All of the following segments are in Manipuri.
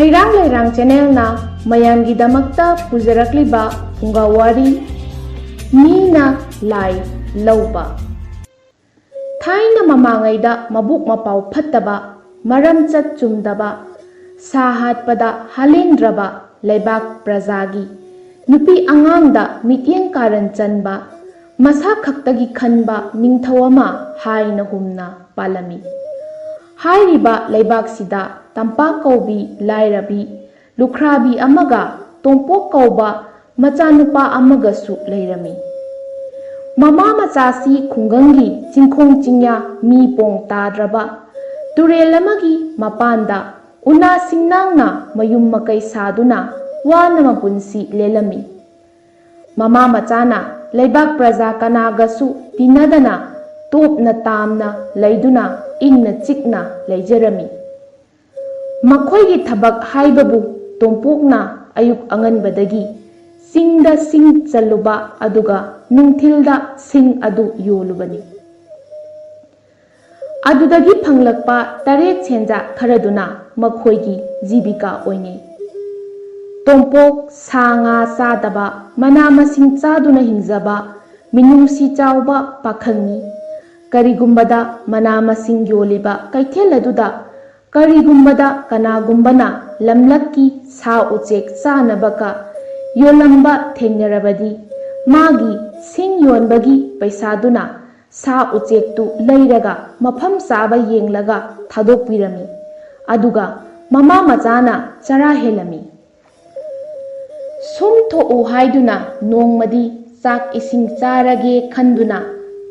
ꯍꯩꯔꯥꯡ ꯂꯩꯔꯥꯡ ꯆꯦꯅꯦꯜꯅ ꯃꯌꯥꯝꯒꯤꯗꯃꯛꯇ ꯄꯨꯖꯔꯛꯂꯤꯕ ꯐꯨꯡꯒꯥꯋꯥꯔꯤ ꯃꯤꯅ ꯂꯥꯏ ꯂꯧꯕ꯫ ꯊꯥꯏꯅ ꯃꯃꯥꯡꯉꯩꯗ ꯃꯕꯨꯛ ꯃꯄꯥꯎ ꯐꯠꯇꯕ, ꯃꯔꯝꯆꯠ ꯆꯨꯝꯗꯕ, ꯁꯥ ꯍꯥꯠꯄꯗ ꯍꯥꯂꯦꯟꯗ꯭ꯔꯕ ꯂꯩꯕꯥꯛ ꯄ꯭ꯔꯖꯥꯒꯤ ꯅꯨꯄꯤ ꯑꯉꯥꯡꯗ ꯃꯤꯠꯌꯦꯡ ꯀꯥꯔꯟ ꯆꯟꯕ, ꯃꯁꯥ ꯈꯛꯇꯒꯤ ꯈꯟꯕ ꯅꯤꯡꯊꯧ ꯑꯃ ꯍꯥꯏꯅ ꯍꯨꯝꯅ ꯄꯥꯜꯂꯝꯃꯤ꯫ ꯍꯥꯏꯔꯤꯕ ꯂꯩꯕꯥꯛꯁꯤꯗ ꯇꯝꯄꯥꯛ ꯀꯧꯕꯤ ꯂꯥꯏꯔꯕꯤ ꯂꯨꯈ꯭ꯔꯥꯕꯤ ꯑꯃꯒ ꯇꯣꯝꯄꯣꯛ ꯀꯧꯕ ꯃꯆꯥꯅꯨꯄꯥ ꯑꯃꯒꯁꯨ ꯂꯩꯔꯝꯃꯤ꯫ ꯃꯃꯥ ꯃꯆꯥꯁꯤ ꯈꯨꯡꯒꯪꯒꯤ ꯆꯤꯡꯈꯣꯡ ꯆꯤꯡꯌꯥ ꯃꯤ ꯄꯣꯡ ꯇꯥꯗ꯭ꯔꯕ ꯇꯨꯔꯦꯜ ꯑꯃꯒꯤ ꯃꯄꯥꯟꯗ ꯎꯅꯥ ꯁꯤꯡꯅꯥꯡꯅ ꯃꯌꯨꯝ ꯃꯀꯩ ꯁꯥꯗꯨꯅ ꯋꯥꯅ ꯃꯄꯨꯟꯁꯤ ꯂꯦꯜꯂꯝꯃꯤ꯫ ꯃꯃꯥ ꯃꯆꯥꯅ ꯂꯩꯕꯥꯛ ꯄ꯭ꯔꯖꯥ ꯀꯅꯥꯒꯁꯨ ꯇꯤꯟꯅꯗꯅ ꯇꯣꯞꯅ ꯇꯥꯝꯅ ꯂꯩꯗꯨꯅ ꯏꯪꯅ ꯆꯤꯛꯅ ꯂꯩꯖꯔꯝꯃꯤ꯫ ꯃꯈꯣꯏꯒꯤ ꯊꯕꯛ ꯍꯥꯏꯕꯕꯨ ꯇꯣꯝꯄꯣꯛꯅ ꯑꯌꯨꯛ ꯑꯉꯟꯕꯗꯒꯤ ꯆꯤꯡꯗ ꯁꯤꯡ ꯆꯜꯂꯨꯕ ꯑꯗꯨꯒ ꯅꯨꯡꯊꯤꯜꯗ ꯁꯤꯡ ꯑꯗꯨ ꯌꯣꯜꯂꯨꯕꯅꯤ꯫ ꯑꯗꯨꯗꯒꯤ ꯐꯪꯂꯛꯄ ꯇꯔꯦꯠ ꯁꯦꯟꯖꯥ ꯈꯔꯗꯨꯅ ꯃꯈꯣꯏꯒꯤ ꯖꯤꯕꯤꯀꯥ ꯑꯣꯏꯅꯩ꯫ ꯇꯣꯝꯄꯣꯛ ꯁꯥ ꯉꯥ ꯆꯥꯗꯕ, ꯃꯅꯥ ꯃꯁꯤꯡ ꯆꯥꯗꯨꯅ ꯍꯤꯡꯖꯕ ꯃꯤꯅꯨꯡꯁꯤ ꯆꯥꯎꯕ ꯄꯥꯈꯪꯅꯤ꯫ ꯀꯔꯤꯒꯨꯝꯕꯗ ꯃꯅꯥ ꯃꯁꯤꯡ ꯌꯣꯜꯂꯤꯕ ꯀꯩꯊꯦꯜ ꯑꯗꯨꯗ ꯀꯔꯤꯒꯨꯝꯕꯗ ꯀꯅꯥꯒꯨꯝꯕꯅ ꯂꯝꯂꯛꯀꯤ ꯁꯥ ꯎꯆꯦꯛ ꯆꯥꯅꯕꯀ ꯌꯣꯜꯂꯝꯕ ꯊꯦꯡꯅꯔꯕꯗꯤ ꯃꯥꯒꯤ ꯁꯤꯡ ꯌꯣꯟꯕꯒꯤ ꯄꯩꯁꯥꯗꯨꯅ ꯁꯥ ꯎꯆꯦꯛꯇꯨ ꯂꯩꯔꯒ ꯃꯐꯝ ꯆꯥꯕ ꯌꯦꯡꯂꯒ ꯊꯥꯗꯣꯛꯄꯤꯔꯝꯃꯤ, ꯑꯗꯨꯒ ꯃꯃꯥ ꯃꯆꯥꯅ ꯆꯔꯥ ꯍꯦꯜꯂꯝꯃꯤ꯫ ꯁꯨꯝ ꯊꯣꯛꯎ ꯍꯥꯏꯗꯨꯅ ꯅꯣꯡꯃꯗꯤ ꯆꯥꯛ ꯏꯁꯤꯡ ꯆꯥꯔꯒꯦ ꯈꯟꯗꯨꯅ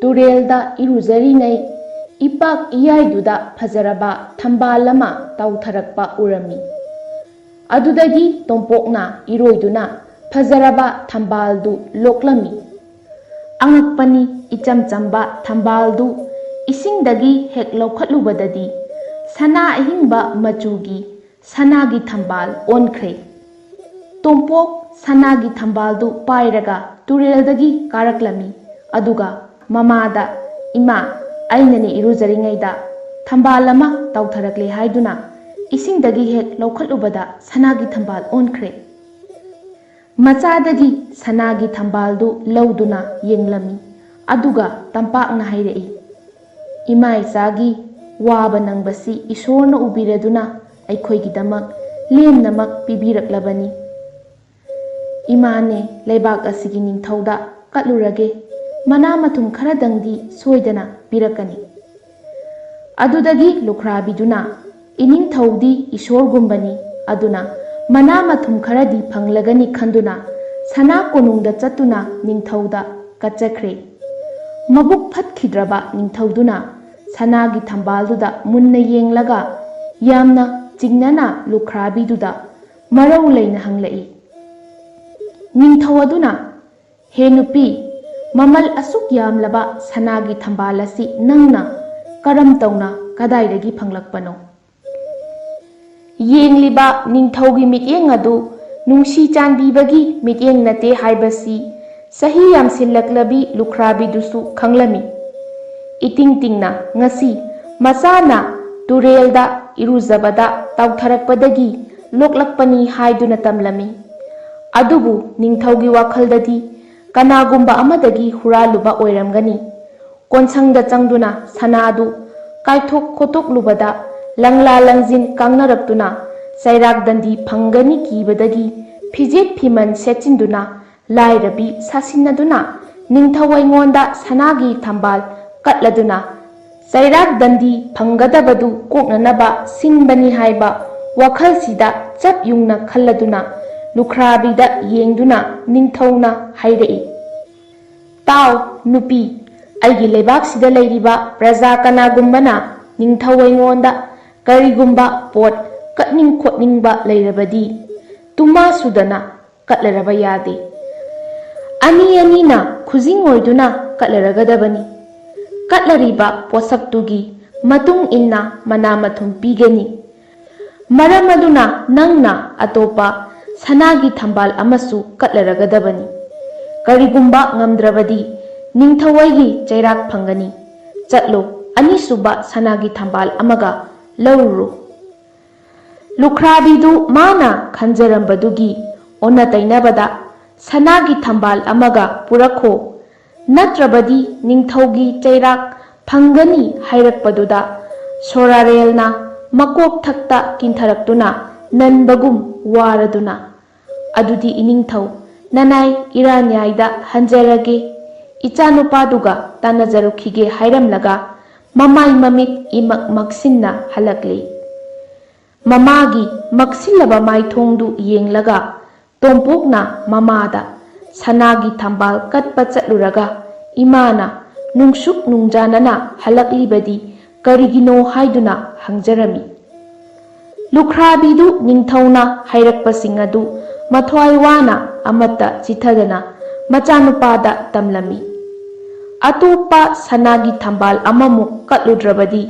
ꯇꯨꯔꯦꯜꯗ ꯏꯔꯨꯖꯔꯤꯉꯩ ꯏꯄꯥꯛ ꯏꯌꯥꯏꯗꯨꯗ ꯐꯖꯔꯕ ꯊꯝꯕꯥꯜ ꯑꯃ ꯇꯥꯎꯊꯔꯛꯄ ꯎꯔꯝꯃꯤ꯫ ꯑꯗꯨꯗꯒꯤ ꯇꯣꯝꯄꯣꯛꯅ ꯏꯔꯣꯏꯗꯨꯅ ꯐꯖꯔꯕ ꯊꯝꯕꯥꯜꯗꯨ ꯂꯣꯛꯂꯝꯃꯤ꯫ ꯑꯉꯛꯄꯅꯤ, ꯏꯆꯝ ꯆꯝꯕ ꯊꯝꯕꯥꯜꯗꯨ ꯏꯁꯤꯡꯗꯒꯤ ꯍꯦꯛ ꯂꯧꯈꯠꯂꯨꯕꯗꯗꯤ ꯁꯅꯥ ꯑꯍꯤꯡꯕ ꯃꯆꯨꯒꯤ ꯁꯅꯥꯒꯤ ꯊꯝꯕꯥꯜ ꯑꯣꯟꯈ꯭ꯔꯦ꯫ ꯇꯣꯝꯄꯣꯛ ꯁꯅꯥꯒꯤ ꯊꯝꯕꯥꯜꯗꯨ ꯄꯥꯏꯔꯒ ꯇꯨꯔꯦꯜꯗꯒꯤ ꯀꯥꯔꯛꯂꯝꯃꯤ, ꯑꯗꯨꯒ ꯃꯃꯥꯗ "ꯏꯃꯥ, ꯑꯩꯅꯅꯦ ꯏꯔꯨꯖꯔꯤꯉꯩꯗ ꯊꯝꯕꯥꯜ ꯑꯃ ꯇꯥꯎꯊꯔꯛꯂꯦ ꯍꯥꯏꯗꯨꯅ ꯏꯁꯤꯡꯗꯒꯤ ꯍꯦꯛ ꯂꯧꯈꯠꯂꯨꯕꯗ ꯁꯅꯥꯒꯤ ꯊꯝꯕꯥꯜ ꯑꯣꯟꯈ꯭ꯔꯦ"꯫ ꯃꯆꯥꯗꯒꯤ ꯁꯅꯥꯒꯤ ꯊꯝꯕꯥꯜꯗꯨ ꯂꯧꯗꯨꯅ ꯌꯦꯡꯂꯝꯃꯤ, ꯑꯗꯨꯒ ꯇꯝꯄꯥꯛꯅ ꯍꯥꯏꯔꯛꯏ, "ꯏꯃꯥ ꯏꯆꯥꯒꯤ ꯋꯥꯕ ꯅꯪꯕꯁꯤ ꯏꯁꯣꯔꯅ ꯎꯕꯤꯔꯗꯨꯅ ꯑꯩꯈꯣꯏꯒꯤꯗꯃꯛ ꯂꯦꯝꯅꯃꯛ ꯄꯤꯕꯤꯔꯛꯂꯕꯅꯤ꯫ ꯏꯃꯥꯅꯦ ꯂꯩꯕꯥꯛ ꯑꯁꯤꯒꯤ ꯅꯤꯡꯊꯧꯗ ꯀꯠꯂꯨꯔꯒꯦ, ꯃꯅꯥ ꯃꯊꯨꯝ ꯈꯔꯗꯪꯗꯤ ꯁꯣꯏꯗꯅ ꯄꯤꯔꯛꯀꯅꯤ"꯫ ꯑꯗꯨꯗꯒꯤ ꯂꯨꯈ꯭ꯔꯥꯕꯤꯗꯨꯅ "ꯏꯅꯤꯡꯊꯧꯗꯤ ꯏꯁꯣꯔꯒꯨꯝꯕꯅꯤ, ꯑꯗꯨꯅ ꯃꯅꯥ ꯃꯊꯨꯝ ꯈꯔꯗꯤ ꯐꯪꯂꯒꯅꯤ ꯈꯟꯗꯨꯅ ꯁꯅꯥ ꯀꯣꯅꯨꯡꯗ ꯆꯠꯇꯨꯅ ꯅꯤꯡꯊꯧꯗ ꯀꯠꯆꯈ꯭ꯔꯦ"꯫ ꯃꯕꯨꯛ ꯐꯠꯈꯤꯗ꯭ꯔꯕ ꯅꯤꯡꯊꯧꯗꯨꯅ ꯁꯅꯥꯒꯤ ꯊꯝꯕꯥꯜꯗꯨꯗ ꯃꯨꯟꯅ ꯌꯦꯡꯂꯒ ꯌꯥꯝꯅ ꯆꯤꯡꯅꯅ ꯂꯨꯈ꯭ꯔꯥꯕꯤꯗꯨꯗ ꯃꯔꯧ ꯂꯩꯅ ꯍꯪꯂꯛꯏ꯫ ꯅꯤꯡꯊꯧ ꯑꯗꯨꯅ "ꯍꯦ ꯅꯨꯄꯤ, ꯃꯃꯜ ꯑꯁꯨꯛ ꯌꯥꯝꯂꯕ ꯁꯅꯥꯒꯤ ꯊꯝꯕꯥꯜ ꯑꯁꯤ ꯅꯪꯅ ꯀꯔꯝ ꯇꯧꯅ ꯀꯗꯥꯏꯗꯒꯤ ꯐꯪꯂꯛꯄꯅꯣ"? ꯌꯦꯡꯂꯤꯕ ꯅꯤꯡꯊꯧꯒꯤ ꯃꯤꯠꯌꯦꯡ ꯑꯗꯨ ꯅꯨꯡꯁꯤ ꯆꯥꯟꯕꯤꯕꯒꯤ ꯃꯤꯠꯌꯦꯡ ꯅꯠꯇꯦ ꯍꯥꯏꯕꯁꯤ ꯆꯍꯤ ꯌꯥꯝꯁꯤꯜꯂꯛꯂꯕꯤ ꯂꯨꯈ꯭ꯔꯥꯕꯤꯗꯨꯁꯨ ꯈꯪꯂꯝꯃꯤ꯫ ꯏꯇꯤꯡ ꯇꯤꯡꯅ ꯉꯁꯤ ꯃꯆꯥꯅ ꯇꯨꯔꯦꯜꯗ ꯏꯔꯨꯖꯕꯗ ꯇꯥꯎꯊꯔꯛꯄꯗꯒꯤ ꯂꯣꯛꯂꯛꯄꯅꯤ ꯍꯥꯏꯗꯨꯅ ꯇꯝꯂꯝꯃꯤ꯫ ꯑꯗꯨꯕꯨ ꯅꯤꯡꯊꯧꯒꯤ ꯋꯥꯈꯜꯗꯗꯤ ꯀꯅꯥꯒꯨꯝꯕ ꯑꯃꯗꯒꯤ ꯍꯨꯔꯥꯜꯂꯨꯕ ꯑꯣꯏꯔꯝꯒꯅꯤ꯫ ꯀꯣꯟꯁꯪꯗ ꯆꯪꯗꯨꯅ ꯁꯅꯥꯗꯨ ꯀꯥꯏꯊꯣꯛ ꯈꯣꯠꯇꯣꯛꯂꯨꯕꯗ ꯂꯪꯂꯥ ꯂꯪꯖꯤꯟ ꯀꯥꯡꯅꯔꯛꯇꯨꯅ ꯆꯩꯔꯥꯛ ꯗꯟꯗꯤ ꯐꯪꯒꯅꯤ ꯀꯤꯕꯗꯒꯤ ꯐꯤꯖꯦꯠ ꯐꯤꯃꯟ ꯁꯦꯠꯆꯤꯟꯗꯨꯅ ꯂꯥꯏꯔꯕꯤ ꯁꯥꯁꯤꯟꯅꯗꯨꯅ ꯅꯤꯡꯊꯧ ꯑꯩꯉꯣꯟꯗ ꯁꯅꯥꯒꯤ ꯊꯝꯕꯥꯜ ꯀꯠꯂꯗꯨꯅ ꯆꯩꯔꯥꯛ ꯗꯟꯗꯤ ꯐꯪꯒꯗꯕꯗꯨ ꯀꯣꯛꯅꯅꯕ ꯁꯤꯟꯕꯅꯤ ꯍꯥꯏꯕ ꯋꯥꯈꯜꯁꯤꯗ ꯆꯞ ꯌꯨꯡꯅ ꯈꯜꯂꯗꯨꯅ ꯂꯨꯈ꯭ꯔꯥꯕꯤꯗ ꯌꯦꯡꯗꯨꯅ ꯅꯤꯡꯊꯧꯅ ꯍꯥꯏꯔꯛꯏ, "ꯇꯥꯎ ꯅꯨꯄꯤ, ꯑꯩꯒꯤ ꯂꯩꯕꯥꯛꯁꯤꯗ ꯂꯩꯔꯤꯕ ꯄ꯭ꯔꯖꯥ ꯀꯅꯥꯒꯨꯝꯕꯅ ꯅꯤꯡꯊꯧ ꯑꯩꯉꯣꯟꯗ ꯀꯔꯤꯒꯨꯝꯕ ꯄꯣꯠ ꯀꯠꯅꯤꯡ ꯈꯣꯠꯅꯤꯡꯕ ꯂꯩꯔꯕꯗꯤ ꯇꯨꯃꯥ ꯁꯨꯗꯅ ꯀꯠꯂꯔꯕ ꯌꯥꯗꯦ꯫ ꯑꯅꯤ ꯑꯅꯤꯅ ꯈꯨꯖꯤꯡ ꯑꯣꯏꯗꯨꯅ ꯀꯠꯂꯔꯒꯗꯕꯅꯤ꯫ ꯀꯠꯂꯔꯤꯕ ꯄꯣꯠꯁꯛꯇꯨꯒꯤ ꯃꯇꯨꯡ ꯏꯟꯅ ꯃꯅꯥ ꯃꯊꯨꯝ ꯄꯤꯒꯅꯤ꯫ ꯃꯔꯝ ꯑꯗꯨꯅ ꯅꯪꯅ ꯑꯇꯣꯞꯄ ꯁꯅꯥꯒꯤ ꯊꯝꯕꯥꯜ ꯑꯃꯁꯨ ꯀꯠꯂꯔꯒꯗꯕꯅꯤ꯫ ꯀꯔꯤꯒꯨꯝꯕ ꯉꯝꯗ꯭ꯔꯕꯗꯤ ꯅꯤꯡꯊꯧ ꯑꯩꯒꯤ ꯆꯩꯔꯥꯛ ꯐꯪꯒꯅꯤ꯫ ꯆꯠꯂꯣ, ꯑꯅꯤꯁꯨꯕ ꯁꯅꯥꯒꯤ ꯊꯝꯕꯥꯜ ꯑꯃꯒ ꯂꯧꯔꯨꯔꯣ"꯫ ꯂꯨꯈ꯭ꯔꯥꯕꯤꯗꯨ ꯃꯥꯅ ꯈꯟꯖꯔꯝꯕꯗꯨꯒꯤ ꯑꯣꯟꯅ ꯇꯩꯅꯕꯗ ꯁꯅꯥꯒꯤ ꯊꯝꯕꯥꯜ ꯑꯃꯒ ꯄꯨꯔꯛꯈꯣ, ꯅꯠꯇ꯭ꯔꯕꯗꯤ ꯅꯤꯡꯊꯧꯒꯤ ꯆꯩꯔꯥꯛ ꯐꯪꯒꯅꯤ ꯍꯥꯏꯔꯛꯄꯗꯨꯗ ꯁꯣꯔꯥꯔꯦꯜꯅ ꯃꯀꯣꯛ ꯊꯛꯇ ꯀꯤꯟꯊꯔꯛꯇꯨꯅ ꯅꯟꯕꯒꯨꯝ ꯋꯥꯔꯗꯨꯅ, ꯑꯗꯨꯗꯤ ꯏꯅꯤꯡꯊꯧ ꯅꯅꯥꯏ ꯏꯔꯥꯟꯌꯥꯏꯗ ꯍꯟꯖꯔꯒꯦ, ꯏꯆꯥꯅꯨꯄꯥꯗꯨꯒ ꯇꯥꯟꯅꯖꯔꯨꯈꯤꯒꯦ ꯍꯥꯏꯔꯝꯂꯒ ꯃꯃꯥꯏ ꯃꯃꯤꯠ ꯏꯃꯛ ꯃꯛꯁꯤꯟꯅ ꯍꯜꯂꯛꯂꯦ꯫ ꯃꯃꯥꯒꯤ ꯃꯛꯁꯤꯜꯂꯕ ꯃꯥꯏꯊꯣꯡꯗꯨ ꯌꯦꯡꯂꯒ ꯇꯣꯝꯄꯣꯛꯅ ꯃꯃꯥꯗ ꯁꯅꯥꯒꯤ ꯊꯝꯕꯥꯜ ꯀꯠꯄ ꯆꯠꯂꯨꯔꯒ ꯏꯃꯥꯅ ꯅꯨꯡꯁꯨꯛ ꯅꯨꯡꯖꯥꯅꯅ ꯍꯜꯂꯛꯂꯤꯕꯗꯤ ꯀꯔꯤꯒꯤꯅꯣ ꯍꯥꯏꯗꯨꯅ ꯍꯪꯖꯔꯝꯃꯤ꯫ ꯂꯨꯈ꯭ꯔꯥꯕꯤꯗꯨ ꯅꯤꯡꯊꯧꯅ ꯍꯥꯏꯔꯛꯄꯁꯤꯡ ꯑꯗꯨ ꯃꯊ꯭ꯋꯥꯏ ꯋꯥꯅ ꯑꯃꯠꯇ ꯆꯤꯊꯗꯅ ꯃꯆꯥꯅꯨꯄꯥꯗ ꯇꯝꯂꯝꯃꯤ꯫ ꯑꯇꯣꯞꯄ ꯁꯅꯥꯒꯤ ꯊꯝꯕꯥꯜ ꯑꯃꯃꯨꯛ ꯀꯠꯂꯨꯗ꯭ꯔꯕꯗꯤ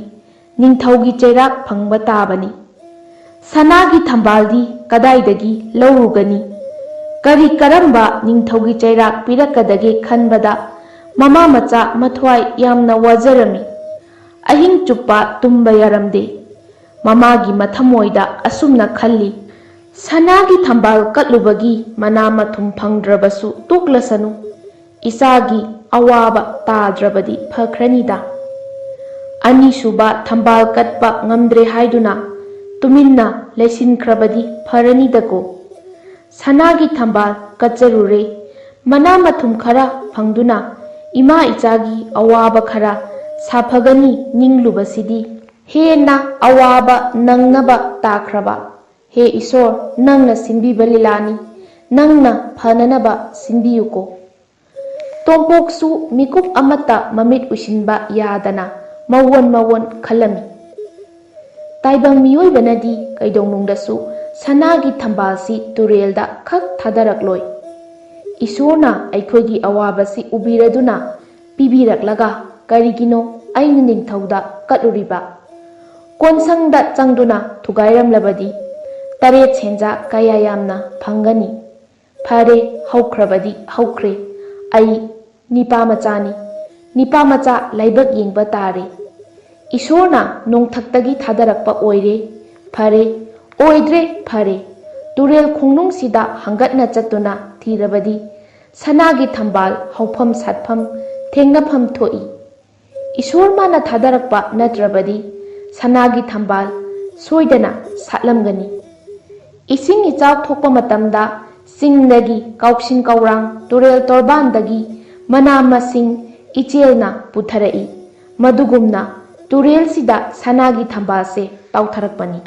ꯅꯤꯡꯊꯧꯒꯤ ꯆꯩꯔꯥꯛ ꯐꯪꯕ ꯇꯥꯕꯅꯤ꯫ ꯁꯅꯥꯒꯤ ꯊꯝꯕꯥꯜꯗꯤ ꯀꯗꯥꯏꯗꯒꯤ ꯂꯧꯔꯨꯒꯅꯤ? ꯀꯔꯤ ꯀꯔꯝꯕ ꯅꯤꯡꯊꯧꯒꯤ ꯆꯩꯔꯥꯛ ꯄꯤꯔꯛꯀꯗꯒꯦ ꯈꯟꯕꯗ ꯃꯃꯥ ꯃꯆꯥ ꯃꯊ꯭ꯋꯥꯏ ꯌꯥꯝꯅ ꯋꯥꯖꯔꯝꯃꯤ꯫ ꯑꯍꯤꯡ ꯆꯨꯞꯄ ꯇꯨꯝꯕ ꯌꯥꯔꯝꯗꯦ꯫ ꯃꯃꯥꯒꯤ ꯃꯊꯃꯣꯏꯗ ꯑꯁꯨꯝꯅ ꯈꯜꯂꯤ, ꯁꯅꯥꯒꯤ ꯊꯝꯕꯥꯜ ꯀꯠꯂꯨꯕꯒꯤ ꯃꯅꯥ ꯃꯊꯨꯝ ꯐꯪꯗ꯭ꯔꯕꯁꯨ ꯇꯣꯛꯂꯁꯅꯨ, ꯏꯆꯥꯒꯤ ꯑꯋꯥꯕ ꯇꯥꯗ꯭ꯔꯕꯗꯤ ꯐꯈ꯭ꯔꯅꯤꯗ꯫ ꯑꯅꯤꯁꯨꯕ ꯊꯝꯕꯥꯜ ꯀꯠꯄ ꯉꯝꯗ꯭ꯔꯦ ꯍꯥꯏꯗꯨꯅ ꯇꯨꯃꯤꯟꯅ ꯂꯩꯁꯤꯟꯈ꯭ꯔꯕꯗꯤ ꯐꯔꯅꯤꯗꯀꯣ꯫ ꯁꯅꯥꯒꯤ ꯊꯝꯕꯥꯜ ꯀꯠꯆꯔꯨꯔꯦ, ꯃꯅꯥ ꯃꯊꯨꯝ ꯈꯔ ꯐꯪꯗꯨꯅ ꯏꯃꯥ ꯏꯆꯥꯒꯤ ꯑꯋꯥꯕ ꯈꯔ ꯁꯥꯐꯒꯅꯤ ꯅꯤꯡꯂꯨꯕꯁꯤꯗꯤ ꯍꯦꯟꯅ ꯑꯋꯥꯕ ꯅꯪꯅꯕ ꯇꯥꯈ꯭ꯔꯕ꯫ ꯍꯦ ꯏꯁꯣꯔ, ꯅꯪꯅ ꯁꯤꯟꯕꯤꯕ ꯂꯤꯂꯥꯅꯤ, ꯅꯪꯅ ꯐꯅꯅꯕ ꯁꯤꯟꯕꯤꯌꯨꯀꯣ꯫ ꯇꯣꯝꯄꯣꯛꯁꯨ ꯃꯤꯀꯨꯞ ꯑꯃꯠꯇ ꯃꯃꯤꯠ ꯎꯏꯁꯤꯟꯕ ꯌꯥꯗꯅ ꯃꯋꯣꯟ ꯃꯋꯣꯟ ꯈꯜꯂꯝꯃꯤ꯫ ꯇꯥꯏꯕꯪ ꯃꯤꯑꯣꯏꯕꯅꯗꯤ ꯀꯩꯗꯧꯅꯨꯡꯗꯁꯨ ꯁꯅꯥꯒꯤ ꯊꯝꯕꯥꯜꯁꯤ ꯇꯨꯔꯦꯜꯗ ꯈꯛ ꯊꯥꯗꯔꯛꯂꯣꯏ꯫ ꯏꯁꯣꯔꯅ ꯑꯩꯈꯣꯏꯒꯤ ꯑꯋꯥꯕꯁꯤ ꯎꯕꯤꯔꯗꯨꯅ ꯄꯤꯕꯤꯔꯛꯂꯒ ꯀꯔꯤꯒꯤꯅꯣ ꯑꯩꯅ ꯅꯤꯡꯊꯧꯗ ꯀꯠꯂꯨꯔꯤꯕ? ꯀꯣꯟꯁꯪꯗ ꯆꯪꯗꯨꯅ ꯊꯨꯒꯥꯏꯔꯝꯂꯕꯗꯤ ꯇꯔꯦꯠ ꯁꯦꯟꯖꯥ ꯀꯌꯥ ꯌꯥꯝꯅ ꯐꯪꯒꯅꯤ꯫ ꯐꯔꯦ, ꯍꯧꯈ꯭ꯔꯕꯗꯤ ꯍꯧꯈ꯭ꯔꯦ, ꯑꯩ ꯅꯤꯄꯥꯃꯆꯥꯅꯤ, ꯅꯤꯄꯥꯃꯆꯥ ꯂꯥꯏꯕꯛ ꯌꯦꯡꯕ ꯇꯥꯔꯦ꯫ ꯏꯁꯣꯔꯅ ꯅꯣꯡꯊꯛꯇꯒꯤ ꯊꯥꯗꯔꯛꯄ ꯑꯣꯏꯔꯦ, ꯐꯔꯦ, ꯑꯣꯏꯗ꯭ꯔꯦ, ꯐꯔꯦ, ꯇꯨꯔꯦꯜ ꯈꯣꯡꯅꯨꯡꯁꯤꯗ ꯍꯪꯒꯠꯅ ꯆꯠꯇꯨꯅ ꯊꯤꯔꯕꯗꯤ ꯁꯅꯥꯒꯤ ꯊꯝꯕꯥꯜ ꯍꯧꯐꯝ ꯁꯥꯠꯐꯝ ꯊꯦꯡꯅꯐꯝ ꯊꯣꯛꯏ꯫ ꯏꯁꯣꯔ ꯃꯥꯅ ꯊꯥꯗꯔꯛꯄ ꯅꯠꯇ꯭ꯔꯕꯗꯤ ꯁꯅꯥꯒꯤ ꯊꯝꯕꯥꯜ ꯁꯣꯏꯗꯅ ꯁꯥꯠꯂꯝꯒꯅꯤ꯫ ꯏꯁꯤꯡ ꯏꯆꯥꯎ ꯊꯣꯛꯄ ꯃꯇꯝꯗ ꯆꯤꯡꯗꯒꯤ ꯀꯥꯎꯁꯤꯡ ꯀꯧꯔꯥꯡ, ꯇꯨꯔꯦꯜ ꯇꯣꯔꯕꯥꯟꯗꯒꯤ ꯃꯅꯥ ꯃꯁꯤꯡ ꯏꯆꯦꯜꯅ ꯄꯨꯊꯔꯛꯏ, ꯃꯗꯨꯒꯨꯝꯅ ꯇꯨꯔꯦꯜꯁꯤꯗ ꯁꯅꯥꯒꯤ ꯊꯝꯕꯥꯜꯁꯦ ꯇꯥꯎꯊꯔꯛꯄꯅꯤ꯫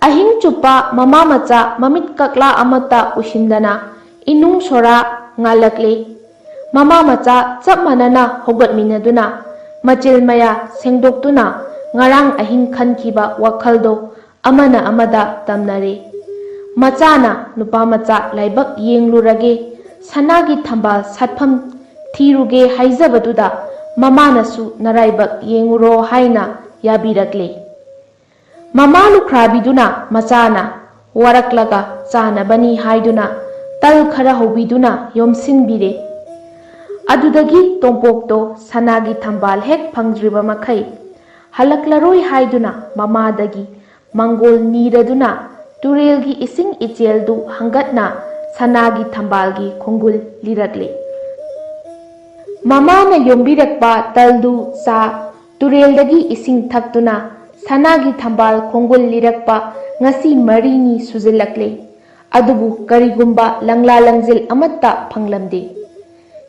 ꯑꯍꯤꯡ ꯆꯨꯞꯄ ꯃꯃꯥ ꯃꯆꯥ ꯃꯃꯤꯠ ꯀꯛꯂꯥ ꯑꯃꯠꯇ ꯎꯏꯁꯤꯟꯗꯅ ꯏꯅꯨꯡ ꯁꯣꯔꯥ ꯉꯥꯜꯂꯛꯂꯦ꯫ ꯃꯃꯥ ꯃꯆꯥ ꯆꯞ ꯃꯥꯟꯅꯅ ꯍꯧꯒꯠꯃꯤꯟꯅꯗꯨꯅ ꯃꯆꯤꯜ ꯃꯌꯥ ꯁꯦꯡꯗꯣꯛꯇꯨꯅ ꯉꯔꯥꯡ ꯑꯍꯤꯡ ꯈꯟꯈꯤꯕ ꯋꯥꯈꯜꯗꯣ ꯑꯃꯅ ꯑꯃꯗ ꯇꯝꯅꯔꯦ꯫ ꯃꯆꯥꯅ ꯅꯨꯄꯥꯃꯆꯥ ꯂꯥꯏꯕꯛ ꯌꯦꯡꯂꯨꯔꯒꯦ, ꯁꯅꯥꯒꯤ ꯊꯝꯕꯥꯜ ꯁꯥꯠꯐꯝ ꯊꯤꯔꯨꯒꯦ ꯍꯥꯏꯖꯕꯗꯨꯗ ꯃꯃꯥꯅꯁꯨ ꯅꯔꯥꯏꯕꯛ ꯌꯦꯡꯉꯨꯔꯣ ꯍꯥꯏꯅ ꯌꯥꯕꯤꯔꯛꯂꯦ꯫ ꯃꯃꯥ ꯂꯨꯈ꯭ꯔꯥꯕꯤꯗꯨꯅ ꯃꯆꯥꯅ ꯋꯥꯔꯛꯂꯒ ꯆꯥꯅꯕꯅꯤ ꯍꯥꯏꯗꯨꯅ ꯇꯜ ꯈꯔ ꯍꯧꯕꯤꯗꯨꯅ ꯌꯣꯝꯁꯤꯟꯕꯤꯔꯦ꯫ ꯑꯗꯨꯗꯒꯤ ꯇꯣꯝꯄꯣꯛꯇꯣ ꯁꯅꯥꯒꯤ ꯊꯝꯕꯥꯜ ꯍꯦꯛ ꯐꯪꯗ꯭ꯔꯤꯕ ꯃꯈꯩ ꯍꯜꯂꯛꯂꯔꯣꯏ ꯍꯥꯏꯗꯨꯅ ꯃꯃꯥꯗꯒꯤ ꯃꯪꯒꯣꯜ ꯅꯤꯔꯗꯨꯅ ꯇꯨꯔꯦꯜꯒꯤ ꯏꯁꯤꯡ ꯏꯆꯦꯜꯗꯨ ꯍꯪꯒꯠꯅ ꯁꯅꯥꯒꯤ ꯊꯝꯕꯥꯜꯒꯤ ꯈꯣꯡꯒꯨꯜ ꯂꯤꯔꯛꯂꯦ꯫ ꯃꯃꯥꯅ ꯌꯣꯝꯕꯤꯔꯛꯄ ꯇꯜꯗꯨ ꯆꯥ ꯇꯨꯔꯦꯜꯗꯒꯤ ꯏꯁꯤꯡ ꯊꯛꯇꯨꯅ ꯁꯅꯥꯒꯤ ꯊꯝꯕꯥꯜ ꯈꯣꯡꯒꯨꯜ ꯂꯤꯔꯛꯄ ꯉꯁꯤ 4ꯅꯤ ꯁꯨꯖꯤꯜꯂꯛꯂꯦ꯫ ꯑꯗꯨꯕꯨ ꯀꯔꯤꯒꯨꯝꯕ ꯂꯪꯂꯥ ꯂꯪꯖꯤꯜ ꯑꯃꯠꯇ ꯐꯪꯂꯝꯗꯦ꯫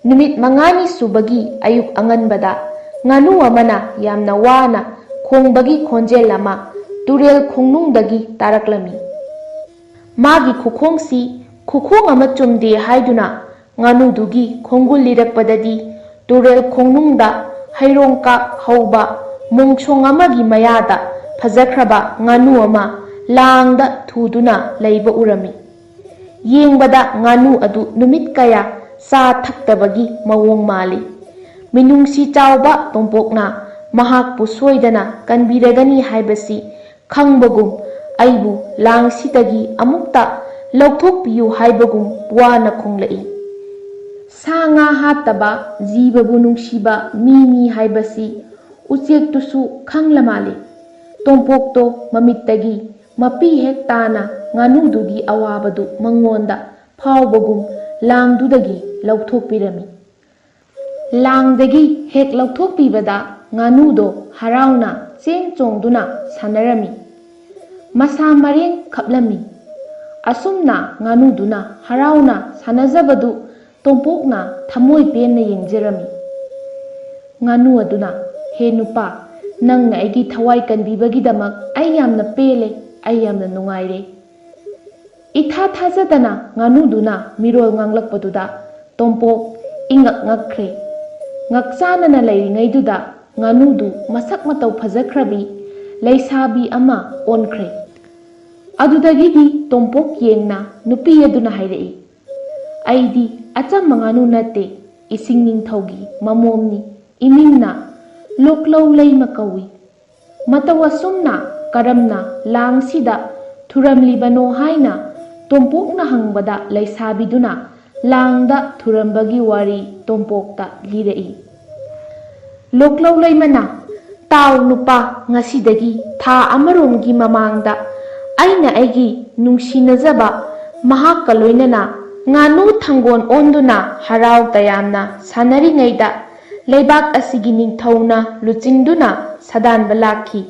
ꯅꯨꯃꯤꯠ 5ꯅꯤ ꯁꯨꯕꯒꯤ ꯑꯌꯨꯛ ꯑꯉꯟꯕꯗ ꯉꯥꯅꯨ ꯑꯃꯅ ꯌꯥꯝꯅ ꯋꯥꯅ ꯈꯣꯡꯕꯒꯤ ꯈꯣꯟꯖꯦꯜ ꯑꯃ ꯇꯨꯔꯦꯜ ꯈꯣꯡꯅꯨꯡꯗꯒꯤ ꯇꯥꯔꯛꯂꯝꯃꯤ꯫ ꯃꯥꯒꯤ ꯈꯨꯈꯣꯡꯁꯤ ꯈꯨꯈꯣꯡ ꯑꯃ ꯆꯨꯝꯗꯦ ꯍꯥꯏꯗꯨꯅ ꯉꯥꯅꯨꯗꯨꯒꯤ ꯈꯣꯡꯒꯨꯜ ꯂꯤꯔꯛꯄꯗꯗꯤ ꯇꯨꯔꯦꯜ ꯈꯣꯡꯅꯨꯡꯗ ꯍꯩꯔꯣꯡꯀꯥꯛ ꯍꯧꯕ ꯃꯣꯡꯁꯣꯡ ꯑꯃꯒꯤ ꯃꯌꯥꯗ ꯐꯖꯈ꯭ꯔꯕ ꯉꯥꯅꯨ ꯑꯃ ꯂꯥꯡꯗ ꯊꯨꯗꯨꯅ ꯂꯩꯕ ꯎꯔꯝꯃꯤ꯫ ꯌꯦꯡꯕꯗ ꯉꯥꯅꯨ ꯑꯗꯨ ꯅꯨꯃꯤꯠ ꯀꯌꯥ ꯆꯥ ꯊꯛꯇꯕꯒꯤ ꯃꯑꯣꯡ ꯃꯥꯜꯂꯤ꯫ ꯃꯤꯅꯨꯡꯁꯤ ꯆꯥꯎꯕ ꯇꯣꯝꯄꯣꯛꯅ ꯃꯍꯥꯛꯄꯨ ꯁꯣꯏꯗꯅ ꯀꯟꯕꯤꯔꯒꯅꯤ ꯍꯥꯏꯕꯁꯤ ꯈꯪꯕꯒꯨꯝ ꯑꯩꯕꯨ ꯂꯥꯡꯁꯤꯗꯒꯤ ꯑꯃꯨꯛꯇ ꯂꯧꯊꯣꯛꯄꯤꯌꯨ ꯍꯥꯏꯕꯒꯨꯝ ꯋꯥꯅ ꯈꯣꯡꯂꯛꯏ꯫ ꯁꯥ ꯉꯥ ꯍꯥꯠꯇꯕ, ꯖꯤꯕꯕꯨ ꯅꯨꯡꯁꯤꯕ ꯃꯤꯅꯤ ꯍꯥꯏꯕꯁꯤ ꯎꯆꯦꯛꯇꯨꯁꯨ ꯈꯪꯂ ꯃꯥꯜꯂꯤ꯫ ꯇꯣꯝꯄꯣꯛꯇꯣ ꯃꯃꯤꯠꯇꯒꯤ mapi hek tana nganudugi awabadu mangonda phawbagum langdudagi lauthokpirami. Langdagi hek lauthokpibada nganudo harauna cheng chongduna sanarami. Masa mareng khaplami. Asumna nganuduna harauna sanazabadu tompokna thamoi penna yengjerami. Nganu aduna he nupa nangna aigi thawai kanbibagidamak ai yamna pele ai yamna nungaire. Itha thajadana nganuduna mirol nganglakpaduda tompok ingak ngakre. Ngaksanana leiringaiduda nganudu masak matau phajakhrabi leisabi ama onkre. Adudagidi tompok yengna nupi aduna hairei. Aidi acham nganu nate ising ningthaugi mamomni imingna loklau leima kawi. Matawasumna karamna langsida thuramlibano haina tompokna hangbada leisabiduna langda thurambagi wari tompokta lirei. Loklau leimana taw nupa ngasidagi tha amaromgi mamangda aina aigi nungsinajaba mahakka loinana nganu thangon onduna harau tayamna sanaringaida leibak asigi ningthauna luchingduna sadanba lakhi.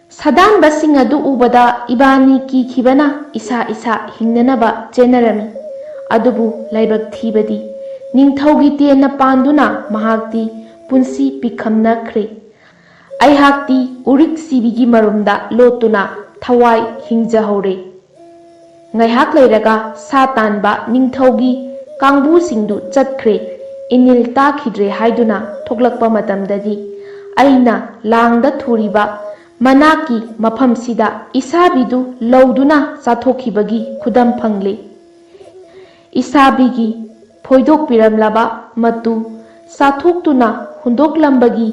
Sadanba sing adu ubada ibani ki khibana isa isa hingnanaba chenarami. Adubu laibak thibadi ningthaugi tena panduna mahakti punsi pikhamnakhre. Aihakti urik sibigi marumda lotuna thawai hingjahore. Ngaihak leiraga satanba ningthaugi kangbu singdu chatkre inil takhidre haiduna thoklakpa matamdadi aina langda thuriba manaki maphamsida isabidu lauduna chathokibagi khudam phangle. Isabigi phoidokpiramlaba matu sathoktuna hundoklambagi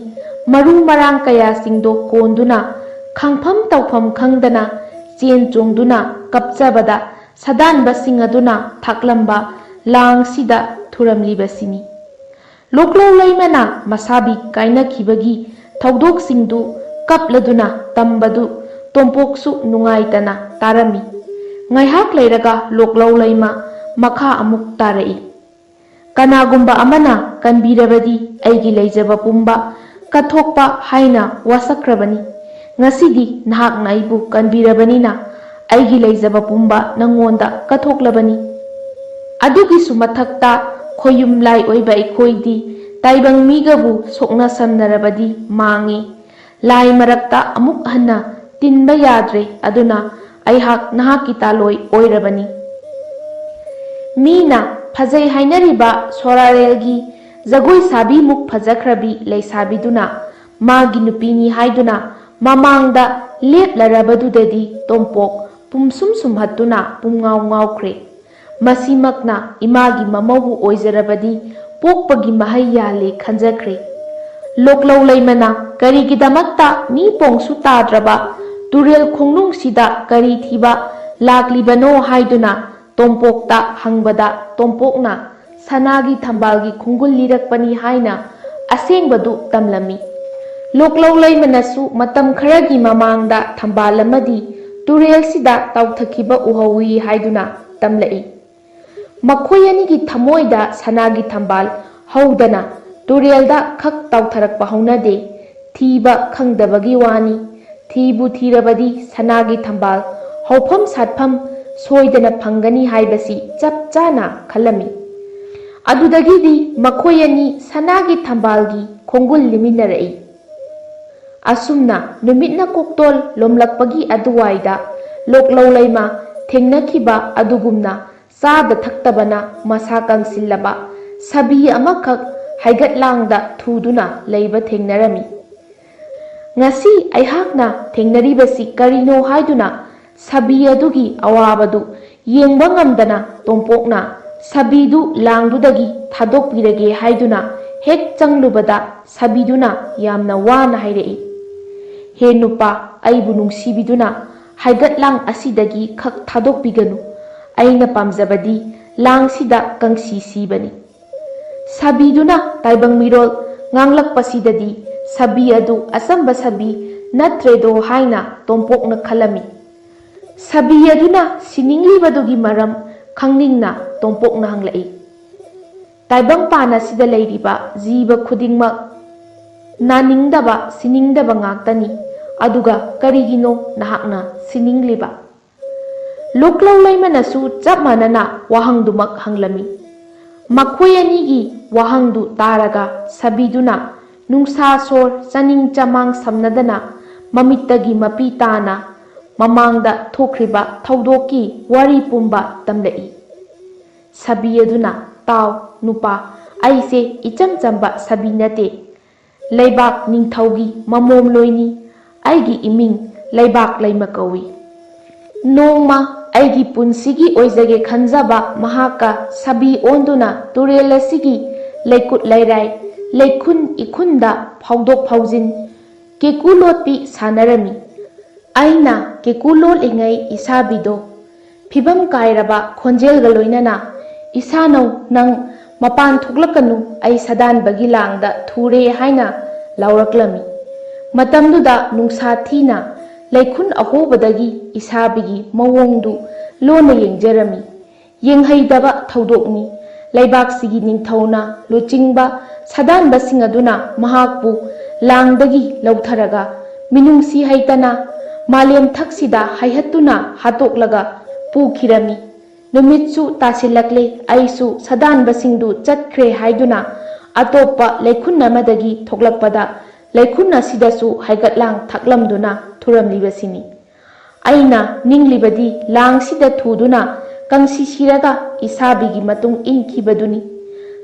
maru marang kaya singdo konduna khangpham tawpham khangdana chen chongduna kapchabada sadanba singaduna thaklamba langsida thuramlibasini. Loklau leimana masabi kainakhibagi thaudok singdu kapladuna tambadu tompoksu nungaitana tarami. Ngaihak leiraga loklau leima makha amuk tarai. Kanagumba amana kanbirabadi aigi leijaba pumba kathokpa haina wasakrabani. Ngasidi nahakna aibu kanbirabanina aigi leijaba pumba nangonda kathoklabani. Adugisu mathakta khoyum lai oiba ikhoidi taibang migabu sokna samnarabadi mangi. Lai marakta amuk hanna tinba yadre aduna aihak nahaki taloi oirabani. Mina phajai hainariba sorarelgi jagoi sabi muk phajakhrabi leisabiduna magi nupini haiduna mamangda leplarabadudadi tompok pumsum sumhatuna pumngau ngaukhre. Masimakna imagi mamawu oijarabadi pokpagi mahai yale khanjakhre. Loklau leimana karigidamakta mi pongsu tadraba turel khongnung sida kari thiba laklibano haiduna tompokta hangbada tompokna sanagi thambalgi khungul lirakpani haina asengbadu tamlami. Loklau leimanasu matam kharagi mamangda thambal amadi turel sida tauthakiba uhawi haiduna tamlai. Makhoi anigi thamoida sanagi thambal haudana turelda khak tautharakpa haunade thiba khangdabagi wani. Thibu thirabadi sanagi thambal haufam satpham soidana phangani haibasi chap chana khalami. Adudagidi makhoi ani sanagi thambalgi khongul liminarai. Asumna numitna koktol lomlakpagi aduwaida loklau leima thengnakiba adugumna sada thaktabana masa kangsilaba sabi amakak haigatlangda thuduna leiba thengnarami. Ngasi aihakna thengnaribasi karino haiduna sabi adugi awabadu yengba ngamdana tompokna sabidu langdudagi thadokpirage haiduna hek changlubada sabiduna yamna wana hairei. He nupa aibu nungsibiduna haigatlang asidagi khak thadokpiganu aina pamjabadi langsida kangsi sibani. Sabiduna taibang mirol nganglakpasidadi sabi adu asamba sabi natredo haina tompokna khalami. Sabi aduna sininglibadugꯤ maram khangningna Tongpokna hanglai. Taibang pana sida leiriba jiba khudingmak naningdaba siningdaba ngaktani aduga karigino nahakna siningliba. Loklau laimanasu chap manana wahangdumak hanglami. Makhoi anigi wahangdu taraga sabiduna nungsa sor chaning chamang samnadana mamittagi mapi tana mamangda thokriba thaudoki wari pumba tamlai. Sabi aduna tau nupa aise icham chamba sabi nate leibak ningthaugi mamom loini aigi iming leibak laima kawi. Nongma aigi punsigi oizage khanjaba mahaka sabi onduna turel asigi leikut lairai leikhun ikhunda phaudok phaujin kekulotpi sanarami. Aina kekulot ingai isabido phibam kairaba khonjelga loinana isanau nang mapan thuklakanu ai sadan bagi langda thure haina lauraklami. Matamduda nungsa thina leikhun ahobadagi isabigi mawongdu lona yengjerami. Yenghaidaba thaudokni leibak sigi ningthauna luchingba sadan basing aduna mahakpu langdagi lautharaga minungsi haitana malem thaksida haihatuna hatoklaga pukhirami. Numitsu tasilakle aisu sadan basingdu chatkre haiduna atopa leikhun namadagi thoklakpada leikhun asidasu haigatlang thaklamduna thuramlibasini. Aina ninglibadi langsida thuduna kangsi siraga isabigi matung inkhibaduni.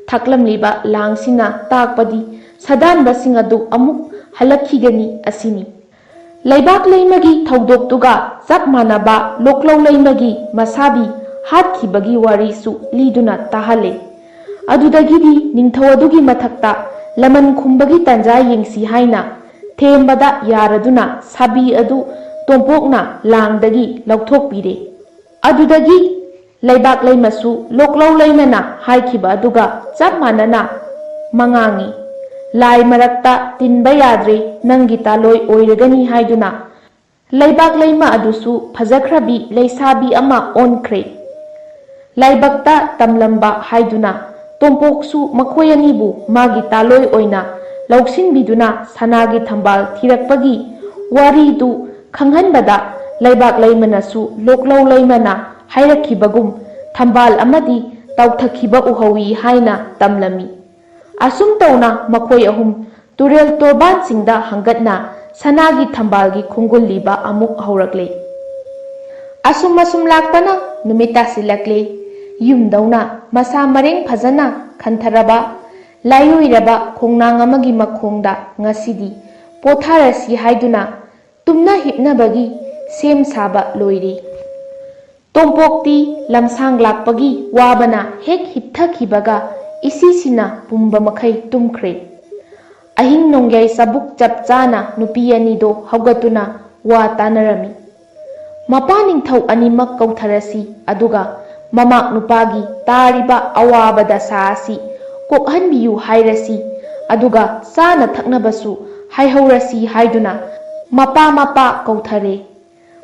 Thaklamliba langsina takpadi sadan basing adu amuk halakhigani asini. Leibak leimagi thaudoktuga chap manaba loklau leimagi masabi hatkibagi warisu liduna tahale. Adudagidi ningthau adugi mathakta laman khumbagi tanja yengsi haina thembada yaraduna sabi adu Tongpokna langdagi lauthokpire. Adudagi leibak leimasu loklau leimana haikhiba aduga chap manana mangangi. Lai marakta tinba yadre nangi taloi oiragani haiduna leibak leima adusu phajakhrabi leisabi ama onkre. Laibakta tamlamba haiduna Tongpoksu makhoi anibu magi taloi oina lauksinbiduna sanagi thambal thirakpagi waridu khanghanbada leibak leimanasu loklau leimana hairakhibagum thambal amadi tauthakhiba uhawi haina tamlami. Asum tauna makhoi ahum turel torban singda hangatna sanagi thambalgi khungulliba amuk haurakle. Asum lakpana numita silakle yumdauna masa mareng phajana khantaraba layoiraba khongnang amagi makhongda ngasidi potharasi haiduna tumna hipnabagi sem saba loire. Tongpokti lamsang lakpagi wabana hek hipthakibaga isisina pumba makhai tumkhre. Ahing nongyai sabuk chap chana nupi anido haugatuna wa tanarami. Mapa ningthau animak kautharasi aduga mamak nupagi tariba awabada saasi kokhanbiyu hairasi aduga sana thaknabasu haihaurasi haiduna mapa kauthare.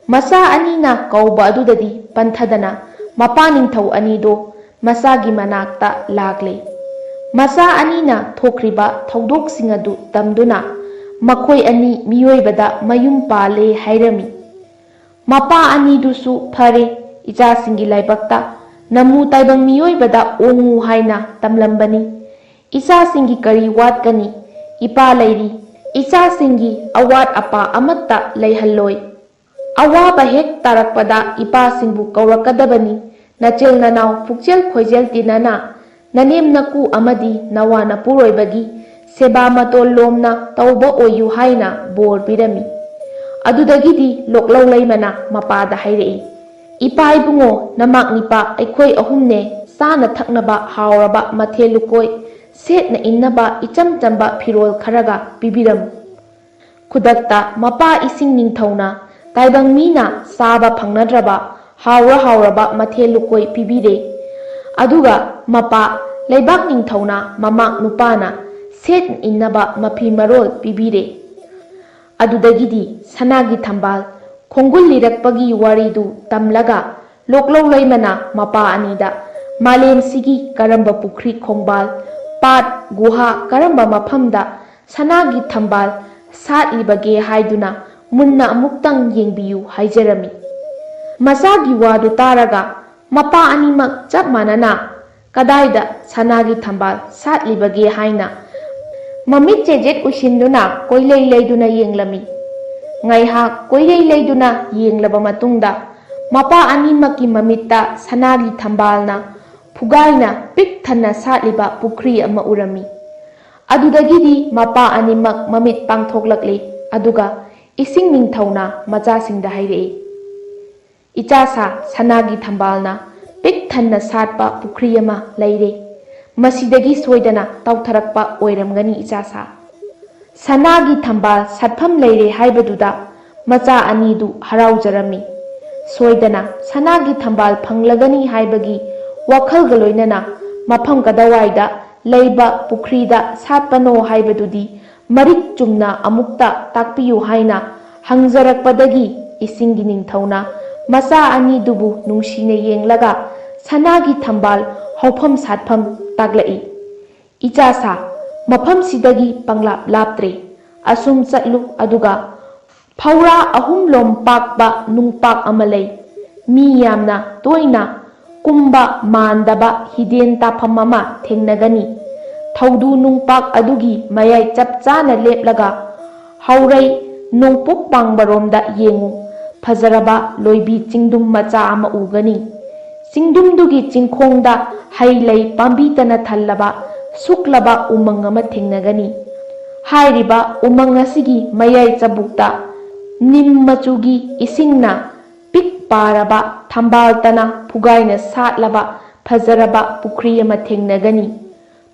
Masa anina kauba adudadi panthadana mapa ningthau anido masagi manakta lagle. Masa anina thokriba thaudok singadu tamduna makhoi ani miyoibada mayum pale hairami. Mapa anidusu phare icha singi laibakta namu taibang miyoibada ongu haina tamlambani. Icha singi kari watkani ipa leiri icha singi awat apa amatta leihalloi. Awaba hek tarakpada ipa singbu kaurakadabani. Nachel nanau pukchel khoijel tinana nanem naku amadi nawana puroibagi seba matol lomna tauba oyu haina bor pirami. Adudagidi loklau leimana mapada hairei. Ipa ibungo namak nipa aikhoi ahumne sana thaknaba hauraba mathelukoi setna innaba icham chamba phirol kharaga pibiram. Khudakta mapa ising ningthauna taibang mina saba phangnadraba hauraba mathelukoi pibire. Aduga mapa leibak ningthauna mamak nupana set innaba mafi marol pibire. Adudagidi sanagi thambal ꯈꯣꯡꯒꯨꯜ ꯂꯤꯔꯛꯄꯒꯤ ꯋꯥꯔꯤꯗꯨ ꯇꯝꯂꯒ ꯂꯣꯛꯂꯧ ꯂꯩꯃꯅ ꯃꯄꯥ ꯑꯅꯤꯗ ꯃꯥꯂꯦꯝꯁꯤꯒꯤ ꯀꯔꯝꯕ ꯄꯨꯈ꯭ꯔꯤ ꯈꯣꯡꯕꯥꯜ ꯄꯥꯠ ꯒꯨꯍꯥ ꯀꯔꯝꯕ ꯃꯐꯝꯗ ꯁꯅꯥꯒꯤ ꯊꯝꯕꯥꯜ ꯁꯥꯠꯂꯤꯕꯒꯦ ꯍꯥꯏꯗꯨꯅ ꯃꯨꯟꯅ ꯑꯃꯨꯛꯇꯪ ꯌꯦꯡꯕꯤꯌꯨ ꯍꯥꯏꯖꯔꯝꯃꯤ꯫ ꯃꯆꯥꯒꯤ ꯋꯥꯗꯨ ꯇꯥꯔꯒ ꯃꯄꯥ ꯑꯅꯤꯃꯛ ꯆꯞ ꯃꯥꯟꯅꯅ ꯀꯗꯥꯏꯗ ꯁꯅꯥꯒꯤ ꯊꯝꯕꯥꯜ ꯁꯥꯠꯂꯤꯕꯒꯦ ꯍꯥꯏꯅ ꯃꯃꯤꯠ ꯆꯦꯖꯦꯠ ꯎꯏꯁꯤꯟꯗꯨꯅ ꯀꯣꯏꯂꯩ ꯂꯩꯗꯨꯅ ꯌꯦꯡꯂꯝꯃꯤ꯫ ꯉꯥꯏꯍꯥꯛ ꯀꯣꯏꯂꯩ ꯂꯩꯗꯨꯅ ꯌꯦꯡꯂꯕ ꯃꯇꯨꯡꯗ ꯃꯄꯥ ꯑꯅꯤꯃꯛꯀꯤ ꯃꯃꯤꯠꯇ ꯁꯅꯥꯒꯤ ꯊꯝꯕꯥꯜꯅ ꯐꯨꯒꯥꯏꯅ ꯄꯤꯛ ꯊꯟꯅ ꯁꯥꯠꯂꯤꯕ ꯄꯨꯈ꯭ꯔꯤ ꯑꯃ ꯎꯔꯝꯃꯤ꯫ ꯑꯗꯨꯗꯒꯤꯗꯤ ꯃꯄꯥ ꯑꯅꯤꯃꯛ ꯃꯃꯤꯠ ꯄꯥꯡꯊꯣꯛꯂꯛꯂꯤ ꯑꯗꯨꯒ ꯏꯁꯤꯡ ꯅꯤꯡꯊꯧꯅ ꯃꯆꯥꯁꯤꯡꯗ ꯍꯥꯏꯔꯛꯏ, "ꯏꯆꯥꯁꯥ, ꯁꯅꯥꯒꯤ ꯊꯝꯕꯥꯜꯅ ꯄꯤꯛ ꯊꯟꯅ ꯁꯥꯠꯄ ꯄꯨꯈ꯭ꯔꯤ ꯑꯃ ꯂꯩꯔꯦ꯫ ꯃꯁꯤꯗꯒꯤ ꯁꯣꯏꯗꯅ ꯇꯥꯎꯊꯔꯛꯄ ꯑꯣꯏꯔꯝꯒꯅꯤ ꯏꯆꯥꯁꯥ"꯫ ꯁꯅꯥꯒꯤ ꯊꯝꯕꯥꯜ ꯁꯥꯠꯐꯝ ꯂꯩꯔꯦ ꯍꯥꯏꯕꯗꯨꯗ ꯃꯆꯥ ꯑꯅꯤꯗꯨ ꯍꯔꯥꯎꯖꯔꯝꯃꯤ꯫ ꯁꯣꯏꯗꯅ ꯁꯅꯥꯒꯤ ꯊꯝꯕꯥꯜ ꯐꯪꯂꯒꯅꯤ ꯍꯥꯏꯕꯒꯤ ꯋꯥꯈꯜꯒ ꯂꯣꯏꯅꯅ ꯃꯐꯝ ꯀꯗꯥꯋꯥꯏꯗ ꯂꯩꯕ ꯄꯨꯈ꯭ꯔꯤꯗ ꯁꯥꯠꯄꯅꯣ ꯍꯥꯏꯕꯗꯨꯗꯤ ꯃꯔꯤꯛ ꯆꯨꯝꯅ ꯑꯃꯨꯛꯇ ꯇꯥꯛꯄꯤꯌꯨ ꯍꯥꯏꯅ ꯍꯪꯖꯔꯛꯄꯗꯒꯤ ꯏꯁꯤꯡꯒꯤ ꯅꯤꯡꯊꯧꯅ ꯃꯆꯥ ꯑꯅꯤꯗꯨꯕꯨ ꯅꯨꯡꯁꯤꯅ ꯌꯦꯡꯂꯒ ꯁꯅꯥꯒꯤ ꯊꯝꯕꯥꯜ ꯍꯧꯐꯝ ꯁꯥꯠꯐꯝ ꯇꯥꯛꯂꯛꯏ꯫ "ꯏꯆꯥꯁꯥ, ꯃꯐꯝꯁꯤꯗꯒꯤ ꯄꯪꯂꯥꯞ ꯂꯥꯞꯇ꯭ꯔꯦ꯫ ꯑꯁꯨꯝ ꯆꯠꯂꯨ ꯑꯗꯨꯒ ꯐꯧꯔꯥ 3 ꯂꯣꯝ ꯄꯥꯛꯄ ꯅꯨꯡꯄꯥꯛ ꯑꯃ ꯂꯩ꯫ ꯃꯤ ꯌꯥꯝꯅ ꯇꯣꯏꯅ ꯀꯨꯝꯕ ꯃꯥꯟꯗꯕ ꯍꯤꯗꯦꯟ ꯇꯥꯐꯝ ꯑꯃ ꯊꯦꯡꯅꯒꯅꯤ꯫ ꯊꯧꯗꯨ ꯅꯨꯡꯄꯥꯛ ꯑꯗꯨꯒꯤ ꯃꯌꯥꯏ ꯆꯞ ꯆꯥꯅ ꯂꯦꯞꯂꯒ ꯍꯧꯔꯩ ꯅꯣꯡꯄꯣꯛ ꯄꯥꯡꯕꯔꯣꯝꯗ ꯌꯦꯡꯉꯨ꯫ ꯐꯖꯔꯕ ꯂꯣꯏꯕꯤ ꯆꯤꯡꯗꯨꯝ ꯃꯆꯥ ꯑꯃ ꯎꯒꯅꯤ꯫ ꯆꯤꯡꯗꯨꯝꯗꯨꯒꯤ ꯆꯤꯡꯈꯣꯡꯗ ꯍꯩ ꯂꯩ ꯄꯥꯝꯕꯤꯇꯅ ꯊꯜꯂꯕ ꯁꯨꯛꯂꯕ ꯎꯃꯪ ꯑꯃ ꯊꯦꯡꯅꯒꯅꯤ꯫ ꯍꯥꯏꯔꯤꯕ ꯎꯃꯪ ꯑꯁꯤꯒꯤ ꯃꯌꯥꯏ ꯆꯕꯨꯛꯇ ꯅꯤꯝ ꯃꯆꯨꯒꯤ ꯏꯁꯤꯡꯅ ꯄꯤꯛ ꯄꯥꯔꯕ ꯊꯝꯕꯥꯜꯇꯅ ꯐꯨꯒꯥꯏꯅ ꯁꯥꯠꯂꯕ ꯐꯖꯔꯕ ꯄꯨꯈ꯭ꯔꯤ ꯑꯃ ꯊꯦꯡꯅꯒꯅꯤ꯫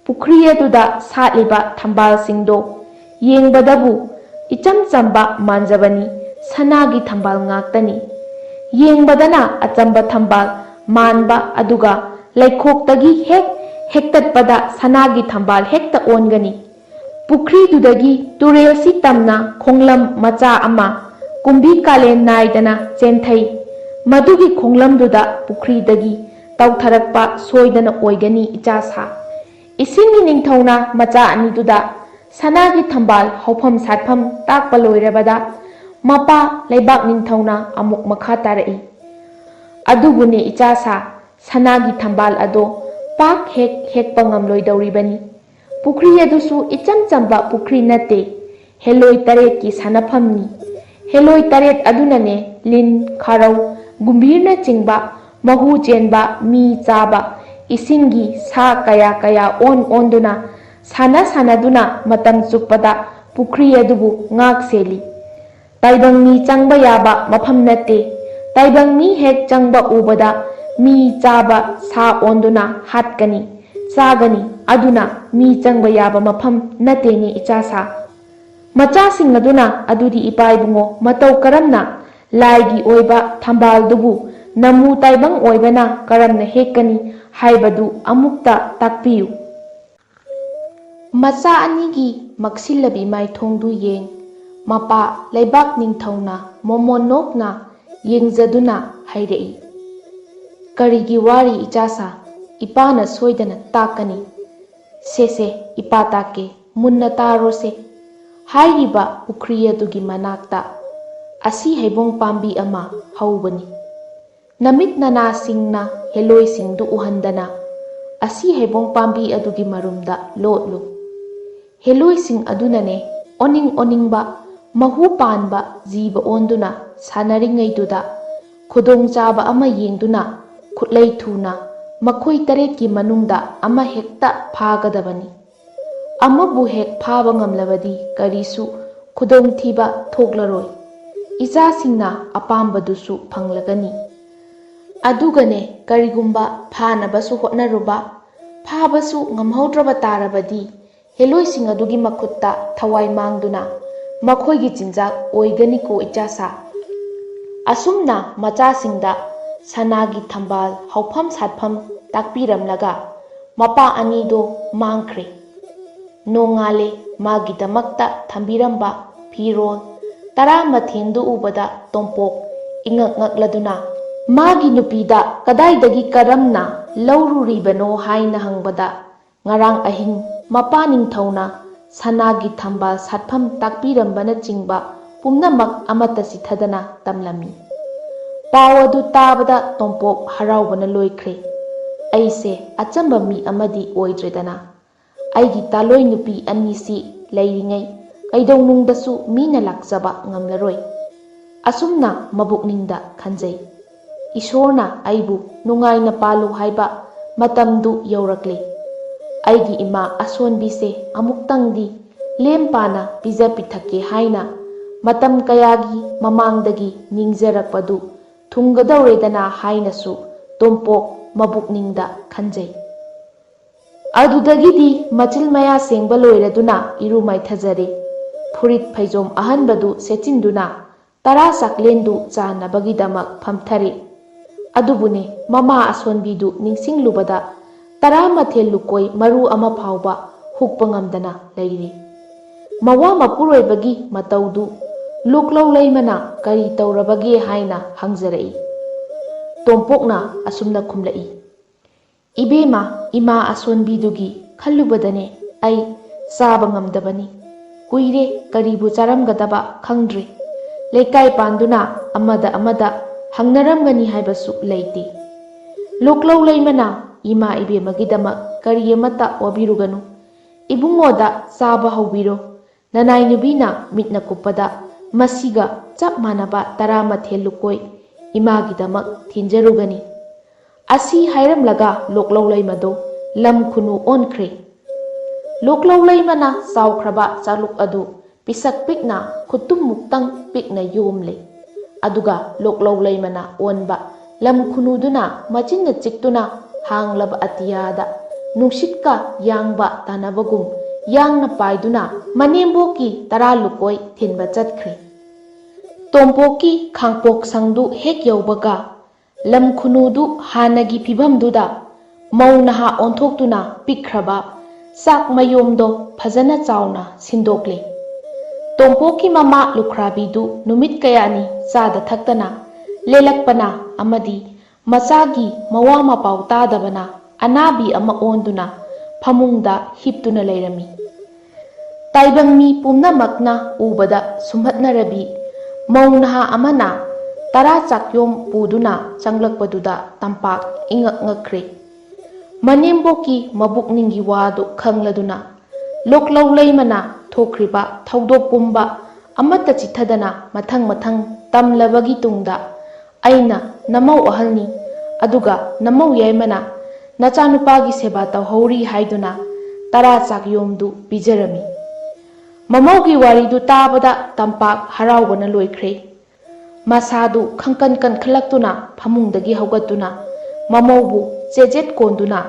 ꯄꯨꯈ꯭ꯔꯤ ꯑꯗꯨꯗ ꯁꯥꯠꯂꯤꯕ ꯊꯝꯕꯥꯜꯁꯤꯡꯗꯣ ꯌꯦꯡꯕꯗꯕꯨ ꯏꯆꯝ ꯆꯝꯕ ꯃꯥꯟꯖꯕꯅꯤ, ꯁꯅꯥꯒꯤ ꯊꯝꯕꯥꯜ ꯉꯥꯛꯇꯅꯤ꯫ ꯌꯦꯡꯕꯗꯅ ꯑꯆꯝꯕ ꯊꯝꯕꯥꯜ ꯃꯥꯟꯕ ꯑꯗꯨꯒ ꯂꯩꯈꯣꯛꯇꯒꯤ ꯍꯦꯛ ꯍꯦꯛꯇꯠꯄꯗ ꯁꯅꯥꯒꯤ ꯊꯝꯕꯥꯜ ꯍꯦꯛꯇ ꯑꯣꯟꯒꯅꯤ꯫ ꯄꯨꯈ꯭ꯔꯤꯗꯨꯗꯒꯤ ꯇꯨꯔꯦꯜꯁꯤ ꯇꯝꯅ ꯈꯣꯡꯂꯝ ꯃꯆꯥ ꯑꯃ ꯀꯨꯝꯕꯤ ꯀꯥꯂꯦꯟ ꯅꯥꯏꯗꯅ ꯆꯦꯟꯊꯩ꯫ ꯃꯗꯨꯒꯤ ꯈꯣꯡꯂꯝꯗꯨꯗ ꯄꯨꯈ꯭ꯔꯤꯗꯒꯤ ꯇꯥꯎꯊꯔꯛꯄ ꯁꯣꯏꯗꯅ ꯑꯣꯏꯒꯅꯤ ꯏꯆꯥꯁꯥ"꯫ ꯏꯁꯤꯡꯒꯤ ꯅꯤꯡꯊꯧꯅ ꯃꯆꯥ ꯑꯅꯤꯗꯨꯗ ꯁꯅꯥꯒꯤ ꯊꯝꯕꯥꯜ ꯍꯧꯐꯝ ꯁꯥꯠꯐꯝ ꯇꯥꯛꯄ ꯂꯣꯏꯔꯕꯗ ꯃꯄꯥ ꯂꯩꯕꯥꯛ ꯅꯤꯡꯊꯧꯅ ꯑꯃꯨꯛ ꯃꯈꯥ ꯇꯥꯔꯛꯏ, "ꯑꯗꯨꯕꯨꯅꯦ ꯏꯆꯥꯁꯥ, ꯁꯅꯥꯒꯤ ꯊꯝꯕꯥꯜ ꯑꯗꯣ ꯄꯥꯛ ꯍꯦꯛ ꯍꯦꯛꯄ ꯉꯝꯂꯣꯏꯗꯧꯔꯤꯕꯅꯤ꯫ ꯄꯨꯈ꯭ꯔꯤ ꯑꯗꯨꯁꯨ ꯏꯆꯝ ꯆꯝꯕ ꯄꯨꯈ꯭ꯔꯤ ꯅꯠꯇꯦ, ꯍꯦꯂꯣꯏ ꯇꯔꯦꯠꯀꯤ ꯁꯥꯟꯅꯐꯝꯅꯤ꯫ ꯍꯦꯂꯣꯏ ꯇꯔꯦꯠ ꯑꯗꯨꯅꯅꯦ ꯂꯤꯟ, ꯈꯥꯔꯧ, ꯒꯨꯝꯚꯤꯔꯅꯆꯤꯡꯕ ꯃꯍꯨ ꯆꯦꯟꯕ, ꯃꯤ ꯆꯥꯕ, ꯏꯁꯤꯡꯒꯤ ꯁꯥ ꯀꯌꯥ ꯀꯌꯥ ꯑꯣꯟꯗꯨꯅ ꯁꯥꯟꯅꯗꯨꯅ ꯃꯇꯝ ꯆꯨꯞꯄꯗ ꯄꯨꯈ꯭ꯔꯤ ꯑꯗꯨꯕꯨ ꯉꯥꯛ ꯁꯦꯜꯂꯤ꯫ ꯇꯥꯏꯕꯪ ꯃꯤ ꯆꯪꯕ ꯌꯥꯕ ꯃꯐꯝ ꯅꯠꯇꯦ꯫ ꯇꯥꯏꯕꯪ ꯃꯤ ꯍꯦꯛ ꯆꯪꯕ ꯎꯕꯗ ꯃꯤ ꯆꯥꯕ ꯁꯥ ꯑꯣꯟꯗꯨꯅ ꯍꯥꯠꯀꯅꯤ, ꯆꯥꯒꯅꯤ꯫ ꯑꯗꯨꯅ ꯃꯤ ꯆꯪꯕ ꯌꯥꯕ ꯃꯐꯝ ꯅꯠꯇꯦꯅꯦ ꯏꯆꯥꯁꯥ"꯫ ꯃꯆꯥꯁꯤꯡ ꯑꯗꯨꯅ "ꯑꯗꯨꯗꯤ ꯏꯄꯥ ꯏꯕꯨꯡꯉꯣ, ꯃꯇꯧ ꯀꯔꯝꯅ ꯂꯥꯏꯒꯤ ꯑꯣꯏꯕ ꯊꯝꯕꯥꯜꯗꯨꯕꯨ ꯅꯃꯨ ꯇꯥꯏꯕꯪ ꯑꯣꯏꯕꯅ ꯀꯔꯝꯅ ꯍꯦꯛꯀꯅꯤ ꯍꯥꯏꯕꯗꯨ ꯑꯃꯨꯛꯇ ꯇꯥꯛꯄꯤꯌꯨ"꯫ ꯃꯆꯥ ꯑꯅꯤꯒꯤ ꯃꯛꯁꯤꯜꯂꯕꯤ ꯃꯥꯏꯊꯣꯡꯗꯨ ꯌꯦꯡ ꯃꯄꯥ ꯂꯩꯕꯥꯛ ꯅꯤꯡꯊꯧꯅ ꯃꯣꯃꯣꯟ ꯅꯣꯛꯅ ꯌꯦꯡꯖꯗꯨꯅ ꯍꯥꯏꯔꯛꯏ, "ꯀꯔꯤꯒꯤ ꯋꯥꯔꯤ ꯏꯆꯥꯁꯥ? ꯏꯄꯥꯅ ꯁꯣꯏꯗꯅ ꯇꯥꯛꯀꯅꯤ꯫ ꯁꯦ ꯏꯄꯥ ꯇꯥꯛꯀꯦ, ꯃꯨꯟꯅ ꯇꯥꯔꯣꯁꯦ꯫ ꯍꯥꯏꯔꯤꯕ ꯄꯨꯈ꯭ꯔꯤ ꯑꯗꯨꯒꯤ ꯃꯅꯥꯛꯇ ꯑꯁꯤ ꯍꯩꯕꯣꯡ ꯄꯥꯝꯕꯤ ꯑꯃ ꯍꯧꯕꯅꯤ꯫ ꯅꯃꯤꯠ ꯅꯅꯥꯁꯤꯡꯅ ꯍꯦꯂꯣꯏꯁꯤꯡꯗꯨ ꯎꯍꯟꯗꯅ ꯑꯁꯤ ꯍꯩꯕꯣꯡ ꯄꯥꯝꯕꯤ ꯑꯗꯨꯒꯤ ꯃꯔꯨꯝꯗ ꯂꯣꯠꯂꯨ꯫ ꯍꯦꯂꯣꯏꯁꯤꯡ ꯑꯗꯨꯅꯅꯦ ꯑꯣꯅꯤꯡ ꯑꯣꯅꯤꯡꯕ ꯃꯍꯨ ꯄꯥꯟꯕ ꯖꯤꯕ ꯑꯣꯟꯗꯨꯅ ꯁꯥꯟꯅꯔꯤꯉꯩꯗꯨꯗ ꯈꯨꯗꯣꯡꯆꯥꯕ ꯑꯃ ꯌꯦꯡꯗꯨꯅ ꯈꯨꯠꯂꯩ ꯊꯨꯅ ꯃꯈꯣꯏ 8ꯀꯤ ꯃꯅꯨꯡꯗ ꯑꯃ ꯍꯦꯛꯇ ꯐꯥꯒꯗꯕꯅꯤ꯫ ꯑꯃꯕꯨ ꯍꯦꯛ ꯐꯥꯕ ꯉꯝꯂꯕꯗꯤ ꯀꯔꯤꯁꯨ ꯈꯨꯗꯣꯡꯊꯤꯕ ꯊꯣꯛꯂꯔꯣꯏ, ꯏꯆꯥꯁꯤꯡꯅ ꯑꯄꯥꯝꯕꯗꯨꯁꯨ ꯐꯪꯂꯒꯅꯤ꯫ ꯑꯗꯨꯒꯅꯦ ꯀꯔꯤꯒꯨꯝꯕ ꯐꯥꯅꯕꯁꯨ ꯍꯣꯠꯅꯔꯨꯕ, ꯐꯥꯕꯁꯨ ꯉꯝꯍꯧꯗ꯭ꯔꯕ ꯇꯥꯔꯕꯗꯤ ꯍꯦꯂꯣꯏꯁꯤꯡ ꯑꯗꯨꯒꯤ ꯃꯈꯨꯠꯇ ꯊꯋꯥꯏ ꯃꯥꯡꯗꯨꯅ ꯃꯈꯣꯏꯒꯤ ꯆꯤꯟꯖꯥꯛ ꯑꯣꯏꯒꯅꯤꯀꯣ ꯏꯆꯥꯁꯥ"꯫ ꯑꯁꯨꯝꯅ ꯃꯆꯥꯁꯤꯡꯗ ꯁꯅꯥꯒꯤ ꯊꯝꯕꯥꯜ ꯍꯧꯐꯝ ꯁꯥꯠꯐꯝ ꯇꯥꯛꯄꯤꯔꯝꯂꯒ ꯃꯄꯥ ꯑꯅꯤꯗꯣ ꯃꯥꯡꯈ꯭ꯔꯦ꯫ ꯅꯣꯡꯉꯥꯜꯂꯦ ꯃꯥꯒꯤꯗꯃꯛꯇ ꯊꯝꯕꯤꯔꯝꯕ ꯐꯤꯔꯣꯜ, ꯇꯔꯥꯃꯊꯦꯜꯗꯨ ꯎꯕꯗ ꯇꯣꯝꯄꯣꯛ ꯏꯉꯛ ꯉꯛꯂꯗꯨꯅ ꯃꯥꯒꯤ ꯅꯨꯄꯤꯗ ꯀꯗꯥꯏꯗꯒꯤ ꯀꯔꯝꯅ ꯂꯧꯔꯨꯔꯤꯕꯅꯣ ꯍꯥꯏꯅ ꯍꯪꯕꯗ ꯉꯔꯥꯡ ꯑꯍꯤꯡ ꯃꯄꯥ ꯅꯤꯡꯊꯧꯅ ꯁꯅꯥꯒꯤ ꯊꯝꯕꯥꯜ ꯁꯥꯠꯐꯝ ꯇꯥꯛꯄꯤꯔꯝꯕꯅꯆꯤꯡꯕ ꯄꯨꯝꯅꯃꯛ ꯑꯃꯠꯇ ꯆꯤꯊꯗꯅ ꯇꯝꯂꯝꯃꯤ꯫ ꯄꯥꯎ ꯑꯗꯨ ꯇꯥꯕꯗ ꯇꯣꯝꯄꯣꯛ ꯍꯔꯥꯎꯕꯅ ꯂꯣꯏꯈ꯭ꯔꯦ꯫ ꯑꯩꯁꯦ ꯑꯆꯝꯕ ꯃꯤ ꯑꯃꯗꯤ ꯑꯣꯏꯗ꯭ꯔꯦꯗꯅ, ꯑꯩꯒꯤ ꯇꯥꯂꯣꯏ ꯅꯨꯄꯤ ꯑꯅꯤꯁꯤ ꯂꯩꯔꯤꯉꯩ ꯀꯩꯗꯧꯅꯨꯡꯗꯁꯨ ꯃꯤꯅ ꯂꯥꯛꯆꯕ ꯉꯝꯂꯔꯣꯏ꯫ ꯑꯁꯨꯝꯅ ꯃꯕꯨꯛꯅꯤꯡꯗ ꯈꯟꯖꯩ꯫ ꯏꯁꯣꯔꯅ ꯑꯩꯕꯨ ꯅꯨꯡꯉꯥꯏꯅ ꯄꯥꯜꯂꯨ ꯍꯥꯏꯕ ꯃꯇꯝꯗꯨ ꯌꯧꯔꯛꯂꯦ꯫ ꯑꯩꯒꯤ ꯏꯃꯥ ꯑꯁꯣꯟꯕꯤꯁꯦ ꯑꯃꯨꯛꯇꯪꯗꯤ ꯂꯦꯝ ꯄꯥꯅ ꯄꯤꯖ ꯄꯤꯊꯛꯀꯦ ꯍꯥꯏꯅ ꯃꯇꯝ ꯀꯌꯥꯒꯤ ꯃꯃꯥꯡꯗꯒꯤ ꯅꯤꯡꯖꯔꯛꯄꯗꯨ ꯊꯨꯡꯒꯗꯧꯔꯦꯗꯅ ꯍꯥꯏꯅꯁꯨ ꯇꯣꯝꯄꯣꯛ ꯃꯕꯨꯛꯅꯤꯡꯗ ꯈꯟꯖꯩ꯫ ꯑꯗꯨꯗꯒꯤꯗꯤ ꯃꯆꯤꯜ ꯃꯌꯥ ꯁꯦꯡꯕ ꯂꯣꯏꯔꯗꯨꯅ ꯏꯔꯨ ꯃꯥꯏꯊꯖꯔꯦ꯫ ꯐꯨꯔꯤꯠ ꯐꯩꯖꯣꯝ ꯑꯍꯟꯕꯗꯨ ꯁꯦꯠꯆꯤꯟꯗꯨꯅ ꯇꯔꯥ ꯆꯥꯛꯂꯦꯟꯗꯨ ꯆꯥꯅꯕꯒꯤꯗꯃꯛ ꯐꯝꯊꯔꯦ꯫ ꯑꯗꯨꯕꯨꯅꯦ ꯃꯃꯥ ꯑꯁꯣꯟꯕꯤꯗꯨ ꯅꯤꯡꯁꯤꯡꯂꯨꯕꯗ ꯇꯔꯥꯃꯊꯦꯜ ꯂꯨꯀꯣꯏ ꯃꯔꯨ ꯑꯃ ꯐꯥꯎꯕ ꯍꯨꯛꯄ ꯉꯝꯗꯅ ꯂꯩꯔꯦ꯫ ꯃꯋꯥ ꯃꯄꯨꯔꯣꯏꯕꯒꯤ ꯃꯇꯧꯗꯨ ꯂꯣꯛꯂꯧ ꯂꯩꯃꯅ ꯀꯔꯤ ꯇꯧꯔꯕꯒꯦ ꯍꯥꯏꯅ ꯍꯪꯖꯔꯛꯏ꯫ ꯇꯣꯝꯄꯣꯛꯅ ꯑꯁꯨꯝꯅ ꯈꯨꯝꯂꯛꯏ, ꯏꯕꯦꯝꯃ, ꯏꯃꯥ ꯑꯁꯣꯟꯕꯤꯗꯨꯒꯤ ꯈꯜꯂꯨꯕꯗꯅꯦ ꯑꯩ ꯆꯥꯕ ꯉꯝꯗꯕꯅꯤ꯫ ꯀꯨꯏꯔꯦ ꯀꯔꯤꯕꯨ ꯆꯥꯔꯝꯒꯗꯕ ꯈꯪꯗ꯭ꯔꯦ꯫ ꯂꯩꯀꯥꯏ ꯄꯥꯟꯗꯨꯅ ꯑꯃꯗ ꯍꯪꯅꯔꯝꯒꯅꯤ ꯍꯥꯏꯕꯁꯨ ꯂꯩꯇꯦ꯫ ꯂꯣꯛꯂꯧ ꯂꯩꯃꯅ ꯏꯃꯥ ꯏꯕꯦꯝꯃꯒꯤꯗꯃꯛ ꯀꯔꯤ ꯑꯃꯠꯇ ꯋꯥꯕꯤꯔꯨꯒꯅꯨ꯫ ꯏꯕꯨꯡꯉꯣꯗ ꯆꯥꯕ ꯍꯧꯕꯤꯔꯣ꯫ ꯅꯅꯥꯏ-ꯅꯨꯕꯤꯅ ꯃꯤꯠꯅ ꯀꯨꯞꯄꯗ ꯃꯁꯤꯒ ꯆꯞ ꯃꯥꯟꯅꯕ ꯇꯔꯥꯃꯊꯦꯜ ꯂꯨꯀꯣꯏ ꯏꯃꯥꯒꯤꯗꯃꯛ ꯊꯤꯟꯖꯔꯨꯒꯅꯤ꯫ ꯑꯁꯤ ꯍꯥꯏꯔꯝꯂꯒ ꯂꯣꯛꯂꯧ ꯂꯩꯃꯗꯣ ꯂꯝ ꯈꯨꯅꯨ ꯑꯣꯟꯈ꯭ꯔꯦ꯫ ꯂꯣꯛꯂꯧ ꯂꯩꯃꯅ ꯆꯥꯎꯈ꯭ꯔꯕ ꯆꯥꯂꯨꯛ ꯑꯗꯨ ꯄꯤꯁꯛ ꯄꯤꯛꯅ ꯈꯨꯇꯨꯝꯃꯨꯛꯇꯪ ꯄꯤꯛꯅ ꯌꯣꯝꯂꯦ꯫ ꯑꯗꯨꯒ ꯂꯣꯛꯂꯧ ꯂꯩꯃꯅ ꯑꯣꯟꯕ ꯂꯝ ꯈꯨꯅꯨꯗꯨꯅ ꯃꯆꯤꯟꯅ ꯆꯤꯛꯇꯨꯅ ꯍꯥꯡꯂꯕ ꯑꯇꯤꯌꯥꯗ ꯅꯨꯡꯁꯤꯠꯀ ꯌꯥꯡꯕ ꯇꯥꯟꯅꯕꯒꯨꯝ ꯌꯥꯡꯅ ꯄꯥꯏꯗꯨꯅ ꯃꯅꯦꯝꯕꯣꯛꯀꯤ ꯇꯔꯥ ꯂꯨꯀꯣꯏ ꯊꯤꯟꯕ ꯆꯠꯈ꯭ꯔꯦ꯫ ꯇꯣꯝꯄꯣꯛꯀꯤ ꯈꯥꯡꯄꯣꯛꯁꯪꯗꯨ ꯍꯦꯛ ꯌꯧꯕꯒ ꯂꯝ ꯈꯨꯅꯨꯗꯨ ꯍꯥꯟꯅꯒꯤ ꯐꯤꯚꯝꯗꯨꯗ ꯃꯧ ꯅꯍꯥ ꯑꯣꯟꯊꯣꯛꯇꯨꯅ ꯄꯤꯛꯈ꯭ꯔꯕ ꯆꯥꯛ ꯃꯌꯣꯝꯗꯣ ꯐꯖꯅ ꯆꯥꯎꯅ ꯁꯤꯟꯗꯣꯛꯂꯦ꯫ ꯇꯣꯝꯄꯣꯛꯀꯤ ꯃꯃꯥ ꯂꯨꯈ꯭ꯔꯥꯕꯤꯗꯨ ꯅꯨꯃꯤꯠ ꯀꯌꯥꯅꯤ ꯆꯥꯗ ꯊꯛꯇꯅ ꯂꯦꯜꯂꯛꯄꯅ ꯑꯃꯗꯤ ꯃꯆꯥꯒꯤ ꯃꯋꯥ ꯃꯄꯥꯎ ꯇꯥꯗꯕꯅ ꯑꯅꯥꯕꯤ ꯑꯃ ꯑꯣꯟꯗꯨꯅ ꯐꯃꯨꯡꯗ ꯍꯤꯞꯇꯨꯅ ꯂꯩꯔꯝꯃꯤ꯫ ꯇꯥꯏꯕꯪ ꯃꯤ ꯄꯨꯝꯅꯃꯛꯅ ꯎꯕꯗ ꯁꯨꯝꯍꯠꯅꯔꯕꯤ ꯃꯧ ꯅꯍꯥ ꯑꯃꯅ ꯇꯔꯥ ꯆꯥꯛꯌꯣꯝ ꯄꯨꯗꯨꯅ ꯆꯪꯂꯛꯄꯗꯨꯗ ꯇꯝꯄꯥꯛ ꯏꯉꯛ ꯉꯛꯈ꯭ꯔꯦ꯫ ꯃꯅꯦꯝꯕꯣꯛꯀꯤ ꯃꯕꯨꯛꯅꯤꯡꯒꯤ ꯋꯥꯗꯨ ꯈꯪꯂꯗꯨꯅ ꯂꯣꯛꯂꯧ ꯂꯩꯃꯅ ꯊꯣꯛꯈ꯭ꯔꯤꯕ ꯊꯧꯗꯣꯛ ꯄꯨꯝꯕ ꯑꯃꯠꯇ ꯆꯤꯊꯗꯅ ꯃꯊꯪ ꯇꯝꯂꯕꯒꯤ ꯇꯨꯡꯗ ꯑꯩꯅ ꯅꯃꯧ ꯑꯍꯜꯅꯤ, ꯑꯗꯨꯒ ꯅꯃꯧ ꯌꯥꯏꯃꯅ ꯅꯆꯥꯅꯨꯄꯥꯒꯤ ꯁꯦꯕꯥ ꯇꯧꯍꯧꯔꯤ ꯍꯥꯏꯗꯨꯅ ꯇꯔꯥ ꯆꯥꯛꯌꯣꯝꯗꯨ ꯄꯤꯖꯔꯝꯃꯤ꯫ ꯃꯃꯧꯒꯤ ꯋꯥꯔꯤꯗꯨ ꯇꯥꯕꯗ ꯇꯝꯄꯥꯛ ꯍꯔꯥꯎꯕꯅ ꯂꯣꯏꯈ꯭ꯔꯦ꯫ ꯃꯁꯥꯗꯨ ꯈꯪꯀꯟ ꯀꯟꯈꯠꯂꯛꯇꯨꯅ ꯐꯃꯨꯡꯗꯒꯤ ꯍꯧꯒꯠꯇꯨꯅ ꯃꯃꯧꯕꯨ ꯆꯦꯖꯦꯠ ꯀꯣꯟꯗꯨꯅ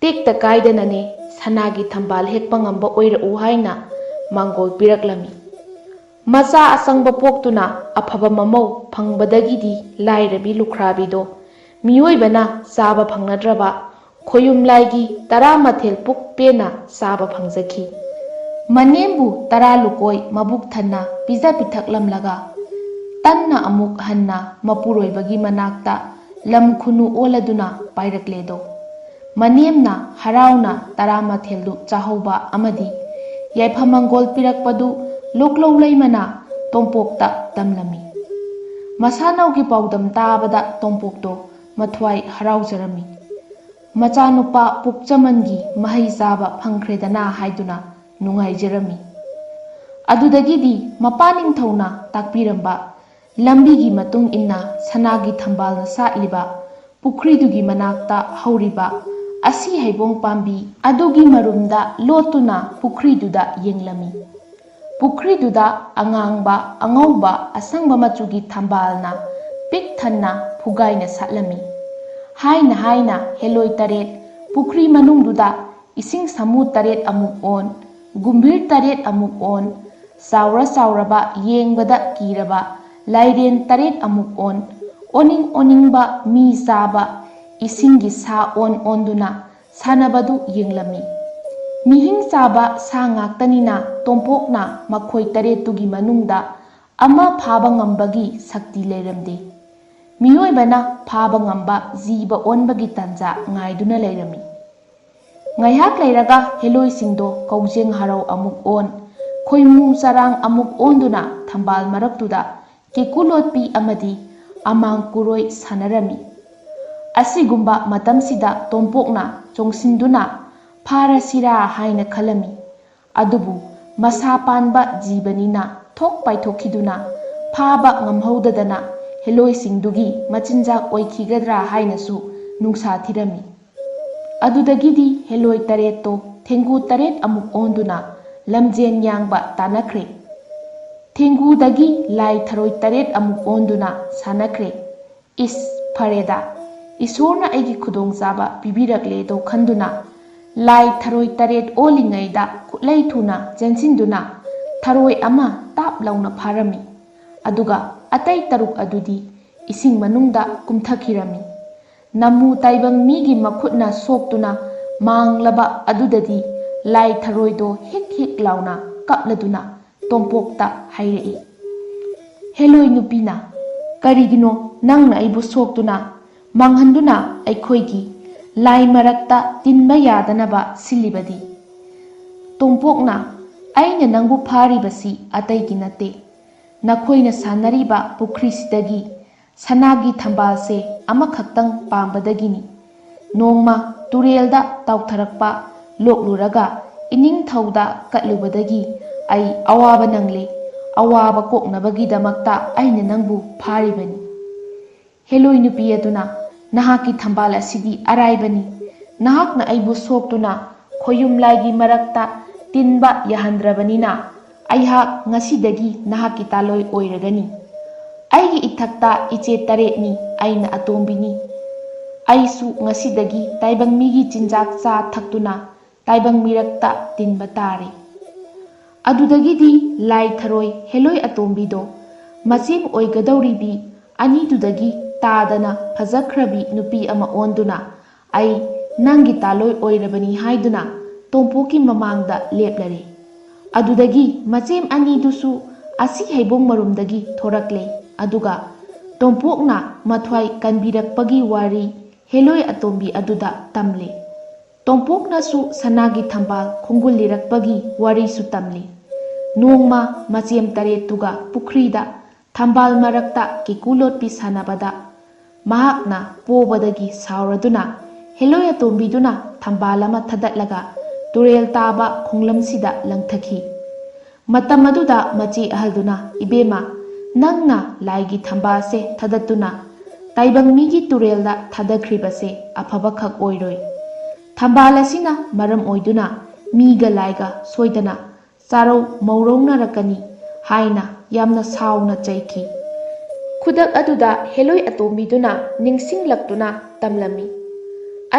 ꯇꯦꯛꯇ ꯀꯥꯏꯗꯅꯅꯦ ꯁꯅꯥꯒꯤ ꯊꯝꯕꯥꯜ ꯍꯦꯛꯄ ꯉꯝꯕ ꯑꯣꯏꯔꯛꯎ ꯍꯥꯏꯅ ꯃꯥꯡꯒꯣꯜ ꯄꯤꯔꯛꯂꯝꯃꯤ꯫ ꯃꯆꯥ ꯑꯆꯪꯕ ꯄꯣꯛꯇꯨꯅ ꯑꯐꯕ ꯃꯃꯧ ꯐꯪꯕꯗꯒꯤꯗꯤ ꯂꯥꯏꯔꯕꯤ ꯂꯨꯈ꯭ꯔꯥꯕꯤꯗꯣ ꯃꯤꯑꯣꯏꯕꯅ ꯆꯥꯕ ꯐꯪꯅꯗ꯭ꯔꯕ ꯈꯣꯌꯨꯝꯂꯥꯏꯒꯤ ꯇꯔꯥꯃꯊꯦꯜ ꯄꯨꯛ ꯄꯦꯟꯅ ꯆꯥꯕ ꯐꯪꯖꯈꯤ꯫ ꯃꯅꯦꯝꯕꯨ ꯇꯔꯥ ꯂꯨꯀꯣꯏ ꯃꯕꯨꯛ ꯊꯟꯅ ꯄꯤꯖ ꯄꯤꯊꯛꯂꯝꯂꯒ ꯇꯟꯅ ꯑꯃꯨꯛ ꯍꯟꯅ ꯃꯄꯨꯔꯣꯏꯕꯒꯤ ꯃꯅꯥꯛꯇ ꯂꯝ ꯈꯨꯅꯨ ꯑꯣꯜꯂꯗꯨꯅ ꯄꯥꯏꯔꯛꯂꯦꯗꯣ꯫ ꯃꯅꯦꯝꯅ ꯍꯔꯥꯎꯅ ꯇꯔꯥꯃꯊꯦꯜꯗꯨ ꯆꯥꯍꯧꯕ ꯑꯃꯗꯤ ꯌꯥꯏꯐ-ꯃꯪꯒꯣꯜ ꯄꯤꯔꯛꯄꯗꯨ ꯂꯣꯛꯂꯧ ꯂꯩꯃꯅ ꯇꯣꯝꯄꯣꯛꯇ ꯇꯝꯂꯝꯃꯤ꯫ ꯃꯁꯥꯅꯧꯒꯤ ꯄꯥꯎꯗꯝ ꯇꯥꯕꯗ ꯇꯣꯝꯄꯣꯛꯇꯣ ꯃꯊ꯭ꯋꯥꯏ ꯍꯔꯥꯎꯖꯔꯝꯃꯤ꯫ ꯃꯆꯥꯅꯨꯄꯥ ꯄꯨꯛꯆꯃꯟꯒꯤ ꯃꯍꯩ ꯆꯥꯕ ꯐꯪꯈ꯭ꯔꯦꯗꯅ ꯍꯥꯏꯗꯨꯅ ꯅꯨꯡꯉꯥꯏꯖꯔꯝꯃꯤ꯫ ꯑꯗꯨꯗꯒꯤꯗꯤ ꯃꯄꯥ ꯅꯤꯡꯊꯧꯅ ꯇꯥꯛꯄꯤꯔꯝꯕ ꯂꯝꯕꯤꯒꯤ ꯃꯇꯨꯡ ꯏꯟꯅ ꯁꯅꯥꯒꯤ ꯊꯝꯕꯥꯜꯅ ꯁꯥꯠꯂꯤꯕ ꯄꯨꯈ꯭ꯔꯤꯗꯨꯒꯤ ꯃꯅꯥꯛꯇ ꯍꯧꯔꯤꯕ ꯑꯁꯤ ꯍꯩꯕꯣꯡ ꯄꯥꯝꯕꯤ ꯑꯗꯨꯒꯤ ꯃꯔꯨꯝꯗ ꯂꯣꯠꯇꯨꯅ ꯄꯨꯈ꯭ꯔꯤꯗꯨꯗ ꯌꯦꯡꯂꯝꯃꯤ꯫ ꯄꯨꯈ꯭ꯔꯤꯗꯨꯗ ꯑꯉꯥꯡꯕ, ꯑꯉꯧꯕ, ꯑꯁꯪꯕ ꯃꯆꯨꯒꯤ ꯊꯝꯕꯥꯜꯅ ꯄꯤꯛ ꯊꯟꯅ ꯐꯨꯒꯥꯏꯅ ꯁꯥꯠꯂꯝꯃꯤ꯫ ꯍꯥꯏꯅ ꯍꯦꯂꯣꯏ ꯇꯔꯦꯠ ꯄꯨꯈ꯭ꯔꯤ ꯃꯅꯨꯡꯗꯨꯗ ꯏꯁꯤꯡ ꯁꯥꯃꯨ 8 ꯑꯃꯨꯛ ꯑꯣꯟ, ꯒꯨꯝꯚꯤꯔ 8 ꯑꯃꯨꯛ ꯑꯣꯟ, ꯆꯥꯎꯔꯕ ꯌꯦꯡꯕꯗ ꯀꯤꯔꯕ ꯂꯥꯏꯔꯦꯟ 8 ꯑꯃꯨꯛ ꯑꯣꯟ, ꯑꯣꯅꯤꯡꯕ ꯃꯤ ꯆꯥꯕ ꯏꯁꯤꯡꯒꯤ ꯁꯥ ꯑꯣꯟꯗꯨꯅ ꯁꯥꯟꯅꯕꯗꯨ ꯌꯦꯡꯂꯝꯃꯤ꯫ ꯃꯤꯍꯤꯡ ꯆꯥꯕ ꯁꯥ ꯉꯥꯛꯇꯅꯤꯅ ꯇꯣꯝꯄꯣꯛꯅ ꯃꯈꯣꯏ 8ꯇꯨꯒꯤ ꯃꯅꯨꯡꯗ ꯑꯃ ꯐꯥꯕ ꯉꯝꯕꯒꯤ ꯁꯛꯇꯤ ꯂꯩꯔꯝꯗꯦ꯫ ꯃꯤꯑꯣꯏꯕꯅ ꯐꯥꯕ ꯉꯝꯕ ꯖꯤꯕ ꯑꯣꯟꯕꯒꯤ ꯇꯥꯟꯖꯥ ꯉꯥꯏꯗꯨꯅ ꯂꯩꯔꯝꯃꯤ꯫ ꯉꯥꯏꯍꯥꯛ ꯂꯩꯔꯒ ꯍꯦꯂꯣꯏꯁꯤꯡꯗꯣ ꯀꯧꯖꯦꯡ ꯍꯔꯥꯎ ꯑꯃꯨꯛ ꯑꯣꯟ, ꯈꯣꯏꯃꯨ ꯆꯔꯥꯡ ꯑꯃꯨꯛ ꯑꯣꯟꯗꯨꯅ ꯊꯝꯕꯥꯜ ꯃꯔꯛꯇꯨꯗ ꯀꯦꯀꯨ ꯂꯣꯠꯄꯤ ꯑꯃꯗꯤ ꯑꯃꯥꯡ ꯀꯨꯔꯣꯏ ꯁꯥꯟꯅꯔꯝꯃꯤ꯫ ꯑꯁꯤꯒꯨꯝꯕ ꯃꯇꯝꯁꯤꯗ ꯇꯣꯝꯄꯣꯛꯅ ꯆꯣꯡꯁꯤꯟꯗꯨꯅ ꯐꯥꯔꯁꯤꯔꯥ ꯍꯥꯏꯅ ꯈꯜꯂꯝꯃꯤ꯫ ꯑꯗꯨꯕꯨ ꯃꯁꯥ ꯄꯥꯟꯕ ꯖꯤꯕꯅꯤꯅ ꯊꯣꯛ ꯄꯥꯏꯊꯣꯛꯈꯤꯗꯨꯅ ꯐꯥꯕ ꯉꯝꯍꯧꯗꯗꯅ ꯍꯦꯂꯣꯏꯁꯤꯡꯗꯨꯒꯤ ꯃꯆꯤꯟꯖꯥꯛ ꯑꯣꯏꯈꯤꯒꯗ꯭ꯔꯥ ꯍꯥꯏꯅꯁꯨ ꯅꯨꯡꯁꯥ ꯊꯤꯔꯝꯃꯤ꯫ ꯑꯗꯨꯗꯒꯤꯗꯤ ꯍꯦꯂꯣꯏ ꯇꯔꯦꯠꯇꯣ ꯊꯦꯡꯒꯨ ꯇꯔꯦꯠ ꯑꯃꯨꯛ ꯑꯣꯟꯗꯨꯅ ꯂꯝꯖꯦꯟ ꯌꯥꯡꯕ ꯇꯥꯟꯅꯈ꯭ꯔꯦ꯫ ꯊꯦꯡꯒꯨꯗꯒꯤ ꯂꯥꯏ ꯊꯔꯣꯏ ꯇꯔꯦꯠ ꯑꯃꯨꯛ ꯑꯣꯟꯗꯨꯅ ꯁꯥꯟꯅꯈ꯭ꯔꯦ꯫ ꯏꯁ ꯐꯔꯦꯗ, ꯏꯁꯣꯔꯅ ꯑꯩꯒꯤ ꯈꯨꯗꯣꯡꯆꯥꯕ ꯄꯤꯕꯤꯔꯛꯂꯦꯗꯣ ꯈꯟꯗꯨꯅ ꯂꯥꯏ ꯊꯔꯣꯏ ꯇꯔꯦꯠ ꯑꯣꯜꯂꯤꯉꯩꯗ ꯈꯨꯠꯂꯩ ꯊꯨꯅ ꯆꯦꯟꯁꯤꯟꯗꯨꯅ ꯊꯔꯣꯏ ꯑꯃ ꯇꯥꯞ ꯂꯥꯎꯅ ꯐꯥꯔꯝꯃꯤ꯫ ꯑꯗꯨꯒ ꯑꯇꯩ ꯇꯔꯨꯛ ꯑꯗꯨꯗꯤ ꯏꯁꯤꯡ ꯃꯅꯨꯡꯗ ꯀꯨꯝꯊꯈꯤꯔꯝꯃꯤ꯫ ꯅꯃꯨ ꯇꯥꯏꯕꯪ ꯃꯤꯒꯤ ꯃꯈꯨꯠꯅ ꯁꯣꯛꯇꯨꯅ ꯃꯥꯡꯂꯕ ꯑꯗꯨꯗꯗꯤ ꯂꯥꯏ ꯊꯔꯣꯏꯗꯣ ꯍꯤꯛ ꯍꯤꯛ ꯂꯥꯎꯅ ꯀꯞꯂꯗꯨꯅ ꯇꯣꯝꯄꯣꯛꯇ ꯍꯥꯏꯔꯛꯏ꯫ ꯍꯦꯂꯣꯏ ꯅꯨꯄꯤꯅ, ꯀꯔꯤꯒꯤꯅꯣ ꯅꯪꯅ ꯑꯩꯕꯨ ꯁꯣꯛꯇꯨꯅ ꯃꯥꯡꯍꯟꯗꯨꯅ ꯑꯩꯈꯣꯏꯒꯤ ꯂꯥꯏ ꯃꯔꯛꯇ ꯇꯤꯟꯕ ꯌꯥꯗꯅꯕ ꯁꯤꯜꯂꯤꯕꯗꯤ? ꯇꯣꯝꯄꯣꯛꯅ, ꯑꯩꯅ ꯅꯪꯕꯨ ꯐꯥꯔꯤꯕꯁꯤ ꯑꯇꯩꯒꯤ ꯅꯠꯇꯦ, ꯅꯈꯣꯏꯅ ꯁꯥꯟꯅꯔꯤꯕ ꯄꯨꯈ꯭ꯔꯤꯁꯤꯗꯒꯤ ꯁꯅꯥꯒꯤ ꯊꯝꯕꯥꯜꯁꯦ ꯑꯃꯈꯛꯇꯪ ꯄꯥꯝꯕꯗꯒꯤꯅꯤ꯫ ꯅꯣꯡꯃ ꯇꯨꯔꯦꯜꯗ ꯇꯥꯎꯊꯔꯛꯄ ꯂꯣꯛꯂꯨꯔꯒ ꯏꯅꯤꯡꯊꯧꯗ ꯀꯠꯂꯨꯕꯗꯒꯤ ꯑꯩ ꯑꯋꯥꯕ ꯅꯪꯂꯦ꯫ ꯑꯋꯥꯕ ꯀꯣꯛꯅꯕꯒꯤꯗꯃꯛꯇ ꯑꯩꯅ ꯅꯪꯕꯨ ꯐꯥꯔꯤꯕꯅꯤ꯫ ꯍꯦꯂꯣꯏ ꯅꯨꯄꯤ ꯑꯗꯨꯅ, ꯅꯍꯥꯛꯀꯤ ꯊꯝꯕꯥꯜ ꯑꯁꯤꯗꯤ ꯑꯔꯥꯏꯕꯅꯤ꯫ ꯅꯍꯥꯛꯅ ꯑꯩꯕꯨ ꯁꯣꯛꯇꯨꯅ ꯈꯣꯌꯨꯝ ꯂꯥꯏꯒꯤ ꯃꯔꯛꯇ ꯇꯤꯟꯕ ꯌꯥꯍꯟꯗ꯭ꯔꯕꯅꯤꯅ ꯑꯩꯍꯥꯛ ꯉꯁꯤꯗꯒꯤ ꯅꯍꯥꯛꯀꯤ ꯇꯥꯂꯣꯏ ꯑꯣꯏꯔꯒꯅꯤ꯫ ꯑꯩꯒꯤ ꯏꯊꯛꯇ ꯏꯆꯦ ꯇꯔꯦꯠꯅꯤ, ꯑꯩꯅ ꯑꯇꯣꯝꯕꯤꯅꯤ꯫ ꯑꯩꯁꯨ ꯉꯁꯤꯗꯒꯤ ꯇꯥꯏꯕꯪ ꯃꯤꯒꯤ ꯆꯤꯟꯖꯥꯛ ꯆꯥ ꯊꯛꯇꯨꯅ ꯇꯥꯏꯕꯪ ꯃꯤꯔꯛꯇ ꯇꯤꯟꯕ ꯇꯥꯔꯦ꯫ ꯑꯗꯨꯗꯒꯤꯗꯤ ꯂꯥꯏ ꯊꯔꯣꯏ ꯍꯦꯂꯣꯏ ꯑꯇꯣꯝꯕꯤꯗꯣ ꯃꯆꯦꯝ ꯑꯣꯏꯒꯗꯧꯔꯤꯕꯤ ꯑꯅꯤꯗꯨꯗꯒꯤ ꯇꯥꯗꯅ ꯐꯖꯈ꯭ꯔꯕꯤ ꯅꯨꯄꯤ ꯑꯃ ꯑꯣꯟꯗꯨꯅ ꯑꯩ ꯅꯪꯒꯤ ꯇꯥꯂꯣꯏ ꯑꯣꯏꯔꯕꯅꯤ ꯍꯥꯏꯗꯨꯅ ꯇꯣꯝꯄꯣꯛꯀꯤ ꯃꯃꯥꯡꯗ ꯂꯦꯞꯂꯔꯦ꯫ ꯑꯗꯨꯗꯒꯤ ꯃꯆꯦꯝ ꯑꯅꯤꯗꯨꯁꯨ ꯑꯁꯤ ꯍꯩꯕꯣꯡ ꯃꯔꯨꯝꯗꯒꯤ ꯊꯣꯔꯛꯂꯦ꯫ ꯑꯗꯨꯒ ꯇꯣꯝꯄꯣꯛꯅ ꯃꯊ꯭ꯋꯥꯏ ꯀꯟꯕꯤꯔꯛꯄꯒꯤ ꯋꯥꯔꯤ ꯍꯦꯂꯣꯏ ꯑꯇꯣꯝꯕꯤ ꯑꯗꯨꯗ ꯇꯝꯂꯦ꯫ ꯇꯣꯝꯄꯣꯛꯅꯁꯨ ꯁꯅꯥꯒꯤ ꯊꯝꯕꯥꯜ ꯈꯣꯡꯒꯨꯜꯂꯤꯔꯛꯄꯒꯤ ꯋꯥꯔꯤꯁꯨ ꯇꯝꯂꯦ꯫ ꯅꯣꯡꯃ ꯃꯆꯦꯝ ꯇꯔꯦꯠꯇꯨꯒ ꯄꯨꯈ꯭ꯔꯤꯗ ꯊꯝꯕꯥꯜ ꯃꯔꯛꯇ ꯀꯦꯀꯨ ꯂꯣꯠꯄꯤ ꯁꯥꯟꯅꯕꯗ ꯃꯍꯥꯛꯅ ꯄꯣꯕꯗꯒꯤ ꯁꯥꯎꯔꯗꯨꯅ ꯍꯦꯂꯣꯏ ꯑꯇꯣꯝꯕꯤꯗꯨꯅ ꯊꯝꯕꯥꯜ ꯑꯃ ꯊꯗꯠꯂꯒ ꯇꯨꯔꯦꯜ ꯇꯥꯕ ꯈꯣꯡꯂꯝꯁꯤꯗ ꯂꯪꯊꯈꯤ꯫ ꯃꯇꯝ ꯑꯗꯨꯗ ꯃꯆꯦ ꯑꯍꯜꯗꯨꯅ, ꯏꯕꯦꯝꯃ, ꯅꯪꯅ ꯂꯥꯏꯒꯤ ꯊꯝꯕꯥꯜꯁꯦ ꯊꯗꯠꯇꯨꯅ ꯇꯥꯏꯕꯪ ꯃꯤꯒꯤ ꯇꯨꯔꯦꯜꯗ ꯊꯥꯗꯈ꯭ꯔꯤꯕꯁꯦ ꯑꯐꯕꯈꯛ ꯑꯣꯏꯔꯣꯏ꯫ ꯊꯝꯕꯥꯜ ꯑꯁꯤꯅ ꯃꯔꯝ ꯑꯣꯏꯗꯨꯅ ꯃꯤꯒ ꯂꯥꯏꯒ ꯁꯣꯏꯗꯅ ꯆꯥꯔꯧ ꯃꯧꯔꯧꯅꯔꯛꯀꯅꯤ ꯍꯥꯏꯅ ꯌꯥꯝꯅ ꯁꯥꯎꯅ ꯆꯩꯈꯤ꯫ ꯈꯨꯗꯛ ꯑꯗꯨꯗ ꯍꯦꯂꯣꯏ ꯑꯇꯣꯝꯕꯤꯗꯨꯅ ꯅꯤꯡꯁꯤꯡꯂꯛꯇꯨꯅ ꯇꯝꯂꯝꯃꯤ꯫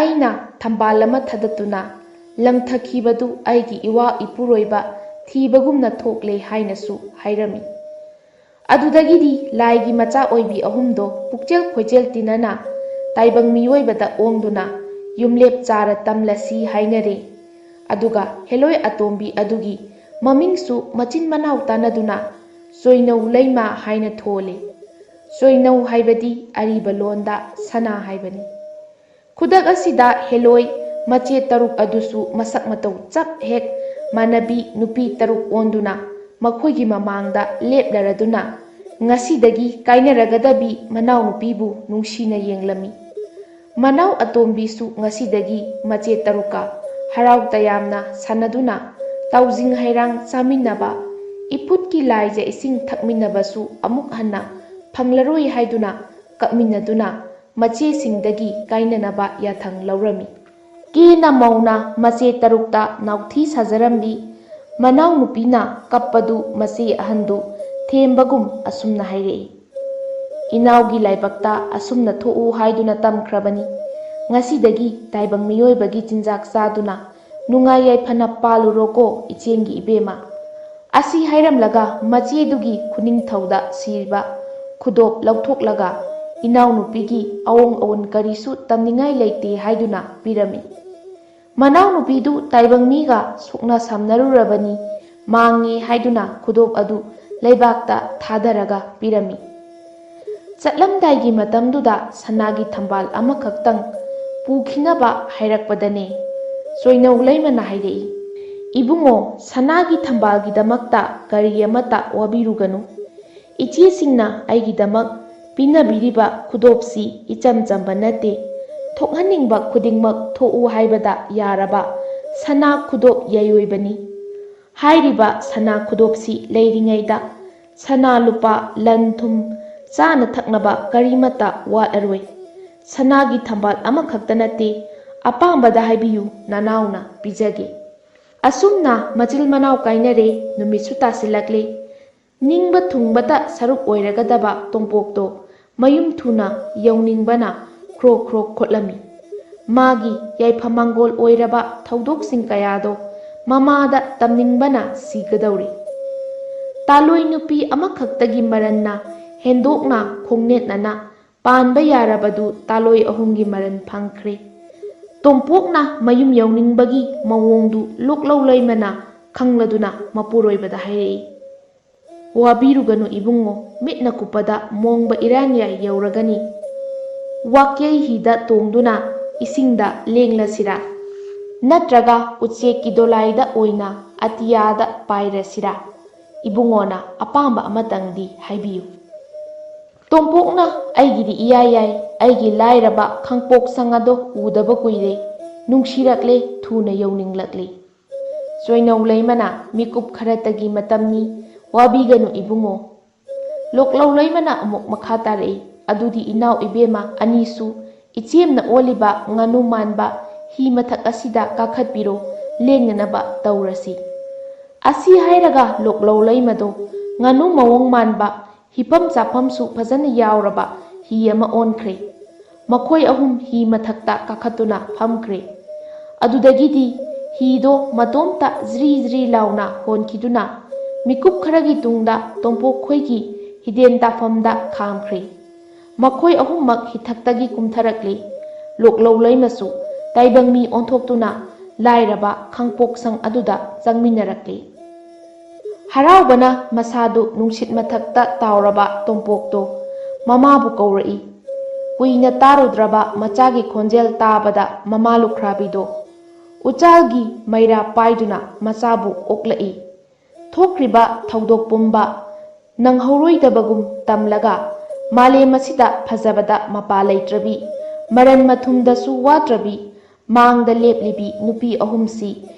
ꯑꯩꯅ ꯊꯝꯕꯥꯜ ꯑꯃ ꯊꯗꯠꯇꯨꯅ ꯂꯪꯊꯈꯤꯕꯗꯨ ꯑꯩꯒꯤ ꯏꯋꯥ ꯏꯄꯨꯔꯣꯏꯕ ꯊꯤꯕꯒꯨꯝꯅ ꯊꯣꯛꯂꯦ ꯍꯥꯏꯅꯁꯨ ꯍꯥꯏꯔꯝꯃꯤ꯫ ꯑꯗꯨꯗꯒꯤꯗꯤ ꯂꯥꯏꯒꯤ ꯃꯆꯥ ꯑꯣꯏꯕꯤ ꯑꯍꯨꯝꯗꯣ ꯄꯨꯛꯆꯦꯜ ꯈꯣꯏꯆꯦꯜ ꯇꯤꯟꯅꯅ ꯇꯥꯏꯕꯪ ꯃꯤꯑꯣꯏꯕꯗ ꯑꯣꯡꯗꯨꯅ ꯌꯨꯝꯂꯦꯞ ꯆꯥꯔ ꯇꯝꯂꯁꯤ ꯍꯥꯏꯅꯔꯦ꯫ ꯑꯗꯨꯒ ꯍꯦꯂꯣꯏ ꯑꯇꯣꯝꯕꯤ ꯑꯗꯨꯒꯤ ꯃꯃꯤꯡꯁꯨ ꯃꯆꯤꯟ ꯃꯅꯥꯎ ꯇꯥꯟꯅꯗꯨꯅ ꯆꯣꯏꯅꯧ ꯂꯩꯃ ꯍꯥꯏꯅ ꯊꯣꯜꯂꯦ꯫ ꯆꯣꯏꯅꯧ ꯍꯥꯏꯕꯗꯤ ꯑꯔꯤꯕ ꯂꯣꯟꯗ ꯁꯅꯥ ꯍꯥꯏꯕꯅꯤ꯫ ꯈꯨꯗꯛ ꯑꯁꯤꯗ ꯍꯦꯂꯣꯏ ꯃꯆꯦ ꯇꯔꯨꯛ ꯑꯗꯨꯁꯨ ꯃꯁꯛ ꯃꯇꯧ ꯆꯞ ꯍꯦꯛ ꯃꯥꯟꯅꯕꯤ ꯅꯨꯄꯤ ꯇꯔꯨꯛ ꯑꯣꯟꯗꯨꯅ ꯃꯈꯣꯏꯒꯤ ꯃꯃꯥꯡꯗ ꯂꯦꯞꯂꯔꯗꯨꯅ ꯉꯁꯤꯗꯒꯤ ꯀꯥꯏꯅꯔꯒꯗꯕꯤ ꯃꯅꯥꯎꯅꯨꯄꯤꯕꯨ ꯅꯨꯡꯁꯤꯅ ꯌꯦꯡꯂꯝꯃꯤ꯫ ꯃꯅꯥꯎ ꯑꯇꯣꯝꯕꯤꯁꯨ ꯉꯁꯤꯗꯒꯤ ꯃꯆꯦ ꯇꯔꯨꯛꯀ ꯍꯔꯥꯎ ꯇꯌꯥꯝꯅ ꯁꯥꯟꯅꯗꯨꯅ ꯇꯥꯎꯖꯤꯡ ꯍꯩꯔꯥꯡ ꯆꯥꯃꯤꯟꯅꯕ, ꯏꯐꯨꯠꯀꯤ ꯂꯥꯏꯖ ꯏꯁꯤꯡ ꯊꯛꯃꯤꯟꯅꯕꯁꯨ ꯑꯃꯨꯛ ꯍꯟꯅ ꯐꯪꯂꯔꯣꯏ ꯍꯥꯏꯗꯨꯅ ꯀꯞꯃꯤꯟꯅꯗꯨꯅ ꯃꯆꯦꯁꯤꯡꯗꯒꯤ ꯀꯥꯏꯅꯅꯕ ꯌꯥꯊꯪ ꯂꯧꯔꯝꯃꯤ꯫ ꯀꯦꯅ ꯃꯧꯅ ꯃꯆꯦ ꯇꯔꯨꯛꯇ ꯅꯥꯎꯊꯤ ꯁꯥꯖꯔꯝꯂꯤ꯫ ꯃꯅꯥꯎꯅꯨꯄꯤꯅ ꯀꯞꯄꯗꯨ ꯃꯆꯦ ꯑꯍꯟꯗꯨ ꯊꯦꯝꯕꯒꯨꯝ ꯑꯁꯨꯝꯅ ꯍꯥꯏꯔꯛꯏ꯫ ꯏꯅꯥꯎꯒꯤ ꯂꯥꯏꯕꯛꯇ ꯑꯁꯨꯝꯅ ꯊꯣꯛꯎ ꯍꯥꯏꯗꯨꯅ ꯇꯝꯈ꯭ꯔꯕꯅꯤ꯫ ꯉꯁꯤꯗꯒꯤ ꯇꯥꯏꯕꯪ ꯃꯤꯑꯣꯏꯕꯒꯤ ꯆꯤꯟꯖꯥꯛ ꯆꯥꯗꯨꯅ ꯅꯨꯡꯉꯥꯏ ꯌꯥꯏꯐꯅ ꯄꯥꯜꯂꯨꯔꯣꯀꯣ ꯏꯆꯦꯡꯒꯤ ꯏꯕꯦꯝꯃ꯫ ꯑꯁꯤ ꯍꯥꯏꯔꯝꯂꯒ ꯃꯆꯦꯗꯨꯒꯤ ꯈꯨꯅꯤꯡꯊꯧꯗ ꯁꯤꯔꯤꯕ ꯈꯨꯗꯣꯞ ꯂꯧꯊꯣꯛꯂꯒ ꯏꯅꯥꯎꯅꯨꯄꯤꯒꯤ ꯑꯑꯣꯡ ꯑꯑꯣꯟ ꯀꯔꯤꯁꯨ ꯇꯝꯅꯤꯡꯉꯥꯏ ꯂꯩꯇꯦ ꯍꯥꯏꯗꯨꯅ ꯄꯤꯔꯝꯃꯤ꯫ ꯃꯅꯥꯎꯅꯨꯄꯤꯗꯨ ꯇꯥꯏꯕꯪ ꯃꯤꯒ ꯁꯣꯛꯅ ꯁꯝꯅꯔꯨꯔꯕꯅꯤ, ꯃꯥꯡꯉꯦ ꯍꯥꯏꯗꯨꯅ ꯈꯨꯗꯣꯞ ꯑꯗꯨ ꯂꯩꯕꯥꯛꯇ ꯊꯥꯗꯔꯒ ꯄꯤꯔꯝꯃꯤ꯫ ꯆꯠꯂꯝꯗꯥꯏꯒꯤ ꯃꯇꯝꯗꯨꯗ ꯁꯅꯥꯒꯤ ꯊꯝꯕꯥꯜ ꯑꯃꯈꯛꯇꯪ ꯄꯨꯈꯤꯅꯕ ꯍꯥꯏꯔꯛꯄꯗꯅꯦ ꯆꯣꯏꯅꯧ ꯂꯩꯃꯅ ꯍꯥꯏꯔꯛꯏ, "ꯏꯕꯨꯡꯉꯣ, ꯁꯅꯥꯒꯤ ꯊꯝꯕꯥꯜꯒꯤꯗꯃꯛꯇ ꯀꯔꯤ ꯑꯃꯠꯇ ꯋꯥꯕꯤꯔꯨꯒꯅꯨ꯫ ꯏꯆꯦꯁꯤꯡꯅ ꯑꯩꯒꯤꯗꯃꯛ ꯄꯤꯅꯕꯤꯔꯤꯕ ꯈꯨꯗꯣꯞꯁꯤ ꯏꯆꯝ ꯆꯝꯕ ꯅꯠꯇꯦ, ꯊꯣꯛꯍꯟꯅꯤꯡꯕ ꯈꯨꯗꯤꯡꯃꯛ ꯊꯣꯛꯎ ꯍꯥꯏꯕꯗ ꯌꯥꯔꯕ ꯁꯅꯥ ꯈꯨꯗꯣꯞ ꯌꯥꯏꯑꯣꯏꯕꯅꯤ꯫ ꯍꯥꯏꯔꯤꯕ ꯁꯅꯥ ꯈꯨꯗꯣꯞꯁꯤ ꯂꯩꯔꯤꯉꯩꯗ ꯁꯅꯥ ꯂꯨꯄꯥ ꯂꯟ ꯊꯨꯝ ꯆꯥꯅ ꯊꯛꯅꯕ ꯀꯔꯤꯃꯠꯇ ꯋꯥꯠꯂꯔꯣꯏ꯫ ꯁꯅꯥꯒꯤ ꯊꯝꯕꯥꯜ ꯑꯃꯈꯛꯇ ꯅꯠꯇꯦ, ꯑꯄꯥꯝꯕꯗ ꯍꯥꯏꯕꯤꯌꯨ, ꯅꯅꯥꯎꯅ ꯄꯤꯖꯒꯦ"꯫ ꯑꯁꯨꯝꯅ ꯃꯆꯤꯜ ꯃꯅꯥꯎ ꯀꯥꯏꯅꯔꯦ꯫ ꯅꯨꯃꯤꯠꯁꯨ ꯇꯥꯁꯤꯜꯂꯛꯂꯦ꯫ ꯅꯤꯡꯕ ꯊꯨꯡꯕꯇ ꯁꯔꯨꯛ ꯑꯣꯏꯔꯒꯗꯕ ꯇꯣꯝꯄꯣꯛꯇꯣ ꯃꯌꯨꯝ ꯊꯨꯅ ꯌꯧꯅꯤꯡꯕꯅ ꯈ꯭ꯔꯣꯛ ꯈ꯭ꯔꯣꯛ ꯈꯣꯠꯂꯝꯃꯤ꯫ ꯃꯥꯒꯤ ꯌꯥꯏꯐ-ꯃꯪꯒꯣꯜ ꯑꯣꯏꯔꯕ ꯊꯧꯗꯣꯛꯁꯤꯡ ꯀꯌꯥꯗꯣ ꯃꯃꯥꯗ ꯇꯝꯅꯤꯡꯕꯅ ꯁꯤꯒꯗꯧꯔꯦ꯫ ꯇꯥꯂꯣꯏ ꯅꯨꯄꯤ ꯑꯃꯈꯛꯇꯒꯤ ꯃꯔꯟꯅ ꯍꯦꯟꯗꯣꯛꯅ ꯈꯣꯡꯅꯦꯠꯅꯅ ꯄꯥꯟꯕ ꯌꯥꯔꯕꯗꯨ ꯇꯥꯂꯣꯏ ꯑꯍꯨꯝꯒꯤ ꯃꯔꯟ ꯐꯪꯈ꯭ꯔꯦ꯫ ꯇꯣꯝꯄꯣꯛꯅ ꯃꯌꯨꯝ ꯌꯧꯅꯤꯡꯕꯒꯤ ꯃꯑꯣꯡꯗꯨ ꯂꯣꯛꯂꯧ ꯂꯩꯃꯅ ꯈꯪꯂꯗꯨꯅ ꯃꯄꯨꯔꯣꯏꯕꯗ ꯍꯥꯏꯔꯛꯏ, "ꯋꯥꯕꯤꯔꯨꯒꯅꯨ ꯏꯕꯨꯡꯉꯣ, ꯃꯤꯠꯅ ꯀꯨꯞꯄꯗ ꯃꯣꯡꯕ ꯏꯔꯥꯟꯌꯥꯏ ꯌꯧꯔꯒꯅꯤ꯫ ꯋꯥꯀ꯭ꯌꯩ ꯍꯤꯗ ꯇꯣꯡꯗꯨꯅ ꯏꯁꯤꯡꯗ ꯂꯦꯡꯂꯁꯤꯔꯥ? ꯅꯠꯇ꯭ꯔꯒ ꯎꯆꯦꯛꯀꯤ ꯗꯣꯂꯥꯏꯗ ꯑꯣꯏꯅ ꯑꯇꯤꯌꯥꯗ ꯄꯥꯏꯔꯁꯤꯔꯥ? ꯏꯕꯨꯡꯉꯣꯅ ꯑꯄꯥꯝꯕ ꯑꯃꯇꯪꯗꯤ ꯍꯥꯏꯕꯤꯌꯨ"꯫ ꯇꯣꯝꯄꯣꯛꯅ "ꯑꯩꯒꯤꯗꯤ ꯏꯌꯥ ꯌꯥꯏ, ꯑꯩꯒꯤ ꯂꯥꯏꯔꯕ ꯈꯥꯡꯄꯣꯛꯁꯪ ꯑꯗꯣ ꯎꯗꯕ ꯀꯨꯏꯔꯦ, ꯅꯨꯡꯁꯤꯔꯛꯂꯦ, ꯊꯨꯅ ꯌꯧꯅꯤꯡꯂꯛꯂꯦ"꯫ ꯆꯣꯏꯅꯧ ꯂꯩꯃꯅ "ꯃꯤꯀꯨꯞ ꯈꯔꯇꯒꯤ ꯃꯇꯝꯅꯤ, ꯋꯥꯕꯤꯒꯅꯨ ꯏꯕꯨꯡꯉꯣ"꯫ ꯂꯣꯛꯂꯧ ꯂꯩꯃꯅ ꯑꯃꯨꯛ ꯃꯈꯥ ꯇꯥꯔꯛꯏ, "ꯑꯗꯨꯗꯤ ꯏꯅꯥꯎ ꯏꯕꯦꯝꯃ ꯑꯅꯤꯁꯨ ꯏꯆꯦꯝꯅ ꯑꯣꯜꯂꯤꯕ ꯉꯥꯅꯨ ꯃꯥꯟꯕ ꯍꯤ ꯃꯊꯛ ꯑꯁꯤꯗ ꯀꯥꯈꯠꯄꯤꯔꯣ, ꯂꯦꯡꯅꯅꯕ ꯇꯧꯔꯁꯤ"꯫ ꯑꯁꯤ ꯍꯥꯏꯔꯒ ꯂꯣꯛꯂꯧ ꯂꯩꯃꯗꯣ ꯉꯥꯅꯨ ꯃꯑꯣꯡ ꯃꯥꯟꯕ, ꯍꯤꯐꯝ ꯆꯥꯐꯝꯁꯨ ꯐꯖꯅ ꯌꯥꯎꯔꯕ ꯍꯤ ꯑꯃ ꯑꯣꯟꯈ꯭ꯔꯦ꯫ ꯃꯈꯣꯏ ꯑꯍꯨꯝ ꯍꯤ ꯃꯊꯛꯇ ꯀꯥꯈꯠꯇꯨꯅ ꯐꯝꯈ꯭ꯔꯦ꯫ ꯑꯗꯨꯗꯒꯤꯗꯤ ꯍꯤꯗꯣ ꯃꯇꯣꯝꯇ ꯖ꯭ꯔꯤ ꯖ꯭ꯔꯤ ꯂꯥꯎꯅ ꯍꯣꯟꯈꯤꯗꯨꯅ ꯃꯤꯀꯨꯞ ꯈꯔꯒꯤ ꯇꯨꯡꯗ ꯇꯣꯝꯄꯣꯛ ꯈꯣꯏꯒꯤ ꯍꯤꯗꯦꯟ ꯇꯥꯐꯝꯗ ꯈꯥꯝꯈ꯭ꯔꯦ꯫ ꯃꯈꯣꯏ ꯑꯍꯨꯝꯃꯛ ꯍꯤꯊꯛꯇꯒꯤ ꯀꯨꯝꯊꯔꯛꯂꯦ꯫ ꯂꯣꯛꯂꯧ ꯂꯩꯃꯁꯨ ꯇꯥꯏꯕꯪ ꯃꯤ ꯑꯣꯟꯊꯣꯛꯇꯨꯅ ꯂꯥꯏꯔꯕ ꯈꯥꯡꯄꯣꯛꯁꯪ ꯑꯗꯨꯗ ꯆꯪꯃꯤꯟꯅꯔꯛꯂꯦ꯫ ꯍꯔꯥꯎꯕꯅ ꯃꯁꯥꯗꯨ ꯅꯨꯡꯁꯤꯠ ꯃꯊꯛꯇ ꯇꯥꯎꯔꯕ ꯇꯣꯝꯄꯣꯛꯇꯣ ꯃꯃꯥꯕꯨ ꯀꯧꯔꯛꯏ꯫ ꯀꯨꯏꯅ ꯇꯥꯔꯨꯗ꯭ꯔꯕ ꯃꯆꯥꯒꯤ ꯈꯣꯟꯖꯦꯜ ꯇꯥꯕꯗ ꯃꯃꯥ ꯂꯨꯈ꯭ꯔꯥꯕꯤꯗꯣ ꯎꯆꯥꯜꯒꯤ ꯃꯩꯔꯥ ꯄꯥꯏꯗꯨꯅ ꯃꯆꯥꯕꯨ ꯑꯣꯛꯂꯛꯏ꯫ ꯊꯣꯛꯈ꯭ꯔꯤꯕ ꯊꯧꯗꯣꯛ ꯄꯨꯝꯕ ꯅꯪꯍꯧꯔꯣꯏꯗꯕꯒꯨꯝ ꯇꯝꯂꯒ ꯃꯥꯂꯦꯝ ꯑꯁꯤꯗ ꯐꯖꯕꯗ ꯃꯄꯥ ꯂꯩꯇ꯭ꯔꯕꯤ, ꯃꯔꯟ ꯃꯊꯨꯝꯗꯁꯨ ꯋꯥꯠꯇ꯭ꯔꯕꯤ ꯃꯥꯡꯗ ꯂꯦꯞꯂꯤꯕꯤ ꯅꯨꯄꯤ ꯑꯍꯨꯝꯁꯤ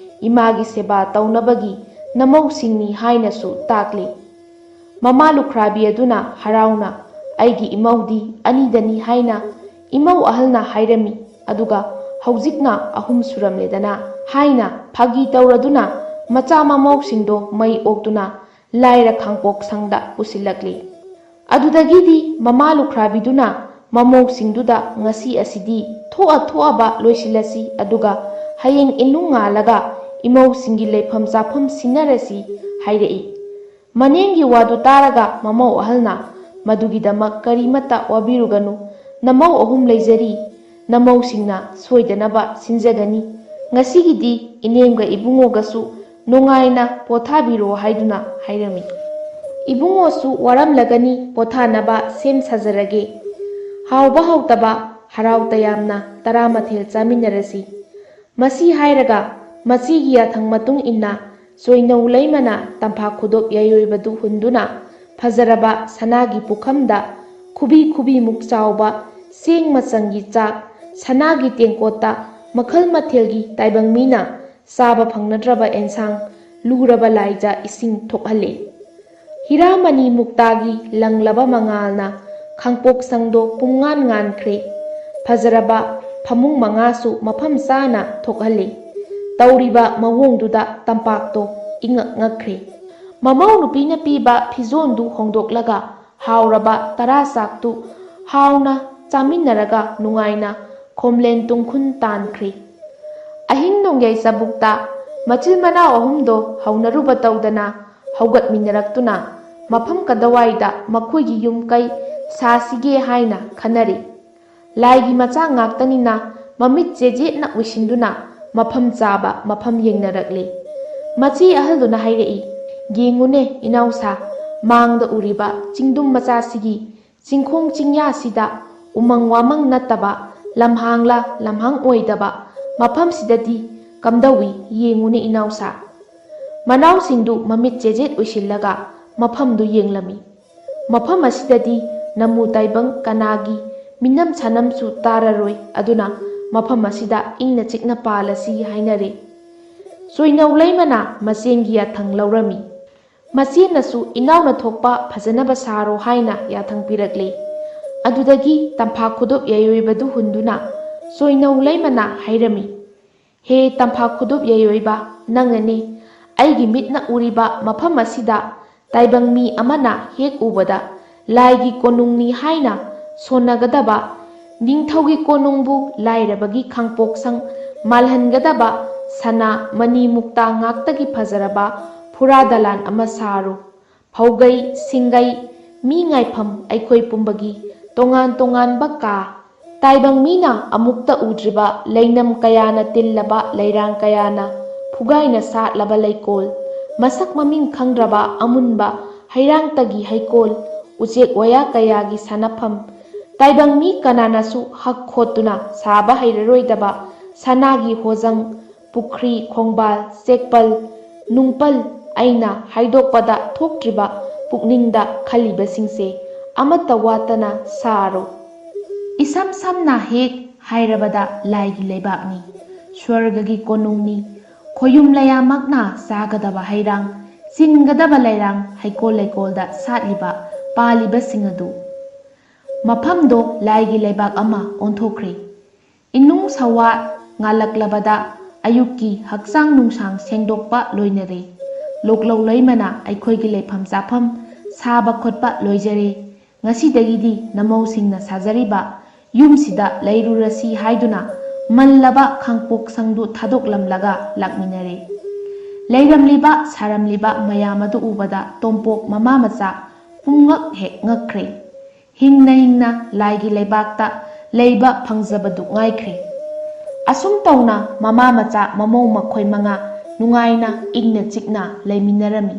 ꯏꯃꯥꯒꯤ ꯁꯦꯕꯥ ꯇꯧꯅꯕꯒꯤ ꯅꯃꯧꯁꯤꯡꯅꯤ ꯍꯥꯏꯅꯁꯨ ꯇꯥꯛꯂꯤ꯫ ꯃꯃꯥ ꯂꯨꯈ꯭ꯔꯥꯕꯤ ꯑꯗꯨꯅ ꯍꯔꯥꯎꯅ "ꯑꯩꯒꯤ ꯏꯃꯧꯗꯤ ꯑꯅꯤꯗꯅꯤ" ꯍꯥꯏꯅ ꯏꯃꯧ ꯑꯍꯜꯅ ꯍꯥꯏꯔꯝꯃꯤ, ꯑꯗꯨꯒ "ꯍꯧꯖꯤꯛꯅ ꯑꯍꯨꯝ ꯁꯨꯔꯝꯂꯦꯗꯅ" ꯍꯥꯏꯅ ꯐꯥꯒꯤ ꯇꯧꯔꯗꯨꯅ ꯃꯆꯥ ꯃꯃꯧꯁꯤꯡꯗꯣ ꯃꯩ ꯑꯣꯛꯇꯨꯅ ꯂꯥꯏꯔ ꯈꯥꯡꯄꯣꯛꯁꯪꯗ ꯄꯨꯁꯤꯜꯂꯛꯂꯤ꯫ ꯑꯗꯨꯗꯒꯤꯗꯤ ꯃꯃꯥ ꯂꯨꯈ꯭ꯔꯥꯕꯤꯗꯨꯅ ꯃꯃꯧꯁꯤꯡꯗꯨꯗ "ꯉꯁꯤ ꯑꯁꯤꯗꯤ ꯊꯣꯛꯑ-ꯊꯣꯛꯑꯕ ꯂꯣꯏꯁꯤꯜꯂꯁꯤ, ꯑꯗꯨꯒ ꯍꯌꯦꯡ ꯏꯅꯨꯡ ꯉꯥꯜꯂꯒ ꯏꯃꯧꯁꯤꯡꯒꯤ ꯂꯩꯐꯝ ꯆꯥꯐꯝ ꯁꯤꯟꯅꯔꯁꯤ" ꯍꯥꯏꯔꯛꯏ꯫ ꯃꯅꯦꯝꯒꯤ ꯋꯥꯗꯨ ꯇꯥꯔꯒ ꯃꯃꯧ ꯑꯍꯜꯅ "ꯃꯗꯨꯒꯤꯗꯃꯛ ꯀꯔꯤꯃꯠꯇ ꯋꯥꯕꯤꯔꯨꯒꯅꯨ, ꯅꯃꯧ ꯑꯍꯨꯝ ꯂꯩꯖꯔꯤ, ꯅꯃꯧꯁꯤꯡꯅ ꯁꯣꯏꯗꯅꯕ ꯁꯤꯟꯖꯒꯅꯤ. ꯉꯁꯤꯒꯤꯗꯤ ꯏꯅꯦꯝꯒ ꯏꯕꯨꯡꯉꯣꯒꯁꯨ ꯅꯨꯡꯉꯥꯏꯅ ꯄꯣꯊꯥꯕꯤꯔꯣ" ꯍꯥꯏꯗꯨꯅ ꯍꯥꯏꯔꯝꯃꯤ꯫ "ꯏꯕꯨꯡꯉꯣꯁꯨ ꯋꯥꯔꯝꯂꯒꯅꯤ, ꯄꯣꯊꯥꯅꯕ ꯁꯦꯝ ꯁꯥꯖꯔꯒꯦ. ꯍꯥꯎꯕ ꯍꯥꯎꯇꯕ ꯍꯔꯥꯎ ꯇꯌꯥꯝꯅ 10 ꯃꯊꯦꯜ ꯆꯥꯃꯤꯟꯅꯔꯁꯤ"꯫ ꯃꯁꯤ ꯍꯥꯏꯔꯒ ꯃꯆꯦꯒꯤ ꯌꯥꯊꯪ ꯃꯇꯨꯡ ꯏꯟꯅ ꯆꯣꯏꯅꯧ ꯂꯩꯃꯅ ꯇꯝꯐꯥ ꯈꯨꯗꯣꯞ ꯌꯥꯏꯑꯣꯏꯕꯗꯨ ꯍꯨꯟꯗꯨꯅ ꯐꯖꯔꯕ ꯁꯅꯥꯒꯤ ꯄꯨꯈꯝꯗ ꯈꯨꯕꯤ ꯈꯨꯕꯤꯃꯨꯛ ꯆꯥꯎꯕ ꯆꯦꯡ ꯃꯆꯪꯒꯤ ꯆꯥꯛ, ꯁꯅꯥꯒꯤ ꯇꯦꯡꯀꯣꯠꯇ ꯃꯈꯜ ꯃꯊꯦꯜꯒꯤ ꯇꯥꯏꯕꯪ ꯃꯤꯅ ꯆꯥꯕ ꯐꯪꯅꯗ꯭ꯔꯕ ꯑꯦꯟꯁꯥꯡ, ꯂꯨꯔꯕ ꯂꯥꯏꯖ ꯏꯁꯤꯡ ꯊꯣꯛꯍꯜꯂꯦ꯫ ꯍꯤꯔꯥꯃꯅꯤ ꯃꯨꯛꯇꯥꯒꯤ ꯂꯪꯂꯕ ꯃꯉꯥꯜꯅ ꯈꯥꯡꯄꯣꯛꯁꯪꯗꯣ ꯄꯨꯝꯉꯥꯟ ꯉꯥꯟꯈ꯭ꯔꯦ꯫ ꯐꯖꯔꯕ ꯐꯃꯨꯡ 5ꯁꯨ ꯃꯐꯝ ꯆꯥꯅ ꯊꯣꯛꯍꯜꯂꯦ꯫ ꯇꯧꯔꯤꯕ ꯃꯑꯣꯡꯗꯨꯗ ꯇꯝꯄꯥꯛꯇꯣ ꯏꯉꯛ ꯉꯛꯈ꯭ꯔꯦ꯫ ꯃꯃꯧ ꯅꯨꯄꯤꯅ ꯄꯤꯕ ꯐꯤꯖꯣꯜꯗꯨ ꯍꯣꯡꯗꯣꯛꯂꯒ ꯍꯥꯎꯔꯕ 10 ꯆꯥꯛꯇꯨ ꯍꯥꯎꯅ ꯆꯥꯃꯤꯟꯅꯔꯒ ꯅꯨꯡꯉꯥꯏꯅ ꯈꯣꯝꯂꯦꯟ ꯇꯨꯡꯈꯨꯟ ꯇꯥꯟꯈ꯭ꯔꯦ꯫ ꯑꯍꯤꯡ ꯅꯣꯡꯌꯥꯏ ꯆꯕꯨꯛꯇ ꯃꯆꯤꯜ ꯃꯅꯥꯎ ꯑꯍꯨꯝꯗꯣ ꯍꯧꯅꯔꯨꯕ ꯇꯧꯗꯅ ꯍꯧꯒꯠꯃꯤꯟꯅꯔꯛꯇꯨꯅ ꯃꯐꯝ ꯀꯗꯥꯋꯥꯏꯗ ꯃꯈꯣꯏꯒꯤ ꯌꯨꯝ ꯀꯩ ꯁꯥꯁꯤꯒꯦ ꯍꯥꯏꯅ ꯈꯟꯅꯔꯤ꯫ ꯂꯥꯏꯒꯤ ꯃꯆꯥ ꯉꯥꯛꯇꯅꯤꯅ ꯃꯃꯤꯠ ꯆꯦꯖꯦꯠꯅ ꯎꯏꯁꯤꯟꯗꯨꯅ ꯃꯐꯝ ꯆꯥꯕ ꯃꯐꯝ ꯌꯦꯡꯅꯔꯛꯂꯦ꯫ ꯃꯆꯦ ꯑꯍꯜꯗꯨꯅ ꯍꯥꯏꯔꯛꯏ, "ꯌꯦꯡꯉꯨꯅꯦ ꯏꯅꯥꯎꯁꯥ, ꯃꯥꯡꯗ ꯎꯔꯤꯕ ꯆꯤꯡꯗꯨꯝ ꯃꯆꯥꯁꯤꯒꯤ ꯆꯤꯡꯈꯣꯡ ꯆꯤꯡꯌꯥꯁꯤꯗ ꯎꯃꯪ ꯋꯥꯃꯪ ꯅꯠꯇꯕ ꯂꯝꯍꯥꯡꯂ ꯂꯝꯍꯥꯡ ꯑꯣꯏꯗꯕ ꯃꯐꯝꯁꯤꯗꯗꯤ ꯀꯝꯗꯧꯏ ꯌꯦꯡꯉꯨꯅꯦ ꯏꯅꯥꯎꯁꯥ꯫ ꯃꯅꯥꯎꯁꯤꯡꯗꯨ ꯃꯃꯤꯠ ꯆꯦꯖꯦꯠ ꯎꯏꯁꯤꯜꯂꯒ ꯃꯐꯝꯗꯨ ꯌꯦꯡꯂꯝꯃꯤ꯫ ꯃꯐꯝ ꯑꯁꯤꯗꯗꯤ ꯅꯃꯨ ꯇꯥꯏꯕꯪ ꯀꯅꯥꯒꯤ ꯃꯤꯅꯝ ꯁꯥꯅꯝꯁꯨ ꯇꯥꯔꯔꯣꯏ, ꯑꯗꯨꯅ ꯃꯐꯝ ꯑꯁꯤꯗ ꯏꯪꯅ ꯆꯤꯛꯅ ꯄꯥꯜꯂꯁꯤ ꯍꯥꯏꯅꯔꯦ꯫ ꯆꯣꯏꯅꯧ ꯂꯩꯃꯅ ꯃꯆꯦꯡꯒꯤ ꯌꯥꯊꯪ ꯂꯧꯔꯝꯃꯤ꯫ ꯃꯆꯦꯅꯁꯨ ꯏꯅꯥꯎꯅ ꯊꯣꯛꯄ ꯐꯖꯅꯕ ꯁꯥꯔꯣ ꯍꯥꯏꯅ ꯌꯥꯊꯪ ꯄꯤꯔꯛꯂꯦ꯫ ꯑꯗꯨꯗꯒꯤ ꯇꯝꯐꯥ ꯈꯨꯗꯨꯞ ꯌꯥꯏꯑꯣꯏꯕꯗꯨ ꯍꯨꯟꯗꯨꯅ ꯆꯣꯏꯅꯧ ꯂꯩꯃꯅ ꯍꯥꯏꯔꯝꯃꯤ, ꯍꯦ ꯇꯝꯐꯥ ꯈꯨꯗꯨꯞ ꯌꯥꯏꯑꯣꯏꯕ, ꯅꯪꯅꯅꯦ ꯑꯩꯒꯤ ꯃꯤꯠꯅ ꯎꯔꯤꯕ ꯃꯐꯝ ꯑꯁꯤꯗ ꯇꯥꯏꯕꯪ ꯃꯤ ꯑꯃꯅ ꯍꯦꯛ ꯎꯕꯗ ꯂꯥꯏꯒꯤ ꯀꯣꯅꯨꯡꯅꯤ ꯍꯥꯏꯅ ꯁꯣꯟꯅꯒꯗꯕ, ꯅꯤꯡꯊꯧꯒꯤ ꯀꯣꯅꯨꯡꯕꯨ ꯂꯥꯏꯔꯕꯒꯤ ꯈꯥꯡꯄꯣꯛꯁꯪ ꯃꯥꯜꯍꯟꯒꯗꯕ ꯁꯅꯥ ꯃꯅꯤ ꯃꯨꯛꯇꯥ ꯉꯥꯛꯇꯒꯤ ꯐꯖꯔꯕ ꯐꯨꯔꯥ ꯗꯂꯥꯟ ꯑꯃ ꯁꯥꯔꯣ꯫ ꯐꯧꯒꯩ ꯁꯤꯡꯒꯩ ꯃꯤ ꯉꯥꯏꯐꯝ ꯑꯩꯈꯣꯏ ꯄꯨꯝꯕꯒꯤ ꯇꯣꯉꯥꯟ ꯇꯣꯉꯥꯟꯕ ꯀꯥ, ꯇꯥꯏꯕꯪ ꯃꯤꯅ ꯑꯃꯨꯛꯇ ꯎꯗ꯭ꯔꯤꯕ ꯂꯩꯅꯝ ꯀꯌꯥꯅ ꯇꯤꯜꯂꯕ ꯂꯩꯔꯥꯡ ꯀꯌꯥꯅ ꯐꯨꯒꯥꯏꯅ ꯁꯥꯠꯂꯕ ꯂꯩꯀꯣꯜ, ꯃꯁꯛ ꯃꯃꯤꯡ ꯈꯪꯗ꯭ꯔꯕ ꯑꯃꯨꯟꯕ ꯍꯩꯔꯥꯡꯇꯒꯤ ꯍꯩꯀꯣꯜ, ꯎꯆꯦꯛ ꯋꯥꯌꯥ ꯀꯌꯥꯒꯤ ꯁꯥꯟꯅꯐꯝ, ꯇꯥꯏꯕꯪ ꯃꯤ ꯀꯅꯥꯅꯁꯨ ꯍꯛ ꯈꯣꯠꯇꯨꯅ ꯁꯥꯕ ꯍꯩꯔꯔꯣꯏꯗꯕ ꯁꯅꯥꯒꯤ ꯍꯣꯖꯪ, ꯄꯨꯈ꯭ꯔꯤ, ꯈꯣꯡꯕꯥꯜ, ꯆꯦꯛꯄꯜ, ꯅꯨꯡꯄꯜ, ꯑꯩꯅ ꯍꯥꯏꯗꯣꯛꯄꯗ ꯊꯣꯛꯇ꯭ꯔꯤꯕ ꯄꯨꯛꯅꯤꯡꯗ ꯈꯜꯂꯤꯕꯁꯤꯡꯁꯦ ꯑꯃꯠꯇ ꯋꯥꯠꯇꯅ ꯁꯥꯔꯣ꯫ ꯏꯁꯝ ꯁꯝꯅ ꯍꯦꯛ ꯍꯥꯏꯔꯕꯗ ꯂꯥꯏꯒꯤ ꯂꯩꯕꯥꯛꯅꯤ, ꯁ꯭ꯋꯔꯒꯒꯤ ꯀꯣꯅꯨꯡꯅꯤ, ꯈꯣꯌꯨꯝ ꯂꯌꯥꯃꯛꯅ ꯆꯥꯒꯗꯕ ꯍꯩꯔꯥꯡ, ꯆꯤꯟꯒꯗꯕ ꯂꯩꯔꯥꯡ, ꯍꯩꯀꯣꯜ ꯂꯩꯀꯣꯜꯗ ꯁꯥꯠꯂꯤꯕ ꯄꯥꯜꯂꯤꯕꯁꯤꯡ ꯑꯗꯨ꯫ ꯃꯐꯝꯗꯣ ꯂꯥꯏꯒꯤ ꯂꯩꯕꯥꯛ ꯑꯃ ꯑꯣꯟꯊꯣꯛꯈ꯭ꯔꯦ꯫ ꯏꯅꯨꯡ ꯁꯋꯥ ꯉꯥꯜꯂꯛꯂꯕꯗ ꯑꯌꯨꯛꯀꯤ ꯍꯛꯆꯥꯡ ꯅꯨꯡꯁꯥꯡ ꯁꯦꯡꯗꯣꯛꯄ ꯂꯣꯏꯅꯔꯦ꯫ ꯂꯣꯛꯂꯧ ꯂꯩꯃꯅ ꯑꯩꯈꯣꯏꯒꯤ ꯂꯩꯐꯝ ꯆꯥꯐꯝ ꯁꯥꯕ ꯈꯣꯠꯄ ꯂꯣꯏꯖꯔꯦ꯫ ꯉꯁꯤꯗꯒꯤꯗꯤ ꯅꯃꯧꯁꯤꯡꯅ ꯁꯥꯖꯔꯤꯕ ꯌꯨꯝꯁꯤꯗ ꯂꯩꯔꯨꯔꯁꯤ ꯍꯥꯏꯗꯨꯅ ꯃꯜꯂꯕ ꯈꯥꯡꯄꯣꯛꯁꯪꯗꯨ ꯊꯥꯗꯣꯛꯂꯝꯂꯒ ꯂꯥꯛꯃꯤꯟꯅꯔꯦ꯫ ꯂꯩꯔꯝꯂꯤꯕ ꯁꯥꯔꯝꯂꯤꯕ ꯃꯌꯥꯝ ꯑꯗꯨ ꯎꯕꯗ ꯇꯣꯝꯄꯣꯛ ꯃꯃꯥ ꯃꯆꯥ ꯄꯨꯝꯉꯛ ꯍꯦꯛ ꯉꯛꯈ꯭ꯔꯦ꯫ ꯍꯤꯡꯅ ꯍꯤꯡꯅ ꯂꯥꯏꯒꯤ ꯂꯩꯕꯥꯛꯇ ꯂꯩꯕ ꯐꯪꯖꯕꯗꯨ ꯉꯥꯏꯈ꯭ꯔꯦ꯫ ꯑꯁꯨꯝ ꯇꯧꯅ ꯃꯃꯥ ꯃꯆꯥ ꯃꯃꯧ ꯃꯈꯣꯏ ꯃꯉꯥ ꯅꯨꯡꯉꯥꯏꯅ ꯏꯪꯅ ꯆꯤꯛꯅ ꯂꯩꯃꯤꯟꯅꯔꯝꯃꯤ꯫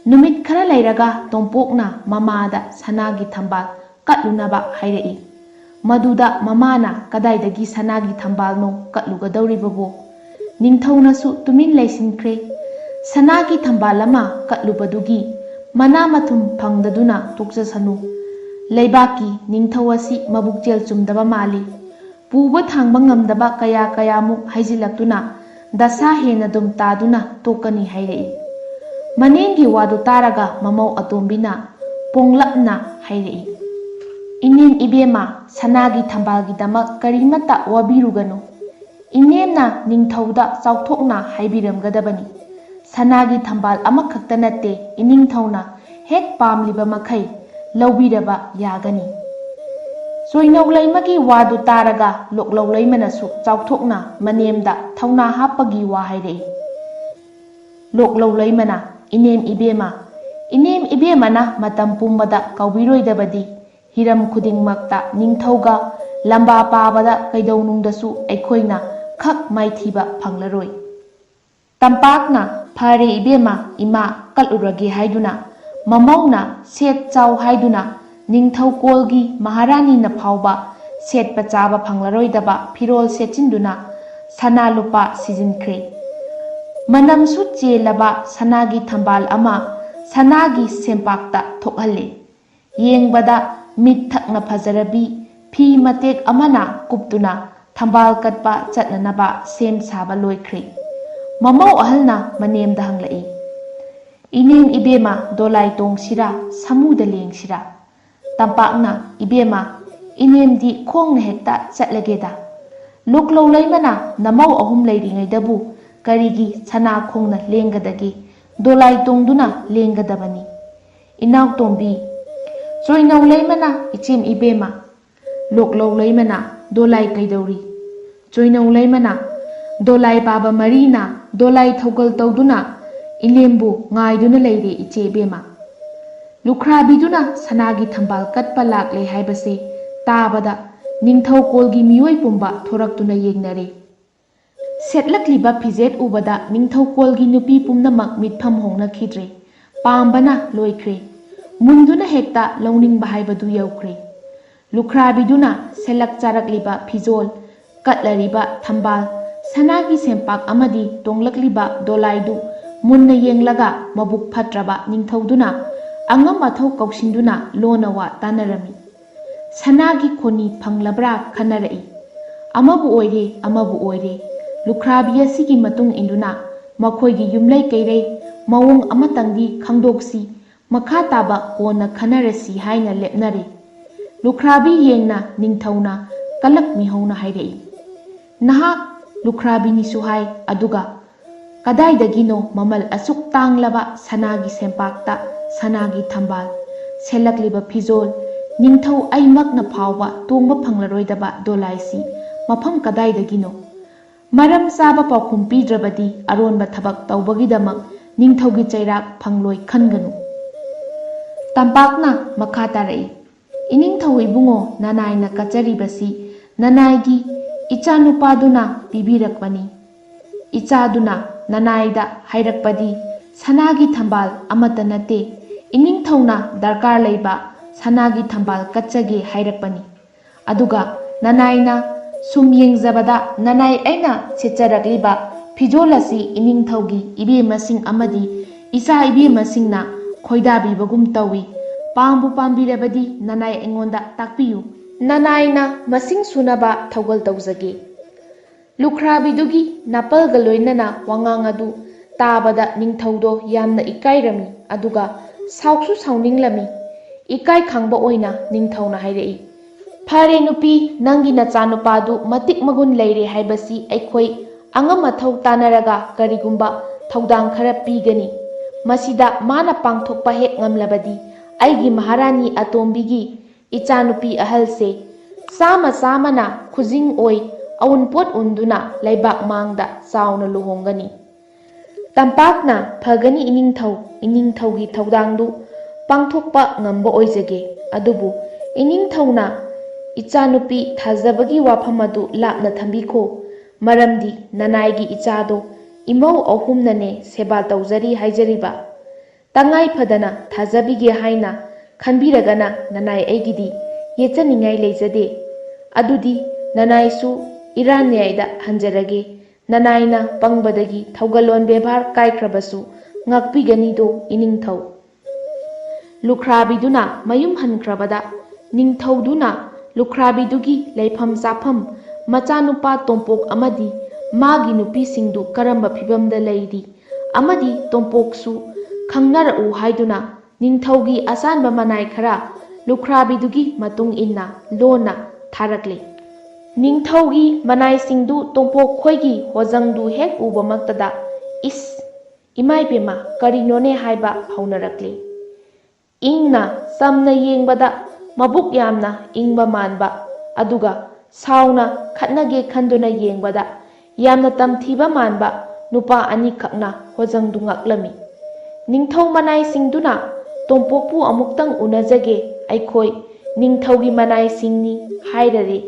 ꯅꯨꯃꯤꯠ ꯈꯔ ꯂꯩꯔꯒ ꯇꯣꯝꯄꯣꯛꯅ ꯃꯃꯥꯗ ꯁꯅꯥꯒꯤ ꯊꯝꯕꯥꯜ ꯀꯠꯂꯨꯅꯕ ꯍꯥꯏꯔꯛꯏ꯫ ꯃꯗꯨꯗ ꯃꯃꯥꯅ ꯀꯗꯥꯏꯗꯒꯤ ꯁꯅꯥꯒꯤ ꯊꯝꯕꯥꯜꯅꯣ ꯀꯠꯂꯨꯒꯗꯧꯔꯤꯕꯕꯣ? ꯅꯤꯡꯊꯧꯅꯁꯨ ꯇꯨꯃꯤꯟ ꯂꯩꯁꯤꯟꯈ꯭ꯔꯦ꯫ ꯁꯅꯥꯒꯤ ꯊꯝꯕꯥꯜ ꯑꯃ ꯀꯠꯂꯨꯕꯗꯨꯒꯤ ꯃꯅꯥ ꯃꯊꯨꯝ ꯐꯪꯗꯗꯨꯅ ꯇꯣꯛꯆꯁꯅꯨ꯫ ꯂꯩꯕꯥꯛꯀꯤ ꯅꯤꯡꯊꯧ ꯑꯁꯤ ꯃꯕꯨꯛꯆꯦꯜ ꯆꯨꯝꯗꯕ ꯃꯥꯜꯂꯤ꯫ ꯄꯨꯕ ꯊꯥꯡꯕ ꯉꯝꯗꯕ ꯀꯌꯥ ꯀꯌꯥꯃꯨꯛ ꯍꯩꯖꯤꯜꯂꯛꯇꯨꯅ ꯗꯁꯥ ꯍꯦꯟꯅ ꯗꯨꯝ ꯇꯥꯗꯨꯅ ꯇꯣꯛꯀꯅꯤ ꯍꯥꯏꯔꯛꯏ꯫ ꯃꯅꯦꯝꯒꯤ ꯋꯥꯗꯨ ꯇꯥꯔꯒ ꯃꯃꯧ ꯑꯇꯣꯝꯕꯤꯅ ꯄꯣꯡꯂꯞꯅ ꯍꯥꯏꯔꯛꯏ, ꯏꯅꯦꯝ ꯏꯕꯦꯝꯃ, ꯁꯅꯥꯒꯤ ꯊꯝꯕꯥꯜꯒꯤꯗꯃꯛ ꯀꯔꯤꯃꯠꯇ ꯋꯥꯕꯤꯔꯨꯒꯅꯨ꯫ ꯏꯅꯦꯝꯅ ꯅꯤꯡꯊꯧꯗ ꯆꯥꯎꯊꯣꯛꯅ ꯍꯥꯏꯕꯤꯔꯝꯒꯗꯕꯅꯤ꯫ ꯁꯅꯥꯒꯤ ꯊꯝꯕꯥꯜ ꯑꯃꯈꯛꯇ ꯅꯠꯇꯦ, ꯏꯅꯤꯡꯊꯧꯅ ꯍꯦꯛ ꯄꯥꯝꯂꯤꯕ ꯃꯈꯩ ꯂꯧꯕꯤꯔꯕ ꯌꯥꯒꯅꯤ꯫ ꯆꯣꯏꯅꯧ ꯂꯩꯃꯒꯤ ꯋꯥꯗꯨ ꯇꯥꯔꯒ ꯂꯣꯛꯂꯧ ꯂꯩꯃꯅꯁꯨ ꯆꯥꯎꯊꯣꯛꯅ ꯃꯅꯦꯝꯗ ꯊꯧꯅꯥ ꯍꯥꯞꯄꯒꯤ ꯋꯥ ꯍꯥꯏꯔꯛꯏ꯫ ꯂꯣꯛꯂꯧ ꯂꯩꯃꯅ, ꯏꯅꯦꯝ ꯏꯕꯦꯝꯃ, ꯏꯅꯦꯝ ꯏꯕꯦꯝꯃꯅ ꯃꯇꯝ ꯄꯨꯝꯕꯗ ꯀꯥꯎꯕꯤꯔꯣꯏꯗꯕꯗꯤ ꯍꯤꯔꯝ ꯈꯨꯗꯤꯡꯃꯛꯇ ꯅꯤꯡꯊꯧꯒ ꯂꯝꯕꯥ ꯄꯥꯕꯗ ꯀꯩꯗꯧꯅꯨꯡꯗꯁꯨ ꯑꯩꯈꯣꯏꯅ ꯈꯛ ꯃꯥꯏꯊꯤꯕ ꯐꯪꯂꯔꯣꯏ꯫ ꯇꯝꯄꯥꯛꯅ ꯐꯔꯦ ꯏꯕꯦꯝꯃ, ꯏꯃꯥ ꯀꯠꯂꯨꯔꯒꯦ ꯍꯥꯏꯗꯨꯅ ꯃꯃꯧꯅ ꯁꯦꯠ ꯆꯥꯎ ꯍꯥꯏꯗꯨꯅ ꯅꯤꯡꯊꯧꯀꯣꯜꯒꯤ ꯃꯍꯥꯔꯥꯅꯤꯅ ꯐꯥꯎꯕ ꯁꯦꯠꯄ ꯆꯥꯕ ꯐꯪꯂꯔꯣꯏꯗꯕ ꯐꯤꯔꯣꯜ ꯁꯦꯠꯆꯤꯟꯗꯨꯅ ꯁꯅꯥ ꯂꯨꯄꯥ ꯁꯤꯖꯤꯟꯈ꯭ꯔꯦ꯫ ꯃꯅꯝꯁꯨ ꯆꯦꯜꯂꯕ ꯁꯅꯥꯒꯤ ꯊꯝꯕꯥꯜ ꯑꯃ ꯁꯅꯥꯒꯤ ꯁꯦꯝꯄꯥꯛꯇ ꯊꯣꯛꯍꯜꯂꯦ꯫ ꯌꯦꯡꯕꯗ ꯃꯤꯠ ꯊꯛꯅ ꯐꯖꯔꯕꯤ ꯐꯤ ꯃꯇꯦꯛ ꯑꯃꯅ ꯀꯨꯞꯇꯨꯅ ꯊꯝꯕꯥꯜ ꯀꯠꯄ ꯆꯠꯅꯅꯕ ꯁꯦꯝ ꯁꯥꯕ ꯂꯣꯏꯈ꯭ꯔꯦ꯫ ꯃꯃꯧ ꯑꯍꯜꯅ ꯃꯅꯦꯝꯗ ꯍꯪꯂꯛꯏ, ꯏꯅꯦꯝ ꯏꯕꯦꯝꯃ, ꯗꯣꯂꯥꯏ ꯇꯣꯡꯁꯤꯔꯥ ꯁꯥꯃꯨꯗ ꯂꯦꯡꯁꯤꯔꯥ? ꯇꯝꯄꯥꯛꯅ, ꯏꯕꯦꯝꯃ, ꯏꯅꯦꯝꯗꯤ ꯈꯣꯡꯅ ꯍꯦꯛꯇ ꯆꯠꯂꯒꯦꯗ꯫ ꯂꯣꯛꯂꯧ ꯂꯩꯃꯅ, ꯅꯃꯧ ꯑꯍꯨꯝ ꯂꯩꯔꯤꯉꯩꯗꯕꯨ ꯀꯔꯤꯒꯤ ꯁꯅꯥ ꯈꯣꯡꯅ ꯂꯦꯡꯒꯗꯒꯦ? ꯗꯣꯂꯥꯏ ꯇꯣꯡꯗꯨꯅ ꯂꯦꯡꯒꯗꯕꯅꯤ꯫ ꯏꯅꯥꯎꯇꯣꯝꯕꯤ, ꯆꯣꯏꯅꯧ ꯂꯩꯃꯅ, ꯏꯆꯦꯝ ꯏꯕꯦꯝꯃ꯫ ꯂꯣꯛꯂꯧ ꯂꯩꯃꯅ, ꯗꯣꯂꯥꯏ ꯀꯩꯗꯧꯔꯤ? ꯆꯣꯏꯅꯧ ꯂꯩꯃꯅ, ꯗꯣꯂꯥꯏ ꯄꯥꯕ ꯃꯔꯤꯅ ꯗꯣꯂꯥꯏ ꯊꯧꯒꯜ ꯇꯧꯗꯨꯅ ꯏꯅꯦꯝꯕꯨ ꯉꯥꯏꯗꯨꯅ ꯂꯩꯔꯦ ꯏꯆꯦ ꯏꯕꯦꯝꯃ꯫ ꯂꯨꯈ꯭ꯔꯥꯕꯤꯗꯨꯅ ꯁꯅꯥꯒꯤ ꯊꯝꯕꯥꯜ ꯀꯠꯄ ꯂꯥꯛꯂꯦ ꯍꯥꯏꯕꯁꯦ ꯇꯥꯕꯗ ꯅꯤꯡꯊꯧꯀꯣꯜꯒꯤ ꯃꯤꯑꯣꯏ ꯄꯨꯝꯕ ꯊꯣꯔꯛꯇꯨꯅ ꯌꯦꯡꯅꯔꯦ꯫ ꯁꯦꯠꯂꯛꯂꯤꯕ ꯐꯤꯖꯦꯠ ꯎꯕꯗ ꯅꯤꯡꯊꯧꯀꯣꯜꯒꯤ ꯅꯨꯄꯤ ꯄꯨꯝꯅꯃꯛ ꯃꯤꯠꯐꯝ ꯍꯣꯡꯅꯈꯤꯗ꯭ꯔꯦ꯫ पाम्बना लोइख्रे मुंदुना हेक्ता लौनिंगबा हाइबदु यौख्रे लुख्राबीदुना सेलक चारकलिबा फिजोल कटलरिबा थंबाल सनागी सेंपाक अमदी तोंगलकलिबा दोलाइदु मुन्ना येंगलगा मबुक फट्रबा निंगथौदुना अंगम अथौ कौसिंदुना लोनवा तानरमी सनागी खोनी फंगलब्रा खनरई अमबु ओइरे लुख्राबी असिगी मतुंग इंदुना मखोइगी युमलै कैरै मवोंग अमतंगी खंगदोक्सी मखा ताबा कोना खनरसी हाइना लेपनरे लुख्राबी येंगना निंगथौना कलक मिहौना हाइरई नहा लुख्राबी निसु हाइ अदुगा कदाइदगिनो ममल असुक तांगलबा सनागी सेंपाक्ता सनागी थंबाल सेलकलिबा फिजोल निंगथौ अइमकना फावबा तोंबा फंगलरोइदबा दोलाइसी मफम कदाइदगिनो मरम चाबा पाउखुम पीद्रबदी अरोनबा थबक तौबगिदमक निंगथौगी चैराक फंगलोइ खनगनु तंपाकना मखा तारई इनिंगथौ इबुंगो ननाइना कचरिबसी ननाइगी इचानुपादुना पिबिरकपनी इचादुना ननाइदा हाइरकपदी सनागी थंबाल अमता नते इनिंगथौना दरकार लैबा सनागी थंबाल कच्चगे हाइरकपनी अदुगा ननाइना सुम येंगजबदा ननाइ ऐना सेचरकलिबा फिजोल असि इनिंगथौगी इबेमसिंग अमदी इचा इबेमसिंगना खोइदाबीबगुम तौई पांबु पांबिरबदी ननाइ एंगोंदा ताकपियु ननाइना मसिंग सुनबा थौगल तौजगे लुख्राबीदुगी नापलगा लोइनना वांगांग अदु ताबदा निंगथौदो यामना इकाइरमी अदुगा साउसु साउनिंगलमी इकाइ खांबा ओइना निंगथौना हाइरई फरे नुपी नंगी नचानुपादु मतिक मगुन लेरे हाइबसी अइखोइ अंगम अथौ तानरगा करिगुंबा थौदांग खरा पीगनी मसिदा माना पांगथोकपा हेक ngamlabadi अइगी महारानी अतोंबीगी इचानुपी अहलसे सामा सामना खुजिंग ओइ अउनपोट उन्दुना लैबाक मांगदा चावना लुहोंगनी तंपाकना फगनी इनिंगथौगी थौदांगदु पांगथोकपा ngambo ओइजगे अदुबु इनिंगथौना इचानुपी थाजबगी वाफम अदु लापना थंबीखो मरमदी ननाइगी इचादो इमौ अहुमनने सेबा तौजरी हाइजरिबा तंगाई फदना थाजबीगे हाइना खनबीरगना ननाइ ऐगिदी येचनिंगाई लेजदे अदुदी ननाइसु इरान न्यायदा हंजरगे ननाइना पंगबदगी थौगलोन बेभार काइख्रबसु ngakpigani इनिंगथौ लुख्राबीदुना मयुम हनख्रबदा निंगथौदुना लुख्राबीदुगी लेफम चाफम मचानुपा तोंपोक अमदी मागी नुपीसिंगदु करंबा फिबमदा लेइदी अमदी तोंपोकसु खंगनरउ हाइदुना निंगथौगी असानबा मनाइ खरा लुख्राबीदुगी मतुंग इन्ना लोना थारकले निंगथौगी मनाइसिंगदु तोंपोक खोइगी होजंगदु हेक उबमक्तदा इस इमाइ बेमा करिनोने हाइबा हौनरकले इंगना समना येंगबदा मबुक यामना इंगबा मानबा अदुगा साउना खटनगे खंदुना येंगबदा यामना तमथीबा मानबा नुपा अनि खकना होजंगदु ngakलमी निंगथौ मनाइसिंगदुना तोंपोकपु अमुक्तंग उनजगे अइखोइ निंगथौगी मनाइसिंगनी हाइररे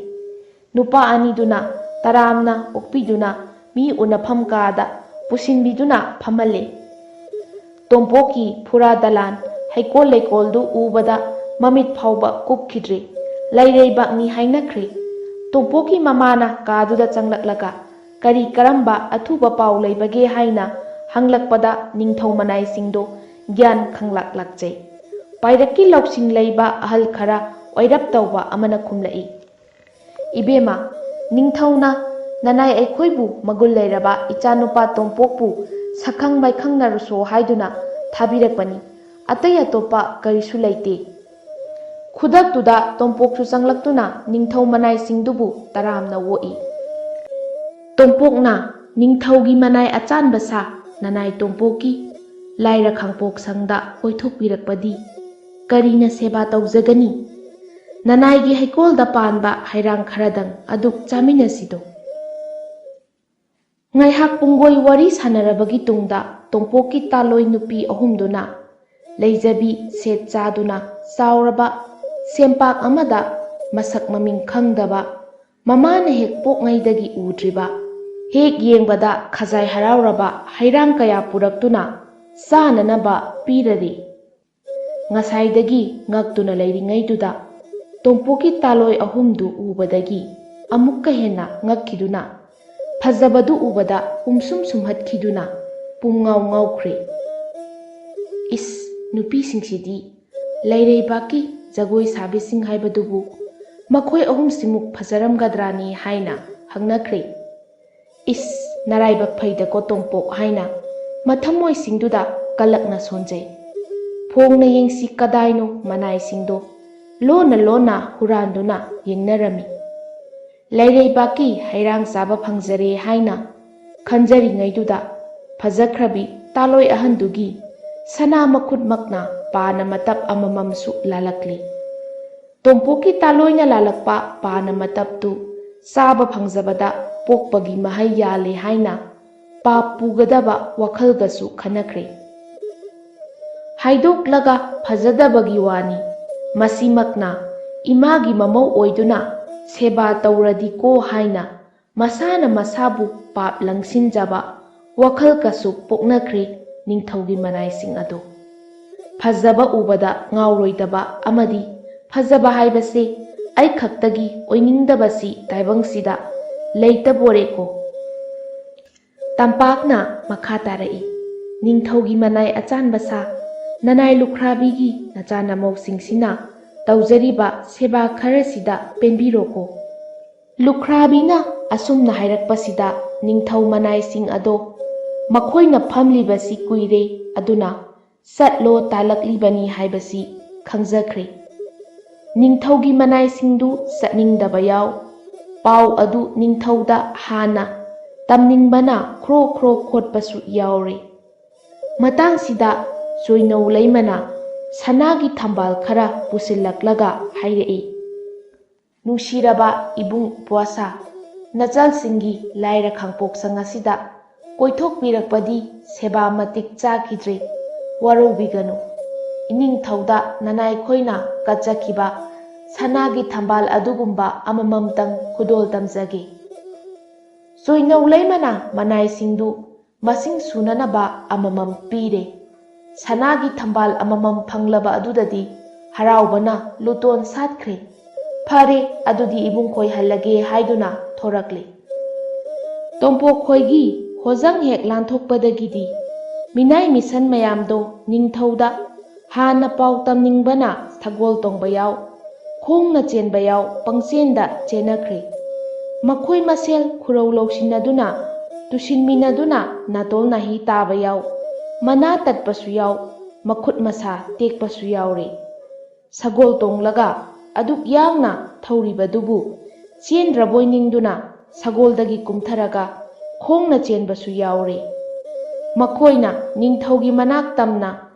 नुपा अनिदुना तरामना ओक्पीदुना मी उनफम कादा पुसिनबीदुना फमले तोंपोकी फुरा दलान हैकोल लेकोलदु उबदा ममित फाउबा कुपखिद्रे लैरेबाकनी हाइनख्रे तोंपोकी ममाना कादुदा चंगलक्लगा करी करंबा अथुबा पाउ लैबगे हाइना हंगलकपदा निंगथौ मनाइसिंगदो ज्ञान खंगलाक्लक्चे पाइरक्की लौसिंग लैबा अहल खरा ओइरप तौबा अमना खुमलई इबेमा निंगथौना ननाइ अइखोइबु मगुल लैरबा इचानुपा तोंपोकपु सखंग माइखंगनरुसो हाइदुना थाबिरकपनी अतै अतोपा करिसु लैते खुदक्तुदा तोंपोकसु चंगलक्तुना निंगथौ मनाइसिंगदुबु तरामना वोई तोंपोकना निंगथौगी मनाइ अचानबसा ननाइ तोंपोकी लाइरा खांपोक संगदा कोइथोकपिरकपदी करीना सेबा तौजगनी ननाइगी हैकोलदा Panba हैरांग खरदंग अदुक चामिनसिदो ngaiha pungoi wari sanarabagi tungda tongpoki taloi nupi ahumduna leijabi set chaduna sauraba sempak amada masak maming khangdaba mamana hek pokngaidagi udriba hek yengbada khajai harauraba hairang kaya puraktuna ꯆꯥꯅꯅꯕ ꯄꯤꯔꯔꯦ꯫ ꯉꯁꯥꯏꯗꯒꯤ ꯉꯛꯇꯨꯅ ꯂꯩꯔꯤꯉꯩꯗꯨꯗ ꯇꯣꯝꯄꯣꯛꯀꯤ ꯇꯥꯂꯣꯏ ꯑꯍꯨꯝꯗꯨ ꯎꯕꯗꯒꯤ ꯑꯃꯨꯛꯀ ꯍꯦꯟꯅ ꯉꯛꯈꯤꯗꯨꯅ ꯐꯖꯕꯗꯨ ꯎꯕꯗ ꯄꯨꯝꯁꯨꯝ ꯁꯨꯝꯍꯠꯈꯤꯗꯨꯅ ꯄꯨꯝꯉꯥꯎ ꯉꯥꯎꯈ꯭ꯔꯦ꯫ ꯏꯁ, ꯅꯨꯄꯤꯁꯤꯡꯁꯤꯗꯤ ꯂꯩꯔꯩꯕꯥꯛꯀꯤ ꯖꯒꯣꯏ ꯁꯥꯕꯤꯁꯤꯡ ꯍꯥꯏꯕꯗꯨꯕꯨ ꯃꯈꯣꯏ ꯑꯍꯨꯝꯁꯤꯃꯨꯛ ꯐꯖꯔꯝꯒꯗ꯭ꯔꯥꯅꯤ ꯍꯥꯏꯅ ꯍꯪꯅꯈ꯭ꯔꯦ꯫ ꯏꯁ, ꯅꯔꯥꯏꯕꯛ ꯐꯩꯗꯀꯣ ꯇꯣꯝꯄꯣꯛ ꯍꯥꯏꯅ ꯃꯊꯃꯣꯏꯁꯤꯡꯗꯨꯗ ꯀꯜꯂꯛꯅ ꯁꯣꯟꯖꯩ꯫ ꯐꯣꯡꯅ ꯌꯦꯡꯁꯤ ꯀꯗꯥꯏꯅꯣ ꯃꯅꯥꯏꯁꯤꯡꯗꯣ ꯂꯣꯟꯅ ꯂꯣꯟꯅ ꯍꯨꯔꯥꯟꯗꯨꯅ ꯌꯦꯡꯅꯔꯝꯃꯤ꯫ ꯂꯩꯔꯩꯕꯥꯛꯀꯤ ꯍꯩꯔꯥꯡ ꯆꯥꯕ ꯐꯪꯖꯔꯦ ꯍꯥꯏꯅ ꯈꯟꯖꯔꯤꯉꯩꯗꯨꯗ ꯐꯖꯈ꯭ꯔꯕꯤ ꯇꯥꯂꯣꯏ ꯑꯍꯟꯗꯨꯒꯤ ꯁꯅꯥ ꯃꯈꯨꯠꯃꯛꯅ ꯄꯥꯅ ꯃꯇꯞ ꯑꯃꯃꯝꯁꯨ ꯂꯥꯜꯂꯛꯂꯤ꯫ ꯇꯣꯝꯄꯣꯛꯀꯤ ꯇꯥꯂꯣꯏꯅ ꯂꯥꯜꯂꯛꯄ ꯄꯥꯅ ꯃꯇꯞꯇꯨ ꯆꯥꯕ ꯐꯪꯖꯕꯗ ꯄꯣꯛꯄꯒꯤ ꯃꯍꯩ ꯌꯥꯜꯂꯦ ꯍꯥꯏꯅ ꯄꯥꯞ ꯄꯨꯒꯗꯕ ꯋꯥꯈꯜꯒꯁꯨ ꯈꯟꯅꯈ꯭ꯔꯦ꯫ ꯍꯥꯏꯗꯣꯛꯂꯒ ꯐꯖꯗꯕꯒꯤ ꯋꯥꯅꯤ, ꯃꯁꯤꯃꯛꯅ ꯏꯃꯥꯒꯤ ꯃꯃꯧ ꯑꯣꯏꯗꯨꯅ ꯁꯦꯕꯥ ꯇꯧꯔꯗꯤꯀꯣ ꯍꯥꯏꯅ ꯃꯁꯥꯅ ꯃꯁꯥꯕꯨ ꯄꯥꯞ ꯂꯪꯁꯤꯟꯖꯕ ꯋꯥꯈꯜꯀꯁꯨ ꯄꯣꯛꯅꯈ꯭ꯔꯦ ꯅꯤꯡꯊꯧꯒꯤ ꯃꯅꯥꯏꯁꯤꯡ ꯑꯗꯣ꯫ ꯐꯖꯕ ꯎꯕꯗ ꯉꯥꯎꯔꯣꯏꯗꯕ ꯑꯃꯗꯤ ꯐꯖꯕ ꯍꯥꯏꯕꯁꯦ ꯑꯩꯈꯛꯇꯒꯤ ꯑꯣꯏꯅꯤꯡꯗꯕꯁꯤ ꯇꯥꯏꯕꯪꯁꯤꯗ ꯂꯩꯇꯕꯣꯔꯦꯀꯣ꯫ ꯇꯝꯄꯥꯛꯅ ꯃꯈꯥ ꯇꯥꯔꯛꯏ꯫ ꯅꯤꯡꯊꯧꯒꯤ ꯃꯅꯥꯏ ꯑꯆꯥꯟꯕ ꯁꯥ, ꯅꯅꯥꯏ ꯂꯨꯈ꯭ꯔꯥꯕꯤꯒꯤ ꯅꯆꯥꯅꯃꯧꯁꯤꯡꯁꯤꯅ ꯇꯧꯖꯔꯤꯕ ꯁꯦꯕꯥ ꯈꯔꯁꯤꯗ ꯄꯦꯟꯕꯤꯔꯣꯀꯣ꯫ ꯂꯨꯈ꯭ꯔꯥꯕꯤꯅ ꯑꯁꯨꯝꯅ ꯍꯥꯏꯔꯛꯄꯁꯤꯗ ꯅꯤꯡꯊꯧ ꯃꯅꯥꯏꯁꯤꯡ ꯑꯗꯣ ꯃꯈꯣꯏꯅ ꯐꯝꯂꯤꯕꯁꯤ ꯀꯨꯏꯔꯦ ꯑꯗꯨꯅ ꯆꯠꯂꯣ ꯇꯥꯜꯂꯛꯂꯤꯕꯅꯤ ꯍꯥꯏꯕꯁꯤ ꯈꯪꯖꯈ꯭ꯔꯦ꯫ ꯅꯤꯡꯊꯧꯒꯤ ꯃꯅꯥꯏꯁꯤꯡꯗꯨ ꯆꯠꯅꯤꯡꯗꯕ ꯌꯥꯎ, ꯄꯥꯎ ꯑꯗꯨ ꯅꯤꯡꯊꯧꯗ ꯍꯥꯟꯅ ꯇꯝꯅꯤꯡꯕꯅ ꯈ꯭ꯔꯣ ꯈ꯭ꯔꯣ ꯈꯣꯠꯄꯁꯨ ꯌꯥꯎꯔꯦ꯫ ꯃꯇꯥꯡꯁꯤꯗ ꯆꯣꯏꯅꯧ ꯂꯩꯃꯅ ꯁꯅꯥꯒꯤ ꯊꯝꯕꯥꯜ ꯈꯔ ꯄꯨꯁꯤꯜꯂꯛꯂꯒ ꯍꯥꯏꯔꯛꯏ꯫ ꯅꯨꯡꯁꯤꯔꯕ ꯏꯕꯨꯡ ꯏꯄ꯭ꯋꯥꯁꯥ, ꯅꯆꯜꯁꯤꯡꯒꯤ ꯂꯥꯏꯔ ꯈꯥꯡꯄꯣꯛꯁꯪ ꯑꯁꯤꯗ ꯀꯣꯏꯊꯣꯛꯄꯤꯔꯛꯄꯗꯤ ꯁꯦꯕꯥ ꯃꯇꯤꯛ ꯆꯥꯈꯤꯗ꯭ꯔꯦ, ꯋꯥꯔꯧꯕꯤꯒꯅꯨ꯫ ꯏꯅꯤꯡꯊꯧꯗ ꯅꯅꯥꯏꯈꯣꯏꯅ ꯀꯠꯆꯈꯤꯕ ꯁꯅꯥꯒꯤ ꯊꯝꯕꯥꯜ ꯑꯗꯨꯒꯨꯝꯕ ꯑꯃꯃꯝꯇꯪ ꯈꯨꯗꯣꯜ ꯇꯝꯖꯒꯦ꯫ ꯆꯣꯏꯅꯧ ꯂꯩꯃꯅ ꯃꯅꯥꯏꯁꯤꯡꯗꯨ ꯃꯁꯤꯡ ꯁꯨꯅꯅꯕ ꯑꯃꯃꯝ ꯄꯤꯔꯦ꯫ ꯁꯅꯥꯒꯤ ꯊꯝꯕꯥꯜ ꯑꯃꯃꯝ ꯐꯪꯂꯕ ꯑꯗꯨꯗꯗꯤ ꯍꯔꯥꯎꯕꯅ ꯂꯨꯇꯣꯟ ꯁꯥꯠꯈ꯭ꯔꯦ꯫ ꯐꯔꯦ, ꯑꯗꯨꯗꯤ ꯏꯕꯨꯡꯈꯣꯏ ꯍꯜꯂꯒꯦ ꯍꯥꯏꯗꯨꯅ ꯊꯣꯔꯛꯂꯦ꯫ ꯇꯣꯝꯄꯣꯛ ꯈꯣꯏꯒꯤ ꯍꯣꯖꯪ ꯍꯦꯛ ꯂꯥꯟꯊꯣꯛꯄꯗꯒꯤꯗꯤ ꯃꯤꯅꯥꯏ ꯃꯤꯁꯟ ꯃꯌꯥꯝꯗꯣ ꯅꯤꯡꯊꯧꯗ ꯍꯥꯟꯅ ꯄꯥꯎ ꯇꯝꯅꯤꯡꯕꯅ ꯁꯒꯣꯜ ꯇꯣꯡꯕ ꯌꯥꯎ, ꯈꯣꯡꯅ ꯆꯦꯟꯕ ꯌꯥꯎ ꯄꯪꯆꯦꯟꯗ ꯆꯦꯟꯅꯈ꯭ꯔꯦ꯫ ꯃꯈꯣꯏ ꯃꯁꯦꯜ ꯈꯨꯔꯧ ꯂꯧꯁꯤꯟꯅꯗꯨꯅ ꯇꯨꯁꯤꯟꯃꯤꯟꯅꯗꯨꯅ ꯅꯥꯇꯣꯜ ꯅꯥꯍꯤ ꯇꯥꯕ ꯌꯥꯎ, ꯃꯅꯥ ꯇꯠꯄꯁꯨ ꯌꯥꯎ, ꯃꯈꯨꯠ ꯃꯁꯥ ꯇꯦꯛꯄꯁꯨ ꯌꯥꯎꯔꯦ꯫ ꯁꯒꯣꯜ ꯇꯣꯡꯂꯒ ꯑꯗꯨꯛ ꯌꯥꯡꯅ ꯊꯧꯔꯤꯕꯗꯨꯕꯨ ꯆꯦꯟꯗ꯭ꯔꯕꯣꯏ ꯅꯤꯡꯗꯨꯅ ꯁꯒꯣꯜꯗꯒꯤ ꯀꯨꯝꯊꯔꯒ ꯈꯣꯡꯅ ꯆꯦꯟꯕꯁꯨ ꯌꯥꯎꯔꯦ꯫ ꯃꯈꯣꯏꯅ ꯅꯤꯡꯊꯧꯒꯤ ꯃꯅꯥꯛ ꯇꯝꯅ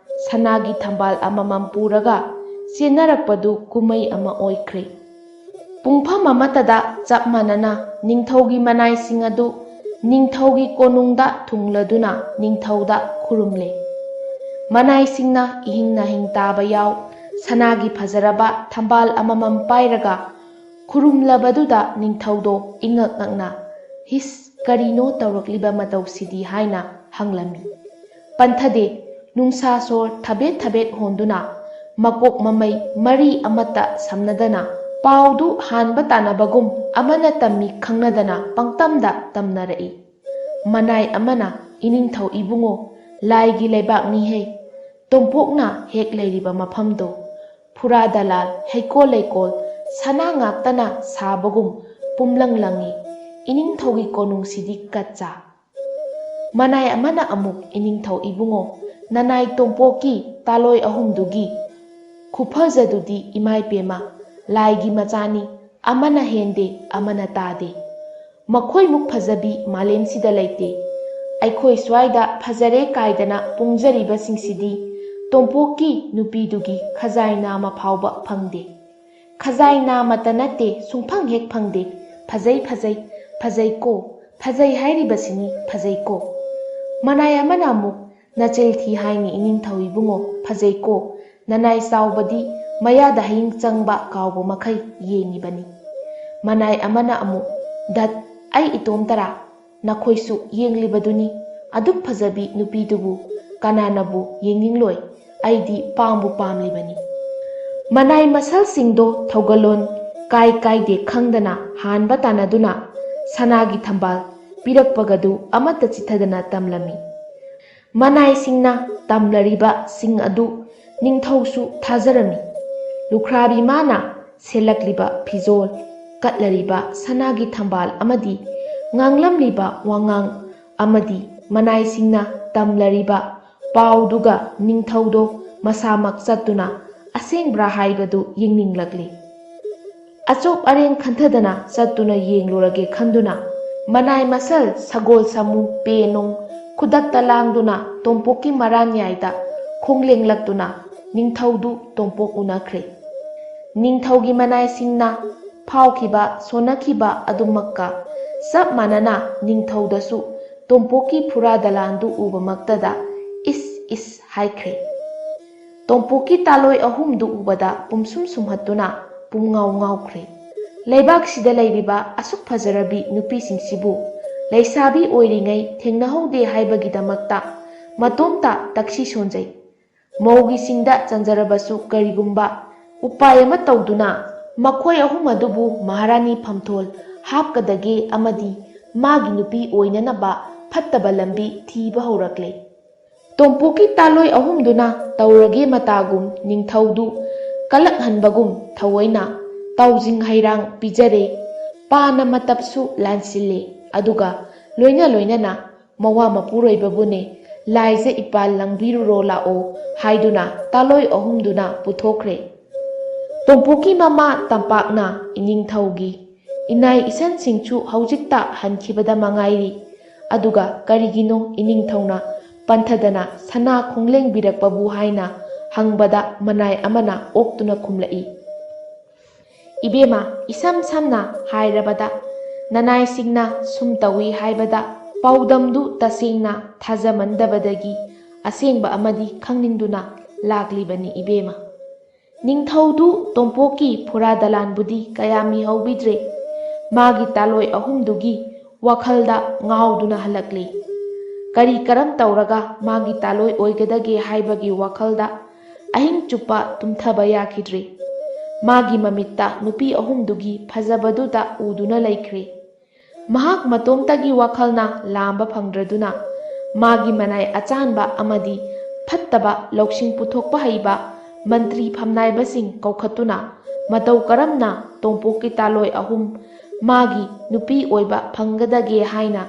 ꯁꯅꯥꯒꯤ ꯊꯝꯕꯥꯜ ꯑꯃꯃꯝ ꯄꯨꯔꯒ ꯆꯦꯟꯅꯔꯛꯄꯗꯨ ꯀꯨꯝꯃꯩ ꯑꯃ ꯑꯣꯏꯈ꯭ꯔꯦ꯫ ꯄꯨꯡꯐꯝ ꯑꯃꯠꯇꯗ ꯆꯞ ꯃꯥꯟꯅꯅ ꯅꯤꯡꯊꯧꯒꯤ ꯃꯅꯥꯏꯁꯤꯡ ꯑꯗꯨ ꯅꯤꯡꯊꯧꯒꯤ ꯀꯣꯅꯨꯡꯗ ꯊꯨꯡꯂꯗꯨꯅ ꯅꯤꯡꯊꯧꯗ ꯈꯨꯔꯨꯝꯂꯦ꯫ ꯃꯅꯥꯏꯁꯤꯡꯅ ꯏꯍꯤꯡ ꯅꯥꯍꯤꯡ ꯇꯥꯕ ꯌꯥꯎ, ꯁꯅꯥꯒꯤ ꯐꯖꯔꯕ ꯊꯝꯕꯥꯜ ꯑꯃꯃꯝ ꯄꯥꯏꯔꯒ ꯈꯨꯔꯨꯝꯂꯕꯗꯨꯗ ꯅꯤꯡꯊꯧꯗꯣ ꯏꯉꯛ ꯉꯛꯅ ꯍꯤꯁ, ꯀꯔꯤꯅꯣ ꯇꯧꯔꯛꯂꯤꯕ ꯃꯇꯧꯁꯤꯗꯤ ꯍꯥꯏꯅ ꯍꯪꯂꯝꯃꯤ꯫ ꯄꯟꯊꯗꯦ, ꯅꯨꯡꯁꯥ ꯁꯣꯔ ꯊꯕꯦꯠ ꯊꯕꯦꯠ ꯍꯣꯟꯗꯨꯅ ꯃꯀꯣꯛ ꯃꯃꯩ ꯃꯔꯤ ꯑꯃꯠꯇ ꯁꯝꯅꯗꯅ ꯄꯥꯎꯗꯨ ꯍꯥꯟꯕ ꯇꯥꯟꯅꯕꯒꯨꯝ ꯑꯃꯅ ꯇꯝꯃꯤ ꯈꯪꯅꯗꯅ ꯄꯪꯇꯝꯗ ꯇꯝꯅꯔꯛꯏ꯫ ꯃꯅꯥꯏ ꯑꯃꯅ ꯏꯅꯤꯡꯊꯧ ꯏꯕꯨꯡꯉꯣ, ꯂꯥꯏꯒꯤ ꯂꯩꯕꯥꯛꯅꯤꯍꯦ, ꯇꯣꯝꯄꯣꯛꯅ ꯍꯦꯛ ꯂꯩꯔꯤꯕ ꯃꯐꯝꯗꯣ ꯐꯨꯔꯥ ꯗꯂꯥꯜ, ꯍꯩꯀꯣꯜ ꯂꯩꯀꯣꯜ, ꯁꯅꯥ ꯉꯥꯛꯇꯅ ꯁꯥꯕꯒꯨꯝ ꯄꯨꯝꯂꯪ ꯂꯪꯏ꯫ ꯏꯅꯤꯡꯊꯧꯒꯤ ꯀꯣꯅꯨꯡꯁꯤꯗꯤ ꯀꯠꯆꯥ꯫ ꯃꯅꯥꯏ ꯑꯃꯅ ꯑꯃꯨꯛ ꯏꯅꯤꯡꯊꯧ ꯏꯕꯨꯡꯉꯣ, ꯅꯅꯥꯏ ꯇꯣꯝꯄꯣꯛꯀꯤ ꯇꯥꯂꯣꯏ ꯑꯍꯨꯝꯗꯨꯒꯤ ꯈꯨꯐꯖꯗꯨꯗꯤ ꯏꯃꯥꯏꯄꯦꯝꯃ, ꯂꯥꯏꯒꯤ ꯃꯆꯥꯅꯤ, ꯑꯃꯅ ꯍꯦꯟꯗꯦ ꯑꯃꯅ ꯇꯥꯗꯦ꯫ ꯃꯈꯣꯏꯃꯨꯛ ꯐꯖꯕꯤ ꯃꯥꯂꯦꯝꯁꯤꯗ ꯂꯩꯇꯦ꯫ ꯑꯩꯈꯣꯏ ꯁ꯭ꯋꯥꯏꯗ ꯐꯖꯔꯦ ꯀꯥꯏꯗꯅ ꯄꯣꯡꯖꯔꯤꯕꯁꯤꯡꯁꯤꯗꯤ ꯇꯣꯝꯄꯣꯛꯀꯤ ꯅꯨꯄꯤꯗꯨꯒꯤ ꯈꯖꯥꯏ ꯅꯥꯝꯃ ꯐꯥꯎꯕ ꯐꯪꯗꯦ꯫ ꯈꯖꯥꯏ ꯅꯥꯝꯃꯇ ꯅꯠꯇꯦ, ꯁꯨꯡꯐꯪ ꯍꯦꯛ ꯐꯪꯗꯦ꯫ ꯐꯖꯩ ꯐꯖꯩ, ꯐꯖꯩꯀꯣ, ꯐꯖꯩ ꯍꯥꯏꯔꯤꯕꯁꯤꯅꯤ ꯐꯖꯩꯀꯣ꯫ ꯃꯅꯥꯏ ꯑꯃꯅ ꯑꯃꯨꯛ ꯅꯆꯤꯜ ꯊꯤ ꯍꯥꯏꯅꯤ ꯏꯅꯤꯡꯊꯧ ꯏꯕꯨꯡꯉꯣ, ꯐꯖꯩꯀꯣ, ꯅꯅꯥꯏ ꯆꯥꯎꯕꯗꯤ ꯃꯌꯥꯗ ꯍꯌꯤꯡ ꯆꯪꯕ ꯀꯥꯎꯕ ꯃꯈꯩ ꯌꯦꯡꯉꯤꯕꯅꯤ꯫ ꯃꯅꯥꯏ ꯑꯃꯅ ꯑꯃꯨꯛ ꯗꯠ, ꯑꯩ ꯏꯇꯣꯝꯇꯔꯥ? ꯅꯈꯣꯏꯁꯨ ꯌꯦꯡꯂꯤꯕꯗꯨꯅꯤ, ꯑꯗꯨꯛ ꯐꯖꯕꯤ ꯅꯨꯄꯤꯗꯨꯕꯨ ꯀꯅꯥꯅꯕꯨ ꯌꯦꯡꯅꯤꯡꯂꯣꯏ ꯑꯩꯗꯤ ꯄꯥꯝꯕꯨ ꯄꯥꯝꯂꯤꯕꯅꯤ ꯃꯅꯥꯏ ꯃꯁꯜꯁꯤꯡꯗꯣ ꯊꯧꯒꯜꯂꯣꯟ ꯀꯥꯏ ꯀꯥꯏꯗꯦ ꯈꯪꯗꯅ ꯍꯥꯟꯕ ꯇꯥꯟꯅꯗꯨꯅ ꯁꯅꯥꯒꯤ ꯊꯝꯕꯥꯜ ꯄꯤꯔꯛꯄꯒꯗꯨ ꯑꯃꯠꯇ ꯆꯤꯊꯗꯅ ꯇꯝꯂꯝꯃꯤ ꯃꯅꯥꯏꯁꯤꯡꯅ ꯇꯝꯂꯔꯤꯕ ꯁꯤꯡ ꯑꯗꯨ ꯅꯤꯡꯊꯧꯁꯨ ꯊꯥꯖꯔꯝꯃꯤ ꯂꯨꯈ꯭ꯔꯥꯕꯤ ꯃꯥꯅ ꯁꯦꯠꯂꯛꯂꯤꯕ ꯐꯤꯖꯣꯜ ꯀꯠꯂꯔꯤꯕ ꯁꯅꯥꯒꯤ ꯊꯝꯕꯥꯜ ꯑꯃꯗꯤ ꯉꯥꯡꯂꯝꯂꯤꯕ ꯋꯥꯉꯥꯡ ꯑꯃꯗꯤ ꯃꯅꯥꯏꯁꯤꯡꯅ ꯇꯝꯂꯔꯤꯕ ꯄꯥꯎꯗꯨꯒ ꯅꯤꯡꯊꯧꯗꯣ ꯃꯁꯥꯃꯛ ꯆꯠꯇꯨꯅ ꯑꯁꯦꯡꯕ꯭ꯔꯥ ꯍꯥꯏꯕꯗꯨ ꯌꯦꯡꯅꯤꯡꯂꯛꯂꯤ ꯑꯆꯣꯞ ꯑꯔꯦꯡ ꯈꯟꯊꯗꯅ ꯆꯠꯇꯨꯅ ꯌꯦꯡꯂꯨꯔꯒꯦ ꯈꯟꯗꯨꯅ ꯃꯅꯥꯏ ꯃꯁꯜ ꯁꯒꯣꯜ ꯁꯥꯃꯨ ꯄꯦ ꯅꯨꯡ ꯈꯨꯗꯛꯇ ꯂꯥꯡꯗꯨꯅ ꯇꯣꯝꯄꯣꯛꯀꯤ ꯃꯔꯥꯟꯌꯥꯏꯗ ꯈꯣꯡꯂꯦꯡꯂꯛꯇꯨꯅ ꯅꯤꯡꯊꯧꯗꯨ ꯇꯣꯝꯄꯣꯛ ꯎꯅꯈ꯭ꯔꯦ ꯅꯤꯡꯊꯧꯒꯤ ꯃꯅꯥꯏꯁꯤꯡꯅ ꯐꯥꯎꯈꯤꯕ ꯁꯣꯟꯅꯈꯤꯕ ꯑꯗꯨꯃꯛꯀ ꯆꯞ ꯃꯥꯟꯅꯅ ꯅꯤꯡꯊꯧꯗꯁꯨ ꯇꯣꯝꯄꯣꯛꯀꯤ ꯐꯨꯔꯥ ꯗꯂꯥꯟꯗꯨ ꯎꯕꯃꯛꯇꯗ ꯏꯁ ꯍꯥꯏꯈ꯭ꯔꯦ ꯇꯣꯝꯄꯣꯛꯀꯤ ꯇꯥꯂꯣꯏ ꯑꯍꯨꯝꯗꯨ ꯎꯕꯗ ꯄꯨꯝꯁꯨꯝ ꯁꯨꯝꯍꯠꯇꯨꯅ ꯄꯨꯝꯉꯥꯎ ꯉꯥꯎꯈ꯭ꯔꯦ ꯂꯩꯕꯥꯛꯁꯤꯗ ꯂꯩꯔꯤꯕ ꯑꯁꯨꯛ ꯐꯖꯔꯕꯤ ꯅꯨꯄꯤꯁꯤꯡꯁꯤꯕꯨ ꯂꯩꯁꯥꯕꯤ ꯑꯣꯏꯔꯤꯉꯩ ꯊꯦꯡꯅꯍꯧꯗꯦ ꯍꯥꯏꯕꯒꯤꯗꯃꯛꯇ ꯃꯇꯣꯝꯇ ꯇꯛꯁꯤ ꯁꯣꯟꯖꯩ ꯃꯧꯒꯤꯁꯤꯡꯗ ꯆꯟꯖꯔꯕꯁꯨ ꯀꯔꯤꯒꯨꯝꯕ ꯎꯄꯥꯏ ꯑꯃ ꯇꯧꯗꯨꯅ ꯃꯈꯣꯏ ꯑꯍꯨꯝ ꯑꯗꯨꯕꯨ ꯃꯍꯥꯔꯥꯅꯤ ꯐꯝꯊꯣꯜ ꯍꯥꯞꯀꯗꯒꯦ ꯑꯃꯗꯤ ꯃꯥꯒꯤ ꯅꯨꯄꯤ ꯑꯣꯏꯅꯅꯕ ꯐꯠꯇꯕ ꯂꯝꯕꯤ ꯊꯤꯕ ꯍꯧꯔꯛꯂꯦ ꯇꯣꯝꯄꯣꯛꯀꯤ ꯇꯥꯂꯣꯏ ꯑꯍꯨꯝꯗꯨꯅ ꯇꯧꯔꯒꯦ ꯃꯇꯥꯒꯨꯝ ꯅꯤꯡꯊꯧꯗꯨ ꯀꯂꯛꯍꯟꯕꯒꯨꯝ ꯊꯑꯣꯏꯅ ꯇꯥꯎꯖꯤꯡ ꯍꯩꯔꯥꯡ ꯄꯤꯖꯔꯦ ꯄꯥꯅ ꯃꯇꯞꯁꯨ ꯂꯥꯟꯁꯤꯜꯂꯦ ꯑꯗꯨꯒ ꯂꯣꯏꯅꯅ ꯃꯋꯥ ꯃꯄꯨꯔꯣꯏꯕꯕꯨꯅꯦ ꯂꯥꯏꯖ ꯏꯄꯥꯜ ꯂꯪꯕꯤꯔꯨꯔꯣ ꯂꯥꯛꯑꯣ ꯍꯥꯏꯗꯨꯅ ꯇꯥꯂꯣꯏ ꯑꯍꯨꯝꯗꯨꯅ ꯄꯨꯊꯣꯛꯈ꯭ꯔꯦ ꯇꯣꯝꯄꯣꯛꯀꯤ ꯃꯃꯥ ꯇꯝꯄꯥꯛꯅ ꯏꯅꯤꯡꯊꯧꯒꯤ ꯏꯅꯥꯏ ꯏꯁꯟꯁꯤꯡꯁꯨ ꯍꯧꯖꯤꯛꯇ ꯍꯟꯈꯤꯕꯗ ꯃꯉꯥꯏꯔꯤ ꯑꯗꯨꯒ ꯀꯔꯤꯒꯤꯅꯣ ꯏꯅꯤꯡꯊꯧꯅ ꯄꯟꯊꯗꯅ ꯁꯅꯥ ꯈꯣꯡꯂꯦꯡꯕꯤꯔꯛꯄꯕꯨ ꯍꯥꯏꯅ ꯍꯪꯕꯗ ꯃꯅꯥꯏ ꯑꯃꯅ ꯑꯣꯛꯇꯨꯅ ꯈꯨꯝꯂꯛꯏ ꯏꯕꯦꯝꯃ ꯏꯁꯝ ꯁꯝꯅ ꯍꯥꯏꯔꯕꯗ ꯅꯅꯥꯏꯁꯤꯡꯅ ꯁꯨꯝ ꯇꯧꯏ ꯍꯥꯏꯕꯗ ꯄꯥꯎꯗꯝꯗꯨ ꯇꯁꯦꯡꯅ ꯊꯥꯖꯃꯟꯗꯕꯗꯒꯤ ꯑꯁꯦꯡꯕ ꯑꯃꯗꯤ ꯈꯪꯅꯤꯡꯗꯨꯅ ꯂꯥꯛꯂꯤꯕꯅꯤ ꯏꯕꯦꯝꯃ ꯅꯤꯡꯊꯧꯗꯨ ꯇꯣꯝꯄꯣꯛꯀꯤ ꯐꯨꯔꯥ ꯗꯂꯥꯟꯕꯨꯗꯤ ꯀꯌꯥ ꯃꯤꯍꯧꯕꯤꯗ꯭ꯔꯦ ꯃꯥꯒꯤ ꯇꯥꯂꯣꯏ ꯑꯍꯨꯝꯗꯨꯒꯤ ꯋꯥꯈꯜꯗ ꯉꯥꯎꯗꯨꯅ ꯍꯜꯂꯛꯂꯤ ꯀꯔꯤ ꯀꯔꯝ ꯇꯧꯔꯒ ꯃꯥꯒꯤ ꯇꯥꯂꯣꯏ ꯑꯣꯏꯒꯗꯒꯦ ꯍꯥꯏꯕꯒꯤ ꯋꯥꯈꯜꯗ ꯑꯍꯤꯡ ꯆꯨꯞꯄ ꯇꯨꯝꯊꯕ ꯌꯥꯈꯤꯗ꯭ꯔꯦ ꯃꯥꯒꯤ ꯃꯃꯤꯠꯇ ꯅꯨꯄꯤ ꯑꯍꯨꯝꯗꯨꯒꯤ ꯐꯖꯕꯗꯨꯗ ꯎꯗꯨꯅ ꯂꯩꯈ꯭ꯔꯦ ꯃꯍꯥꯛ ꯃꯇꯣꯝꯇꯒꯤ ꯋꯥꯈꯜꯅ ꯂꯥꯝꯕ ꯐꯪꯗ꯭ꯔꯗꯨꯅ ꯃꯥꯒꯤ ꯃꯅꯥꯏ ꯑꯆꯥꯟꯕ ꯑꯃꯗꯤ ꯐꯠꯇꯕ ꯂꯧꯁꯤꯡ ꯄꯨꯊꯣꯛꯄ ꯍꯩꯕ ꯃꯟꯇ꯭ꯔꯤ ꯐꯝꯅꯥꯏꯕꯁꯤꯡ ꯀꯧꯈꯠꯇꯨꯅ ꯃꯇꯧ ꯀꯔꯝꯅ ꯇꯣꯝꯄꯣꯛꯀꯤ ꯇꯥꯂꯣꯏ ꯑꯍꯨꯝ ꯃꯥꯒꯤ ꯅꯨꯄꯤ ꯑꯣꯏꯕ ꯐꯪꯒꯗꯒꯦ ꯍꯥꯏꯅ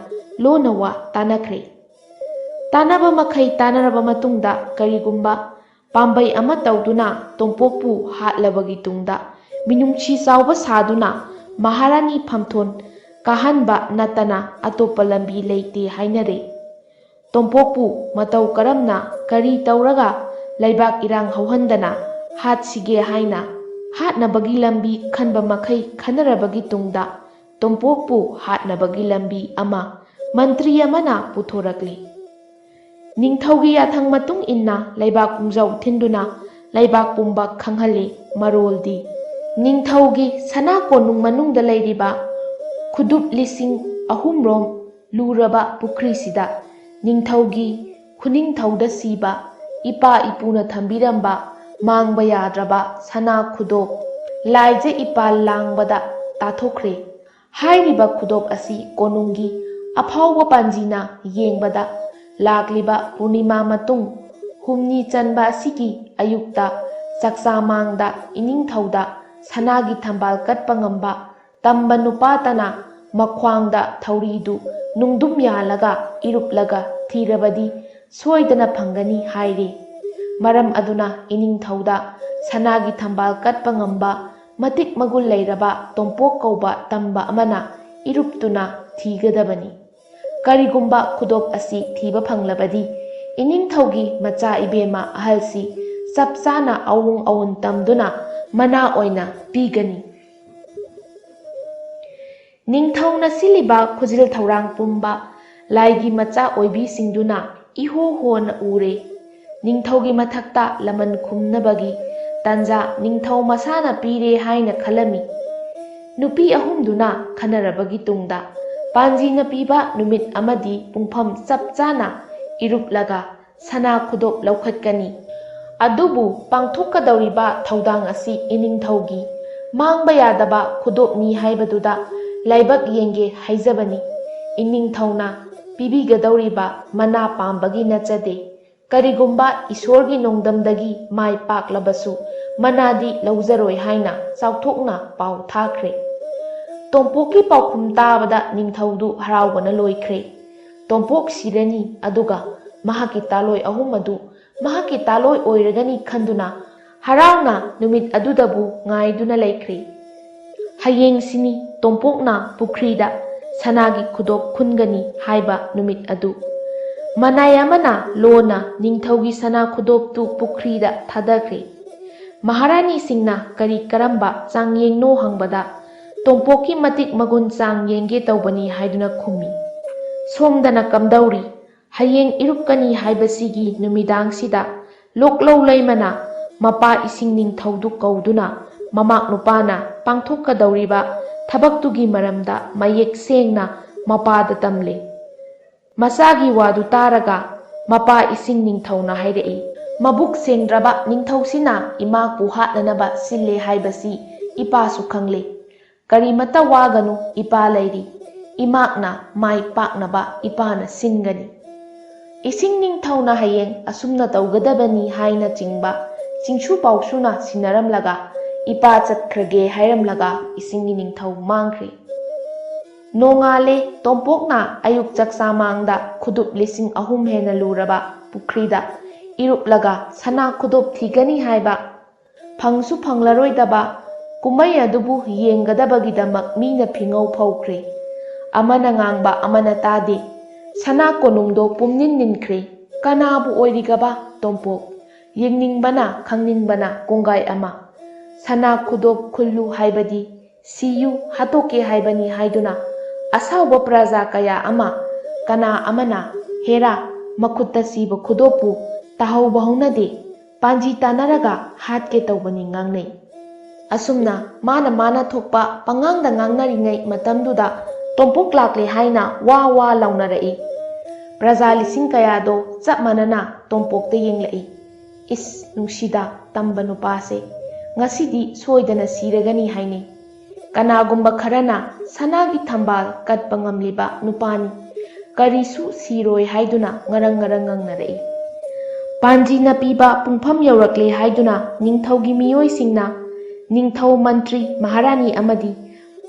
ꯂꯣꯟꯅ ꯋꯥ ꯇꯥꯟꯅꯈ꯭ꯔꯦ ꯇꯥꯟꯅꯕ ꯃꯈꯩ ꯇꯥꯟꯅꯔꯕ ꯃꯇꯨꯡꯗ ꯀꯔꯤꯒꯨꯝꯕ ꯄꯥꯝꯕꯩ ꯑꯃ ꯇꯧꯗꯨꯅ ꯇꯣꯝꯄꯣꯛꯄꯨ ꯍꯥꯠꯂꯕꯒꯤ ꯇꯨꯡꯗ ꯃꯤꯅꯨꯡꯁꯤ ꯆꯥꯎꯕ ꯁꯥꯗꯨꯅ ꯃꯍꯥꯔꯥꯅꯤ ꯐꯝꯊꯣꯟ ꯀꯥꯍꯟꯕ ꯅꯠꯇꯅ ꯑꯇꯣꯞꯄ ꯂꯝꯕꯤ ꯂꯩꯇꯦ ꯍꯥꯏꯅꯔꯦ ꯇꯣꯝꯄꯣꯛꯄꯨ ꯃꯇꯧ ꯀꯔꯝꯅ ꯀꯔꯤ ꯇꯧꯔꯒ ꯂꯩꯕꯥꯛ ꯏꯔꯥꯡ ꯍꯧꯍꯟꯗꯅ ꯍꯥꯠꯁꯤꯒꯦ ꯍꯥꯏꯅ ꯍꯥꯠꯅꯕꯒꯤ ꯂꯝꯕꯤ ꯈꯟꯕ ꯃꯈꯩ ꯈꯟꯅꯔꯕꯒꯤ ꯇꯨꯡꯗ ꯇꯣꯝꯄꯣꯛꯄꯨ ꯍꯥꯠꯅꯕꯒꯤ ꯂꯝꯕꯤ ꯑꯃ ꯃꯟꯇ꯭ꯔꯤ ꯑꯃꯅ ꯄꯨꯊꯣꯔꯛꯂꯤ ꯅꯤꯡꯊꯧꯒꯤ ꯌꯥꯊꯪ ꯃꯇꯨꯡ ꯏꯟꯅ ꯂꯩꯕꯥꯛ ꯄꯨꯡꯖꯥꯎ ꯊꯤꯟꯗꯨꯅ ꯂꯩꯕꯥꯛ ꯄꯨꯝꯕ ꯈꯪꯍꯜꯂꯤ ꯃꯔꯣꯜꯗꯤ ꯅꯤꯡꯊꯧꯒꯤ ꯁꯅꯥ ꯀꯣꯅꯨꯡ ꯃꯅꯨꯡꯗ ꯂꯩꯔꯤꯕ ꯈꯨꯗꯨꯞ 3,000 ꯂꯨꯔꯕ ꯄꯨꯈ꯭ꯔꯤꯁꯤꯗ ꯅꯤꯡꯊꯧꯒꯤ ꯈꯨꯅꯤꯡꯊꯧꯗ ꯁꯤꯕ ꯏꯄꯥ ꯏꯄꯨꯅ ꯊꯝꯕꯤꯔꯝꯕ ꯃꯥꯡꯕ ꯌꯥꯗ꯭ꯔꯕ ꯁꯅꯥ ꯈꯨꯗꯣꯞ ꯂꯥꯏꯖ ꯏꯄꯥꯜ ꯂꯥꯡꯕꯗ ꯇꯥꯊꯣꯛꯈ꯭ꯔꯦ ꯍꯥꯏꯔꯤꯕ ꯈꯨꯗꯣꯞ ꯑꯁꯤ ꯀꯣꯅꯨꯡꯒꯤ ꯑꯐꯥꯎꯕ ꯄꯥꯟꯖꯤꯅ ꯌꯦꯡꯕꯗ ꯂꯥꯛꯂꯤꯕ ꯄꯨꯔꯅꯤꯃꯥ ꯃꯇꯨꯡ 6 ꯆꯟꯕ ꯑꯁꯤꯒꯤ ꯑꯌꯨꯛꯇ ꯆꯥꯛꯆꯥꯃꯥꯡꯗ ꯏꯅꯤꯡꯊꯧꯗ ꯁꯅꯥꯒꯤ ꯊꯝꯕꯥꯜ ꯀꯠꯄ ꯉꯝꯕ ꯇꯝꯕ ꯅꯨꯄꯥꯇꯅ ꯃꯈ꯭ꯋꯥꯡꯗ ꯊꯧꯔꯤꯗꯨ ꯅꯨꯡꯗꯨꯝ ꯌꯥꯜꯂꯒ ꯏꯔꯨꯞꯂꯒ ꯊꯤꯔꯕꯗꯤ ꯁꯣꯏꯗꯅ ꯐꯪꯒꯅꯤ ꯍꯥꯏꯔꯦ ꯃꯔꯝ ꯑꯗꯨꯅ ꯏꯅꯤꯡꯊꯧꯗ ꯁꯅꯥꯒꯤ ꯊꯝꯕꯥꯜ ꯀꯠꯄ ꯉꯝꯕ ꯃꯇꯤꯛ ꯃꯒꯨꯟ ꯂꯩꯔꯕ ꯇꯣꯝꯄꯣꯛ ꯀꯧꯕ ꯇꯝꯕ ꯑꯃꯅ ꯏꯔꯨꯞꯇꯨꯅ ꯊꯤꯒꯗꯕꯅꯤ ꯀꯔꯤꯒꯨꯝꯕ ꯈꯨꯗꯣꯞ ꯑꯁꯤ ꯊꯤꯕ ꯐꯪꯂꯕꯗꯤ ꯏꯅꯤꯡꯊꯧꯒꯤ ꯃꯆꯥ ꯏꯕꯦꯝꯃ ꯑꯍꯜꯁꯤ ꯆꯞ ꯆꯥꯅ ꯑꯋꯨꯡ ꯑꯋꯨꯟ ꯇꯝꯗꯨꯅ ꯃꯅꯥ ꯑꯣꯏꯅ ꯄꯤꯒꯅꯤ ꯅꯤꯡꯊꯧꯅ ꯁꯤꯜꯂꯤꯕ ꯈꯨꯖꯤꯜ ꯊꯧꯔꯥꯡ ꯄꯨꯝꯕ ꯂꯥꯏꯒꯤ ꯃꯆꯥ ꯑꯣꯏꯕꯤꯁꯤꯡꯗꯨꯅ ꯏꯍꯣ ꯍꯣꯅ ꯎꯔꯦ ꯅꯤꯡꯊꯧꯒꯤ ꯃꯊꯛꯇ ꯂꯃꯟ ꯈꯨꯝꯅꯕꯒꯤ ꯇꯥꯟꯖꯥ ꯅꯤꯡꯊꯧ ꯃꯁꯥꯅ ꯄꯤꯔꯦ ꯍꯥꯏꯅ ꯈꯜꯂꯝꯃꯤ ꯅꯨꯄꯤ ꯑꯍꯨꯝꯗꯨꯅ ꯈꯟꯅꯔꯕꯒꯤ ꯇꯨꯡꯗ ꯄꯥꯟꯖꯤꯅ ꯄꯤꯕ ꯅꯨꯃꯤꯠ ꯑꯃꯗꯤ ꯄꯨꯡꯐꯝ ꯆꯞ ꯆꯥꯅ ꯏꯔꯨꯞꯂꯒ ꯁꯅꯥ ꯈꯨꯗꯣꯞ ꯂꯧꯈꯠꯀꯅꯤ꯫ ꯑꯗꯨꯕꯨ ꯄꯥꯡꯊꯣꯛꯀꯗꯧꯔꯤꯕ ꯊꯧꯗꯥꯡ ꯑꯁꯤ ꯏꯅꯤꯡꯊꯧꯒꯤ ꯃꯥꯡꯕ ꯌꯥꯗꯕ ꯈꯨꯗꯣꯞꯅꯤ ꯍꯥꯏꯕꯗꯨꯗ ꯂꯥꯏꯕꯛ ꯌꯦꯡꯒꯦ ꯍꯥꯏꯖꯕꯅꯤ꯫ ꯏꯅꯤꯡꯊꯧꯅ ꯄꯤꯕꯤꯒꯗꯧꯔꯤꯕ ꯃꯅꯥ ꯄꯥꯝꯕꯒꯤ ꯅꯠꯆꯗꯦ꯫ ꯀꯔꯤꯒꯨꯝꯕ ꯏꯁꯣꯔꯒꯤ ꯅꯣꯡꯗꯝꯗꯒꯤ ꯃꯥꯏ ꯄꯥꯛꯂꯕꯁꯨ ꯃꯅꯥꯗꯤ ꯂꯧꯖꯔꯣꯏ ꯍꯥꯏꯅ ꯆꯥꯎꯊꯣꯛꯅ ꯄꯥꯎ ꯊꯥꯈ꯭ꯔꯦ꯫ ꯇꯣꯝꯄꯣꯛꯀꯤ ꯄꯥꯎꯈꯨꯝ ꯇꯥꯕꯗ ꯅꯤꯡꯊꯧꯗꯨ ꯍꯔꯥꯎꯕꯅ ꯂꯣꯏꯈ꯭ꯔꯦ꯫ ꯇꯣꯝꯄꯣꯛ ꯁꯤꯔꯅꯤ, ꯑꯗꯨꯒ ꯃꯍꯥꯛꯀꯤ ꯇꯥꯂꯣꯏ ꯑꯍꯨꯝ ꯑꯗꯨ ꯃꯍꯥꯛꯀꯤ ꯇꯥꯂꯣꯏ ꯑꯣꯏꯔꯒꯅꯤ ꯈꯟꯗꯨꯅ ꯍꯔꯥꯎꯅ ꯅꯨꯃꯤꯠ ꯑꯗꯨꯗꯕꯨ ꯉꯥꯏꯗꯨꯅ ꯂꯩꯈ꯭ꯔꯦ꯫ ꯍꯌꯦꯡꯁꯤꯅꯤ ꯇꯣꯝꯄꯣꯛꯅ ꯄꯨꯈ꯭ꯔꯤꯗ ꯁꯅꯥꯒꯤ ꯈꯨꯗꯣꯞ ꯈꯨꯟꯒꯅꯤ ꯍꯥꯏꯕ ꯅꯨꯃꯤꯠ ꯑꯗꯨ꯫ ꯃꯅꯥꯏ ꯑꯃꯅ ꯂꯣꯟꯅ ꯅꯤꯡꯊꯧꯒꯤ ꯁꯅꯥ ꯈꯨꯗꯣꯞꯇꯨ ꯄꯨꯈ꯭ꯔꯤꯗ ꯊꯥꯗꯈ꯭ꯔꯦ꯫ ꯃꯍꯥꯔꯥꯅꯤꯁꯤꯡꯅ ꯀꯔꯤ ꯀꯔꯝꯕ ꯆꯥꯡꯌꯦꯡꯅꯣ ꯍꯪꯕꯗ ꯇꯣꯝꯄꯣꯛꯀꯤ ꯃꯇꯤꯛ ꯃꯒꯨꯟ ꯆꯥꯡ ꯌꯦꯡꯒꯦ ꯇꯧꯕꯅꯤ ꯍꯥꯏꯗꯨꯅ ꯈꯨꯝꯃꯤ꯫ ꯁꯣꯝꯗꯅ ꯀꯝꯗꯧꯔꯤ? ꯍꯌꯦꯡ ꯏꯔꯨꯞꯀꯅꯤ ꯍꯥꯏꯕꯁꯤꯒꯤ ꯅꯨꯃꯤꯗꯥꯡꯁꯤꯗ ꯂꯣꯛꯂꯧ ꯂꯩꯃꯅ ꯃꯄꯥ ꯏꯁꯤꯡ ꯅꯤꯡꯊꯧꯗꯨ ꯀꯧꯗꯨꯅ ꯃꯃꯥꯛ ꯅꯨꯄꯥꯅ ꯄꯥꯡꯊꯣꯛꯀꯗꯧꯔꯤꯕ ꯊꯕꯛꯇꯨꯒꯤ ꯃꯔꯝꯗ ꯃꯌꯦꯛ ꯁꯦꯡꯅ ꯃꯄꯥꯗ ꯇꯝꯂꯦ꯫ ꯃꯆꯥꯒꯤ ꯋꯥꯗꯨ ꯇꯥꯔꯒ ꯃꯄꯥ ꯏꯁꯤꯡ ꯅꯤꯡꯊꯧꯅ ꯍꯥꯏꯔꯛꯏ, ꯃꯕꯨꯛ ꯁꯦꯡꯗ꯭ꯔꯕ ꯅꯤꯡꯊꯧꯁꯤꯅ ꯏꯃꯥꯄꯨ ꯍꯥꯠꯅꯅꯕ ꯁꯤꯜꯂꯦ ꯍꯥꯏꯕꯁꯤ ꯏꯄꯥꯁꯨ ꯈꯪꯂꯦ꯫ ꯀꯔꯤꯃꯠꯇ ꯋꯥꯒꯅꯨ, ꯏꯄꯥ ꯂꯩꯔꯤ꯫ ꯏꯃꯥꯛꯅ ꯃꯥꯏ ꯄꯥꯛꯅꯕ ꯏꯄꯥꯅ ꯁꯤꯟꯒꯅꯤ꯫ ꯏꯁꯤꯡ ꯅꯤꯡꯊꯧꯅ ꯍꯌꯦꯡ ꯑꯁꯨꯝꯅ ꯇꯧꯒꯗꯕꯅꯤ ꯍꯥꯏꯅ ꯆꯤꯡꯕ ꯆꯤꯡꯁꯨ ꯄꯥꯎꯁꯨꯅ ꯁꯤꯟꯅꯔꯝꯂꯒ ꯏꯄꯥ ꯆꯠꯈ꯭ꯔꯒꯦ ꯍꯥꯏꯔꯝꯂꯒ ꯏꯁꯤꯡꯒꯤ ꯅꯤꯡꯊꯧ ꯃꯥꯡꯈ꯭ꯔꯦ꯫ ꯅꯣꯡꯉꯥꯜꯂꯦ ꯇꯣꯝꯄꯣꯛꯅ ꯑꯌꯨꯛ ꯆꯥꯛꯆꯥꯃꯥꯡꯗ ꯈꯨꯗꯨꯞ 3000 ꯍꯦꯟꯅ ꯂꯨꯔꯕ ꯄꯨꯈ꯭ꯔꯤꯗ ꯏꯔꯨꯞꯂꯒ ꯁꯅꯥ ꯈꯨꯗꯣꯞ ꯊꯤꯒꯅꯤ ꯍꯥꯏꯕ, ꯐꯪꯁꯨ ꯐꯪꯂꯔꯣꯏꯗꯕ ꯀꯨꯝꯃꯩ ꯑꯗꯨꯕꯨ ꯌꯦꯡꯒꯗꯕꯒꯤꯗꯃꯛ ꯃꯤꯅ ꯐꯤꯉꯧ ꯐꯧꯈ꯭ꯔꯦ꯫ ꯑꯃꯅ ꯉꯥꯡꯕ ꯑꯃꯅ ꯇꯥꯗꯦ꯫ ꯁꯅꯥ ꯀꯣꯅꯨꯡꯗꯣ ꯄꯨꯝꯅꯤꯟ ꯅꯤꯟꯈ꯭ꯔꯦ꯫ ꯀꯅꯥꯕꯨ ꯑꯣꯏꯔꯤꯒꯕ ꯇꯣꯝꯄꯣꯛ? ꯌꯦꯡꯅꯤꯡꯕꯅ ꯈꯪꯅꯤꯡꯕꯅ ꯀꯣꯡꯒꯥꯏ ꯑꯃ꯫ ꯁꯅꯥ ꯈꯨꯗꯣꯞ ꯈꯨꯜꯂꯨ ꯍꯥꯏꯕꯗꯤ ꯁꯤꯌꯨ ꯍꯥꯠꯇꯣꯛꯀꯦ ꯍꯥꯏꯕꯅꯤ ꯍꯥꯏꯗꯨꯅ ꯑꯁꯥꯎꯕ ꯄ꯭ꯔꯖꯥ ꯀꯌꯥ ꯑꯃ, ꯀꯅꯥ ꯑꯃꯅ ꯍꯦꯔꯥ ꯃꯈꯨꯠꯇ ꯁꯤꯕ ꯈꯨꯗꯣꯞꯄꯨ ꯇꯥꯍꯧꯕ ꯍꯧꯅꯗꯦ, ꯄꯥꯟꯖꯤ ꯇꯥꯟꯅꯔꯒ ꯍꯥꯠꯀꯦ ꯇꯧꯕꯅꯤ ꯉꯥꯡꯅꯩ꯫ ꯑꯁꯨꯝꯅ ꯃꯥꯅ ꯊꯣꯛꯄ ꯄꯉꯥꯡꯗ ꯉꯥꯡꯅꯔꯤꯉꯩ ꯃꯇꯝꯗꯨꯗ ꯇꯣꯝꯄꯣꯛ ꯂꯥꯛꯂꯦ ꯍꯥꯏꯅ ꯋꯥ ꯋꯥ ꯂꯥꯎꯅꯔꯛꯏ꯫ ꯄ꯭ꯔꯖꯥ 1000 ꯀꯌꯥꯗꯣ ꯆꯞ ꯃꯥꯟꯅꯅ ꯇꯣꯝꯄꯣꯛꯇ ꯌꯦꯡꯂꯛꯏ꯫ ꯏꯁ ꯅꯨꯡꯁꯤꯗ ꯇꯝꯕ ꯅꯨꯄꯥꯁꯦ, ꯉꯁꯤꯗꯤ ꯁꯣꯏꯗꯅ ꯁꯤꯔꯒꯅꯤ ꯍꯥꯏꯅꯩ꯫ ꯀꯅꯥꯒꯨꯝꯕ ꯈꯔꯅ ꯁꯅꯥꯒꯤ ꯊꯝꯕꯥꯜ ꯀꯠꯄ ꯉꯝꯂꯤꯕ ꯅꯨꯄꯥꯅꯤ, ꯀꯔꯤꯁꯨ ꯁꯤꯔꯣꯏ ꯍꯥꯏꯗꯨꯅ ꯉꯔꯪ ꯉꯔꯪ ꯉꯪꯅꯔꯛꯏ꯫ ꯄꯥꯟꯖꯤꯅ ꯄꯤꯕ ꯄꯨꯡꯐꯝ ꯌꯧꯔꯛꯂꯦ ꯍꯥꯏꯗꯨꯅ ꯅꯤꯡꯊꯧꯒꯤ ꯃꯤꯑꯣꯏꯁꯤꯡꯅ ꯅꯤꯡꯊꯧ ꯃꯟꯇ꯭ꯔꯤ ꯃꯍꯥꯔꯥꯅꯤ ꯑꯃꯗꯤ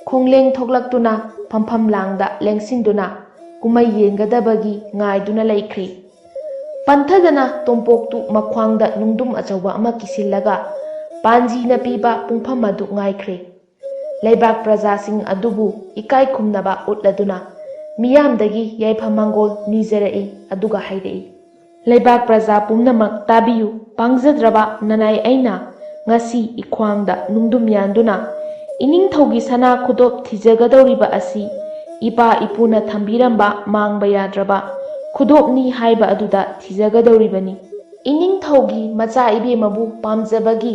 ꯈꯣꯡꯂꯦꯡ ꯊꯣꯛꯂꯛꯇꯨꯅ ꯐꯝꯐꯝ ꯂꯥꯡꯗ ꯂꯦꯡꯁꯤꯟꯗꯨꯅ ꯀꯨꯝꯃꯩ ꯌꯦꯡꯒꯗꯕꯒꯤ ꯉꯥꯏꯗꯨꯅ ꯂꯩꯈ꯭ꯔꯦ꯫ ꯄꯟꯊꯗꯅ ꯇꯣꯝꯄꯣꯛꯇꯨ ꯃꯈ꯭ꯋꯥꯡꯗ ꯅꯨꯡꯗꯨꯝ ꯑꯆꯧꯕ ꯑꯃ ꯀꯤꯁꯤꯜꯂꯒ ꯄꯥꯟꯖꯤꯅ ꯄꯤꯕ ꯄꯨꯡꯐꯝ ꯑꯗꯨ ꯉꯥꯏꯈ꯭ꯔꯦ꯫ ꯂꯩꯕꯥꯛ ꯄ꯭ꯔꯖꯥꯁꯤꯡ ꯑꯗꯨꯕꯨ ꯏꯀꯥꯏ ꯈꯨꯝꯅꯕ ꯎꯠꯂꯗꯨꯅ ꯃꯤꯌꯥꯝꯗꯒꯤ ꯌꯥꯏꯐ ꯃꯪꯒꯣꯜ ꯅꯤꯖꯔꯛꯏ, ꯑꯗꯨꯒ ꯍꯥꯏꯔꯛꯏ, ꯂꯩꯕꯥꯛ प्रजा पुम्नमक ताबियु पांगजद्रबा ननाई अइना ngasi इख्वांगदा नुंगदुम यान्दुना इनिंगथौगी सना खुदोप थिजगदौरिबा असि इपा इपुना थंबिरंबा मांगबा याद्रबा खुदोपनी हाइबा अदुदा थिजगदौरिबनी इनिंगथौगी मचा इबेमबु पामजबगी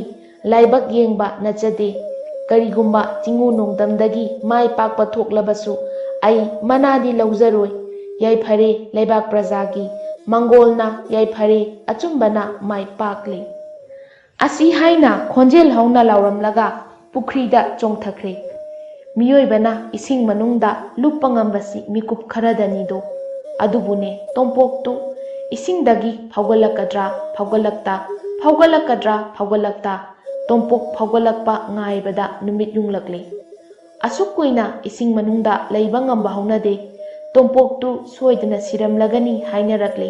लाइबक येंगबा नचदे करिगुम्बा चिंगु नोंगदमदगी माई पाकपा थोकलबसु आई मनादी लौजरोय याइफरे लेबाक प्रजागी मंगोलना याइफरे अचुंबना माई पाकले असी हाइना खोंजेल हौना लाउरमलगा पुख्रीदा चोंगथख्रे मियोइबना इसिंग मनुंगदा लुप्पा ngambasi मिकुप खरदनीदो अदुबुने तोंपोक्तु इसिंगदगी फौगलकता तोंपोक फौगलकपा ngaibada numit yunglakle असुक कुइना इसिंग मनुंगदा लैबा ngamba हौनदे तोंपोक्तु सोइदना सिरमलगनी हाइनरकले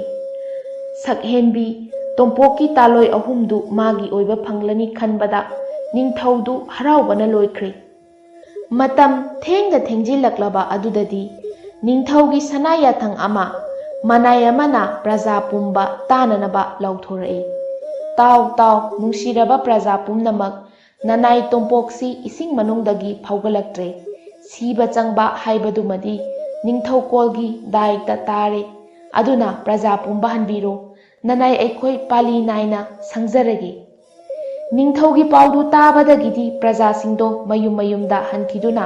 सकहेनबी तोंपोकी तालोय अहुमदु मागी ओइबा फंगलनी खनबदा निंगथौदु हराउबना लोइख्रे मतम थेंगदा थेंजिलकलबा अदुददी निंगथौगी सना याथंग अमा मनाय अमना प्रजा पुंबा ताननबा लौथोरई ताव ताव नुंसिरबा प्रजा पुंनमक ननाई तोंपोक्सी इसिंग मनुंगदगी फौगलक्त्रे सीबा चंगबा हाइबदुमदी निंगथौकोलगी दायित्व तारे अदुना प्रजा पुंबा हनबिरो ननाई ऐखोय पाली नायना संगजरगे निंगथौगी पाउदु ताबदगिदी प्रजासिंगदो मयुम मयुमदा हनखिदुना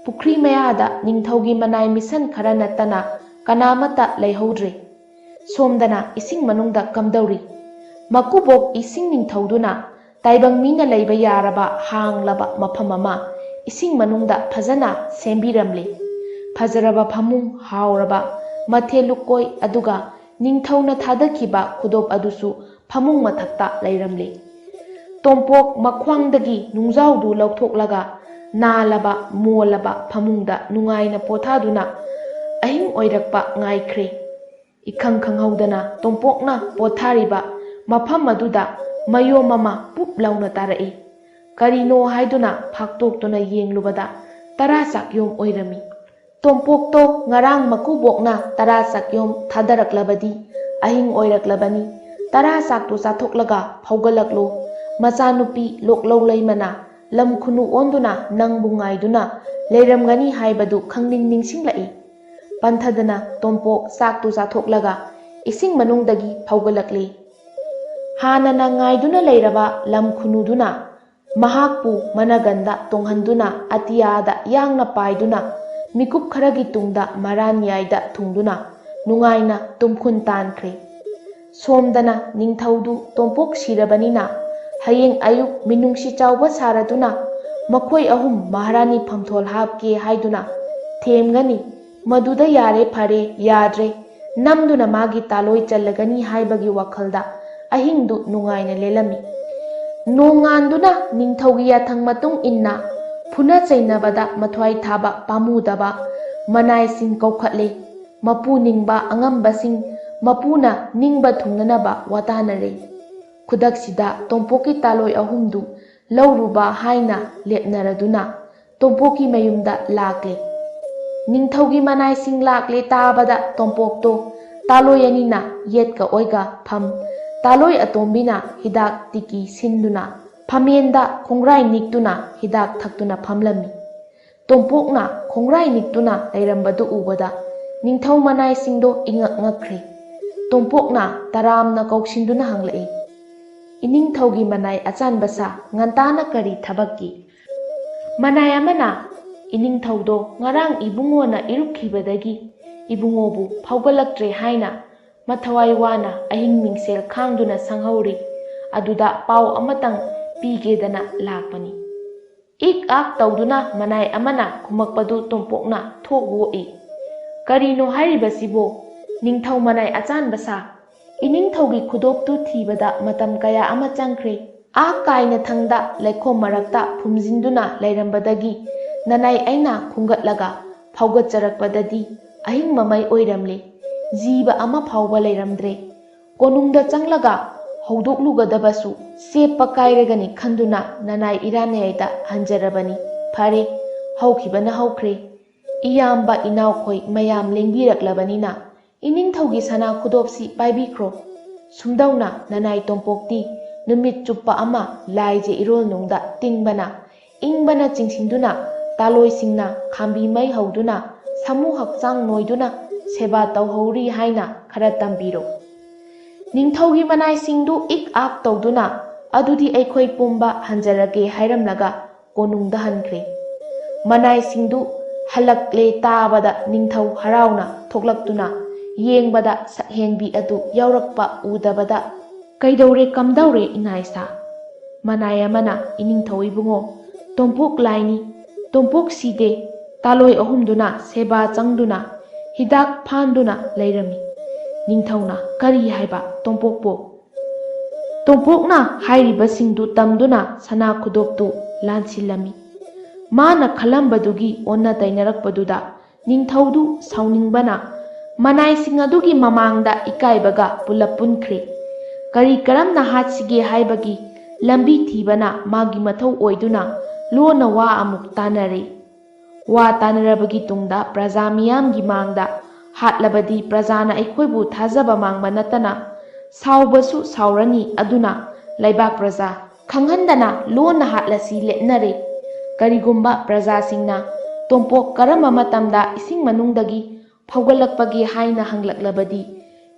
पुख्री मयादा निंगथौगी मनाई मिसन खरा नत्तना कनामता लैहौद्रे सोमदना इसिंग मनुंगदा कमदौरी मकुबोक इसिंग निंथौदुना ताइबंग मीना लैबा यारबा हांगलबा मफम अमा इसिंग मनुंगदा फजना सेंबिरमले फजरबा फमुंग हावरबा मथे लुकोय अदुगा निंथौना थादखिबा खुदोप अदुसु फमुंग मथक्ता लैरमले तोंपोक मख्वांगदगी नुंजाउदु लौथोकलगा नालबा मोलबा फमुंगदा नुंगाइना पोथादुना अहिंग ओइरकपा ngaikre इखंग खंगहौदना तोंपोकना पोथारिबा मफम अदुदा मयो ममा पुप लाउना तारई करिनो हाइदुना फाक्तोक्तुना येंगलुबदा तरा साक्योम ओइरमी तोंपोक्तो ngarang makubokna tara sakyom thadaraklabadi ahing oiraklabani tara saktu sathoklaga phaugalaklo machanupi loklo leimana lam khunu onduna nangbu ngaiduna leiramgani haibadu khangning ningsinglai panthadana tompok saktu sathoklaga ising manungdagi phaugalakle hanana ngaiduna leiraba lam khunuduna mahakpu managanda tonghanduna atiyada yangna paiduna मिकुप खरगी तुंगदा मरान याइदा थुंगदुना नुंगाइना तुमखुन तानख्रे सोमदना निंथौदु तोंपोक सिरबनिना हयेंग अयुक मिनुंगसि चावबा सारदुना मखोय अहुम महारानी फमथोल हापके हाइदुना थेमगनी मदुदा यारे फरे याद्रे नमदुना मागी तालोय चल्लगनी हाइबगी वखलदा अहिंगदु नुंगाइना लेलमी नोंगांदुना निंथौगी याथंग मतुंग इन्ना फुना चैनबदा मथ्वाई थाबा पामुदबा मनाइसिंग कौखटले मपु निंगबा अंगंबसिंग मपुना निंगबा थुंगनबा वातानरे खुदक्सिदा तोंपोकी तालोय अहुमदु लौरुबा हाइना लेपनरदुना तोंपोकी मयुमदा लाक्ले निंगथौगी मनाइसिंग लाक्ले ताबदा तोंपोक्तो तालोय अनिना येतका ओइगा फम तालोय अतोंबिना हिदाक तिकी सिंदुना फमेंदा खोंग्राई निक्तुना हिदाक थक्तुना फमलमी तोंपोकना खोंग्राई निक्तुना लैरंबदु उबदा निंथौ मनाइसिंदो इंगक ngakre तोंपोकना तरामना कौसिंदुना हंगलई इनिंगथौगी मनाई अचानबसा ngantaना करी थबक्की मनाई अमना इनिंगथौदो ngarang ibungona irukkhibadagi ibungobu phaugalaktre haina mathawai wana ahing mingsel khangduna sanghori aduda pau amatang पीगेदना लापनी एक आक तौदुना मनाई अमना खुमकपदु तोंपोकना थोगोई करीनो हारिबसिबो निंगथौ मनाई अचानबसा इनिंगथौगी खुदोपतु थीबदा मतम कया अमा चंख्रे आक कायना थंगदा लैखोम मरक्ता फुमजिंदुना लैरंबदगी ननाई ऐना खुंगतलगा फौगतचरकपददी अहिंग ममै ओइरमले जीव अमा फाउबा लैरमद्रे कोनुंगदा चंगलगा हौदोकलुगदबसु सेप कायरगनी खंदुना ननाई इरानयदा हंजरबनी फरे हौखिबना हौख्रे इयाम्बा इनावखोय मयाम लेंबिरक्लबनिना इनिंगथौगी सना खुदोपसी पाइबिख्रो सुमदौना ननाई तोंपोक्ती नुमित चुप्पा अमा लाइजे इरोलनुंगदा तिंगबना इंगबना चिंसिंदुना तालोयसिंगना खांबी मै हौदुना सामु हक्चांग नोयदुना सेबा तौहौरी हाइना खरा तंबिरो निंगथौगी मनाइसिंदु इक आक तौदुना अदुदी ऐखोय पुंबा हंजरगे हाइरमलगा कोनुंगदा हनख्रे मनाइसिंदु हलक्ले ताबदा निंगथौ हराउना थोक्लक्तुना येंगबदा सहेनबी अदु यावरक्पा उदबदा कैदौरे कमदौरे इनाइसा मनाय अमना इनिंगथौ इबुंगो तोंपोक लाइनी तोंपोक सीदे तालोय अहुमदुना सेबा चंगदुना हिदाक फानदुना लैरमी निंगथौना करी हाइबा तोंपोकपो तोंपोकना हाइरिबसिंदु तमदुना सना खुदोपतु लानसिलमी माना खलंबदुगी ओन्ना तैनरकपदुदा निंगथौदु साउनिंगबना मनाइसिंग अदुगी ममांगदा इकाइबगा पुलप पुनख्रे करी करमना हाटसिगे हाइबगी लंबी थीबना मागी मथौ ओइदुना लोना वा अमुक तानरे वा तानरबगी तुंगदा प्रजा मियामगी मांगदा हाटलबदी प्रजाना ऐखोयबु थाजबा मांगबा नतना साउबसु साउरनी अदुना लैबाक प्रजा खंगहंदना लोना हाटलसी लेनरे करिगुंबा प्रजा सिंगना तोंपोक करम मतमदा इसिंग मनुंगदगी फौगलकपगी हाइना हंगलकलबदी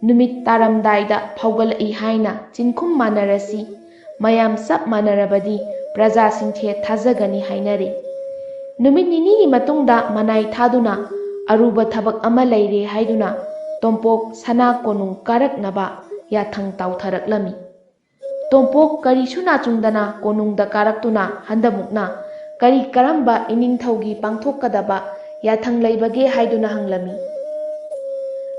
नुमित तारमदाइदा फौगलई हाइना चिनखुम मानरसी मयाम सब मानरबदी प्रजा सिंथे थाजगनी हाइनरे नुमित निनी मतुंगदा मनाई थादुना अरुबा थबक अमा लैरे हाइदुना Tompok sana konung karaknaba yathang tautharaklami. Tompok karisu na chungdana konungda karaktuna handamukna kari karamba iningthaugi pangthokadaba yathang leibage haiduna hanglami.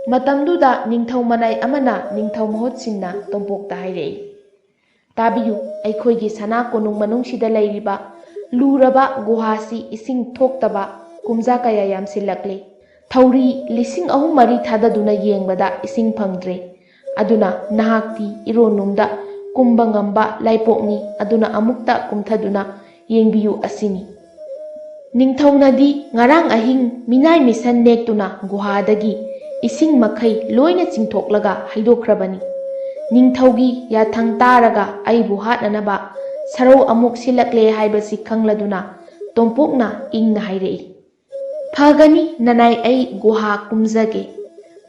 Matamduda ningthau manai amana ningthau mahut sinna Tompokta hairei. Tabiyu aikhoigi sana konung manungsida leiriba luraba guhasi ising thoktaba kumja kaya yam silakle. Thauri lising ahum mari thadaduna yengbada ising phangdre. Aduna nahakti ironumda kumbangamba laipokni aduna amukta kumthaduna yengbiyu asini. Ningthaunadi ngarang ahing minai misan nektuna guhadagi ising makai loina chingthoklaga haidokrabani. Ningthaugi yathang taraga aibu hatnanaba sarau amuk silakle haibasi khangladuna Tompokna ingna hairei. Phagani nanai ai guha kumjage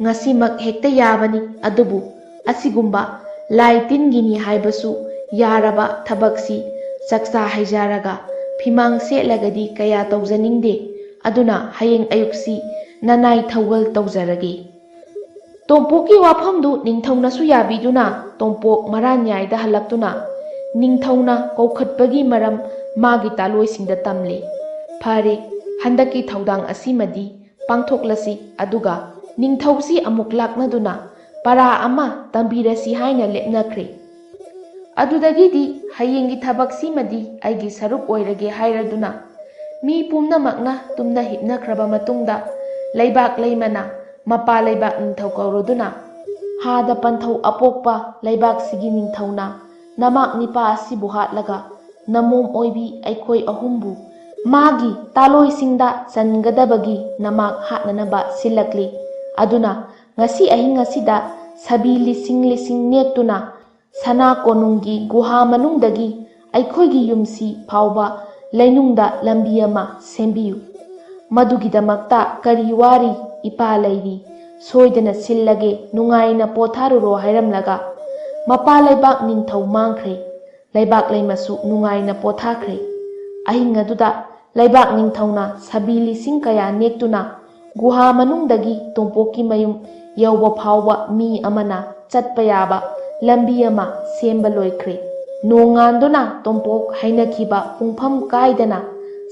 ngasimak hekta yabani adubu asigumba lai tingini haibasu yaraba thabaksi saksa haijaraga phimang setlagadi kaya tawjaningde aduna hayeng ayuksi nanai thawgal tawjarage. Tompokki wafamdu ningthaunasu yabiduna Tompok maranyaida halaktuna ningthauna kaukhatpagi maram magi taloisingda tamle. Phare handaki thaudang asimadi pangthoklasi aduga ningthausi amuk laknaduna para ama tambirasi haina lepnakhre. Adudagidi hayengi thabaksi madi aigi saruk oirage hairaduna mi pumnamakna tumna hipnakraba matungda leibak leimana mapa leibak ningthau kauroduna hada panthau apokpa leibak sigi ningthauna namak nipa asibu hatlaga namom oibi aikhoi ahumbu magi taloisingda changadabagi namak hatnanaba silakli. Aduna ngasi ahing ngasida sabi lising nektuna sana konunggi guha manungdagi aikhoigi yumsi phauba lainungda lambi ama sembiyu. Madugidamakta kari wari ipa leiri soidana sillage nungaina potharuro hairamlaga mapa leibak ningthau mangkhre leibak leimasu nungaina pothakhre. Ahing aduda leibak ningthauna sabi lising kaya nektuna guha manungdagi Tompokki mayum yauba phauba mi amana chatpa yaba lambi ama semba loikhre. Nonganduna Tompok hainakhiba pungpham kaidana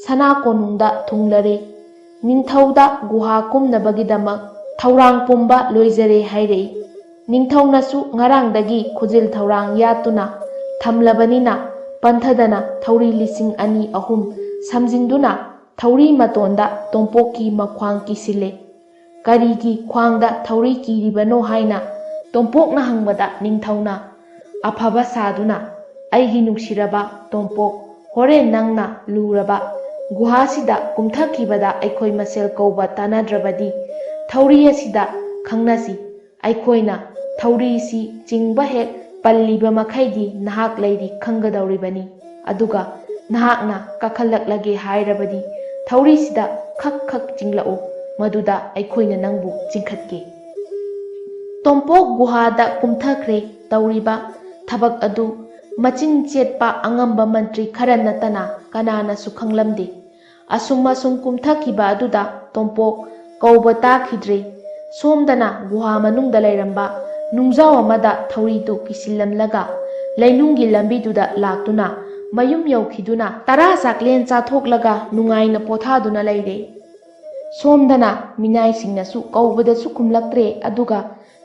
sana konungda thunglare. Ningthauda guha kumnabagidamak thaurang pumba loijare hairei. Ningthaunasu ngarangdagi khujil thaurang yatuna thamlabanina panthadana thauri lising ani ahum samjingduna thauri matonda Tompokki makhwang kisile. Karigi khwangda thauri kiribano haina Tompokna hangbada ningthauna afaba saduna aigi nungsiraba Tompok horen nangna luraba guhasida kumthakibada aikhoi masel kauba tanadrabadi thauri asida khangnasi aikhoina thauri si chingba hek palliba makhaidi nahak leiri khanggadawribani. Aduga nahakna kakhallaklage hairabadi thauri sida khak chinglau maduda aikhoina nangbu chingkhatke. Tompok guhada kumthakre tawriba thabak adu machin chetpa angamba mantri khara natana kanana su khanglamde. Asum kumthakiba aduda Tompok kauba takhidre. Somdana guha manungda leiramba nungjaw amada thauridu kisillamlaga lainunggi lambiduda laktuna mayum yaukhiduna tara saklen chathoklaga nungaina pothaduna leire. Somdana minai singnasu kaubadasu kumlaktre aduga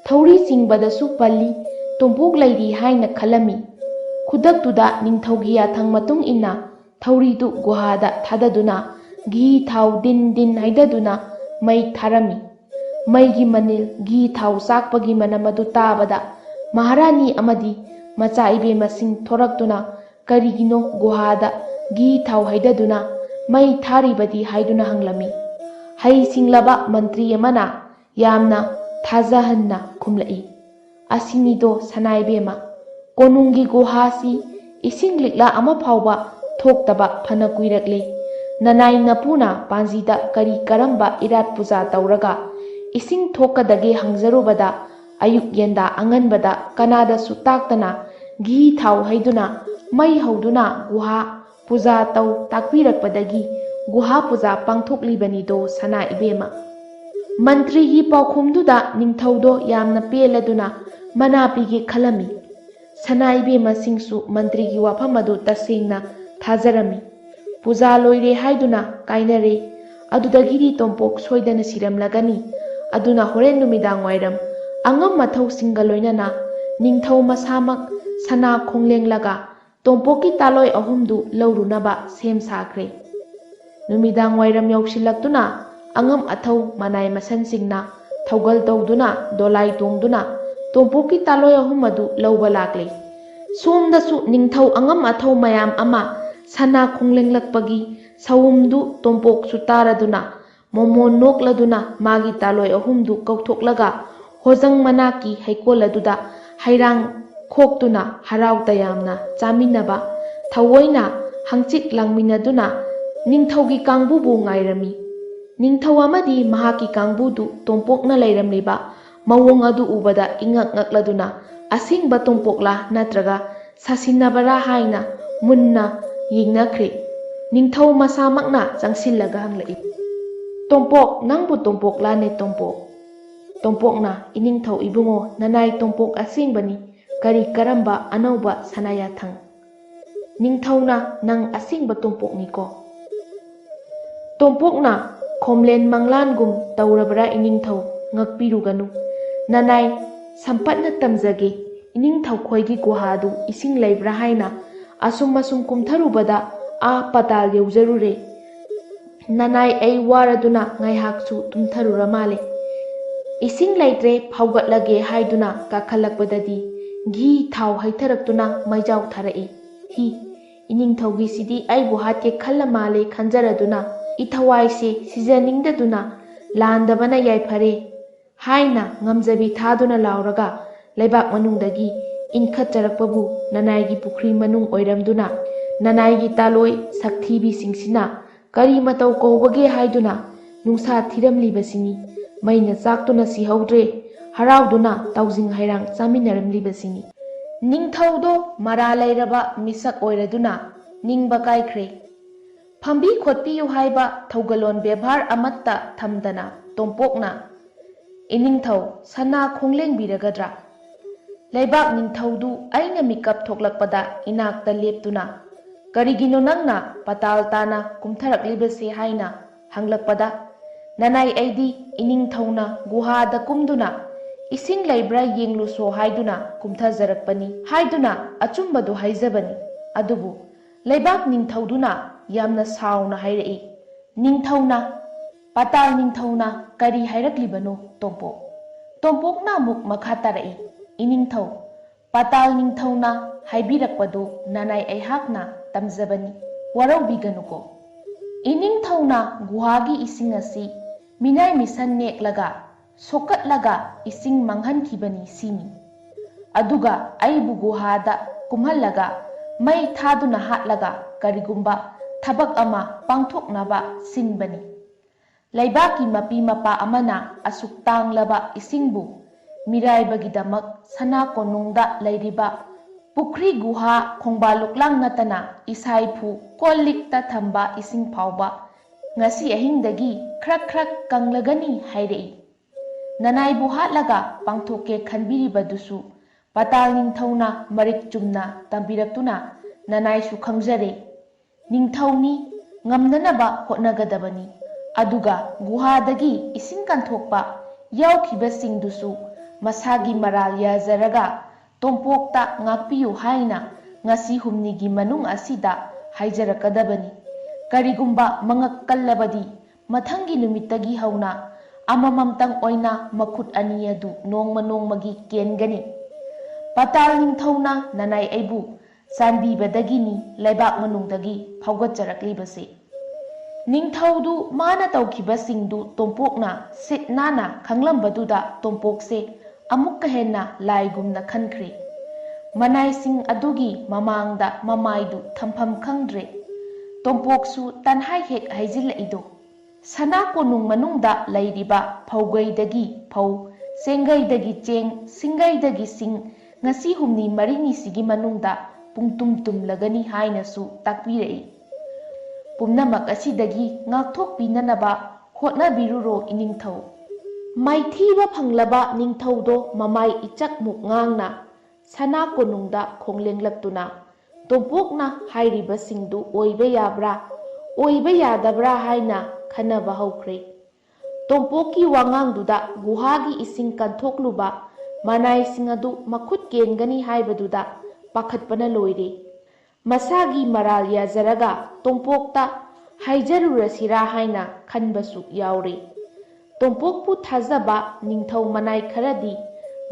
thauri singbadasu palli Tompok leiri haina khalami. Khudaktuda ningthaugi yathang matung inna thauridu guhada thadaduna gi thau din haidaduna mai tharami. Maigi manil gi thau sakpagi manamadu tabada maharani amadi macha ibe masing thoraktuna karigino guhada gi thau haidaduna mai tharibadi haiduna hanglami. Hai singlaba mantri amana yamna thajahanna khumlai. Asinido sanaibema konungi guhasi ising likla ama phauba thoktaba phana kuirakle. Nanai napuna panjida kari karamba irat puja tauraga ising thokadage hangjarubada ayuk yenda anganbada kanada sutaktana gi thau haiduna mai hauduna guha puja tau takpirakpadagi guha puja pangthoklibani do sana ibema. ꯃꯟꯇ꯭ꯔꯤꯒꯤ ꯄꯥꯎꯈꯨꯝꯗꯨꯗ ꯅꯤꯡꯊꯧꯗꯣ ꯌꯥꯝꯅ ꯄꯦꯜꯂꯗꯨꯅ ꯃꯅꯥ ꯄꯤꯒꯦ ꯈꯜꯂꯝꯃꯤ꯫ ꯁꯅꯥ ꯏꯕꯦꯝꯃꯁꯤꯡꯁꯨ ꯃꯟꯇ꯭ꯔꯤꯒꯤ ꯋꯥꯐꯝ ꯑꯗꯨ ꯇꯁꯦꯡꯅ ꯊꯥꯖꯔꯝꯃꯤ꯫ ꯄꯨꯖꯥ ꯂꯣꯏꯔꯦ ꯍꯥꯏꯗꯨꯅ ꯀꯥꯏꯅꯔꯦ꯫ ꯑꯗꯨꯗꯒꯤꯗꯤ ꯇꯣꯝꯄꯣꯛ ꯁꯣꯏꯗꯅ ꯁꯤꯔꯝꯂꯒꯅꯤ꯫ ꯑꯗꯨꯅ ꯍꯣꯔꯦꯟ ꯅꯨꯃꯤꯗꯥꯡ ꯋꯥꯏꯔꯝ ꯑꯉꯝ ꯑꯊꯧꯁꯤꯡꯒ ꯂꯣꯏꯅꯅ ꯅꯤꯡꯊꯧ ꯃꯁꯥꯃꯛ ꯁꯅꯥ ꯈꯣꯡꯂꯦꯡꯂꯒ ꯇꯣꯝꯄꯣꯛꯀꯤ ꯇꯥꯂꯣꯏ ꯑꯍꯨꯝꯗꯨ ꯂꯧꯔꯨꯅꯕ ꯁꯦꯝ ꯁꯥꯈ꯭ꯔꯦ꯫ ꯅꯨꯃꯤꯗꯥꯡ ꯋꯥꯏꯔꯝ ꯌꯧꯁꯤꯜꯂꯛꯇꯨꯅ ꯑꯉꯝ ꯑꯊꯧ ꯃꯅꯥꯏ ꯃꯁꯟꯁꯤꯡꯅ ꯊꯧꯒꯜ ꯇꯧꯗꯨꯅ ꯗꯣꯂꯥꯏ ꯇꯣꯡꯗꯨꯅ ꯇꯣꯝꯄꯣꯛꯀꯤ ꯇꯥꯂꯣꯏ ꯑꯍꯨꯝ ꯑꯗꯨ ꯂꯧꯕ ꯂꯥꯛꯂꯦ꯫ ꯁꯣꯝꯗꯁꯨ ꯅꯤꯡꯊꯧ ꯑꯉꯝ ꯑꯊꯧ ꯃꯌꯥꯝ ꯑꯃ ꯁꯅꯥ ꯈꯣꯡꯂꯦꯡꯂꯛꯄꯒꯤ ꯁꯑꯨꯝꯗꯨ ꯇꯣꯝꯄꯣꯛꯁꯨ ꯇꯥꯔꯗꯨꯅ ꯃꯣꯃꯣꯟ ꯅꯣꯛꯂꯗꯨꯅ ꯃꯥꯒꯤ ꯇꯥꯂꯣꯏ ꯑꯍꯨꯝꯗꯨ ꯀꯧꯊꯣꯛꯂꯒ ꯍꯣꯖꯪ ꯃꯅꯥꯛꯀꯤ ꯍꯩꯀꯣꯜ ꯑꯗꯨꯗ ꯍꯩꯔꯥꯡ ꯈꯣꯛꯇꯨꯅ ꯍꯔꯥꯎ ꯇꯌꯥꯝꯅ ꯆꯥꯃꯤꯟꯅꯕ, ꯊꯑꯣꯏꯅ ꯍꯪꯆꯤꯠ ꯂꯥꯡꯃꯤꯟꯅꯗꯨꯅ ꯅꯤꯡꯊꯧꯒꯤ ꯀꯥꯡꯕꯨꯕꯨ ꯉꯥꯏꯔꯝꯃꯤ꯫ ꯅꯤꯡꯊꯧ ꯑꯃꯗꯤ ꯃꯍꯥꯛꯀꯤ ꯀꯥꯡꯕꯨꯗꯨ ꯇꯣꯝꯄꯣꯛꯅ ꯂꯩꯔꯝꯂꯤꯕ ꯃꯑꯣꯡ ꯑꯗꯨ ꯎꯕꯗ ꯏꯉꯛ ꯉꯛꯂꯗꯨꯅ ꯑꯁꯦꯡꯕ ꯇꯣꯝꯄꯣꯛꯂꯥ ꯅꯠꯇ꯭ꯔꯒ ꯁꯥꯁꯤꯟꯅꯕꯔꯥ ꯍꯥꯏꯅ ꯃꯨꯟꯅ ꯌꯦꯡꯅꯈ꯭ꯔꯦ꯫ ꯅꯤꯡꯊꯧ ꯃꯁꯥꯃꯛꯅ ꯆꯪꯁꯤꯜꯂꯒ ꯍꯪꯂꯛꯏ, "ꯇꯣꯝꯄꯣꯛ, ꯅꯪꯕꯨ ꯇꯣꯝꯄꯣꯛꯂꯥꯅꯦ ꯇꯣꯝꯄꯣꯛ?" ꯇꯣꯝꯄꯣꯛꯅ, "ꯏꯅꯤꯡꯊꯧ ꯏꯕꯨꯡꯉꯣ, ꯅꯅꯥꯏ ꯇꯣꯝꯄꯣꯛ ꯑꯁꯦꯡꯕꯅꯤ꯫ ꯀꯔꯤ ꯀꯔꯝꯕ ꯑꯅꯧꯕ ꯁꯅꯥꯌꯥꯊꯪ?" ꯅꯤꯡꯊꯧꯅ, "ꯅꯪ ꯑꯁꯦꯡꯕ ꯇꯣꯝꯄꯣꯛꯅꯤꯀꯣ?" ꯇꯣꯝꯄꯣꯛꯅ, "ꯈꯣꯝꯂꯦꯟ ꯃꯪꯂꯥꯟꯒꯨꯝ ꯇꯧꯔꯕꯔꯥ ꯏꯅꯤꯡꯊꯧ? ꯉꯛꯄꯤꯔꯨꯒꯅꯨ, ꯅꯅꯥꯏ ꯁꯝꯄꯠꯅ ꯇꯝꯖꯒꯦ꯫ ꯏꯅꯤꯡꯊꯧ ꯈꯣꯏꯒꯤ ꯒꯨꯍꯥꯗꯨ ꯏꯁꯤꯡ ꯂꯩꯕ꯭ꯔꯥ ꯍꯥꯏꯅ ꯑꯁꯨꯝ ꯀꯨꯝꯊꯔꯨꯕꯗ ꯄꯥꯇꯥꯜ ꯌꯧꯖꯔꯨꯔꯦ꯫ ꯅꯅꯥꯏ ꯑꯩ ꯋꯥꯔꯗꯨꯅ ꯉꯥꯏꯍꯥꯛꯁꯨ ꯇꯨꯝꯊꯔꯨꯔ ꯃꯥꯜꯂꯦ꯫ ꯏꯁꯤꯡ ꯂꯩꯇ꯭ꯔꯦ ꯐꯥꯎꯒꯠꯂꯒꯦ ꯍꯥꯏꯗꯨꯅ ꯀꯥꯈꯠꯂꯛꯄꯗꯗꯤ ꯘꯤ ꯊꯥꯎ ꯍꯩꯊꯔꯛꯇꯨꯅ ꯃꯩꯖꯥꯎ ꯊꯥꯔꯛꯏ꯫ ꯍꯤ, ꯏꯅꯤꯡꯊꯧꯒꯤꯁꯤꯗꯤ ꯑꯩꯕꯨ ꯍꯥꯠꯀꯦ ꯈꯜꯂ ꯃꯥꯜꯂꯦ ꯈꯟꯖꯔꯗꯨꯅ ꯏꯊꯋꯥꯏꯁꯦ ꯁꯤꯖꯅꯤꯡꯗꯗꯨꯅ ꯂꯥꯟꯗꯕꯅ ꯌꯥꯏꯐꯔꯦ ꯍꯥꯏꯅ ꯉꯝꯖꯕꯤ ꯊꯥꯗꯨꯅ ꯂꯥꯎꯔꯒ ꯂꯩꯕꯥꯛ ꯃꯅꯨꯡꯗꯒꯤ ꯏꯟꯈꯠꯆꯔꯛꯄꯕꯨ ꯅꯅꯥꯏꯒꯤ ꯄꯨꯈ꯭ꯔꯤ ꯃꯅꯨꯡ ꯑꯣꯏꯔꯝꯗꯨꯅ ꯅꯅꯥꯏꯒꯤ ꯇꯥꯂꯣꯏ ꯁꯛꯊꯤꯕꯤꯁꯤꯡꯁꯤꯅ ꯀꯔꯤ ꯃꯇꯧ ꯀꯧꯕꯒꯦ ꯍꯥꯏꯗꯨꯅ ꯅꯨꯡꯁꯥ ꯊꯤꯔꯝꯂꯤꯕꯁꯤꯅꯤ꯫ ꯃꯩꯅ ꯆꯥꯛꯇꯨꯅ ꯁꯤꯍꯧꯗ꯭ꯔꯦ ꯍꯔꯥꯎꯗꯨꯅ ꯇꯥꯎꯖꯤꯡ ꯍꯩꯔꯥꯡ ꯆꯥꯃꯤꯟꯅꯔꯝꯂꯤꯕꯁꯤꯅꯤ꯫ ꯅꯤꯡꯊꯧꯗꯣ ꯃꯔꯥ ꯂꯩꯔꯕ ꯃꯤꯁꯛ ꯑꯣꯏꯔꯗꯨꯅ ꯅꯤꯡꯕ ꯀꯥꯏꯈ꯭ꯔꯦ꯫ ꯐꯝꯕꯤ ꯈꯣꯠꯄꯤꯌꯨ ꯍꯥꯏꯕ ꯊꯧꯒꯜꯂꯣꯟ ꯕꯦꯚꯥꯔ ꯑꯃꯠꯇ ꯊꯝꯗꯅ ꯇꯣꯝꯄꯣꯛꯅ, "ꯏꯅꯤꯡꯊꯧ, ꯁꯅꯥ ꯈꯣꯡꯂꯦꯡꯕꯤꯔꯒꯗ꯭ꯔꯥ?" ꯂꯩꯕꯥꯛ ꯅꯤꯡꯊꯧꯗꯨ ꯑꯩꯅ ꯃꯤꯀꯞ ꯊꯣꯛꯂꯛꯄꯗ ꯏꯅꯥꯛꯇ ꯂꯦꯞꯇꯨꯅ, "ꯀꯔꯤꯒꯤꯅꯣ ꯅꯪꯅ ꯄꯥꯇꯥꯜ ꯇꯥꯅ ꯀꯨꯝꯊꯔꯛꯂꯤꯕꯁꯦ?" ꯍꯥꯏꯅ ꯍꯪꯂꯛꯄꯗ, "ꯅꯅꯥꯏ ꯑꯩꯗꯤ ꯏꯅꯤꯡꯊꯧꯅ ꯒꯨꯍꯥꯗ ꯀꯨꯝꯗꯨꯅ ꯏꯁꯤꯡ ꯂꯩꯕ꯭ꯔꯥ ꯌꯦꯡꯂꯨꯁꯣ ꯍꯥꯏꯗꯨꯅ ꯀꯨꯝꯊꯖꯔꯛꯄꯅꯤ" ꯍꯥꯏꯗꯨꯅ ꯑꯆꯨꯝꯕꯗꯨ ꯍꯥꯏꯖꯕꯅꯤ꯫ ꯑꯗꯨꯕꯨ ꯂꯩꯕꯥꯛ ꯅꯤꯡꯊꯧꯗꯨꯅ ꯌꯥꯝꯅ ꯁꯥꯎꯅ ꯍꯥꯏꯔꯛꯏ, "ꯅꯤꯡꯊꯧꯅ, ꯄꯥꯇꯥꯜ ꯅꯤꯡꯊꯧꯅ ꯀꯔꯤ ꯍꯥꯏꯔꯛꯂꯤꯕꯅꯣ ꯇꯣꯝꯄꯣꯛ?" ꯇꯣꯝꯄꯣꯛꯅ ꯑꯃꯨꯛ ꯃꯈꯥ ꯇꯥꯔꯛꯏ, "ꯏꯅꯤꯡꯊꯧ, ꯄꯥꯇꯥꯜ ꯅꯤꯡꯊꯧꯅ ꯍꯥꯏꯕꯤꯔꯛꯄꯗꯨ ꯅꯅꯥꯏ ꯑꯩꯍꯥꯛꯅ ꯇꯝꯖꯕꯅꯤ, ꯋꯥꯔꯧꯕꯤꯒꯅꯨꯀꯣ꯫ ꯏꯅꯤꯡꯊꯧꯅ ꯒꯨꯍꯥꯒꯤ ꯏꯁꯤꯡ ꯑꯁꯤ ꯃꯤꯅꯥꯏ ꯃꯤꯁꯟ ꯅꯦꯛꯂꯒ ꯁꯣꯛꯀꯠꯂꯒ ꯏꯁꯤꯡ ꯃꯥꯡꯍꯟꯈꯤꯕꯅꯤ ꯁꯤꯅꯤ꯫ ꯑꯗꯨꯒ ꯑꯩꯕꯨ ꯒꯨꯍꯥꯗ ꯀꯨꯝꯍꯜꯂꯒ ꯃꯩ ꯊꯥꯗꯨꯅ ꯍꯥꯠꯂꯒ ꯀꯔꯤꯒꯨꯝꯕ ꯊꯕꯛ ꯑꯃ ꯄꯥꯡꯊꯣꯛꯅꯕ ꯁꯤꯟꯕꯅꯤ꯫ ꯂꯩꯕꯥꯛꯀꯤ ꯃꯄꯤ ꯃꯄꯥ ꯑꯃꯅ ꯑꯁꯨꯛ ꯇꯥꯡꯂꯕ ꯏꯁꯤꯡꯕꯨ ꯃꯤꯔꯥꯏꯕꯒꯤꯗꯃꯛ ꯁꯅꯥ ꯀꯣꯅꯨꯡꯗ ꯂꯩꯔꯤꯕ ꯄꯨꯈ꯭ꯔꯤ ꯒꯨꯍꯥ ꯈꯣꯡꯕꯥꯜ ꯂꯨꯛꯂꯥꯡ ꯅꯠꯇꯅ ꯏꯁꯥꯏꯐꯨ ꯀꯣꯜ ꯂꯤꯛꯇ ꯊꯝꯕ ꯏꯁꯤꯡ ꯐꯥꯎꯕ ꯉꯁꯤ ꯑꯍꯤꯡꯗꯒꯤ ꯈ꯭ꯔꯛ ꯀꯪꯂꯒꯅꯤ ꯍꯥꯏꯔꯛꯏ꯫ ꯅꯅꯥꯏꯕꯨ ꯍꯥꯠꯂꯒ ꯄꯥꯡꯊꯣꯛꯀꯦ ꯈꯟꯕꯤꯔꯤꯕꯗꯨꯁꯨ ꯄꯥꯇꯥꯜ ꯅꯤꯡꯊꯧꯅ ꯃꯔꯤꯛ ꯆꯨꯝꯅ ꯇꯝꯕꯤꯔꯛꯇꯨꯅ ꯅꯅꯥꯏꯁꯨ ꯈꯪꯖꯔꯦ꯫ ꯅꯤꯡꯊꯧꯅꯤ, ꯉꯝꯅꯅꯕ ꯍꯣꯠꯅꯒꯗꯕꯅꯤ꯫ ꯑꯗꯨꯒ ꯒꯨꯍꯥꯗꯒꯤ ꯏꯁꯤꯡ ꯀꯟꯊꯣꯛꯄ ꯌꯥꯎꯈꯤꯕꯁꯤꯡꯗꯨꯁꯨ ꯃꯁꯥꯒꯤ ꯃꯔꯥꯜ ꯌꯥꯖꯔꯒ ꯇꯣꯝꯄꯣꯛꯇ ꯉꯥꯛꯄꯤꯌꯨ ꯍꯥꯏꯅ ꯉꯁꯤ ꯍꯨꯝꯅꯤꯒꯤ ꯃꯅꯨꯡ ꯑꯁꯤꯗ ꯍꯥꯏꯖꯔꯛꯀꯗꯕꯅꯤ꯫ ꯀꯔꯤꯒꯨꯝꯕ ꯃꯉꯛ ꯀꯜꯂꯕꯗꯤ ꯃꯊꯪꯒꯤ ꯅꯨꯃꯤꯠꯇꯒꯤ ꯍꯧꯅ ꯑꯃꯃꯝꯇꯪ ꯑꯣꯏꯅ ꯃꯈꯨꯠ ꯑꯅꯤ ꯑꯗꯨ ꯅꯣꯡꯃ ꯅꯣꯡꯃꯒꯤ ꯀꯦꯟꯒꯅꯤ꯫ ꯄꯥꯇꯥꯜ ꯅꯤꯡꯊꯧꯅ ꯅꯅꯥꯏ ꯑꯩꯕꯨ ꯆꯥꯟꯕꯤꯕꯗꯒꯤꯅꯤ ꯂꯩꯕꯥꯛ ꯃꯅꯨꯡꯗꯒꯤ ꯐꯥꯎꯒꯠꯆꯔꯛꯂꯤꯕꯁꯦ꯫ ꯅꯤꯡꯊꯧꯗꯨ ꯃꯥꯅ ꯇꯧꯈꯤꯕꯁꯤꯡꯗꯨ ꯇꯣꯝꯄꯣꯛꯅ ꯁꯤꯠ ꯅꯥꯟꯅ ꯈꯪꯂꯝꯕꯗꯨꯗ ꯇꯣꯝꯄꯣꯛꯁꯦ ꯑꯃꯨꯛꯀ ꯍꯦꯟꯅ ꯂꯥꯏꯒꯨꯝꯅ ꯈꯟꯈ꯭ꯔꯦ꯫ ꯃꯅꯥꯏꯁꯤꯡ ꯑꯗꯨꯒꯤ ꯃꯃꯥꯡꯗ ꯃꯃꯥꯏꯗꯨ ꯊꯝꯐꯝ ꯈꯪꯗ꯭ꯔꯦ꯫ ꯇꯣꯝꯄꯣꯛꯁꯨ ꯇꯟꯍꯥꯏ ꯍꯦꯛ ꯍꯥꯏꯖꯤꯜꯂꯛꯏꯗꯣ, "ꯁꯅꯥ ꯀꯣꯅꯨꯡ ꯃꯅꯨꯡꯗ ꯂꯩꯔꯤꯕ ꯐꯧꯒꯩꯗꯒꯤ ꯐꯧ, ꯆꯦꯡꯒꯩꯗꯒꯤ ꯆꯦꯡ, ꯁꯤꯡꯒꯩꯗꯒꯤ ꯁꯤꯡ ꯉꯁꯤ ꯍꯨꯝꯅꯤ ꯃꯔꯤꯅꯤꯁꯤꯒꯤ ꯃꯅꯨꯡꯗ ꯄꯨꯡꯇꯨꯝ ꯇꯨꯝꯂꯒꯅꯤ ꯍꯥꯏꯅꯁꯨ ꯇꯥꯛꯄꯤꯔꯛꯏ꯫ ꯄꯨꯝꯅꯃꯛ ꯑꯁꯤꯗꯒꯤ ꯉꯥꯛꯊꯣꯛꯄꯤꯅꯅꯕ ꯍꯣꯠꯅꯕꯤꯔꯨꯔꯣ ꯏꯅꯤꯡꯊꯧ꯫ ꯃꯥꯏꯊꯤꯕ ꯐꯪꯂꯕ ꯅꯤꯡꯊꯧꯗꯣ ꯃꯃꯥꯏ ꯏꯆꯛꯃꯨꯛ ꯉꯥꯡꯅ ꯁꯅꯥ ꯀꯣꯅꯨꯡꯗ ꯈꯣꯡꯂꯦꯡꯂꯛꯇꯨꯅ ꯇꯣꯝꯄꯣꯛꯅ ꯍꯥꯏꯔꯤꯕꯁꯤꯡꯗꯨ ꯑꯣꯏꯕ ꯌꯥꯕ꯭ꯔꯥ ꯑꯣꯏꯕ ꯌꯥꯗꯕ꯭ꯔꯥ ꯍꯥꯏꯅ ꯈꯟꯅꯕ ꯍꯧꯈ꯭ꯔꯦ꯫ ꯇꯣꯝꯄꯣꯛꯀꯤ ꯋꯥꯉꯥꯡꯗꯨꯗ ꯒꯨꯍꯥꯒꯤ ꯏꯁꯤꯡ ꯀꯟꯊꯣꯛꯂꯨꯕ ꯃꯅꯥꯏꯁꯤꯡ ꯑꯗꯨ ꯃꯈꯨꯠ ꯀꯦꯟꯒꯅꯤ ꯍꯥꯏꯕꯗꯨꯗ ꯄꯥꯈꯠꯄꯅ ꯂꯣꯏꯔꯦ꯫ ꯃꯁꯥꯒꯤ ꯃꯔꯥꯜ ꯌꯥꯖꯔꯒ ꯇꯣꯝꯄꯣꯛꯇ ꯍꯥꯏꯖꯔꯨꯔꯁꯤꯔꯥ ꯍꯥꯏꯅ ꯈꯟꯕꯁꯨ ꯌꯥꯎꯔꯦ꯫ ꯇꯣꯝꯄꯣꯛꯄꯨ ꯊꯥꯖꯕ ꯅꯤꯡꯊꯧ ꯃꯅꯥꯏ ꯈꯔꯗꯤ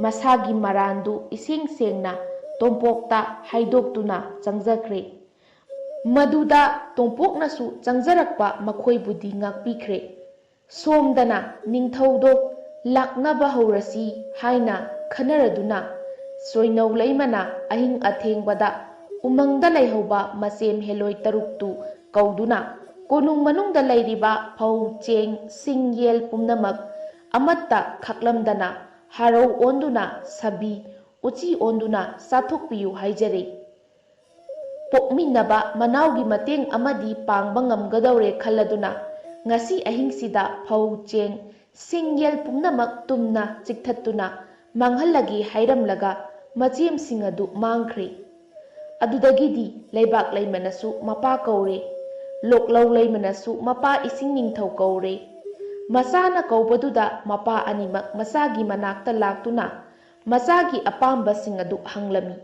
ꯃꯁꯥꯒꯤ ꯃꯔꯥꯟꯗꯨ ꯏꯁꯦꯡ ꯁꯦꯡꯅ ꯇꯣꯝꯄꯣꯛꯇ ꯍꯥꯏꯗꯣꯛꯇꯨꯅ ꯆꯪꯖꯈ꯭ꯔꯦ꯫ ꯃꯗꯨꯗ ꯇꯣꯝꯄꯣꯛꯅꯁꯨ ꯆꯪꯖꯔꯛꯄ ꯃꯈꯣꯏꯕꯨꯗꯤ ꯉꯥꯛꯄꯤꯈ꯭ꯔꯦ꯫ ꯁꯣꯝꯗꯅ ꯅꯤꯡꯊꯧꯗꯣ ꯂꯥꯛꯅꯕ ꯍꯧꯔꯁꯤ ꯍꯥꯏꯅ ꯈꯟꯅꯔꯗꯨꯅ ꯁꯣꯏꯅꯧ ꯂꯩꯃꯅ ꯑꯍꯤꯡ ꯑꯊꯦꯡꯕꯗ ꯎꯃꯪꯗ ꯂꯩꯍꯧꯕ ꯃꯆꯦꯝ ꯍꯦꯂꯣꯏ ꯇꯔꯨꯛꯇꯨ ꯀꯧꯗꯨꯅ ꯀꯣꯅꯨꯡ ꯃꯅꯨꯡꯗ ꯂꯩꯔꯤꯕ ꯐꯧ ꯆꯦꯡ ꯁꯤꯡ ꯌꯦꯜ ꯄꯨꯝꯅꯃꯛ ꯑꯃꯠꯇ ꯈꯥꯛꯂꯝꯗꯅ ꯍꯥꯔꯧ ꯑꯣꯟꯗꯨꯅ ꯁꯥꯕꯤ ꯎꯆꯤ ꯑꯣꯟꯗꯨꯅ ꯆꯥꯊꯣꯛꯄꯤꯌꯨ ꯍꯥꯏꯖꯔꯤ꯫ ꯄꯣꯛꯃꯤꯟꯅꯕ ꯃꯅꯥꯎꯒꯤ ꯃꯇꯦꯡ ꯑꯃꯗꯤ ꯄꯥꯡꯕ ꯉꯝꯒꯗꯧꯔꯦ ꯈꯜꯂꯗꯨꯅ ꯉꯁꯤ ꯑꯍꯤꯡꯁꯤꯗ ꯐꯧ ꯆꯦꯡ ꯁꯤꯡ ꯌꯦꯜ ꯄꯨꯝꯅꯃꯛ ꯇꯨꯝꯅ ꯆꯤꯛꯊꯠꯇꯨꯅ ꯃꯥꯡꯍꯜꯂꯒꯦ ꯍꯥꯏꯔꯝꯂꯒ ꯃꯆꯦꯝꯁꯤꯡ ꯑꯗꯨ ꯃꯥꯡꯈ꯭ꯔꯦ꯫ ꯑꯗꯨꯗꯒꯤꯗꯤ ꯂꯩꯕꯥꯛ ꯂꯩꯃꯅꯁꯨ ꯃꯄꯥ ꯀꯧꯔꯦ, ꯂꯣꯛꯂꯧ ꯂꯩꯃꯅꯁꯨ ꯃꯄꯥ ꯏꯁꯤꯡ ꯅꯤꯡꯊꯧ ꯀꯧꯔꯦ꯫ ꯃꯆꯥꯅ ꯀꯧꯕꯗꯨꯗ ꯃꯄꯥ ꯑꯅꯤꯃꯛ ꯃꯆꯥꯒꯤ ꯃꯅꯥꯛꯇ ꯂꯥꯛꯇꯨꯅ ꯃꯆꯥꯒꯤ ꯑꯄꯥꯝꯕꯁꯤꯡ ꯑꯗꯨ ꯍꯪꯂꯝꯃꯤ꯫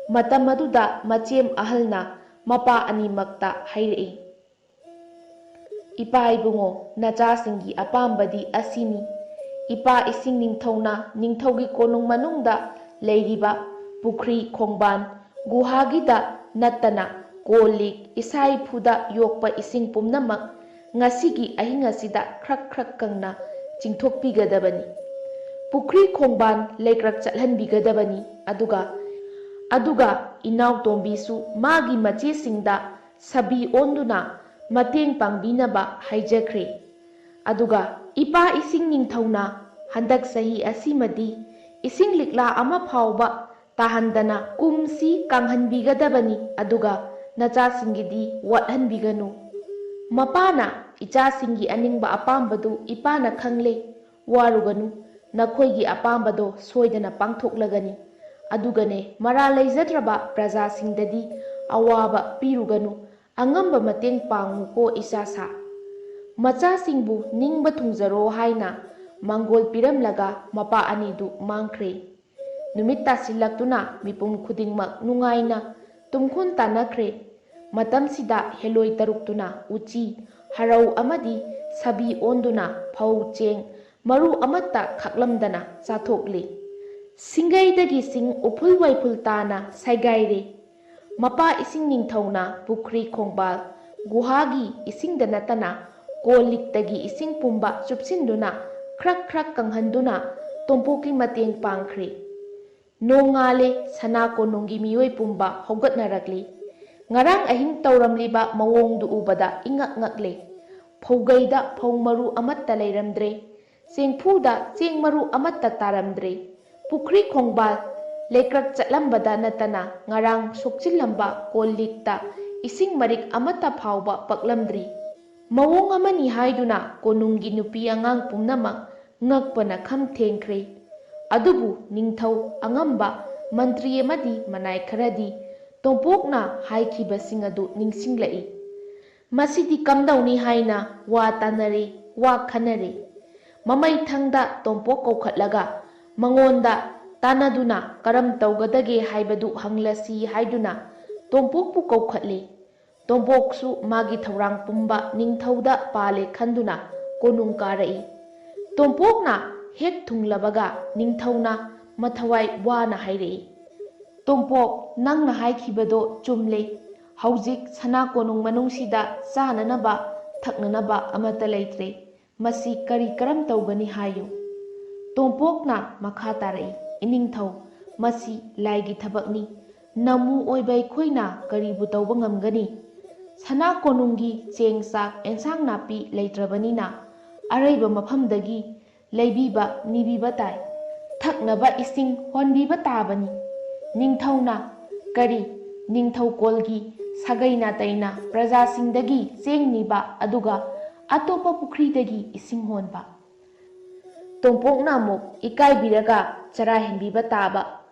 ꯃꯇꯝ ꯑꯗꯨꯗ ꯃꯆꯦꯝ ꯑꯍꯜꯅ ꯃꯄꯥ ꯑꯅꯤꯃꯛꯇ ꯍꯥꯏꯔꯛꯏ, "ꯏꯄꯥ ꯏꯕꯨꯡꯉꯣ, ꯅꯆꯥꯁꯤꯡꯒꯤ ꯑꯄꯥꯝꯕꯗꯤ ꯑꯁꯤꯅꯤ: ꯏꯄꯥ ꯏꯁꯤꯡ ꯅꯤꯡꯊꯧꯅ ꯅꯤꯡꯊꯧꯒꯤ ꯀꯣꯅꯨꯡ ꯃꯅꯨꯡꯗ ꯂꯩꯔꯤꯕ ꯄꯨꯈ꯭ꯔꯤ ꯈꯣꯡꯕꯥꯟ ꯒꯨꯍꯥꯒꯤꯗ ꯅꯠꯇꯅ ꯀꯣꯜ ꯂꯤꯛ ꯏꯁꯥ ꯏꯐꯨꯗ ꯌꯣꯛꯄ ꯏꯁꯤꯡ ꯄꯨꯝꯅꯃꯛ ꯉꯁꯤꯒꯤ ꯑꯍꯤꯡ ꯑꯁꯤꯗ ꯈ꯭ꯔꯛ ꯈ꯭ꯔꯛ ꯀꯪꯅ ꯆꯤꯡꯊꯣꯛꯄꯤꯒꯗꯕꯅꯤ꯫ ꯄꯨꯈ꯭ꯔꯤ ꯈꯣꯡꯕꯥꯟ ꯂꯩꯀ꯭ꯔꯛ ꯆꯠꯍꯟꯕꯤꯒꯗꯕꯅꯤ꯫ ꯑꯗꯨꯒ ꯏꯅꯥꯎꯇꯣꯝꯕꯤꯁꯨ ꯃꯥꯒꯤ ꯃꯆꯦꯁꯤꯡꯗ ꯁꯥꯕꯤ ꯑꯣꯟꯗꯨꯅ ꯃꯇꯦꯡ ꯄꯥꯡꯕꯤꯅꯕ ꯍꯥꯏꯖꯈ꯭ꯔꯦ꯫ ꯑꯗꯨꯒ ꯏꯄꯥ ꯏꯁꯤꯡ ꯅꯤꯡꯊꯧꯅ ꯍꯟꯗꯛ ꯆꯍꯤ ꯑꯁꯤꯃꯗꯤ ꯏꯁꯤꯡ ꯂꯤꯛꯂꯥ ꯑꯃ ꯐꯥꯎꯕ ꯇꯥꯍꯟꯗꯅ ꯀꯨꯝꯁꯤ ꯀꯪꯍꯟꯕꯤꯒꯗꯕꯅꯤ꯫ ꯑꯗꯨꯒ ꯅꯆꯥꯁꯤꯡꯒꯤꯗꯤ ꯋꯥꯠꯍꯟꯕꯤꯒꯅꯨ꯫ ꯃꯄꯥꯅ ꯏꯆꯥꯁꯤꯡꯒꯤ ꯑꯅꯤꯡꯕ ꯑꯄꯥꯝꯕꯗꯨ ꯏꯄꯥꯅ ꯈꯪꯂꯦ꯫ ꯋꯥꯔꯨꯒꯅꯨ, ꯅꯈꯣꯏꯒꯤ ꯑꯄꯥꯝꯕꯗꯣ ꯁꯣꯏꯗꯅ ꯄꯥꯡꯊꯣꯛꯂꯒꯅꯤ꯫ ꯑꯗꯨꯒꯅꯦ, ꯃꯔꯥꯜ ꯂꯩꯖꯗ꯭ꯔꯕ ꯄ꯭ꯔꯖꯥꯁꯤꯡꯗꯗꯤ ꯑꯋꯥꯕ ꯄꯤꯔꯨꯒꯅꯨ, ꯑꯉꯝꯕ ꯃꯇꯦꯡ ꯄꯥꯡꯉꯨꯀꯣ ꯏꯆꯥꯁꯥ꯫ ꯃꯆꯥꯁꯤꯡꯕꯨ ꯅꯤꯡꯕ ꯊꯨꯡꯖꯔꯣ ꯍꯥꯏꯅ ꯃꯥꯡꯒꯣꯜ ꯄꯤꯔꯝꯂꯒ ꯃꯄꯥ ꯑꯅꯤꯗꯨ ꯃꯥꯡꯈ꯭ꯔꯦ꯫ ꯅꯨꯃꯤꯠ ꯇꯥꯁꯤꯜꯂꯛꯇꯨꯅ ꯃꯤꯄꯨꯝ ꯈꯨꯗꯤꯡꯃꯛ ꯅꯨꯡꯉꯥꯏꯅ ꯇꯨꯝꯈꯨꯟ ꯇꯥꯟꯅꯈ꯭ꯔꯦ꯫ ꯃꯇꯝꯁꯤꯗ ꯍꯦꯂꯣꯏ ꯇꯔꯨꯛꯇꯨꯅ ꯎꯆꯤ, ꯍꯥꯔꯧ ꯑꯃꯗꯤ ꯁꯥꯕꯤ ꯑꯣꯟꯗꯨꯅ ꯐꯧ ꯆꯦꯡ ꯃꯔꯨ ꯑꯃꯠꯇ ꯈꯥꯛꯂꯝꯗꯅ ꯆꯥꯊꯣꯛꯂꯦ꯫ ꯁꯤꯡꯒꯩꯗꯒꯤ ꯁꯤꯡ ꯎꯐꯨꯜ ꯋꯥꯏꯐꯨꯜ ꯇꯥꯅ ꯁꯥꯏꯒꯥꯏꯔꯦ꯫ ꯃꯄꯥ ꯏꯁꯤꯡ ꯅꯤꯡꯊꯧꯅ ꯄꯨꯈ꯭ꯔꯤ ꯈꯣꯡꯕꯥꯜ ꯒꯨꯍꯥꯒꯤ ꯏꯁꯤꯡꯗ ꯅꯠꯇꯅ ꯀꯣꯜ ꯂꯤꯛꯇꯒꯤ ꯏꯁꯤꯡ ꯄꯨꯝꯕ ꯆꯨꯞꯁꯤꯟꯗꯨꯅ ꯈ꯭ꯔꯛ ꯈ꯭ꯔꯛ ꯀꯪꯍꯟꯗꯨꯅ ꯇꯣꯝꯄꯣꯛꯀꯤ ꯃꯇꯦꯡ ꯄꯥꯡꯈ꯭ꯔꯦ꯫ ꯅꯣꯡꯉꯥꯜꯂꯦ, ꯁꯅꯥ ꯀꯣꯅꯨꯡꯒꯤ ꯃꯤꯑꯣꯏ ꯄꯨꯝꯕ ꯍꯧꯒꯠꯅꯔꯛꯂꯦ꯫ ꯉꯔꯥꯡ ꯑꯍꯤꯡ ꯇꯧꯔꯝꯂꯤꯕ ꯃꯑꯣꯡꯗꯨ ꯎꯕꯗ ꯏꯉꯛ ꯉꯛꯂꯦ꯫ ꯐꯧꯒꯩꯗ ꯐꯧ ꯃꯔꯨ ꯑꯃꯠꯇ ꯂꯩꯔꯝꯗ꯭ꯔꯦ, ꯆꯦꯡꯐꯨꯗ ꯆꯦꯡ ꯃꯔꯨ ꯑꯃꯠꯇ ꯇꯥꯔꯝꯗ꯭ꯔꯦ꯫ ꯄꯨꯈ꯭ꯔꯤ ꯈꯣꯡꯕꯥꯜ ꯂꯩꯀ꯭ꯔꯛ ꯆꯠꯂꯝꯕꯗ ꯅꯠꯇꯅ ꯉꯔꯥꯡ ꯁꯣꯛꯆꯤꯜꯂꯝꯕ ꯀꯣꯜ ꯂꯤꯛꯇ ꯏꯁꯤꯡ ꯃꯔꯤꯛ ꯑꯃꯠꯇ ꯐꯥꯎꯕ ꯄꯛꯂꯝꯗ꯭ꯔꯤ꯫ ꯃꯑꯣꯡ ꯑꯃꯅꯤ ꯍꯥꯏꯗꯨꯅ ꯀꯣꯅꯨꯡꯒꯤ ꯅꯨꯄꯤ ꯑꯉꯥꯡ ꯄꯨꯝꯅꯃꯛ ꯉꯛꯄꯅ ꯈꯝ ꯊꯦꯡꯈ꯭ꯔꯦ꯫ ꯑꯗꯨꯕꯨ ꯅꯤꯡꯊꯧ ꯑꯉꯝꯕ ꯃꯟꯇ꯭ꯔꯤ ꯑꯃꯗꯤ ꯃꯅꯥꯏ ꯈꯔꯗꯤ ꯇꯣꯝꯄꯣꯛꯅ ꯍꯥꯏꯈꯤꯕꯁꯤꯡ ꯑꯗꯨ ꯅꯤꯡꯁꯤꯡꯂꯛꯏ꯫ ꯃꯁꯤꯗꯤ ꯀꯝꯗꯧꯅꯤ ꯍꯥꯏꯅ ꯋꯥ ꯇꯥꯅꯔꯦ, ꯋꯥ ꯈꯟꯅꯔꯦ꯫ ꯃꯃꯩꯊꯪꯗ ꯇꯣꯝꯄꯣꯛ ꯀꯧꯈꯠꯂꯒ ꯃꯉꯣꯟꯗ ꯇꯥꯟꯅꯗꯨꯅ ꯀꯔꯝ ꯇꯧꯒꯗꯒꯦ ꯍꯥꯏꯕꯗꯨ ꯍꯪꯂꯁꯤ ꯍꯥꯏꯗꯨꯅ ꯇꯣꯝꯄꯣꯛꯄꯨ ꯀꯧꯈꯠꯂꯦ꯫ ꯇꯣꯝꯄꯣꯛꯁꯨ ꯃꯥꯒꯤ ꯊꯧꯔꯥꯡ ꯄꯨꯝꯕ ꯅꯤꯡꯊꯧꯗ ꯄꯥꯜꯂꯦ ꯈꯟꯗꯨꯅ ꯀꯣꯅꯨꯡ ꯀꯥꯔꯛꯏ꯫ ꯇꯣꯝꯄꯣꯛꯅ ꯍꯦꯛ ꯊꯨꯡꯂꯕꯒ ꯅꯤꯡꯊꯧꯅ ꯃꯊꯋꯥꯏ ꯋꯥꯅ ꯍꯥꯏꯔꯛꯏ, "ꯇꯣꯝꯄꯣꯛ, ꯅꯪꯅ ꯍꯥꯏꯈꯤꯕꯗꯣ ꯆꯨꯝꯂꯦ꯫ ꯍꯧꯖꯤꯛ ꯁꯅꯥ ꯀꯣꯅꯨꯡ ꯃꯅꯨꯡꯁꯤꯗ ꯆꯥꯅꯅꯕ ꯊꯛꯅꯅꯕ ꯑꯃꯠꯇ ꯂꯩꯇ꯭ꯔꯦ꯫ ꯃꯁꯤ ꯀꯔꯤ ꯀꯔꯝ ꯇꯧꯒꯅꯤ ꯍꯥꯏꯌꯨ?" ꯇꯣꯝꯄꯣꯛꯅ ꯃꯈꯥ ꯇꯥꯔꯛꯏ, "ꯏꯅꯤꯡꯊꯧ, ꯃꯁꯤ ꯂꯥꯏꯒꯤ ꯊꯕꯛꯅꯤ꯫ ꯅꯃꯨ ꯑꯣꯏꯕ ꯑꯩꯈꯣꯏꯅ ꯀꯔꯤꯕꯨ ꯇꯧꯕ ꯉꯝꯒꯅꯤ? ꯁꯅꯥ ꯀꯣꯅꯨꯡꯒꯤ ꯆꯦꯡ ꯆꯥꯛ ꯑꯦꯟꯁꯥꯡ ꯅꯥꯄꯤ ꯂꯩꯇ꯭ꯔꯕꯅꯤꯅ ꯑꯔꯩꯕ ꯃꯐꯝꯗꯒꯤ ꯂꯩꯕꯤꯕ ꯅꯤꯕꯤꯕ ꯇꯥꯏ꯫ ꯊꯛꯅꯕ ꯏꯁꯤꯡ ꯍꯣꯟꯕꯤꯕ ꯇꯥꯕꯅꯤ꯫ ꯅꯤꯡꯊꯧꯅ ꯅꯤꯡꯊꯧꯀꯣꯜꯒꯤ ꯁꯥꯒꯩ ꯅꯥꯇꯩꯅ ꯄ꯭ꯔꯖꯥꯁꯤꯡꯗꯒꯤ ꯆꯦꯡ ꯅꯤꯕ, ꯑꯗꯨꯒ ꯑꯇꯣꯞꯄ ꯄꯨꯈ꯭ꯔꯤꯗꯒꯤ ꯏꯁꯤꯡ ꯍꯣꯟꯕ꯫ ꯇꯣꯝꯄꯣꯛꯅ ꯑꯃꯨꯛ ꯏꯀꯥꯏꯕꯤꯔꯒ ꯆꯔꯥ ꯍꯦꯟꯕꯤꯕ ꯇꯥꯕ꯫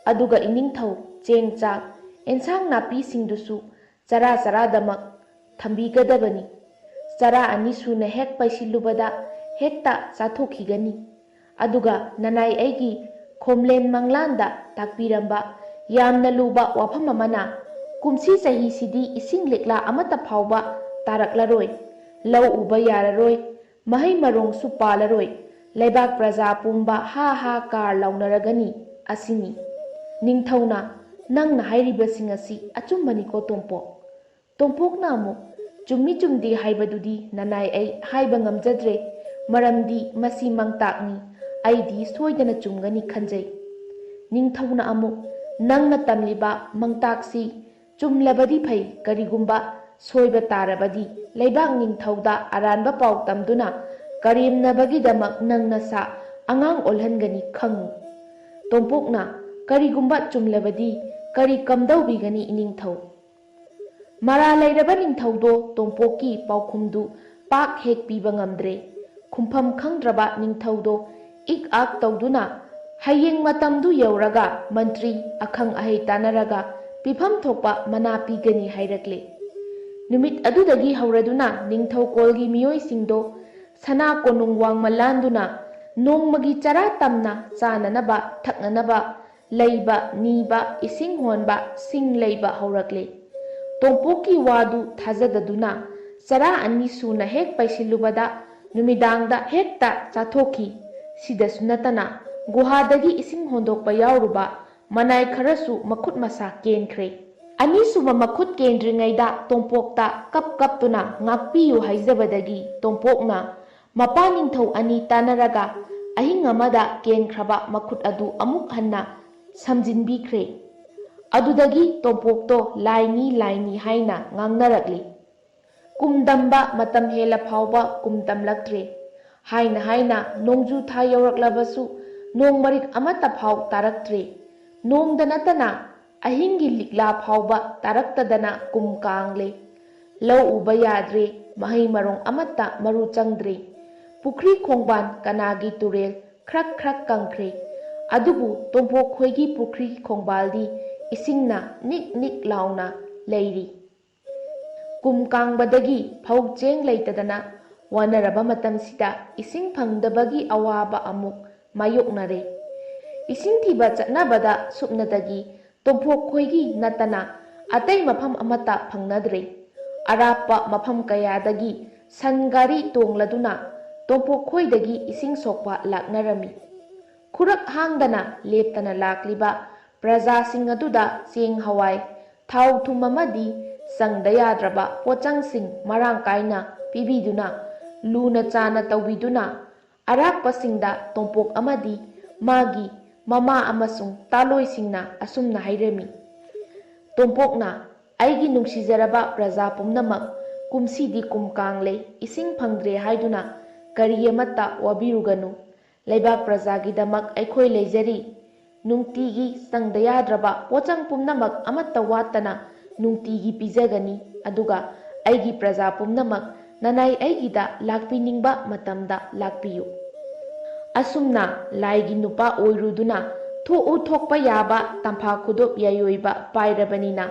ꯑꯗꯨꯒ ꯏꯅꯤꯡꯊꯧ ꯆꯦꯡ ꯆꯥꯛ ꯑꯦꯟꯁꯥꯡ ꯅꯥꯄꯤꯁꯤꯡꯗꯨꯁꯨ ꯆꯔꯥ ꯆꯔꯥꯗꯃꯛ ꯊꯝꯕꯤꯒꯗꯕꯅꯤ꯫ ꯆꯔꯥ ꯑꯅꯤ ꯁꯨꯅ ꯍꯦꯛ ꯄꯩꯁꯤꯜꯂꯨꯕꯗ ꯍꯦꯛꯇ ꯆꯥꯊꯣꯛꯈꯤꯒꯅꯤ꯫ ꯑꯗꯨꯒ ꯅꯅꯥꯏ ꯑꯩꯒꯤ ꯈꯣꯝꯂꯦꯟ ꯃꯪꯂꯥꯟꯗ ꯇꯥꯛꯄꯤꯔꯝꯕ ꯌꯥꯝꯅ ꯂꯨꯕ ꯋꯥꯐꯝ ꯑꯃꯅ ꯀꯨꯝꯁꯤ ꯆꯍꯤꯁꯤꯗꯤ ꯏꯁꯤꯡ ꯂꯤꯛꯂꯥ ꯑꯃꯠꯇ ꯐꯥꯎꯕ ꯇꯥꯔꯛꯂꯔꯣꯏ, ꯂꯧ ꯎꯕ ꯌꯥꯔꯔꯣꯏ, ꯃꯍꯩ ꯃꯔꯣꯡꯁꯨ ꯄꯥꯜꯂꯔꯣꯏ, ꯂꯩꯕꯥꯛ प्रजा ꯄꯨꯝꯕ ꯍꯥ ꯍꯥ ꯀꯥꯔ ꯂꯥꯎꯅꯔꯒꯅꯤ ꯑꯁꯤꯅꯤ꯫ ꯅꯤꯡꯊꯧꯅ ꯅꯪꯅ ꯍꯥꯏꯔꯤꯕꯁꯤꯡ ꯑꯁꯤ ꯑꯆꯨꯝꯕꯅꯤꯀꯣ ꯇꯣꯝꯄꯣꯛ? ꯇꯣꯝꯄꯣꯛꯅ ꯑꯃꯨꯛ ꯆꯨꯝꯃꯤ ꯆꯨꯝꯗꯦ ꯍꯥꯏꯕꯗꯨꯗꯤ ꯅꯅꯥꯏ ꯑꯩ ꯍꯥꯏꯕ ꯉꯝꯖꯗ꯭ꯔꯦ, ꯃꯔꯝꯗꯤ ꯃꯁꯤ ꯃꯪꯇꯥꯛꯅꯤ, ꯑꯩꯗꯤ ꯁꯣꯏꯗꯅ ꯆꯨꯝꯒꯅꯤ ꯈꯟꯖꯩ꯫ ꯅꯤꯡꯊꯧꯅ ꯑꯃꯨꯛ ꯅꯪꯅ ꯇꯝꯂꯤꯕ ꯃꯪꯇꯥꯛꯁꯤ ꯆꯨꯝꯂꯕꯗꯤ ꯐꯩ, ꯀꯔꯤꯒꯨꯝꯕ ꯁꯣꯏꯕ ꯇꯥꯔꯕꯗꯤ ꯂꯩꯕꯥꯛ ꯅꯤꯡꯊꯧꯗ ꯑꯔꯥꯟꯕ ꯄꯥꯎ ꯇꯝꯗꯨꯅ ꯀꯔꯦꯝꯅꯕꯒꯤꯗꯃꯛ ꯅꯪ ꯅꯁꯥ ꯑꯉꯥꯡ ꯑꯣꯜꯍꯟꯒꯅꯤ ꯈꯪꯉꯨ꯫ ꯇꯣꯝꯄꯣꯛꯅ ꯀꯔꯤꯒꯨꯝꯕ ꯆꯨꯝꯂꯕꯗꯤ ꯀꯔꯤ ꯀꯝꯗꯧꯕꯤꯒꯅꯤ ꯏꯅꯤꯡꯊꯧ? ꯃꯔꯥ ꯂꯩꯔꯕ ꯅꯤꯡꯊꯧꯗꯣ ꯇꯣꯝꯄꯣꯛꯀꯤ ꯄꯥꯎꯈꯨꯝꯗꯨ ꯄꯥꯛ ꯍꯦꯛ ꯄꯤꯕ ꯉꯝꯗ꯭ꯔꯦ꯫ ꯈꯨꯝꯐꯝ ꯈꯪꯗ꯭ꯔꯕ ꯅꯤꯡꯊꯧꯗꯣ ꯏꯛ ꯑꯥꯛ ꯇꯧꯗꯨꯅ ꯍꯌꯦꯡ ꯃꯇꯝꯗꯨ ꯌꯧꯔꯒ ꯃꯟꯇ꯭ꯔꯤ ꯑꯈꯪ ꯑꯍꯩ ꯇꯥꯟꯅꯔꯒ ꯄꯤꯐꯝ ꯊꯣꯛꯄ ꯃꯅꯥ ꯄꯤꯒꯅꯤ ꯍꯥꯏꯔꯛꯂꯦ꯫ ꯅꯨꯃꯤꯠ ꯑꯗꯨꯗꯒꯤ ꯍꯧꯔꯗꯨꯅ ꯅꯤꯡꯊꯧꯀꯣꯜꯒꯤ ꯃꯤꯑꯣꯏꯁꯤꯡꯗꯣ ꯁꯅꯥ ꯀꯣꯅꯨꯡ ꯋꯥꯡꯃ ꯂꯥꯟꯗꯨꯅ ꯅꯣꯡꯃꯒꯤ ꯆꯔꯥ ꯇꯝꯅ ꯆꯥꯅꯅꯕ ꯊꯛꯅꯅꯕ ꯂꯩꯕ ꯅꯤꯕ ꯏꯁꯤꯡ ꯍꯣꯟꯕ ꯁꯤꯡ ꯂꯩꯕ ꯍꯧꯔꯛꯂꯦ꯫ ꯇꯣꯝꯄꯣꯛꯀꯤ ꯋꯥꯗꯨ ꯊꯥꯖꯗꯗꯨꯅ ꯆꯔꯥ ꯑꯅꯤ ꯁꯨꯅ ꯍꯦꯛ ꯄꯩꯁꯤꯜꯂꯨꯕꯗ ꯅꯨꯃꯤꯗꯥꯡꯗ ꯍꯦꯛꯇ ꯆꯥꯊꯣꯛꯈꯤ꯫ ꯁꯤꯗꯁꯨ ꯅꯠꯇꯅ ꯒꯨꯍꯥꯗꯒꯤ ꯏꯁꯤꯡ ꯍꯣꯟꯗꯣꯛꯄ ꯌꯥꯎꯔꯨꯕ ꯃꯅꯥꯏ ꯈꯔꯁꯨ ꯃꯈꯨꯠ ꯃꯁꯥ ꯀꯦꯟꯈ꯭ꯔꯦ꯫ ꯑꯅꯤꯁꯨꯕ ꯃꯈꯨꯠ ꯀꯦꯟꯗ꯭ꯔꯤꯉꯩꯗ ꯇꯣꯝꯄꯣꯛꯇ ꯀꯞꯇꯨꯅ ꯉꯥꯛꯄꯤꯌꯨ ꯍꯥꯏꯖꯕꯗꯒꯤ ꯇꯣꯝꯄꯣꯛꯅ ꯃꯄꯥ ꯅꯤꯡꯊꯧ ꯑꯅꯤ ꯇꯥꯟꯅꯔꯒ ꯑꯍꯤꯡ ꯑꯃꯗ ꯀꯦꯟꯈ꯭ꯔꯕ ꯃꯈꯨꯠ ꯑꯗꯨ ꯑꯃꯨꯛ ꯍꯟꯅ ꯁꯝꯖꯤꯟꯕꯤꯈ꯭ꯔꯦ꯫ ꯑꯗꯨꯗꯒꯤ ꯇꯣꯝꯄꯣꯛꯇꯣ ꯂꯥꯏꯅꯤ ꯂꯥꯏꯅꯤ ꯍꯥꯏꯅ ꯉꯥꯡꯅꯔꯛꯂꯤ꯫ ꯀꯨꯝꯗꯝꯕ ꯃꯇꯝ ꯍꯦꯜꯂ ꯐꯥꯎꯕ ꯀꯨꯝ ꯇꯝꯂꯛꯇ꯭ꯔꯦ꯫ ꯍꯥꯏꯅ ꯍꯥꯏꯅ ꯅꯣꯡꯖꯨ ꯊꯥ ꯌꯧꯔꯛꯂꯕꯁꯨ ꯅꯣꯡ ꯃꯔꯤꯛ ꯑꯃꯠꯇ ꯐꯥꯎ ꯇꯥꯔꯛꯇ꯭ꯔꯦ꯫ ꯅꯣꯡꯗ ꯅꯠꯇꯅ ꯑꯍꯤꯡꯒꯤ ꯂꯤꯛꯂꯥ ꯐꯥꯎꯕ ꯇꯥꯔꯛꯇꯗꯅ ꯀꯨꯝ ꯀꯥꯡꯂꯦ꯫ ꯂꯧ ꯎꯕ ꯌꯥꯗ꯭ꯔꯦ, ꯃꯍꯩ ꯃꯔꯣꯡ ꯑꯃꯠꯇ ꯃꯔꯨ ꯆꯪꯗ꯭ꯔꯦ꯫ ꯄꯨꯈ꯭ꯔꯤ ꯈꯣꯡꯕꯥꯟ ꯀꯅꯥꯒꯤ ꯇꯨꯔꯦꯜ ꯈ꯭ꯔꯛ ꯈ꯭ꯔꯛ ꯀꯪꯈ꯭ꯔꯦ꯫ ꯑꯗꯨꯕꯨ ꯇꯣꯝꯄꯣꯛ ꯈꯣꯏꯒꯤ ꯄꯨꯈ꯭ꯔꯤ ꯈꯣꯡꯕꯥꯜꯗꯤ ꯏꯁꯤꯡꯅ ꯅꯤꯛ ꯅꯤꯛ ꯂꯥꯎꯅ ꯂꯩꯔꯤ꯫ ꯀꯨꯝ ꯀꯥꯡꯕꯗꯒꯤ ꯐꯧ ꯆꯦꯡ ꯂꯩꯇꯗꯅ ꯋꯥꯅꯔꯕ ꯃꯇꯝꯁꯤꯗ ꯏꯁꯤꯡ ꯐꯪꯗꯕꯒꯤ ꯑꯋꯥꯕ ꯑꯃꯨꯛ ꯃꯥꯌꯣꯛꯅꯔꯦ꯫ ꯏꯁꯤꯡ ꯊꯤꯕ ꯆꯠꯅꯕꯗ ꯁꯨꯞꯅꯇꯒꯤ ꯇꯣꯝꯄꯣꯛ ꯈꯣꯏꯒꯤ ꯅꯠꯇꯅ ꯑꯇꯩ ꯃꯐꯝ ꯑꯃꯠꯇ ꯐꯪꯅꯗ꯭ꯔꯦ꯫ ꯑꯔꯥꯞꯄ ꯃꯐꯝ ꯀꯌꯥꯗꯒꯤ ꯁꯟ ꯒꯥꯔꯤ ꯇꯣꯡꯂꯗꯨꯅ ꯇꯣꯝꯄꯣꯛ ꯈꯣꯏꯗꯒꯤ ꯏꯁꯤꯡ ꯁꯣꯛꯄ ꯂꯥꯛꯅꯔꯝꯃꯤ꯫ ꯈꯨꯔꯛ ꯍꯥꯡꯗꯅ ꯂꯦꯞꯇꯅ ꯂꯥꯛꯂꯤꯕ ꯄ꯭ꯔꯖꯥꯁꯤꯡ ꯑꯗꯨꯗ ꯆꯦꯡ ꯍꯋꯥꯏ ꯊꯥꯎ ꯊꯨꯝ ꯑꯃꯗꯤ ꯆꯪꯗ ꯌꯥꯗ꯭ꯔꯕ ꯄꯣꯠꯆꯪꯁꯤꯡ ꯃꯔꯥꯡ ꯀꯥꯏꯅ ꯄꯤꯕꯤꯗꯨꯅ ꯂꯨꯅ ꯆꯥꯅ ꯇꯧꯕꯤꯗꯨꯅ ꯑꯔꯥꯛꯄꯁꯤꯡꯗ ꯇꯣꯝꯄꯣꯛ ꯑꯃꯗꯤ ꯃꯥꯒꯤ ꯃꯃꯥ ꯑꯃꯁꯨꯡ ꯇꯥꯂꯣꯏꯁꯤꯡꯅ ꯑꯁꯨꯝꯅ ꯍꯥꯏꯔꯝꯃꯤ꯫ ꯇꯣꯝꯄꯣꯛꯅ ꯑꯩꯒꯤ ꯅꯨꯡꯁꯤꯖꯔꯕ ꯄ꯭ꯔꯖꯥ ꯄꯨꯝꯅꯃꯛ, ꯀꯨꯝꯁꯤꯗꯤ ꯀꯨꯝ ꯀꯥꯡꯂꯦ, ꯏꯁꯤꯡ ꯐꯪꯗ꯭ꯔꯦ ꯍꯥꯏꯗꯨꯅ ꯀꯔꯤ ꯑꯃꯠꯇ ꯋꯥꯕꯤꯔꯨꯒꯅꯨ꯫ ꯂꯩꯕꯥꯛ ꯄ꯭ꯔꯖꯥꯒꯤꯗꯃꯛ ꯑꯩꯈꯣꯏ ꯂꯩꯖꯔꯤ꯫ ꯅꯨꯡꯇꯤꯒꯤ ꯆꯪꯗ ꯌꯥꯗ꯭ꯔꯕ ꯄꯣꯠꯆꯪ ꯄꯨꯝꯅꯃꯛ ꯑꯃꯠꯇ ꯋꯥꯠꯇꯅ ꯅꯨꯡꯇꯤꯒꯤ ꯄꯤꯖꯒꯅꯤ꯫ ꯑꯗꯨꯒ ꯑꯩꯒꯤ ꯄ꯭ꯔꯖꯥ ꯄꯨꯝꯅꯃꯛ ꯅꯅꯥꯏ ꯑꯩꯒꯤꯗ ꯂꯥꯛꯄꯤꯅꯤꯡꯕ ꯃꯇꯝꯗ ꯂꯥꯛꯄꯤꯌꯨ꯫ ꯑꯁꯨꯝꯅ ꯂꯥꯏꯒꯤ ꯅꯨꯄꯥ ꯑꯣꯏꯔꯨꯗꯨꯅ ꯊꯣꯛꯎ ꯊꯣꯛꯄ ꯌꯥꯕ ꯇꯝꯐꯥ ꯈꯨꯗꯣꯞ ꯌꯥꯏꯑꯣꯏꯕ ꯄꯥꯏꯔꯕꯅꯤꯅ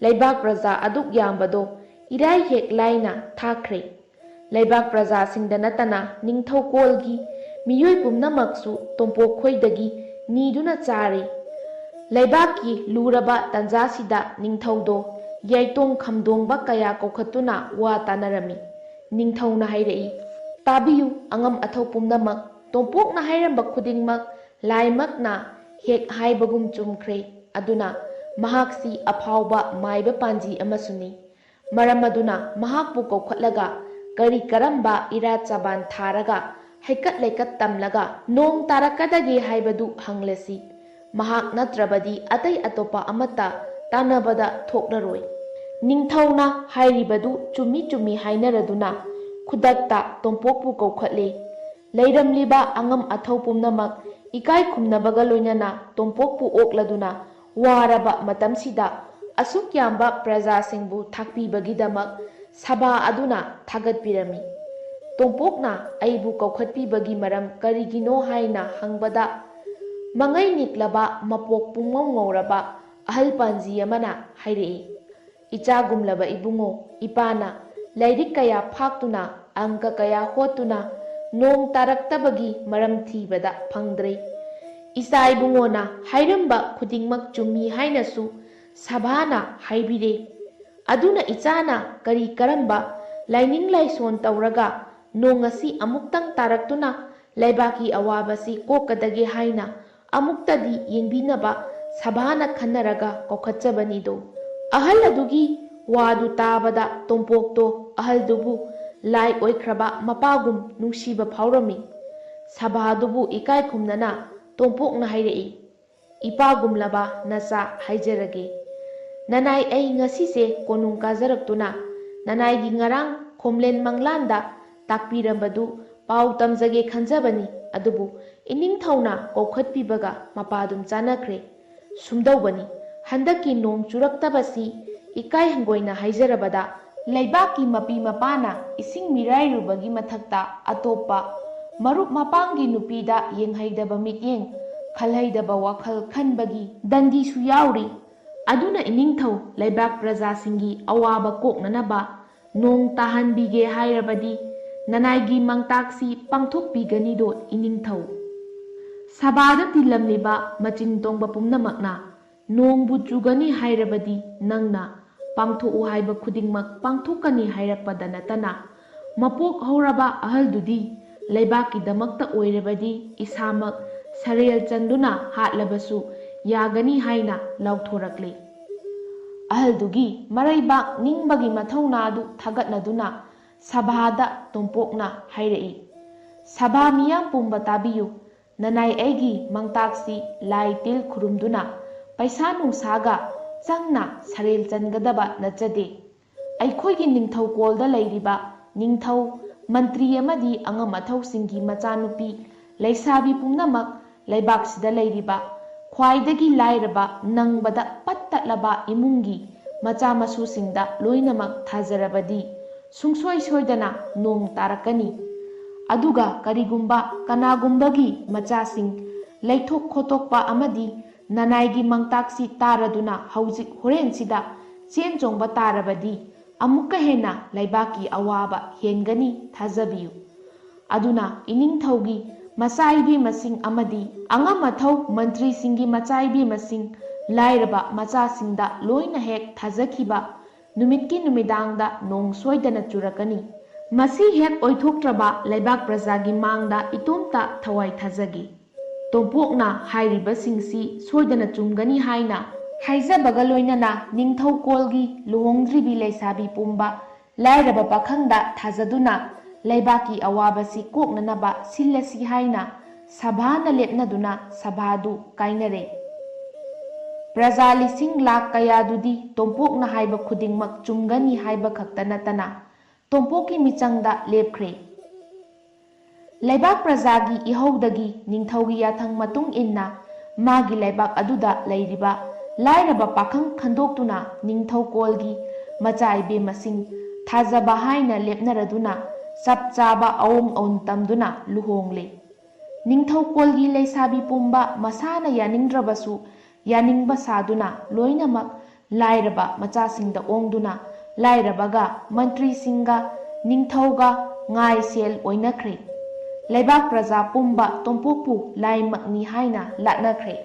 ꯂꯩꯕꯥꯛ ꯄ꯭ꯔꯖꯥ ꯑꯗꯨꯛ ꯌꯥꯝꯕꯗꯣ ꯏꯔꯥꯏ ꯍꯦꯛ लाइना थाख्रे। लेबाक प्रजासिंगदा नतना निंगथौकोलगी मियोय पुमनमक्सु तोंपोखोयदगी नीदुना चारे। लेबाकी लूरबा तंजासिदा निंगथौदो याइतोंग खमदोंबा कया कौखतुना वा तानरमी। निंगथौना हाइरई, ताबियु अंगम अथौ पुमनमक, तोंपोकना हाइरंबा खुदिंगमक लाइमकना हेक हाइबगुम चुमख्रे। अदुना महाक्सी अफावबा माइबा पांजी अमसुनी। मरम अदुना महाकपु कौखतलगा करी करंबा इरा चाबान थारगा हैकत लेकत तमलगा नोंग तारकदगे हाइबदु हंगलेसी। महाक नत्रबदी अतै अतोपा अमता तानबदा थोकनरोय। निंगथौना हाइरिबदु चुमी चुमी हाइनरदुना खुदक्ता तोंपोकपु कौखतले। लैरमलिबा अंगम अथौ पुमनमक इकाय खुमनबगा लोइनना तोंपोकपु ओकलदुना वारबा मतमसिदा असुक याम्बा प्रजासिंगबु थाकपीबगिदमक सभा अदुना थागतपिरमी। ꯇꯣꯝꯄꯣꯛꯅ ꯑꯩꯕꯨ ꯀꯧꯈꯠꯄꯤꯕꯒꯤ ꯃꯔꯝ ꯀꯔꯤꯒꯤꯅꯣ ꯍꯥꯏꯅ ꯍꯪꯕꯗ ꯃꯉꯩ ꯅꯤꯛꯂꯕ ꯃꯄꯣꯛ ꯄꯨꯡꯉꯧ ꯉꯧꯔꯕ ꯑꯍꯜ ꯄꯥꯟꯖꯤ ꯑꯃꯅ ꯍꯥꯏꯔꯛꯏ, "ꯏꯆꯥꯒꯨꯝꯂꯕ ꯏꯕꯨꯡꯉꯣ, ꯏꯄꯥꯅ ꯂꯥꯏꯔꯤꯛ ꯀꯌꯥ ꯐꯥꯛꯇꯨꯅ ꯑꯪꯀ ꯀꯌꯥ ꯍꯣꯠꯇꯨꯅ ꯅꯣꯡ ꯇꯥꯔꯛꯇꯕꯒꯤ ꯃꯔꯝ ꯊꯤꯕꯗ ꯐꯪꯗ꯭ꯔꯦ꯫ ꯏꯆꯥ ꯏꯕꯨꯡꯉꯣꯅ ꯍꯥꯏꯔꯝꯕ ꯈꯨꯗꯤꯡꯃꯛ ꯆꯨꯝꯃꯤ ꯍꯥꯏꯅꯁꯨ ꯁꯚꯥꯅ ꯍꯥꯏꯕꯤꯔꯦ꯫ ꯑꯗꯨꯅ ꯏꯆꯥꯅ ꯀꯔꯤ ꯀꯔꯝꯕ ꯂꯥꯏꯅꯤꯡ ꯂꯥꯏꯁꯣꯟ ꯇꯧꯔꯒ ꯅꯣꯡ ꯑꯁꯤ ꯑꯃꯨꯛꯇꯪ ꯇꯥꯔꯛꯇꯨꯅ ꯂꯩꯕꯥꯛꯀꯤ ꯑꯋꯥꯕꯁꯤ ꯀꯣꯛꯀꯗꯒꯦ ꯍꯥꯏꯅ ꯑꯃꯨꯛꯇꯗꯤ ꯌꯦꯡꯕꯤꯅꯕ ꯁꯚꯥꯅ ꯈꯟꯅꯔꯒ ꯀꯧꯈꯠꯆꯕꯅꯤꯗꯣ"꯫ ꯑꯍꯜ ꯑꯗꯨꯒꯤ ꯋꯥꯗꯨ ꯇꯥꯕꯗ ꯇꯣꯝꯄꯣꯛꯇꯣ ꯑꯍꯜꯗꯨꯕꯨ ꯂꯥꯏ ꯑꯣꯏꯈ꯭ꯔꯕ ꯃꯄꯥꯒꯨꯝ ꯅꯨꯡꯁꯤꯕ ꯐꯥꯎꯔꯝꯃꯤ꯫ ꯁꯚꯥꯗꯨꯕꯨ ꯏꯀꯥꯏ ꯈꯨꯝꯅꯅ ꯇꯣꯝꯄꯣꯛꯅ ꯍꯥꯏꯔꯛꯏ, "ꯏꯄꯥꯒꯨꯝꯂꯕ ꯅꯆꯥ ꯍꯥꯏꯖꯔꯒꯦ, ꯅꯅꯥꯏ ꯑꯩ ꯉꯁꯤꯁꯦ ꯀꯣꯅꯨꯡ ꯀꯥꯖꯔꯛꯇꯨꯅ ꯅꯅꯥꯏꯒꯤ ꯉꯔꯥꯡ ꯈꯣꯝꯂꯦꯟ ꯃꯪꯂꯥꯟꯗ ꯇꯥꯛꯄꯤꯔꯝꯕꯗꯨ ꯄꯥꯎ ꯇꯝꯖꯒꯦ ꯈꯟꯖꯕꯅꯤ꯫ ꯑꯗꯨꯕꯨ ꯏꯅꯤꯡꯊꯧꯅ ꯀꯧꯈꯠꯄꯤꯕꯒ ꯃꯄꯥꯗꯨꯝ ꯆꯥꯟꯅꯈ꯭ꯔꯦ꯫ ꯁꯨꯝꯗꯧꯕꯅꯤ, ꯍꯟꯗꯛꯀꯤ ꯅꯣꯡ ꯆꯨꯔꯛꯇꯕꯁꯤ ꯏꯀꯥꯏ ꯍꯪꯒꯣꯏꯅ ꯍꯥꯏꯖꯔꯕꯗ ꯂꯩꯕꯥꯛꯀꯤ ꯃꯄꯤ ꯃꯄꯥꯅ ꯏꯁꯤꯡ ꯃꯤꯔꯥꯏꯔꯨꯕꯒꯤ ꯃꯊꯛꯇ ꯑꯇꯣꯞꯄ ꯃꯔꯨꯞ ꯃꯄꯥꯡꯒꯤ ꯅꯨꯄꯤꯗ ꯌꯦꯡꯍꯩꯗꯕ ꯃꯤꯠꯌꯦꯡ, ꯈꯜꯍꯩꯗꯕ ꯋꯥꯈꯜ ꯈꯟꯕꯒꯤ ꯗꯟꯗꯤꯁꯨ ꯌꯥꯎꯔꯤ꯫ ꯑꯗꯨꯅ ꯏꯅꯤꯡꯊꯧ ꯂꯩꯕꯥꯛ ꯄ꯭ꯔꯖꯥꯁꯤꯡꯒꯤ ꯑꯋꯥꯕ ꯀꯣꯛꯅꯅꯕ ꯅꯣꯡ ꯇꯥꯍꯟꯕꯤꯒꯦ ꯍꯥꯏꯔꯕꯗꯤ ꯅꯅꯥꯏꯒꯤ ꯃꯪꯇꯥꯛꯁꯤ ꯄꯥꯡꯊꯣꯛꯄꯤꯒꯅꯤꯗꯣ ꯏꯅꯤꯡꯊꯧ"꯫ ꯁꯚꯥꯗ ꯇꯤꯜꯂꯝꯂꯤꯕ ꯃꯆꯤꯟ ꯇꯣꯡꯕ ꯄꯨꯝꯅꯃꯛꯅ ꯅꯣꯡꯕꯨ ꯆꯨꯒꯅꯤ ꯍꯥꯏꯔꯕꯗꯤ ꯅꯪꯅ ꯄꯥꯡꯊꯣꯛꯎ ꯍꯥꯏꯕ ꯈꯨꯗꯤꯡꯃꯛ ꯄꯥꯡꯊꯣꯛꯀꯅꯤ ꯍꯥꯏꯔꯛꯄꯗ ꯅꯠꯇꯅ ꯃꯄꯣꯛ ꯍꯧꯔꯕ ꯑꯍꯜꯗꯨꯗꯤ ꯂꯩꯕꯥꯛꯀꯤꯗꯃꯛꯇ ꯑꯣꯏꯔꯕꯗꯤ ꯏꯁꯥꯃꯛ ꯁꯔꯦꯜ ꯆꯟꯗꯨꯅ ꯍꯥꯠꯂꯕꯁꯨ ꯌꯥꯒꯅꯤ ꯍꯥꯏꯅ ꯂꯥꯎꯊꯣꯔꯛꯂꯦ꯫ ꯑꯍꯜꯗꯨꯒꯤ ꯃꯔꯩꯕꯥꯛ ꯅꯤꯡꯕꯒꯤ ꯃꯊꯧꯅꯥ ꯑꯗꯨ ꯊꯥꯒꯠꯅꯗꯨꯅ ꯁꯚꯥꯗ ꯇꯣꯝꯄꯣꯛꯅ ꯍꯥꯏꯔꯛꯏ, "ꯁꯚꯥ ꯃꯤꯌꯥꯝ ꯄꯨꯝꯕ ꯇꯥꯕꯤꯌꯨ, ꯅꯅꯥꯏ ꯑꯩꯒꯤ ꯃꯪꯇꯥꯛꯁꯤ ꯂꯥꯏ ꯇꯤꯜ ꯈꯨꯔꯨꯝꯗꯨꯅ ꯄꯩꯁꯥ ꯅꯨꯡꯁꯥꯒ ꯆꯪꯅ ꯁꯔꯦꯜ ꯆꯟꯒꯗꯕ ꯅꯠꯆꯗꯦ꯫ ꯑꯩꯈꯣꯏꯒꯤ ꯅꯤꯡꯊꯧꯀꯣꯜꯗ ꯂꯩꯔꯤꯕ ꯅꯤꯡꯊꯧ, ꯃꯟꯇ꯭ꯔꯤ ꯑꯃꯗꯤ ꯑꯉꯝ ꯑꯊꯧꯁꯤꯡꯒꯤ ꯃꯆꯥꯅꯨꯄꯤ ꯂꯩꯁꯥꯕꯤ ꯄꯨꯝꯅꯃꯛ ꯂꯩꯕꯥꯛꯁꯤꯗ ꯂꯩꯔꯤꯕ ꯈ꯭ꯋꯥꯏꯗꯒꯤ ꯂꯥꯏꯔꯕ ꯅꯪꯕꯗ ꯄꯠ ꯇꯠꯂꯕ ꯏꯃꯨꯡꯒꯤ ꯃꯆꯥ ꯃꯁꯨꯁꯤꯡꯗ ꯂꯣꯏꯅꯃꯛ ꯊꯥꯖꯔꯕꯗꯤ ꯁꯨꯡꯁꯣꯏ ꯁꯣꯏꯗꯅ ꯅꯣꯡ ꯇꯥꯔꯛꯀꯅꯤ꯫ ꯑꯗꯨꯒ ꯀꯔꯤꯒꯨꯝꯕ ꯀꯅꯥꯒꯨꯝꯕꯒꯤ ꯃꯆꯥꯁꯤꯡ ꯂꯩꯊꯣꯛ ꯈꯣꯠꯇꯣꯛꯄ ꯑꯃꯗꯤ ꯅꯅꯥꯏꯒꯤ ꯃꯪꯇꯥꯛꯁꯤ ꯇꯥꯔꯗꯨꯅ ꯍꯧꯖꯤꯛ ꯍꯣꯔꯦꯟꯁꯤꯗ ꯆꯦꯟ ꯆꯣꯡꯕ ꯇꯥꯔꯕꯗꯤ ꯑꯃꯨꯛꯀ ꯍꯦꯟꯅ ꯂꯩꯕꯥꯛꯀꯤ ꯑꯋꯥꯕ ꯍꯦꯟꯒꯅꯤ ꯊꯥꯖꯕꯤꯌꯨ꯫ ꯑꯗꯨꯅ ꯏꯅꯤꯡꯊꯧꯒꯤ ꯃꯆꯥ ꯏꯕꯦꯝꯃꯁꯤꯡ ꯑꯃꯗꯤ ꯑꯉꯝ ꯑꯊꯧ ꯃꯟꯇ꯭ꯔꯤꯁꯤꯡꯒꯤ ꯃꯆꯥ ꯏꯕꯦꯝꯃꯁꯤꯡ ꯂꯥꯏꯔꯕ ꯃꯆꯥꯁꯤꯡꯗ ꯂꯣꯏꯅ ꯍꯦꯛ ꯊꯥꯖꯈꯤꯕ ꯅꯨꯃꯤꯠꯀꯤ ꯅꯨꯃꯤꯗꯥꯡꯗ ꯅꯣꯡ ꯁꯣꯏꯗꯅ ꯆꯨꯔꯛꯀꯅꯤ꯫ ꯃꯁꯤ ꯍꯦꯛ ꯑꯣꯏꯊꯣꯛꯇ꯭ꯔꯕ ꯂꯩꯕꯥꯛ प्रजाꯒꯤ ꯃꯥꯡꯗ ꯏꯇꯣꯝꯇ ꯊꯋꯥꯏ ꯊꯥꯖꯒꯦ꯫ ꯇꯣꯝꯄꯣꯛꯅ ꯍꯥꯏꯔꯤꯕꯁꯤꯡꯁꯤ ꯁꯣꯏꯗꯅ ꯆꯨꯝꯒꯅꯤ ꯍꯥꯏꯅ ꯍꯥꯏꯖꯕꯒ ꯂꯣꯏꯅꯅ ꯅꯤꯡꯊꯧꯀꯣꯜꯒꯤ ꯂꯨꯍꯣꯡꯗ꯭ꯔꯤꯕꯤ ꯂꯩꯁꯥꯕꯤ ꯄꯨꯝꯕ ꯂꯥꯏꯔꯕ ꯄꯥꯈꯪꯗ ꯊꯥꯖꯗꯨꯅ ꯂꯩꯕꯥꯛꯀꯤ ꯑꯋꯥꯕꯁꯤ ꯀꯣꯛꯅꯅꯕ ꯁꯤꯜꯂꯁꯤ ꯍꯥꯏꯅ ꯁꯚꯥꯅ ꯂꯦꯞꯅꯗꯨꯅ ꯁꯚꯥꯗꯨ ꯀꯥꯏꯅꯔꯦ꯫ ꯄ꯭ꯔꯖꯥ ꯂꯤꯁꯤꯡ ꯂꯥꯈ ꯀꯌꯥꯗꯨꯗꯤ ꯇꯣꯝꯄꯣꯛꯅ ꯍꯥꯏꯕ ꯈꯨꯗꯤꯡꯃꯛ ꯆꯨꯝꯒꯅꯤ ꯍꯥꯏꯕ ꯈꯛꯇ ꯅꯠꯇꯅ ꯇꯣꯝꯄꯣꯛꯀꯤ ꯃꯤꯆꯪꯗ ꯂꯦꯞꯈ꯭ꯔꯦ꯫ ꯂꯩꯕꯥꯛ ꯄ꯭ꯔꯖꯥꯒꯤ ꯏꯍꯧꯗꯒꯤ ꯅꯤꯡꯊꯧꯒꯤ ꯌꯥꯊꯪ ꯃꯇꯨꯡ ꯏꯟꯅ ꯃꯥꯒꯤ ꯂꯩꯕꯥꯛ ꯑꯗꯨꯗ ꯂꯩꯔꯤꯕ ꯂꯥꯏꯔꯕ ꯄꯥꯈꯪ ꯈꯟꯗꯣꯛꯇꯨꯅ ꯅꯤꯡꯊꯧꯀꯣꯜꯒꯤ ꯃꯆꯥ ꯏꯕꯦꯝꯃꯁꯤꯡ ꯊꯥꯖꯕ ꯍꯥꯏꯅ ꯂꯦꯞꯅꯔꯗꯨꯅ ꯆꯞ ꯆꯥꯕ ꯑꯑꯣꯡ ꯑꯋꯣꯟ ꯇꯝꯗꯨꯅ ꯂꯨꯍꯣꯡꯂꯦ꯫ ꯅꯤꯡꯊꯧꯀꯣꯜꯒꯤ ꯂꯩꯁꯥꯕꯤ ꯄꯨꯝꯕ ꯃꯁꯥꯅ ꯌꯥꯅꯤꯡꯗ꯭ꯔꯕꯁꯨ ꯌꯥꯅꯤꯡꯕ ꯁꯥꯗꯨꯅ ꯂꯣꯏꯅꯃꯛ ꯂꯥꯏꯔꯕ ꯃꯆꯥꯁꯤꯡꯗ ꯑꯣꯡꯗꯨꯅ ꯂꯥꯏꯔꯕꯒ ꯃꯟꯇ꯭ꯔꯤꯁꯤꯡꯒ ꯅꯤꯡꯊꯧꯒ ꯉꯥꯏ ꯁꯦꯜ ꯑꯣꯏꯅꯈ꯭ꯔꯦ꯫ ꯂꯩꯕꯥꯛ ꯄ꯭ꯔꯖꯥ ꯄꯨꯝꯕ ꯇꯣꯝꯄꯣꯛꯄꯨ ꯂꯥꯏꯃꯛꯅꯤ ꯍꯥꯏꯅ ꯂꯥꯠꯅꯈ꯭ꯔꯦ꯫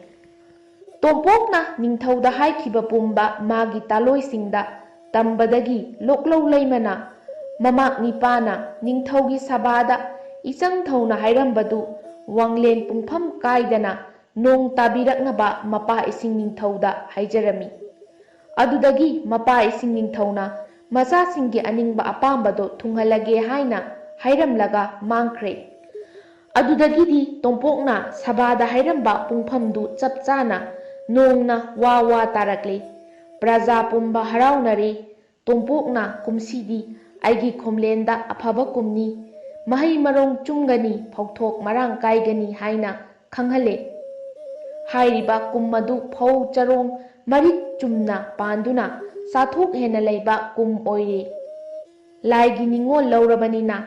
ꯇꯣꯝꯄꯣꯛꯅ ꯅꯤꯡꯊꯧꯗ ꯍꯥꯏꯈꯤꯕ ꯄꯨꯝꯕ ꯃꯥꯒꯤ ꯇꯥꯂꯣꯏꯁꯤꯡꯗ ꯇꯝꯕꯗꯒꯤ ꯂꯣꯛꯂꯧ ꯂꯩꯃꯅ ꯃꯃꯥꯛ ꯅꯤꯄꯥꯅ ꯅꯤꯡꯊꯧꯒꯤ ꯁꯚꯥꯗ ꯏꯆꯪ ꯊꯧꯅ ꯍꯥꯏꯔꯝꯕꯗꯨ ꯋꯥꯡꯂꯦꯟ ꯄꯨꯡꯐꯝ ꯀꯥꯏꯗꯅ ꯅꯣꯡ ꯇꯥꯕꯤꯔꯛꯅꯕ ꯃꯄꯥ ꯏꯁꯤꯡ ꯅꯤꯡꯊꯧꯗ ꯍꯥꯏꯖꯔꯝꯃꯤ꯫ ꯑꯗꯨꯗꯒꯤ ꯃꯄꯥ ꯏꯁꯤꯡ ꯅꯤꯡꯊꯧꯅ ꯃꯆꯥꯁꯤꯡꯒꯤ ꯑꯅꯤꯡꯕ ꯑꯄꯥꯝꯕꯗꯣ ꯊꯨꯡꯍꯜꯂꯒꯦ ꯍꯥꯏꯅ ꯍꯥꯏꯔꯝꯂꯒ ꯃꯥꯡꯈ꯭ꯔꯦ꯫ ꯑꯗꯨꯗꯒꯤꯗꯤ ꯇꯣꯝꯄꯣꯛꯅ ꯁꯚꯥꯗ ꯍꯥꯏꯔꯝꯕ ꯄꯨꯡꯐꯝꯗꯨ ꯆꯞ ꯆꯥꯅ ꯅꯣꯡꯅ ꯋꯥ ꯋꯥ ꯇꯥꯔꯛꯂꯦ꯫ ꯄ꯭ꯔꯖꯥ ꯄꯨꯝꯕ ꯍꯔꯥꯎꯅꯔꯦ꯫ ꯇꯣꯝꯄꯣꯛꯅ ꯀꯨꯝꯁꯤꯗꯤ ꯑꯩꯒꯤ ꯈꯣꯝꯂꯦꯟꯗ ꯑꯐꯕ ꯀꯨꯝꯅꯤ, ꯃꯍꯩ ꯃꯔꯣꯡ ꯆꯨꯝꯒꯅꯤ, ꯐꯧꯊꯣꯛ ꯃꯔꯥꯡ ꯀꯥꯏꯒꯅꯤ ꯍꯥꯏꯅ ꯈꯪꯍꯜꯂꯦ꯫ ꯍꯥꯏꯔꯤꯕ ꯀꯨꯝ ꯑꯗꯨ ꯐꯧ ꯆꯔꯣꯡ ꯃꯔꯤꯛ ꯆꯨꯝꯅ ꯄꯥꯟꯗꯨꯅ ꯆꯥꯊꯣꯛ ꯍꯦꯟꯅ ꯂꯩꯕ ꯀꯨꯝ ꯑꯣꯏꯔꯦ꯫ ꯂꯥꯏꯒꯤ ꯅꯤꯡꯉꯣꯜ ꯂꯧꯔꯕꯅꯤꯅ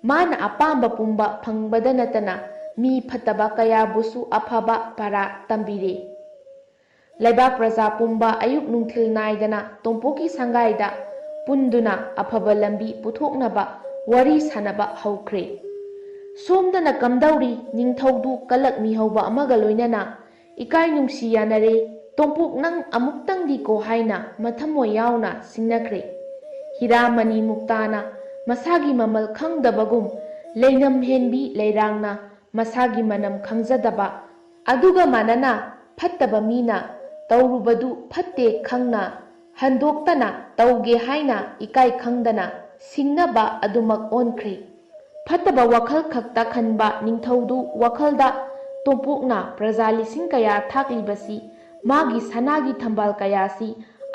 माना अपाम्ब पुंबा फंगबदा नतना मी फतबा कयाबुसु अफबा पारा तंबिरे लेबाक प्रजा पुंबा अयुक नुंथिल नायदना तोंपोकी संगाइदा पुंदुना अफबा लंबी पुथोकनबा वरी सानबा हौख्रे सोमदना कमदौरी निंथौदु कलक मिहौबा अमगा लोइनना इकाई नुंसी यानरे तोंपोक नंग अमुक्तंगदी को हाइना मथमो यावना सिंगनख्रे हिरामनी मुक्ताना मसागी ममल खंगदबगुम लेनम हेनबी लेरांगना मसागी मनम खंगजदबा अदुगा मानना फत्तबा मीना तौरुबदु फत्ते खंगना हंदोक्तना तौगे हाइना इकाई खंगदना सिंगनबा अदुमक ओनख्रे फत्तबा वखल खक्ता खनबा निंथौदु वखलदा तोंपोकना प्रजा लिसिंग कया थाकलिबसी मागी सनागी थंबाल कयासी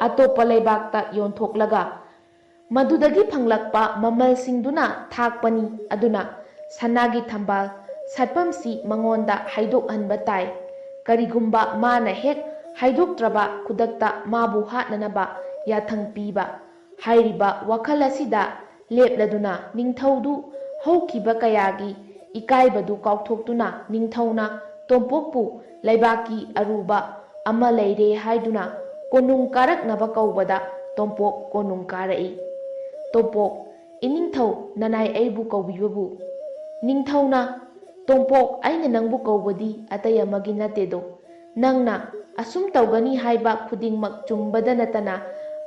अतोप्पा लेबाकता योंथोकलगा मधुदगी फंगलकपा ममल सिंगदुना थाकपनी अदुना सनागी थंबाल सत्पमसी मंगोंदा हाइदोकहनबा ताई करिगुंबा माना हेक हाइदोक्त्रबा खुदक्ता माबु हाटननबा याथंग पीबा हाइरिबा वखल असिदा लेपलदुना निंथौदु हौखिबा कयागी इकाइबदु काउथोक्तुना निंथौना तोंपोकपु लेबाकी अरुबा अमा लेरे हाइदुना कोनुंग कारकनबा कौबदा तोंपोक कोनुंग कारई तोंपोक इनिंथौ ननाई अइबु कौबिबबु निंथौना तोंपोक अइना नंगबु कौबदी अतै अमगी नतेदो नंगना असुम तौगनी हाइबा खुदिंगमक चुंबदा नतना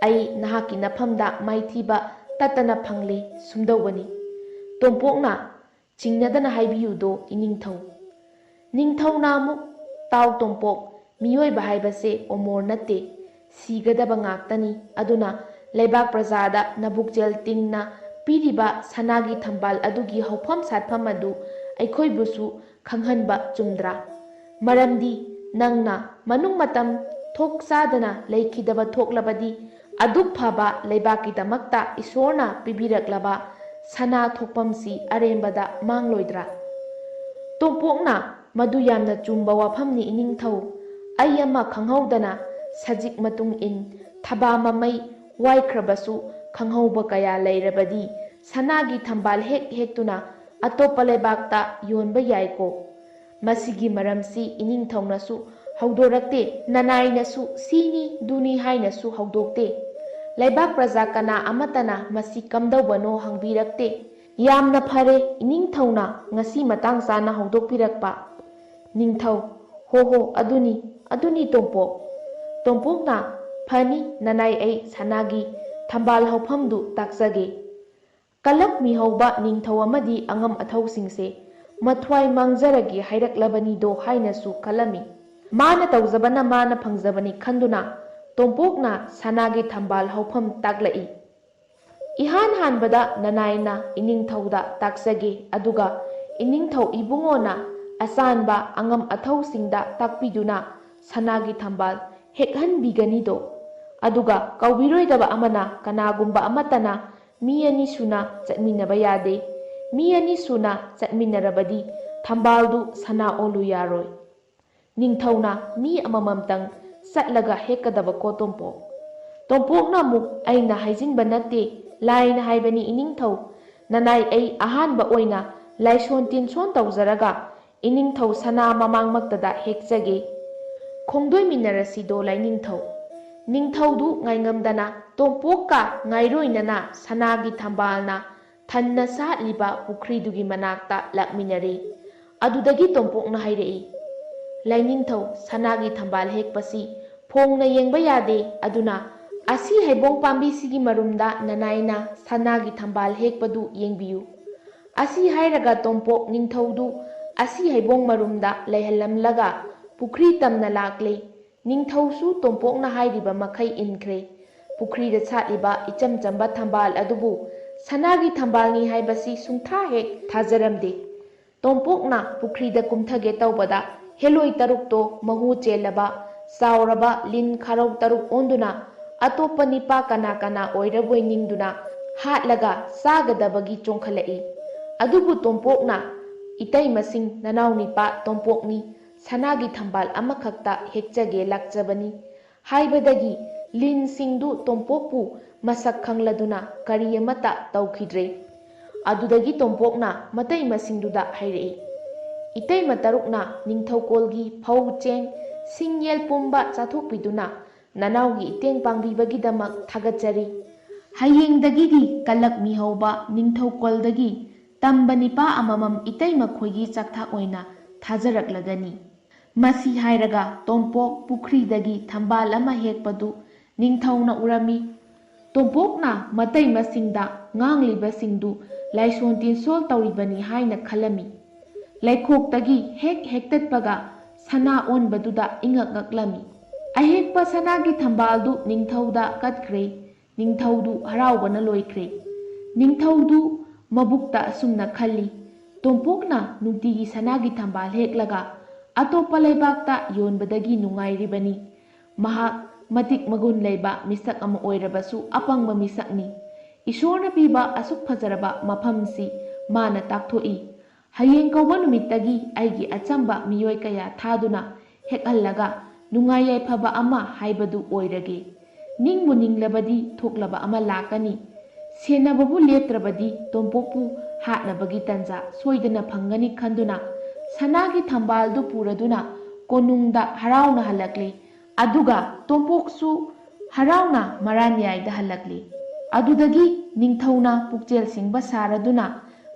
अइ नहाकी नफमदा माइथीबा ततना फंगले सुमदौबनी तोंपोकना चिंगनदना हाइबियुदो इनिंथौ निंथौना अमुक ताव तोंपोक मियोइबा हाइबसे ओमोर नते सिगदबा ngaktani aduna leibak prajada nabukjel tingna piriba sanagi thambal adugi hofam satpham adu aikhoi busu khanghanba chumdra maramdi nangna manung matam thok sadana leikhidaba thoklabadi aduk phaba leibaki damakta isorna pibiraklaba sana thokpamsi arembada mangloidra tongpokna madu yamna chumba wafamni iningthau ayama khanghaudana sajik matung in thaba mamai waikhrabasu khanghoba kaya leirabadi sanagi thambal hek hektuna atopa lebakta yonba yaiko masigi maramsi iningthaunasu haudorakte nanainasu sini duni hainasu haudokte leibak praja kana amatana masi kamdawbano hangbirakte yamna phare iningthauna ngasi matang sana haudokpirakpa ningthau ho aduni tongpokna phani nanai ai sanagi thambal haufamdu taksage kalak mi hauba ningthau amadi angam athau singse mathwai mangjaragi hairaklabani do hainasu kalami mana tawjabana mana phangjabani khanduna tongpokna sanagi thambal haufam taklai ihan hanbada nanaina iningthauda taksage aduga iningthau ibungona asanba angam athau singda takpiduna sanagi thambal hekhan biganido aduga kaubiroidaba amana kanagumba amatana mi ani suna chatminaba yade mi ani suna chatminarabadi thambaldu sana olu yaroi ningthauna mi amamamtang satlaga hekadaba ko tompokna muk aina haijinba natte laina haibani iningthau nanai ai ahanba oina laison tinson tawjaraga iningthau sana mamangmaktada hekjage khongdoi minarasi do lai ningthaudu ngaingamdana tompokka ngairoinana sanagi thambalna thanna satliba pukhridugi manakta lakminare adudagi tompokna hairei lainingthau sanagi thambal hekpasi phongna yengba yade aduna asi haibong pambi sigi marumda nanaina sanagi thambal hekpadu yengbiyu asi hairaga tompok ningthaudu asi haibong marumda leihalamlaga Pukhri तमना लाकले निंगथौसु तोंपोकना हाइरिबा मखै इनख्रे पुखरीदा छाटलिबा इचम चंबा थंबाल अदुबु सनागी थंबालनी हाइबसी सुंथा हेक थाजरमदे तोंपोकना पुखरीदा कुमथगे तौबदा हेलोई तरुकतो महु चेलबा सावरबा लिन खारौ तरुक ओंदुना अतोप्पा निपा कना कना ओइरबोय निंगदुना हाटलगा सागदबगी चोंखलई अदुबु तोंपोकना इतै मसिंग ननाव Nipah तोंपोकनी sanagi thambal amakhakta hekjage lakjabani haibadagi lin singdu tompokpu masak khangladuna kari amata taukhidre ꯑꯗꯨꯗꯒꯤ ꯇꯣꯝꯄꯣꯛꯅ ꯃꯇꯩ ꯃꯁꯤꯡꯗꯨꯗ ꯍꯥꯏꯔꯛꯏ, ꯏꯇꯩꯃ ꯇꯔꯨꯛꯅ ꯅꯤꯡꯊꯧꯀꯣꯜꯒꯤ ꯐꯧ ꯆꯦꯡ ꯁꯤꯡ ꯌꯦꯜ ꯄꯨꯝꯕ ꯆꯥꯊꯣꯛꯄꯤꯗꯨꯅ ꯅꯅꯥꯎꯒꯤ ꯏꯇꯦꯡ ꯄꯥꯡꯕꯤꯕꯒꯤꯗꯃꯛ ꯊꯥꯒꯠꯆꯔꯤ꯫ ꯍꯌꯦꯡꯗꯒꯤꯗꯤ ꯀꯂꯛ ꯃꯤꯍꯧꯕ ꯅꯤꯡꯊꯧꯀꯣꯜꯗꯒꯤ ꯇꯝꯕ ꯅꯤꯄꯥ ꯑꯃꯃꯝ ꯏꯇꯩꯃ ꯈꯣꯏꯒꯤ ꯆꯥꯛꯊꯥꯛ ꯑꯣꯏꯅ ꯊꯥꯖꯔꯛꯂꯒꯅꯤ꯫ ꯃꯁꯤ ꯍꯥꯏꯔꯒ ꯇꯣꯝꯄꯣꯛ ꯄꯨꯈ꯭ꯔꯤꯗꯒꯤ ꯊꯝꯕꯥꯜ ꯑꯃ ꯍꯦꯛꯄꯗꯨ ꯅꯤꯡꯊꯧꯅ ꯎꯔꯝꯃꯤ꯫ ꯇꯣꯝꯄꯣꯛꯅ ꯃꯇꯩꯃꯁꯤꯡꯗ ꯉꯥꯡꯂꯤꯕꯁꯤꯡꯗꯨ ꯂꯥꯏꯁꯣꯟ ꯇꯤꯟꯁꯣꯜ ꯇꯧꯔꯤꯕꯅꯤ ꯍꯥꯏꯅ ꯈꯜꯂꯝꯃꯤ꯫ ꯂꯩꯈꯣꯛꯇꯒꯤ ꯍꯦꯛ ꯍꯦꯛꯇꯠꯄꯒ ꯁꯅꯥ ꯑꯣꯟꯕꯗꯨꯗ ꯏꯉꯛ ꯉꯛꯂꯝꯃꯤ꯫ ꯑꯍꯦꯛꯄ ꯁꯅꯥꯒꯤ ꯊꯝꯕꯥꯜꯗꯨ ꯅꯤꯡꯊꯧꯗ ꯀꯠꯈ꯭ꯔꯦ꯫ ꯅꯤꯡꯊꯧꯗꯨ ꯍꯔꯥꯎꯕꯅ ꯂꯣꯏꯈ꯭ꯔꯦ꯫ ꯅꯤꯡꯊꯧꯗꯨ ꯃꯕꯨꯛꯇ ꯑꯁꯨꯝꯅ ꯈꯜꯂꯤ, ꯇꯣꯝꯄꯣꯛꯅ ꯅꯨꯡꯇꯤꯒꯤ ꯁꯅꯥꯒꯤ ꯊꯝꯕꯥꯜ ꯍꯦꯛꯂꯒ ꯑꯇꯣꯞꯄ ꯂꯩꯕꯥꯛꯇ ꯌꯣꯟꯕꯗꯒꯤ ꯅꯨꯡꯉꯥꯏꯔꯤꯕꯅꯤ꯫ ꯃꯍꯥꯛ ꯃꯇꯤꯛ ꯃꯒꯨꯟ ꯂꯩꯕ ꯃꯤꯁꯛ ꯑꯃ ꯑꯣꯏꯔꯕꯁꯨ ꯑꯄꯪꯕ ꯃꯤꯁꯛꯅꯤ꯫ ꯏꯁꯣꯔꯅ ꯄꯤꯕ ꯑꯁꯨꯛ ꯐꯖꯔꯕ ꯃꯐꯝꯁꯤ ꯃꯥꯅ ꯇꯥꯛꯊꯣꯛꯏ꯫ ꯍꯌꯦꯡ ꯀꯧꯕ ꯅꯨꯃꯤꯠꯇꯒꯤ ꯑꯩꯒꯤ ꯑꯆꯝꯕ ꯃꯤꯑꯣꯏ ꯀꯌా ꯊꯥꯗꯨꯅ ꯍꯦꯛꯍꯜꯂꯒ ꯅꯨꯡꯉꯥꯏ ꯌꯥꯏꯐꯕ ꯑꯃ ꯍꯥꯏꯕꯗꯨ ꯑꯣꯏꯔꯒꯦ꯫ ꯅꯤꯡꯕꯨ ꯅꯤꯡꯂꯕꯗꯤ ꯊꯣꯛꯂꯕ ꯑꯃ ꯂꯥꯛꯀꯅꯤ꯫ ꯁꯦꯟꯅꯕꯕꯨ ꯂꯦꯞꯇ꯭ꯔꯕꯗꯤ ꯇꯣꯝꯄꯣꯛꯄꯨ ꯍꯥꯠꯅꯕꯒꯤ ꯇꯟꯖꯥ ꯁꯣꯏꯗꯅ ꯐꯪꯒꯅꯤ ꯈꯟꯗꯨꯅ ꯁꯅꯥꯒꯤ ꯊꯝꯕꯥꯜꯗꯨ ꯄꯨꯔꯗꯨꯅ ꯀꯣꯅꯨꯡꯗ ꯍꯔꯥꯎꯅ ꯍꯜꯂꯛꯂꯦ꯫ ꯑꯗꯨꯒ ꯇꯣꯝꯄꯣꯛꯁꯨ ꯍꯔꯥꯎꯅ ꯃꯔꯥꯟꯌꯥꯏꯗ ꯍꯜꯂꯛꯂꯦ꯫ ꯑꯗꯨꯗꯒꯤ ꯅꯤꯡꯊꯧꯅ ꯄꯨꯛꯆꯦꯜ ꯁꯦꯡꯕ ꯁꯥꯔꯗꯨꯅ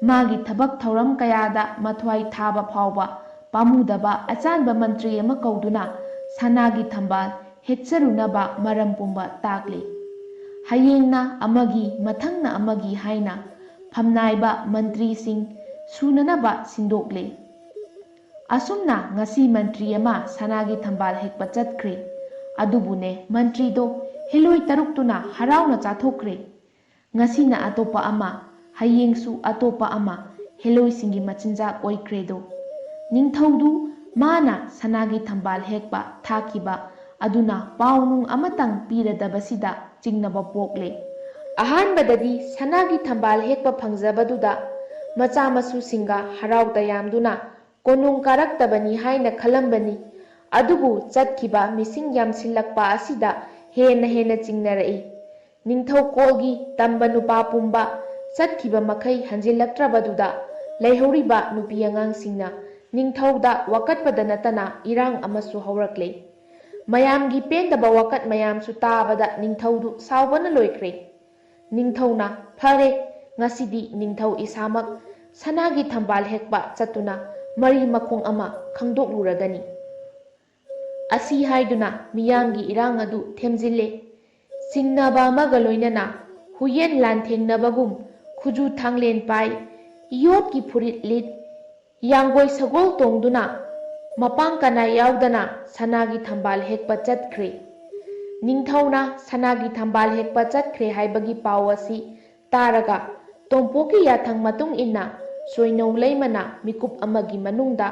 ꯃꯥꯒꯤ ꯊꯕꯛ ꯊꯧꯔꯝ ꯀꯌꯥꯗ ꯃꯊ꯭ꯋꯥꯏ ꯊꯥꯕ ꯐꯥꯎꯕ ꯄꯥꯝꯃꯨꯗꯕ ꯑꯆꯥꯟꯕ ꯃꯟꯇ꯭ꯔꯤ ꯑꯃ ꯀꯧꯗꯨꯅ ꯁꯅꯥꯒꯤ ꯊꯝꯕꯥꯜ ꯍꯦꯛꯆꯔꯨꯅꯕ ꯃꯔꯝ ꯄꯨꯝꯕ ꯇꯥꯛꯂꯦ꯫ ꯍꯌꯦꯡꯅ ꯑꯃꯒꯤ ꯃꯊꯪꯅ ꯑꯃꯒꯤ ꯍꯥꯏꯅ ꯐꯝꯅꯥꯏꯕ ꯃꯟꯇ꯭ꯔꯤꯁꯤꯡ ꯁꯨꯅꯅꯕ ꯁꯤꯟꯗꯣꯛꯂꯦ꯫ ꯑꯁꯨꯝꯅ ꯉꯁꯤ ꯃꯟꯇ꯭ꯔꯤ ꯑꯃ ꯁꯅꯥꯒꯤ ꯊꯝꯕꯥꯜ ꯍꯦꯛꯄ ꯆꯠꯈ꯭ꯔꯦ꯫ ꯑꯗꯨꯕꯨꯅꯦ ꯃꯟꯇ꯭ꯔꯤꯗꯣ ꯍꯦꯂꯣꯏ ꯇꯔꯨꯛꯇꯨꯅ ꯍꯔꯥꯎꯅ ꯆꯥꯊꯣꯛꯈ꯭ꯔꯦ꯫ ꯉꯁꯤꯅ ꯑꯇꯣꯞꯄ ꯑꯃ, ꯍꯌꯦꯡꯁꯨ ꯑꯇꯣꯞꯄ ꯑꯃ ꯍꯦꯂꯣꯏꯁꯤꯡꯒꯤ ꯃꯆꯤꯟꯖꯥꯛ ꯑꯣꯏꯈ꯭ꯔꯦꯗꯣ꯫ ꯅꯤꯡꯊꯧꯗꯨ ꯃꯥꯅ ꯁꯅꯥꯒꯤ ꯊꯝꯕꯥꯜ ꯍꯦꯛꯄ ꯊꯥꯈꯤꯕ ꯑꯗꯨꯅ ꯄꯥꯎꯅꯨꯡ ꯑꯃꯇꯪ ꯄꯤꯔꯗꯕꯁꯤꯗ ꯆꯤꯡꯅꯕ ꯄꯣꯛꯂꯦ꯫ ꯑꯍꯥꯟꯕꯗꯗꯤ ꯁꯅꯥꯒꯤ ꯊꯝꯕꯥꯜ ꯍꯦꯛꯄ ꯐꯪꯖꯕꯗꯨꯗ ꯃꯆꯥ ꯃꯁꯨꯁꯤꯡꯒ ꯍꯔꯥꯎ ꯇꯌꯥꯝꯗꯨꯅ ꯀꯣꯅꯨꯡ ꯀꯥꯔꯛꯇꯕꯅꯤ ꯍꯥꯏꯅ ꯈꯜꯂꯝꯕꯅꯤ꯫ ꯑꯗꯨꯕꯨ ꯆꯠꯈꯤꯕ ꯃꯤꯁꯤꯡ ꯌꯥꯝꯁꯤꯜꯂꯛꯄ ꯑꯁꯤꯗ ꯍꯦꯟꯅ ꯆꯤꯡꯅꯔꯛꯏ꯫ ꯅꯤꯡꯊꯧꯀꯣꯜꯒꯤ ꯇꯝꯕ ꯅꯨꯄꯥ ꯄꯨꯝꯕ ꯆꯠꯈꯤꯕ ꯃꯈꯩ ꯍꯟꯖꯤꯜꯂꯛꯇ꯭ꯔꯕꯗꯨꯗ ꯂꯩꯍꯧꯔꯤꯕ ꯅꯨꯄꯤ ꯑꯉꯥꯡꯁꯤꯡꯅ ꯅꯤꯡꯊꯧꯗ ꯋꯥꯀꯠꯄꯗ ꯅꯠꯇꯅ ꯏꯔꯥꯡ ꯑꯃꯁꯨ ꯍꯧꯔꯛꯂꯦ꯫ ꯃꯌꯥꯝꯒꯤ ꯄꯦꯟꯗꯕ ꯋꯥꯀꯠ ꯃꯌꯥꯝꯁꯨ ꯇꯥꯕꯗ ꯅꯤꯡꯊꯧꯗꯨ ꯁꯥꯎꯕꯅ ꯂꯣꯏꯈ꯭ꯔꯦ꯫ ꯅꯤꯡꯊꯧꯅ ꯐꯔꯦ, ꯉꯁꯤꯗꯤ ꯅꯤꯡꯊꯧ ꯏꯁꯥꯃꯛ ꯁꯅꯥꯒꯤ ꯊꯝꯕꯥꯜ ꯍꯦꯛꯄ ꯆꯠꯇꯨꯅ ꯃꯔꯤ ꯃꯈꯣꯡ ꯑꯃ ꯈꯪꯗꯣꯛꯂꯨꯔꯒꯅꯤ꯫ ꯑꯁꯤ ꯍꯥꯏꯗꯨꯅ ꯃꯤꯌꯥꯝꯒꯤ ꯏꯔꯥꯡ ꯑꯗꯨ ꯊꯦꯝꯖꯤꯜꯂꯦ꯫ ꯆꯤꯡꯅꯕ ꯑꯃꯒ ꯂꯣꯏꯅꯅ ꯍꯨꯌꯦꯟ ꯂꯥꯟꯊꯦꯡꯅꯕꯒꯨꯝ ꯈꯨꯖꯨ ꯊꯥꯡꯂꯦꯟ ꯄꯥꯏ, ꯌꯣꯠꯀꯤ ꯐꯨꯔꯤꯠ ꯂꯤꯠ, ꯌꯥꯡꯒꯣꯏ ꯁꯒꯣꯜ ꯇꯣꯡꯗꯨꯅ ꯃꯄꯥꯡ ꯀꯅꯥꯏ ꯌꯥꯎꯗꯅ ꯁꯅꯥꯒꯤ ꯊꯝꯕꯥꯜ ꯍꯦꯛꯄ ꯆꯠꯈ꯭ꯔꯦ꯫ ꯅꯤꯡꯊꯧꯅ ꯁꯅꯥꯒꯤ ꯊꯝꯕꯥꯜ ꯍꯦꯛꯄ ꯆꯠꯈ꯭ꯔꯦ ꯍꯥꯏꯕꯒꯤ ꯄꯥꯎ ꯑꯁꯤ ꯇꯥꯔꯒ ꯇꯣꯝꯄꯣꯛꯀꯤ ꯌꯥꯊꯪ ꯃꯇꯨꯡ ꯏꯟꯅ ꯆꯣꯏꯅꯧ ꯂꯩꯃꯅ ꯃꯤꯀꯨꯞ ꯑꯃꯒꯤ ꯃꯅꯨꯡꯗ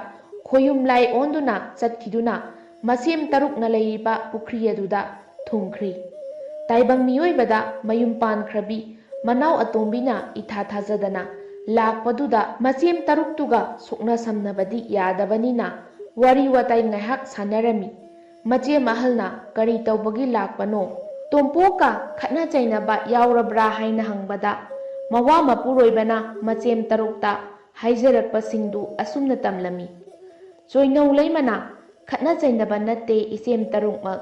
ꯈꯣꯌꯨꯝ ꯂꯥꯏ ꯑꯣꯟꯗꯨꯅ ꯆꯠꯈꯤꯗꯨꯅ ꯃꯁꯦꯝ ꯇꯔꯨꯛꯅ ꯂꯩꯔꯤꯕ ꯄꯨꯈ꯭ꯔꯤ ꯑꯗꯨꯗ ꯊꯨꯡꯈ꯭ꯔꯤ꯫ ꯇꯥꯏꯕꯪ ꯃꯤꯑꯣꯏꯕꯗ ꯃꯌꯨꯝ ꯄꯥꯟꯈ꯭ꯔꯕꯤ ꯃꯅꯥꯎ ꯑꯇꯣꯝꯕꯤꯅ ꯏꯊꯥ ꯊꯥꯖꯗꯅ ꯂꯥꯛꯄꯗꯨꯗ ꯃꯁꯦꯝ ꯇꯔꯨꯛꯇꯨꯒ ꯁꯣꯛꯅ ꯁꯝꯅꯕꯗꯤ ꯌꯥꯗꯕꯅꯤꯅ ꯋꯥꯔꯤ ꯋꯥꯇꯥꯏ ꯉꯥꯏꯍꯥꯛ ꯁꯥꯟꯅꯔꯝꯃꯤ꯫ ꯃꯆꯦꯝ ꯑꯍꯜꯅ ꯀꯔꯤ ꯇꯧꯕꯒꯤ ꯂꯥꯛꯄꯅꯣ, ꯇꯣꯝꯄꯣꯛꯀ ꯈꯠꯅ ꯆꯩꯅꯕ ꯌꯥꯎꯔꯕ꯭ꯔꯥ ꯍꯥꯏꯅ ꯍꯪꯕꯗ ꯃꯋꯥ ꯃꯄꯨꯔꯣꯏꯕꯅ ꯃꯆꯦꯝ ꯇꯔꯨꯛꯇ ꯍꯥꯏꯖꯔꯛꯄꯁꯤꯡꯗꯨ ꯑꯁꯨꯝꯅ ꯇꯝꯂꯝꯃꯤ꯫ ꯆꯣꯏꯅꯧ ꯂꯩꯃꯅ ꯈꯠꯅ ꯆꯩꯅꯕ ꯅꯠꯇꯦ ꯏꯆꯦꯝ ꯇꯔꯨꯛꯃꯛ,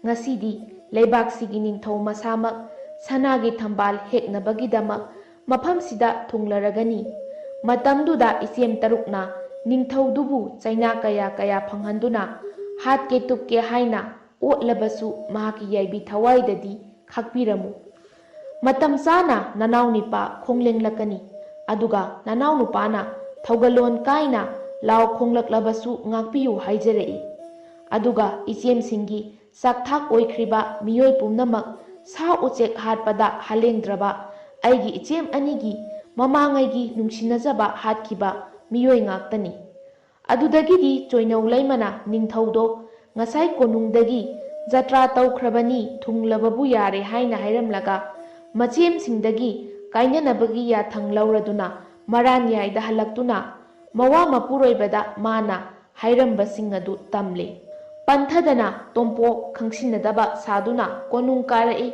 ꯉꯁꯤꯗꯤ ꯂꯩꯕꯥꯛꯁꯤꯒꯤ ꯅꯤꯡꯊꯧ ꯃꯁꯥꯃꯛ ꯁꯅꯥꯒꯤ ꯊꯝꯕꯥꯜ ꯍꯦꯛꯅꯕꯒꯤꯗꯃꯛ ꯃꯐꯝꯁꯤꯗ ꯊꯨꯡꯂꯔꯒꯅꯤ꯫ ꯃꯇꯝꯗꯨꯗ ꯏꯆꯦꯝ ꯇꯔꯨꯛꯅ ꯅꯤꯡꯊꯧꯗꯨꯕꯨ ꯆꯩꯅꯥ ꯀꯌꯥ ꯐꯪꯍꯟꯗꯨꯅ ꯍꯥꯠꯀꯦ ꯇꯨꯞꯀꯦ ꯍꯥꯏꯅ ꯑꯣꯠꯂꯕꯁꯨ ꯃꯍꯥꯛꯀꯤ ꯌꯥꯏꯕꯤ ꯊꯋꯥꯏꯗꯗꯤ ꯈꯥꯛꯄꯤꯔꯝꯃꯨ꯫ ꯃꯇꯝ ꯆꯥꯅ ꯅꯅꯥꯎ ꯅꯤꯄꯥ ꯈꯣꯡꯂꯦꯡꯂꯛꯀꯅꯤ꯫ ꯑꯗꯨꯒ ꯅꯅꯥꯎ ꯅꯨꯄꯥꯅ ꯊꯧꯒꯜꯂꯣꯟ ꯀꯥꯏꯅ ꯂꯥꯎ ꯈꯣꯡꯂꯛꯂꯕꯁꯨ ꯉꯥꯛꯄꯤꯌꯨ ꯍꯥꯏꯖꯔꯛꯏ꯫ ꯑꯗꯨꯒ ꯏꯆꯦꯝꯁꯤꯡꯒꯤ ꯆꯥꯛꯊꯥꯛ ꯑꯣꯏꯈ꯭ꯔꯤꯕ ꯃꯤꯑꯣꯏ ꯄꯨꯝꯅꯃꯛ ꯁꯥ ꯎꯆꯦꯛ ꯍꯥꯠꯄꯗ ꯍꯥꯂꯦꯡꯗ꯭ꯔꯕ ꯑꯩꯒꯤ ꯏꯆꯦꯝ ꯑꯅꯤꯒꯤ ꯃꯃꯥꯡꯉꯩꯒꯤ ꯅꯨꯡꯁꯤꯅꯖꯕ ꯍꯥꯠꯈꯤꯕ ꯃꯤꯑꯣꯏ ꯉꯥꯛꯇꯅꯤ꯫ ꯑꯗꯨꯗꯒꯤꯗꯤ ꯆꯣꯏꯅꯧ ꯂꯩꯃꯅ ꯅꯤꯡꯊꯧꯗꯣ ꯉꯁꯥꯏ ꯀꯣꯅꯨꯡꯗꯒꯤ ꯖꯇ꯭ꯔꯥ ꯇꯧꯈ꯭ꯔꯕꯅꯤ, ꯊꯨꯡꯂꯕꯕꯨ ꯌꯥꯔꯦ ꯍꯥꯏꯅ ꯍꯥꯏꯔꯝꯂꯒ ꯃꯆꯦꯝꯁꯤꯡꯗꯒꯤ ꯀꯥꯏꯅꯅꯕꯒꯤ ꯌꯥꯊꯪ ꯂꯧꯔꯗꯨꯅ ꯃꯔꯥꯟꯌꯥꯏꯗ ꯍꯜꯂꯛꯇꯨꯅ ꯃꯋꯥ ꯃꯄꯨꯔꯣꯏꯕꯗ ꯃꯥꯅ ꯍꯥꯏꯔꯝꯕꯁꯤꯡ ꯑꯗꯨ ꯇꯝꯂꯦ꯫ ꯄꯟꯊꯗꯅ ꯇꯣꯝꯄꯣꯛ ꯈꯪꯁꯤꯟꯅꯗꯕ ꯁꯥꯗꯨꯅ ꯀꯣꯅꯨꯡ ꯀꯥꯔꯛꯏ꯫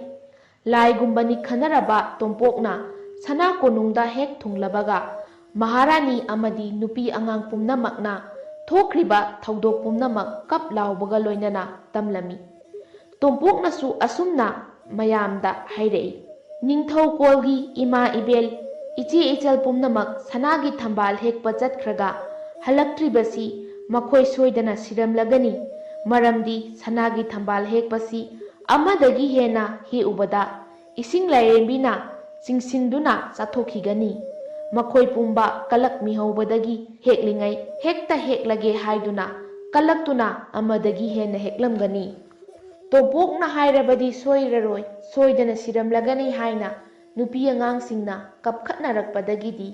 ꯂꯥꯏꯒꯨꯝꯕꯅꯤ ꯈꯟꯅꯔꯕ ꯇꯣꯝꯄꯣꯛꯅ sana konungda hek thunglabaga Maharani amadi nupi angang pumnamakna thokriba thaudok pumnamak kap laubaga loinana tamlami Tompoknasu asumna mayamda hairei Ningthau kolgi ima ibel ichi ichal pumnamak sanagi thambal hekpa chatkhraga halaktribasi makhoi soidana siramlagani maramdi sanagi thambal hekpasi amadagi hena he ubada ising lairembina chingsinduna chathokigani makhoi pumba kalak mihaubadagi heklingai hekta heklage haiduna kalaktuna amadagi hena heklamgani Tompokna hairabadi soiraroi soidana siramlagani haina nupi angangsingna kapkhatnarakpadagidi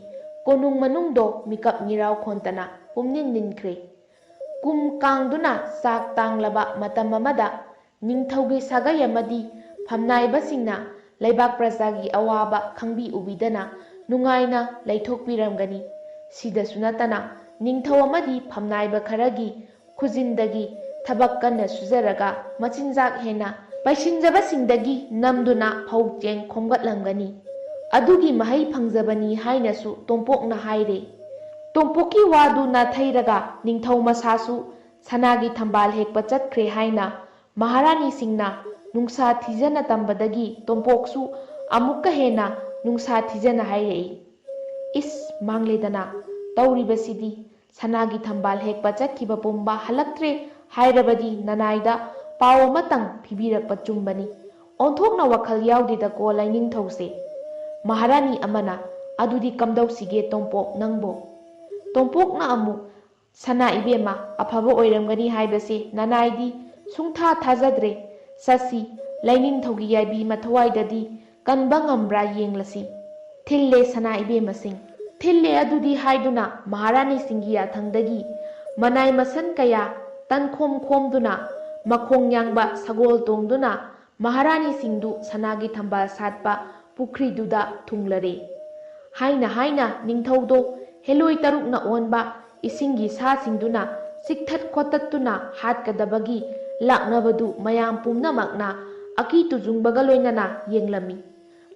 konung manungdo mikap ngiraw khontana pumnin ninkhre kum kangduna sak tanglaba matam amada ningthaugi sagai amadi phamnaibasingna leibak prajagi awaba khangbi ubidana nungaina leithokpiramgani sidasu natana ningthau amadi phamnaiba kharagi khujindagi thabak kanna sujaraga machinjak hena paisinjabasingdagi namduna phaucheng khomgatlamgani adugi mahai phangjabani hainasu tompokna haire Tompoki wadu na thairaga ningthau masasu sanagi thambal hekpa chatkhre haina Maharani singna nungsa thijana tambadagi tompoksu amukka hena nungsa thijana hairei is mangledana tauribasidi sanagi thambal hekpa chatkhiba pumba halaktre hairabadi nanaida paw amatang phibirakpa chumbani onthokna wakhal yaudida ko laining thause Maharani amana adudi kamdausigge tompok nangbo Tompokna amu sana ibema afaba oiramgani haibase nanaidi sungtha thajadre sasi laining thogi yaibi mathawaidadi kanba ngambra yenglasi thille sana ibema sing thille adudi haiduna Maharani singiya thangdagi manai masan kaya tankhom khomduna makhong yangba sagol tongduna Maharani singdu sanagi thambal satpa pukri duda thunglare haina ningthaudo Heloi tarukna onba isingi sa singduna sikthat khotattuna hatkadabagi laknabadu mayam pumnamakna aki tujungbaga loinana yenglami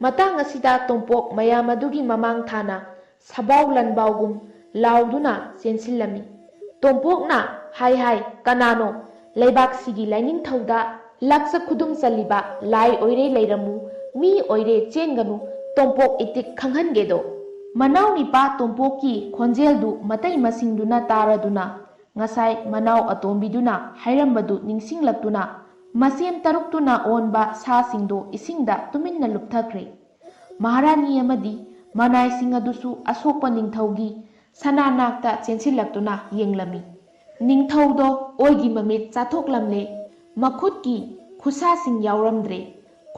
matang asida tompok mayam adugi mamang thana sabau lanbaugum lauduna sensilami tompokna hai kanano leibak sigi laining thauda laksa khudum chaliba lai oire leiramu mi oire chenganu tompok itik khanghangedo Manau nipa tompoki khonjeldu matai masingduna taraduna ngasai manau atombiduna hairambadu ningsinglaktuna masem taruktuna onba sa singdo isingda tuminna lupthakre Maharani amadi manai singadusu asokpa ningthaugi sananakta chensilaktuna yenglami ningthaudo oigi mamit chathoklamle makhutki khusa sing yauramdre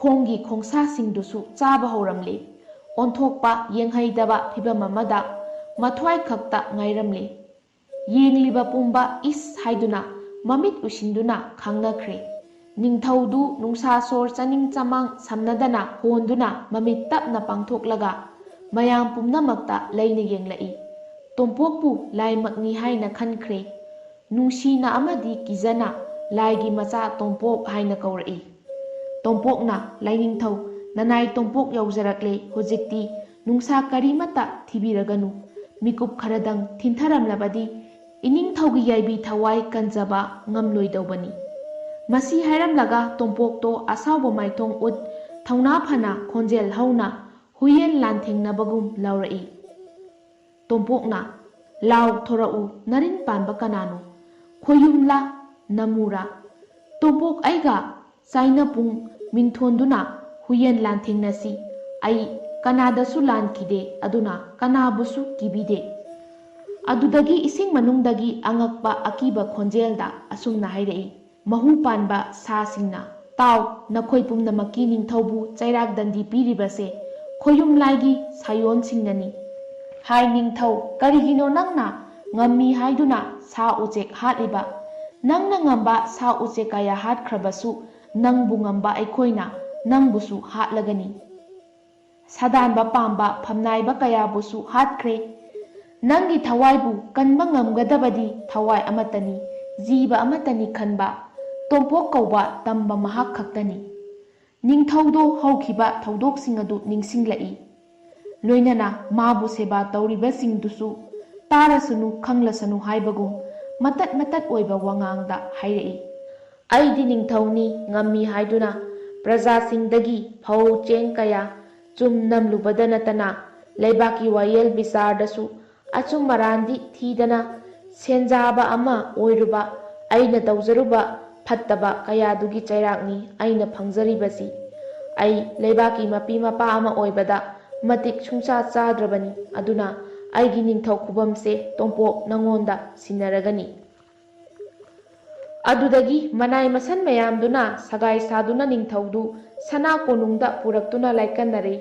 khongi khongsa singdusu chaba horamle onthokpa yenghaidaba phibam amada mathwai khakta ngairamle yengliba pumba is haiduna mamit usinduna khangnakhre ningthaudu nungsa sor chaning chamang samnadana honduna mamit tapna pangthoklaga mayam pumnamakta leina yenglai tompokpu laimakni haina khankhre nungsina amadi kijana laigi macha tompok haina kaurai tompokna lainingthau Nanai tompok yaujarakle hojikti nungsa karimata thibiraganu mikup kharadang thintharamlabadi ining thaugi yaibi thawai kanjaba ngamloidawbani masi hairamlaga tompokto asawbo maithong ut thauna phana khonjel hauna huyen lanthengnabagum laurai tompokna law thorau narin panba kanano khoyumla namura tompok aiga saina pung mingthonduna Huyen lanthengnasi ai kanadasu lankide aduna kanabusu kibide adudagi ising manungdagi angakpa akiba khonjelda asumna hairei mahu panba sa singna taw nakhoi pumnamaki ningthaubu chairak dandi piribase khoyum laigi sayon singnani hai ningthau karigino nangna ngammi haiduna sa ujek hatliba nangna ngamba sa ujekaya hatkhrabasu nangbu ngamba aikhoina Nangbusu hatlagani Sadanba pamba phamnaiba kayabusu hatkre Nangi thawaibu kanba ngamgadabadi thawai amatani jiba amatani khanba tompok kauba tamba mahak khaktani ningthaudo haukhiba thaudok singadu ningsinglai ꯂꯣꯏꯅꯅ ꯃꯥꯕꯨ ꯁꯦꯕꯥ ꯇꯧꯔꯤꯕꯁꯤꯡꯗꯨꯁꯨ ꯇꯥꯔꯁꯅꯨ ꯈꯪꯂꯁꯅꯨ ꯍꯥꯏꯕꯒꯨꯝ ꯃꯇꯠ ꯃꯇꯠ ꯑꯣꯏꯕ ꯋꯥꯉꯥꯡꯗ ꯍꯥꯏꯔꯛꯏ꯫ ꯑꯩꯗꯤ ꯅꯤꯡꯊꯧꯅꯤ ꯉꯝꯃꯤ ꯍꯥꯏꯗꯨꯅ ꯄ꯭ꯔꯖꯥꯁꯤꯡꯗꯒꯤ ꯐꯧ ꯆꯦꯡ ꯀꯌꯥ ꯆꯨꯝ ꯅꯝꯂꯨꯕꯗ ꯅꯠꯇꯅ ꯂꯩꯕꯥꯛꯀꯤ ꯋꯥꯌꯦꯜ ꯕꯤꯆꯥꯔꯗꯁꯨ ꯑꯆꯨꯝ ꯃꯔꯥꯟꯗꯤ ꯊꯤꯗꯅ ꯁꯦꯟꯖꯥꯕ ꯑꯃ ꯑꯣꯏꯔꯨꯕ ꯑꯩꯅ ꯇꯧꯖꯔꯨꯕ ꯐꯠꯇꯕ ꯀꯌꯥꯗꯨꯒꯤ ꯆꯩꯔꯥꯛꯅꯤ ꯑꯩꯅ ꯐꯪꯖꯔꯤꯕꯁꯤ꯫ ꯑꯩ ꯂꯩꯕꯥꯛꯀꯤ ꯃꯄꯤ ꯃꯄꯥ ꯑꯃ ꯑꯣꯏꯕꯗ ꯃꯇꯤꯛ ꯁꯨꯡꯆꯥ ꯆꯥꯗ꯭ꯔꯕꯅꯤ, ꯑꯗꯨꯅ ꯑꯩꯒꯤ ꯅꯤꯡꯊꯧ ꯈꯨꯕꯝꯁꯦ ꯇꯣꯝꯄꯣꯛ ꯅꯉꯣꯟꯗ ꯁꯤꯟꯅꯔꯒꯅꯤ꯫ ꯑꯗꯨꯗꯒꯤ ꯃꯅꯥꯏ ꯃꯁꯟ ꯃꯌꯥꯝꯗꯨꯅ ꯁꯒꯥꯏ ꯁꯥꯗꯨꯅ ꯅꯤꯡꯊꯧꯗꯨ ꯁꯅꯥ ꯀꯣꯅꯨꯡꯗ ꯄꯨꯔꯛꯇꯨꯅ ꯂꯥꯏꯀꯟꯅꯔꯦ꯫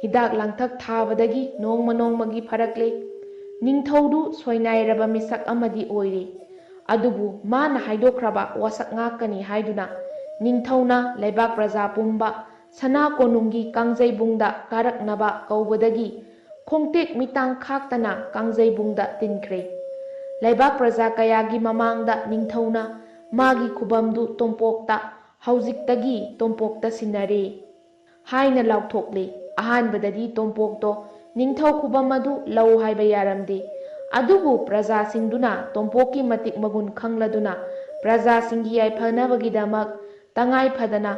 ꯍꯤꯗꯥꯛ ꯂꯥꯡꯊꯛ ꯊꯥꯕꯗꯒꯤ ꯅꯣꯡꯃ ꯅꯣꯡꯃꯒꯤ ꯐꯔꯛꯂꯦ꯫ ꯅꯤꯡꯊꯧꯗꯨ ꯁꯣꯏꯅꯥꯏꯔꯕ ꯃꯤꯁꯛ ꯑꯃꯗꯤ ꯑꯣꯏꯔꯦ, ꯑꯗꯨꯕꯨ ꯃꯥꯅ ꯍꯥꯏꯗꯣꯛꯈ꯭ꯔꯕ ꯋꯥꯁꯛ ꯉꯥꯛꯀꯅꯤ ꯍꯥꯏꯗꯨꯅ ꯅꯤꯡꯊꯧꯅ ꯂꯩꯕꯥꯛ ꯄ꯭ꯔꯖꯥ ꯄꯨꯝꯕ ꯁꯅꯥ ꯀꯣꯅꯨꯡꯒꯤ ꯀꯥꯡꯖꯩꯕꯨꯡꯗ ꯀꯥꯔꯛꯅꯕ ꯀꯧꯕꯗꯒꯤ ꯈꯣꯡꯇꯦꯛ ꯃꯤꯇꯥꯡ ꯈꯥꯛꯇꯅ ꯀꯥꯡꯖꯩꯕꯨꯡꯗ ꯇꯤꯟꯈ꯭ꯔꯦ꯫ ꯂꯩꯕꯥꯛ प्रजा कयागी ममांगदा निंगथौना मागी खुबमदु तोंपोक्ता हौजिक्तगी तोंपोक्ता सिन्नरे हाइना लाउथोक्ले। अहानबददी तोंपोक्तो निंगथौ खुबम अदु लौ हाइबा यारमदे, अदुबु प्रजासिंगदुना तोंपोक्की मतिक मगुन खंगलदुना प्रजासिंगी याइफनबगीदमक तंगाई फदना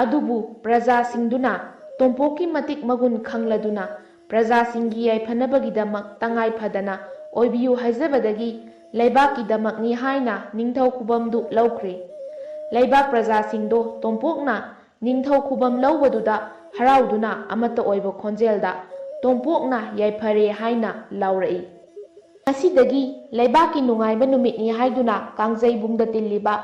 अदुबु प्रजासिंगदुना तोंपोक्की मतिक मगुन खंगलदुना प्रजासिंगी याइफनबगीदमक तंगाई फदना ओइबियु हाइजबदगी लैबाककीदमकनी हाइना निंगथौ खुबमदु लौख्रे। लैबाक प्रजासिंगदो तोंपोक्ना निंगथौ खुबम लौबदुदा हराउदुना अमत्ता ओइबा खोंजेलदा तोंपोक्ना याइफरे हाइना लाउरई। असिदगी लैबाककी नुंगाइबा नुमितनी हाइदुना कांजैबुंगदा तिल्लिबा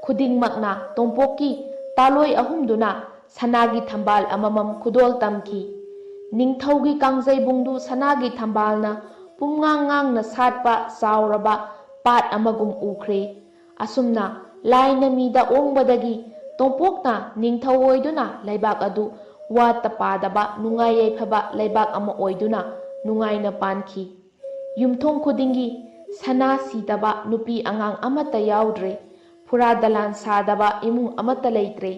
खुदिंगमकना तोंपोक्की तालोय अहुमदुना सनागी थंबाल अममम खुदोल तमकी। निंगथौगी कांजैबुंगदु सनागी थंबालना पुंगांगांगना साटपा चावरबा पाट अमगुम उख्रे। असुमना लाइना मीदा ओंबदगी तोंपोक्ना निंगथौ ओइदुना लैबाक अदु वाता पादबा नुंगाई याइफबा लैबाक अमा ओइदुना नुंगाइना पानखी। युमथोंग खुदिंगी सना सीदबा नुपी अंगांग अमत्ता याउद्रे, फुरा दलान सादबा इमुंग अमत्ता लैत्रे।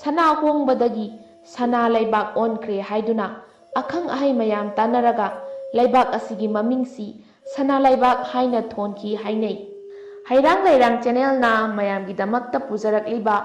सना होंगबदगी सना लैबाक ओनख्रे हाइदुना अखंग अहै मयाम तानरगा लैबाक असिगी ममिंगसी सना लैबाक हाइना थोनखी हाइनै। हैरांग लैरांग चैनल ना मयामगी दमक्ता पुजरकलिबा